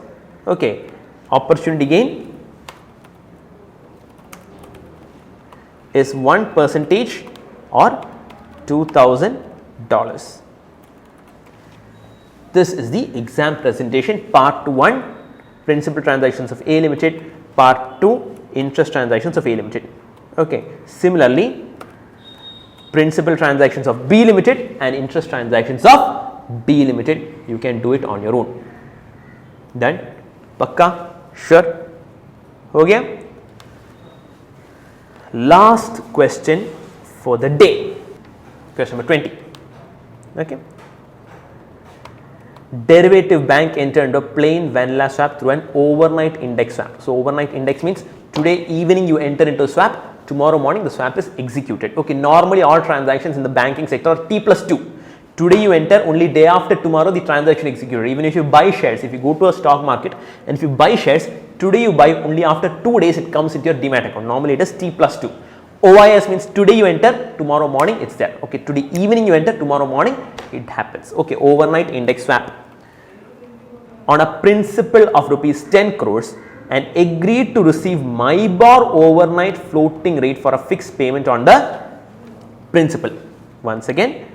Okay, opportunity gain is 1% or $2,000. This is the exam presentation, part 1, principal transactions of A Limited, part 2, interest transactions of A Limited. Okay. Similarly, principal transactions of B Limited and interest transactions of B Limited, you can do it on your own. Done? Pakka? Sure? Ho gaya? Last question for the day, question number 20. Okay. Derivative bank entered into a plain vanilla swap through an overnight index swap. So, overnight index means today evening you enter into a swap, tomorrow morning the swap is executed. Okay. Normally all transactions in the banking sector are T+2. Today you enter, only day after tomorrow the transaction executed. Even if you buy shares, if you go to a stock market and if you buy shares, today you buy, only after 2 days it comes into your demat account. Normally it is T+2. OIS means today you enter, tomorrow morning it's there. Okay, today evening you enter, tomorrow morning it happens. Okay, overnight index swap. on a principal of rupees 10 crores and agreed to receive MIBOR overnight floating rate for a fixed payment on the principal. Once again,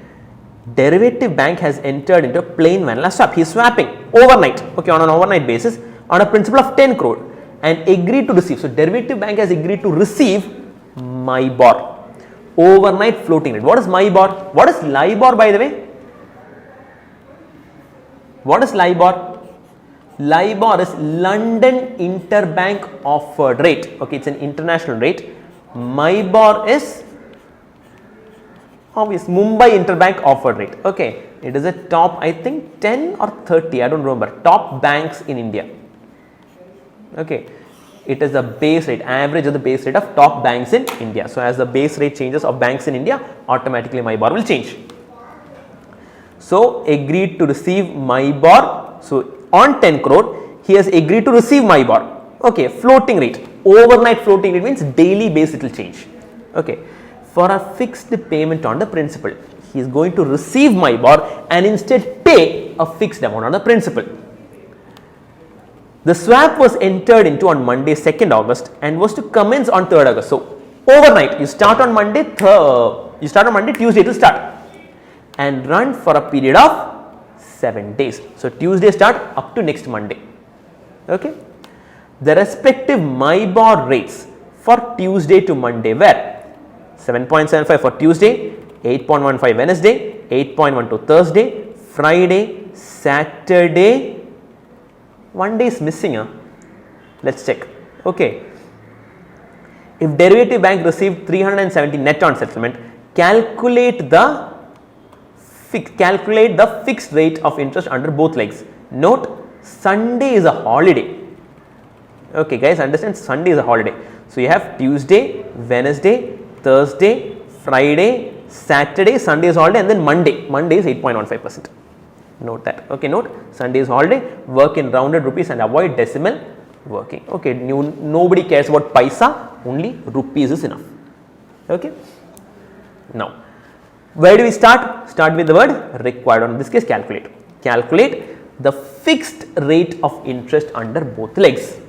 derivative bank has entered into a plain vanilla swap. He is swapping overnight, okay, on an overnight basis on a principal of 10 crore and agreed to receive. So, derivative bank has agreed to receive MIBOR, overnight floating rate. What is MIBOR? What is LIBOR, by the way? What is LIBOR? LIBOR is London Interbank Offered Rate. Okay, it's an international rate. MIBOR is obvious Mumbai Interbank Offered Rate. Okay, it is a top, I think 10 or 30, I don't remember, top banks in India. Okay, it is the base rate, average of the base rate of top banks in India. So, as the base rate changes of banks in India, automatically MIBOR will change. So, agreed to receive MIBOR. So, on 10 crore, he has agreed to receive MIBOR. Okay, floating rate, overnight floating rate means daily base it will change. Okay, for a fixed payment on the principal, he is going to receive MIBOR and instead pay a fixed amount on the principal. The swap was entered into on Monday 2nd August and was to commence on 3rd August. So, overnight, you start on Monday, Tuesday to start and run for a period of 7 days. So, Tuesday start up to next Monday. Okay. The respective MIBOR rates for Tuesday to Monday were 7.75 for Tuesday, 8.15 Wednesday, 8.12 Thursday, Friday, Saturday. One day is missing. Let us check. Okay. If derivative bank received 370 net on settlement, calculate the fixed rate of interest under both legs. Note, Sunday is a holiday. Okay, guys, understand, Sunday is a holiday. So, you have Tuesday, Wednesday, Thursday, Friday, Saturday, Sunday is holiday, and then Monday is 8.15%. Note that. Okay, note, Sunday is holiday, work in rounded rupees and avoid decimal working. Okay, nobody cares about paisa, only rupees is enough. Okay. Now, where do we start? Start with the word required, or in this case calculate. Calculate the fixed rate of interest under both legs.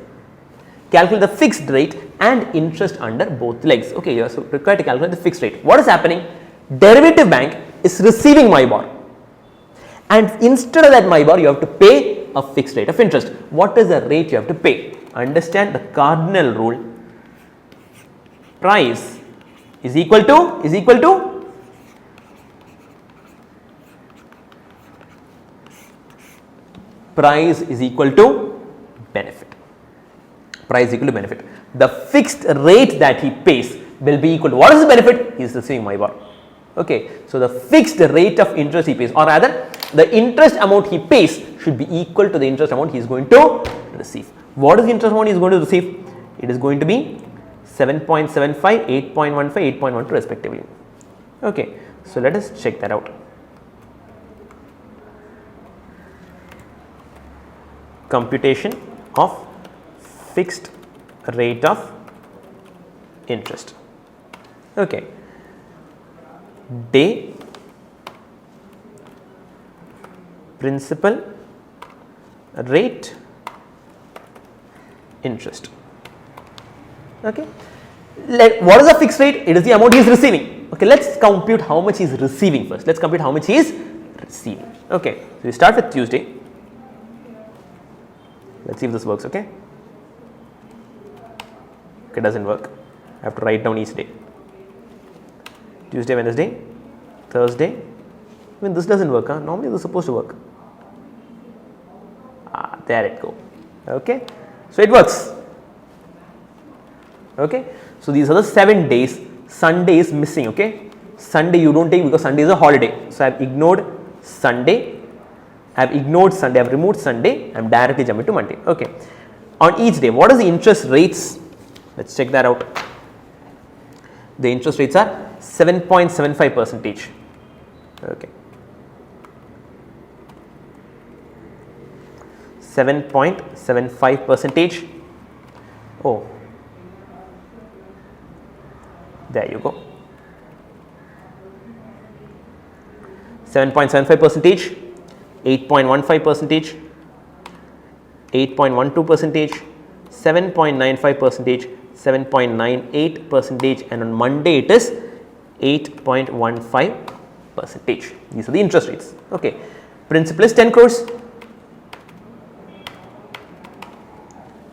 Calculate the fixed rate and interest under both legs. Okay, you are required to calculate the fixed rate. What is happening? Derivative bank is receiving MIBOR, and instead of that MIBOR, you have to pay a fixed rate of interest. What is the rate you have to pay? Understand the cardinal rule. Price is equal to price is equal to benefit. Price is equal to benefit. The fixed rate that he pays will be equal to what is the benefit? He is receiving MIBOR. Okay, so the fixed rate of interest he pays, or rather the interest amount he pays should be equal to the interest amount he is going to receive. What is the interest amount he is going to receive? It is going to be 7.75, 8.15, 8.12 respectively. Okay, so let us check that out. Computation of fixed rate of interest. Okay. Day, principal, rate, interest. Okay. What is the fixed rate? It is the amount he is receiving. Okay, let us compute how much he is receiving first. Let us compute how much he is receiving. Okay, so we start with Tuesday. Let us see if this works. Okay. Okay, doesn't work. I have to write down each day. Tuesday, Wednesday, Thursday. Even this doesn't work. Normally this is supposed to work. There it go. Okay. So it works. Okay. So these are the 7 days. Sunday is missing. Okay. Sunday you don't take because Sunday is a holiday. So I have ignored Sunday. I have removed Sunday. I am directly jumping to Monday. Okay. On each day, what is the interest rates? Let's check that out. The interest rates are 7.75%. Okay. 7.75%. Oh, there you go. 7.75%, 8.15%, 8.12 percentage, 7.95 percentage, 7.98 percentage, and on Monday it is 8.15 percentage. These are the interest rates. Okay. Principal is 10 crores.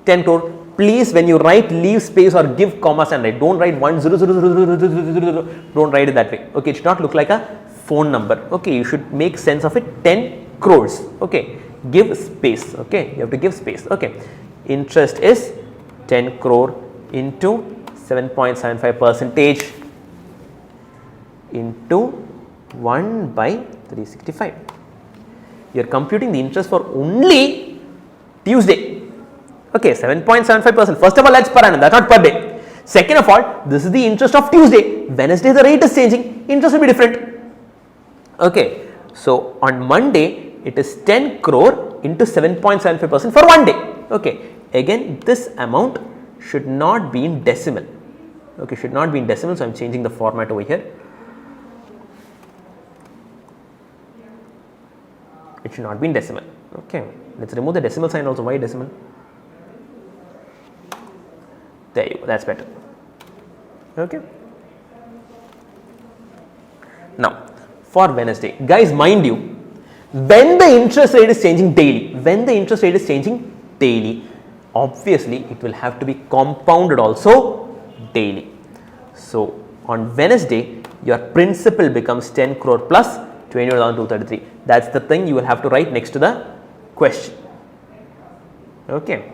10 crore. Please, when you write, leave space or give commas and write. Don't write 1000000. Don't write it that way. Okay, it should not look like a phone number. Okay, you should make sense of it. 10 crores. Okay, give space. Okay, you have to give space. Okay, interest is 10 crore into 7.75 percentage into 1 by 365. You are computing the interest for only Tuesday. Okay, 7.75%. First of all, that's per annum, that's not per day. Second of all, this is the interest of Tuesday. Wednesday, the rate is changing, interest will be different. Okay, so on Monday, it is 10 crore into 7.75% for 1 day. Okay, again, this amount should not be in decimal. Okay, should not be in decimal, so I am changing the format over here. It should not be in decimal. Okay, let's remove the decimal sign also. Why decimal? There you go, that's better. Okay. Now, for Wednesday, guys, mind you, when the interest rate is changing daily, obviously it will have to be compounded also daily. So, on Wednesday, your principal becomes 10 crore plus 21,233. That's the thing you will have to write next to the question. Okay.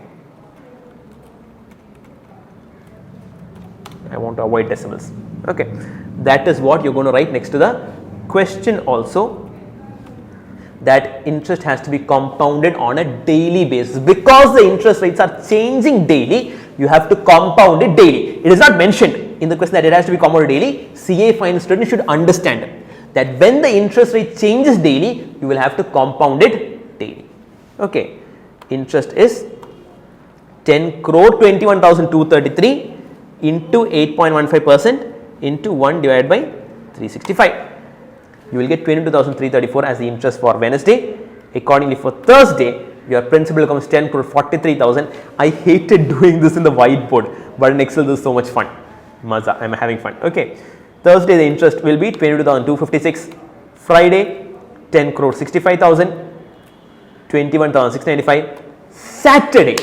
I want to avoid decimals. Okay, that is what you're going to write next to the question also, that interest has to be compounded on a daily basis. Because the interest rates are changing daily, you have to compound it daily. It is not mentioned in the question that it has to be compounded daily. CA finance students should understand that when the interest rate changes daily, you will have to compound it daily. Okay, interest is 10 crore 21,233 into 8.15% into 1 divided by 365. You will get 22,334 as the interest for Wednesday. Accordingly, for Thursday, your principal becomes 10 crore 43,000. I hated doing this in the whiteboard, but in Excel this is so much fun. Maza, I am having fun. Okay, Thursday the interest will be 22,256. Friday 10 crore 65,000, 21,695. Saturday,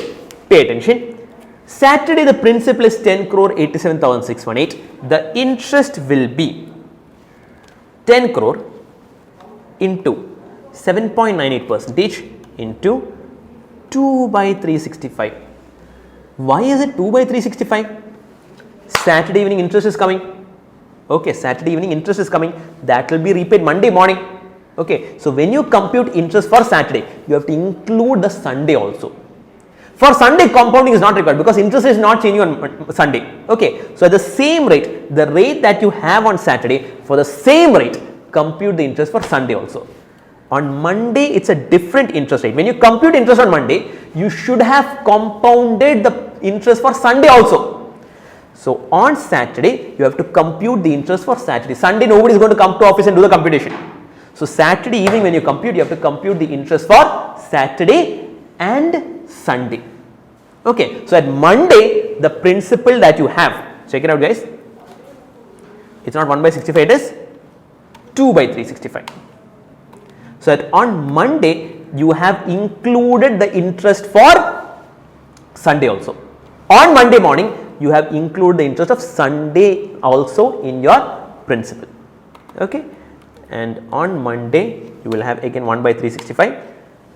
pay attention. Saturday the principal is 10 crore 87,618. The interest will be 10 crore into 7.98 percentage into 2 by 365. Why is it 2 by 365? Saturday evening interest is coming. Okay, Saturday evening interest is coming. That will be repaid Monday morning. Okay, so when you compute interest for Saturday, you have to include the Sunday also. For Sunday, compounding is not required because interest is not changing on Sunday. Okay, so at the same rate, the rate that you have on Saturday, for the same rate, compute the interest for Sunday also. On Monday, it's a different interest rate. When you compute interest on Monday, you should have compounded the interest for Sunday also. So on Saturday, you have to compute the interest for Saturday. Sunday, nobody is going to come to office and do the computation. So Saturday evening, when you compute, you have to compute the interest for Saturday and Sunday. Okay, so at Monday, the principal that you have, check it out guys, it's not 1 by 65, it is 2 by 365. So that on Monday, you have included the interest for Sunday also. On Monday morning, you have included the interest of Sunday also in your principal. Okay, and on Monday, you will have again 1 by 365.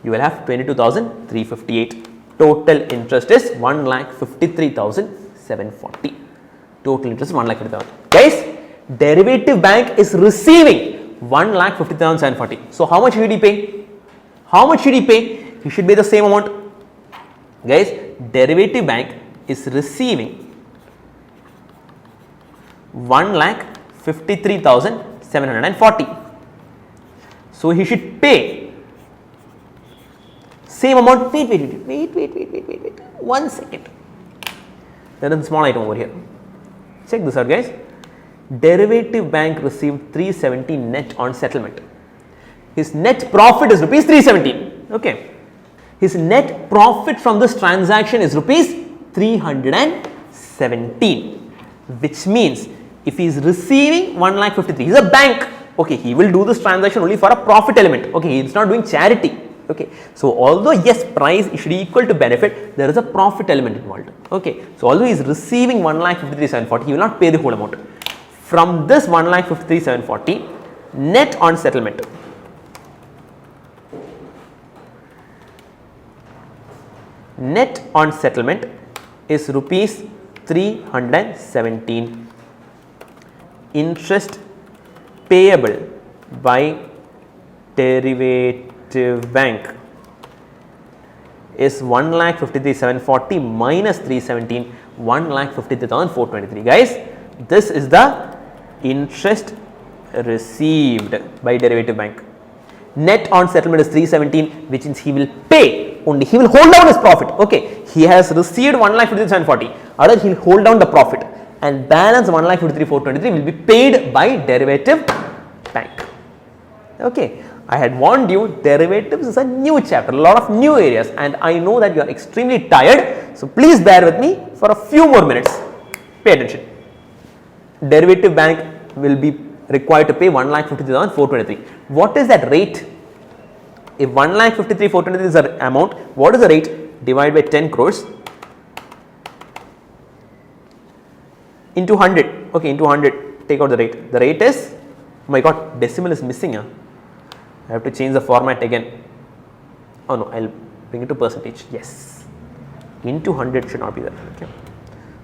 You will have 22,358. Total interest is 1,53,740. Total interest is 1,53,000. Guys, derivative bank is receiving 1,50,740. So how much should he pay? How much should he pay? He should pay the same amount. Guys, derivative bank is receiving 1,53,740. So he should pay same amount. Wait. 1 second. There is a small item over here. Check this out, guys. Derivative bank received 370 net on settlement. His net profit is rupees 317. Okay. his net profit from this transaction is rupees 317, which means if he is receiving 1,53,000, he is a bank, okay, he will do this transaction only for a profit element, okay, he is not doing charity, okay. So, although yes, price should be equal to benefit, there is a profit element involved, okay. So, although he is receiving 1,53,740, he will not pay the whole amount. From this 1,53,740, net on settlement, is rupees 317. Interest payable by derivative bank is 1,53,740 minus 317, 1,53,423. Guys, this is the interest received by derivative bank. Net on settlement is 317, which means he will pay only, he will hold down his profit, okay. He has received 1,53,740, otherwise he will hold down the profit, and balance 1,53,423 will be paid by derivative bank, okay. I had warned you, derivatives is a new chapter, a lot of new areas, and I know that you are extremely tired, so please bear with me for a few more minutes. Pay attention. Derivative bank will be required to pay 1,53,423. What is that rate? If 1,53,423 is the amount, what is the rate? Divide by 10 crores into 100, okay, into 100, take out the rate. The rate is, oh my god, decimal is missing, I have to change the format again. Oh no, I will bring it to percentage, yes, into 100 should not be there, okay.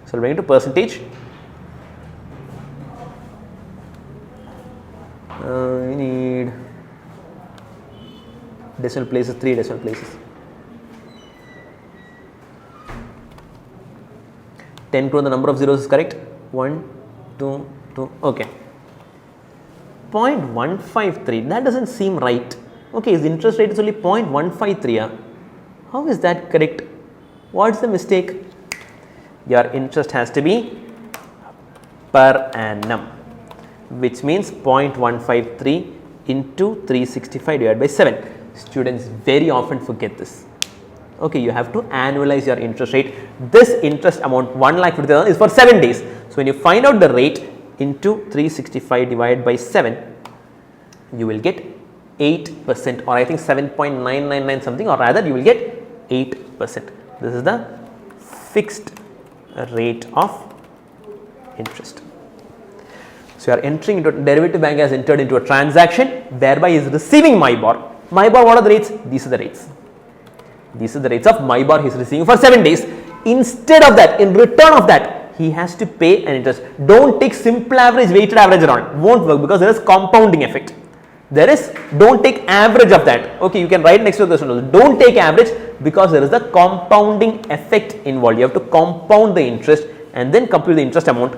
So, I will bring it to percentage. We need decimal places, 3 decimal places. 10 crore, the number of zeros is correct. 1, 2, 2, okay. 0.153, that doesn't seem right. Okay, his interest rate is only 0.153. How is that correct? What is the mistake? Your interest has to be per annum, which means 0.153 into 365 divided by 7. Students very often forget this. Okay, you have to annualize your interest rate. This interest amount 1,50,000 is for 7 days. So, when you find out the rate into 365 divided by 7, you will get 8%, or I think 7.999 something, or rather you will get 8%. This is the fixed rate of interest. So, you are entering into a derivative bank has entered into a transaction whereby he is receiving MIBOR. MIBOR, what are the rates? These are the rates. These are the rates of MIBOR he is receiving for 7 days. Instead of that, in return of that, he has to pay an interest. Don't take simple average, weighted average around. Won't work because there is compounding effect. Don't take average of that. Okay, you can write next to the question. Don't take average because there is the compounding effect involved. You have to compound the interest and then compute the interest amount.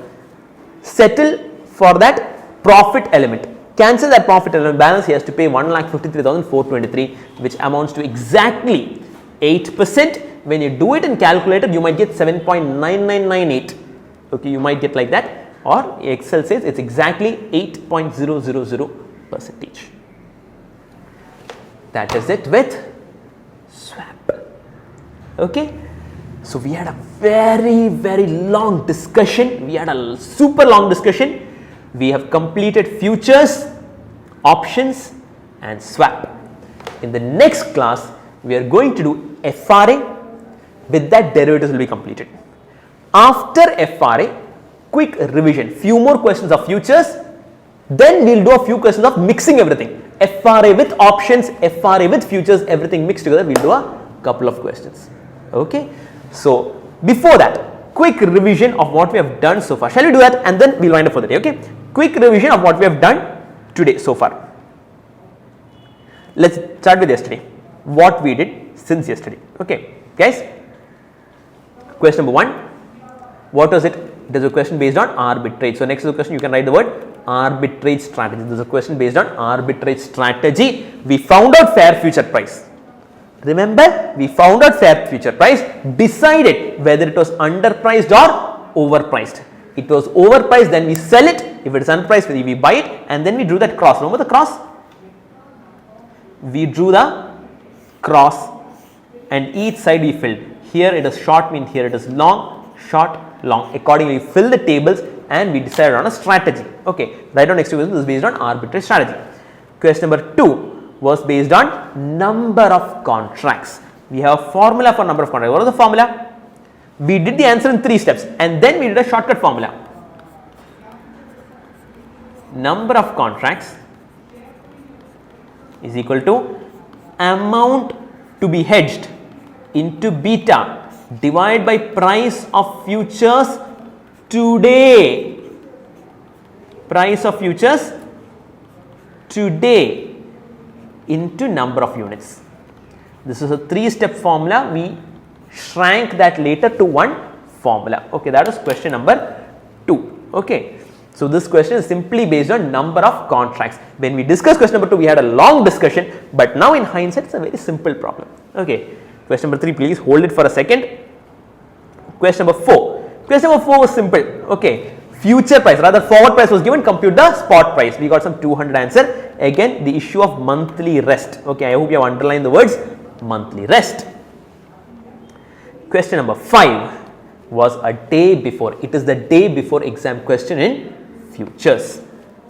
Settle for that profit element. Cancel that profit element balance. He has to pay 1,53,423, which amounts to exactly 8%. When you do it in calculator, you might get 7.9998. Okay, you might get like that, or Excel says it's exactly 8.000%. That is it with swap. Okay, so we had a very long discussion. We had a super long discussion. We have completed futures, options and swap. In the next class, we are going to do FRA. With that, derivatives will be completed. After FRA, quick revision, few more questions of futures, then we will do a few questions of mixing everything. FRA with options, FRA with futures, everything mixed together, we will do a couple of questions. Okay. So, before that, quick revision of what we have done so far. Shall we do that and then we will wind up for the day, okay. Quick revision of what we have done today so far. Let's start with yesterday. What we did since yesterday, okay. Guys, question number 1, what was it? It is a question based on arbitrage. So, next to the question you can write the word arbitrage strategy. This is a question based on arbitrage strategy. We found out fair future price. Remember, we found out fair future price, decided whether it was underpriced or overpriced. It was overpriced, then we sell it. If it is underpriced, we buy it, and then we drew that cross. Remember the cross? We drew the cross and each side we filled. Here it is short, means here it is long, short, long. Accordingly, we fill the tables and we decided on a strategy. Okay, right on next to this is based on arbitrary strategy. Question number 2 was based on number of contracts. We have a formula for number of contracts. What is the formula? We did the answer in 3 steps and then we did a shortcut formula. Number of contracts is equal to amount to be hedged into beta divided by price of futures today. Price of futures today into number of units. This is a 3-step formula. We shrank that later to one formula. Okay, that is question number 2. Okay. So, this question is simply based on number of contracts. When we discussed question number 2, we had a long discussion, but now in hindsight, it's a very simple problem. Okay. Question number 3, please hold it for a second. Question number 4. Question number 4 was simple. Okay. Future price, rather forward price was given, compute the spot price. We got some 200 answer. Again, the issue of monthly rest. Okay. I hope you have underlined the words monthly rest. Question number 5 was a day before. It is the day before exam question in futures.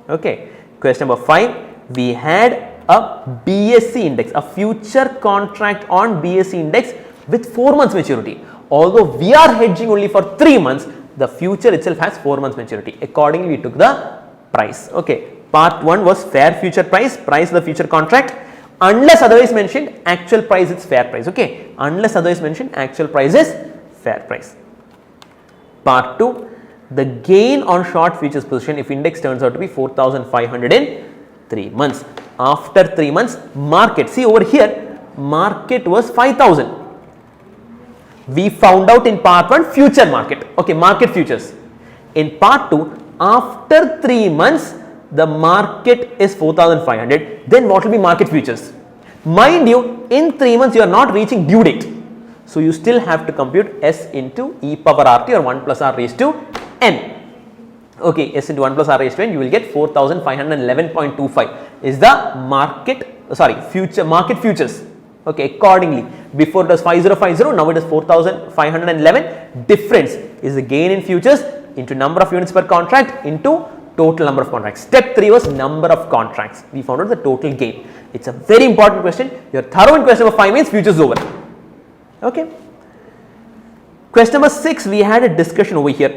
Okay. Question number 5, we had a BSE index, a future contract on BSE index with 4 months maturity. Although we are hedging only for 3 months, the future itself has 4 months maturity. Accordingly, we took the price. Okay. Part 1 was fair future price, price of the future contract. Unless otherwise mentioned, actual price is fair price. Okay. Unless otherwise mentioned, actual price is fair price. Part 2, the gain on short futures position if index turns out to be 4,500 in 3 months. After 3 months, market, see over here, market was 5,000. We found out in part 1 future market, okay, market futures. In part 2, after 3 months, the market is 4,500, then what will be market futures? Mind you, in 3 months, you are not reaching due date. So, you still have to compute S into e power RT or 1 plus R raised to n. Okay, S into 1 plus R raised to n, you will get 4,511.25 is the future market futures. Okay, accordingly, before it was 5050, now it is 4,511. Difference is the gain in futures into number of units per contract into total number of contracts. Step 3 was number of contracts. We found out the total gain. It's a very important question. Your thorough in question number 5 means futures over. Okay. Question number 6, we had a discussion over here.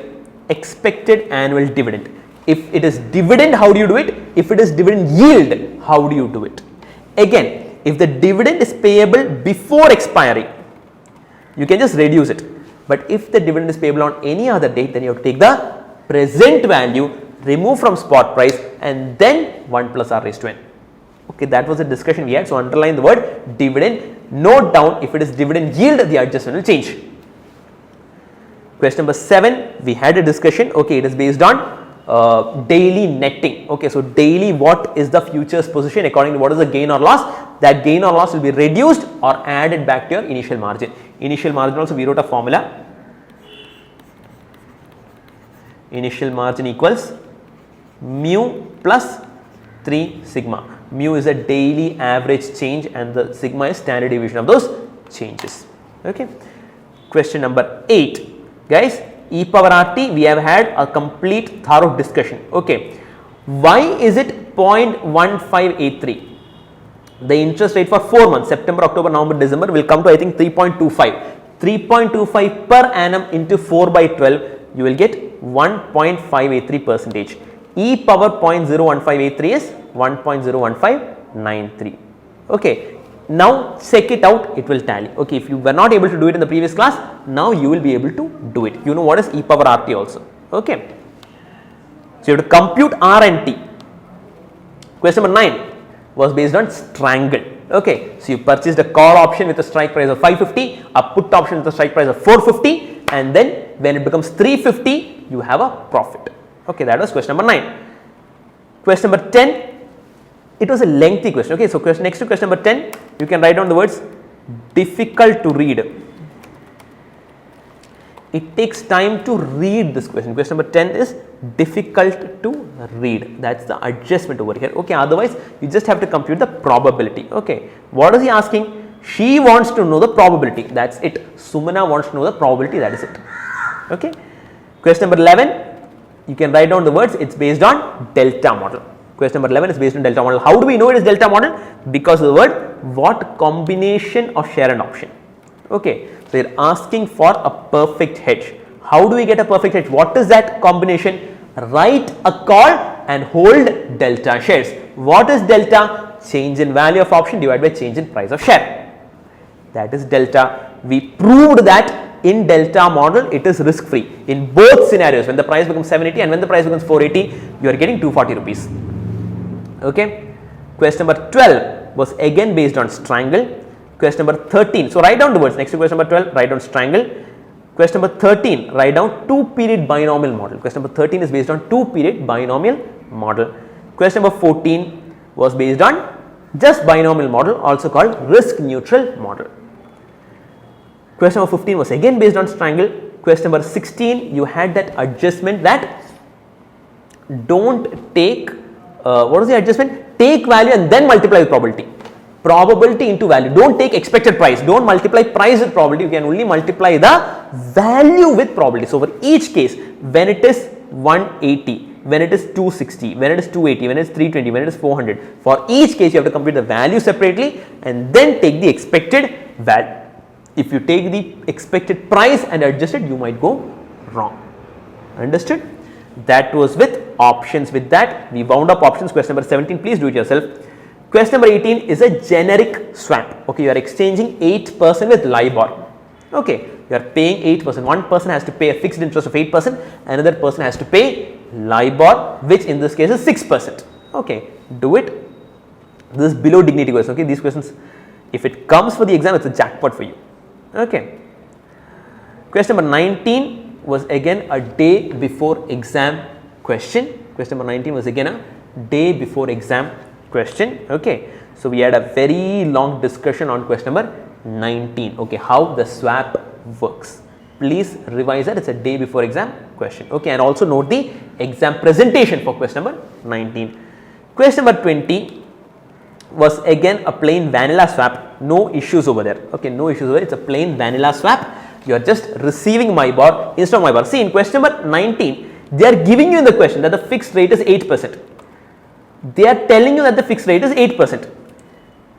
Expected annual dividend. If it is dividend, how do you do it? If it is dividend yield, how do you do it? Again, if the dividend is payable before expiry, you can just reduce it. But if the dividend is payable on any other date, then you have to take the present value, remove from spot price, and then 1 plus R raised to n. Okay, that was the discussion we had. So, underline the word dividend. Note down, if it is dividend yield, the adjustment will change. Question number 7, we had a discussion. Okay, it is based on daily netting. Okay, so daily, what is the futures position according to what is the gain or loss? That gain or loss will be reduced or added back to your initial margin. Initial margin also we wrote a formula. Initial margin equals mu plus 3 sigma. Mu is a daily average change and the sigma is standard deviation of those changes. Okay. Question number 8, guys, e power RT, we have had a complete thorough discussion. Okay. Why is it 0.1583? The interest rate for 4 months, September, October, November, December will come to I think 3.25. 3.25 per annum into 4 by 12, you will get 1.583 percentage. E power 0.01583 is 1.01593. Okay. Now check it out, it will tally. Okay, if you were not able to do it in the previous class, now you will be able to do it. You know what is e power RT also. Okay. So you have to compute R and T. Question number 9 was based on strangle. Okay. So you purchased a call option with a strike price of 550, a put option with a strike price of 450, and then when it becomes 350, you have a profit. Okay, that was question number 9. Question number 10. It was a lengthy question. Okay, so next to question number 10, you can write down the words difficult to read. It takes time to read this question. Question number 10 is difficult to read. That's the adjustment over here. Okay, otherwise you just have to compute the probability. Okay, what is he asking? She wants to know the probability. That's it. Sumana wants to know the probability. That is it. Okay. Question number 11. You can write down the words. It's based on delta model. Question number 11 is based on delta model. How do we know it is delta model? Because of the word what combination of share and option. Okay. So, they are asking for a perfect hedge. How do we get a perfect hedge? What is that combination? Write a call and hold delta shares. What is delta? Change in value of option divided by change in price of share. That is delta. We proved that in delta model it is risk free in both scenarios. When the price becomes 780 and when the price becomes 480, you are getting 240 rupees. Okay. Question number 12 was again based on strangle. Question number 13. So, write down the words. Next to question number 12, write down strangle. Question number 13, write down 2-period binomial model. Question number 13 is based on 2-period binomial model. Question number 14 was based on just binomial model, also called risk neutral model. Question number 15 was again based on strangle. Question number 16, you had that adjustment that don't take, what is the adjustment? Take value and then multiply with probability. Probability into value. Don't take expected price. Don't multiply price with probability. You can only multiply the value with probability. So, for each case, when it is 180, when it is 260, when it is 280, when it is 320, when it is 400, for each case you have to compute the value separately and then take the expected value. If you take the expected price and adjust it, you might go wrong. Understood? That was with options. With that, we wound up options. Question number 17, please do it yourself. Question number 18 is a generic swap. Okay, you are exchanging 8% with LIBOR. Okay, you are paying 8%. One person has to pay a fixed interest of 8%, another person has to pay LIBOR, which in this case is 6%. Okay, do it. This is below dignity questions. Okay, these questions, if it comes for the exam, it's a jackpot for you. Okay. Question number 19 was again a day before exam question. Question number 19 was again a day before exam question. Okay. So, we had a very long discussion on question number 19. Okay, how the swap works. Please revise that. It's a day before exam question. Okay, and also note the exam presentation for question number 19. Question number 20 was again a plain vanilla swap. No issues over there. Okay, no issues over there. It's a plain vanilla swap. You are just receiving MIBOR instead of MIBOR. See, in question number 19, they are giving you in the question that the fixed rate is 8%. They are telling you that the fixed rate is 8%.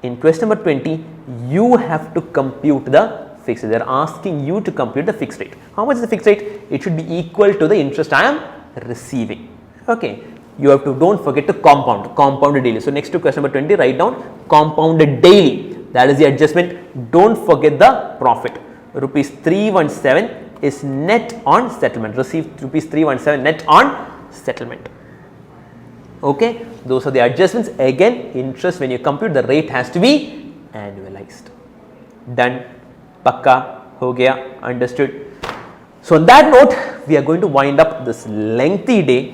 In question number 20, you have to compute the fixed rate. They are asking you to compute the fixed rate. How much is the fixed rate? It should be equal to the interest I am receiving. Okay. You have to, don't forget to compound daily. So, next to question number 20, write down compounded daily. That is the adjustment. Don't forget the profit. Rupees 317 is net on settlement. Received rupees 317 net on settlement. Okay. Those are the adjustments. Again, interest when you compute the rate has to be annualized. Done. Pakka. Ho gaya. Understood. So, on that note, we are going to wind up this lengthy day.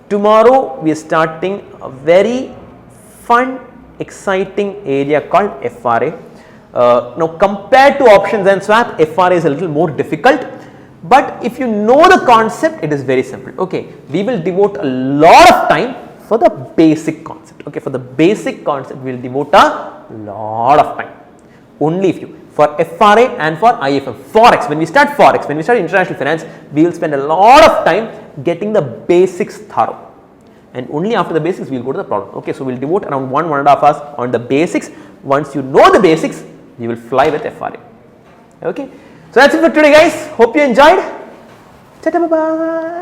Tomorrow, we are starting a very fun, exciting area called FRA. Now, compared to options and swap, FRA is a little more difficult. But if you know the concept, it is very simple. Okay, we will devote a lot of time for the basic concept. Okay, for the basic concept, we will devote a lot of time. Only if you. For FRA and for IFM, Forex, when we start Forex, when we start international finance, we will spend a lot of time getting the basics thorough, and only after the basics we will go to the problem. Okay, so we will devote around 1.5 hours on the basics. Once you know the basics, you will fly with FRA. Okay, so that's it for today, guys. Hope you enjoyed. Bye bye.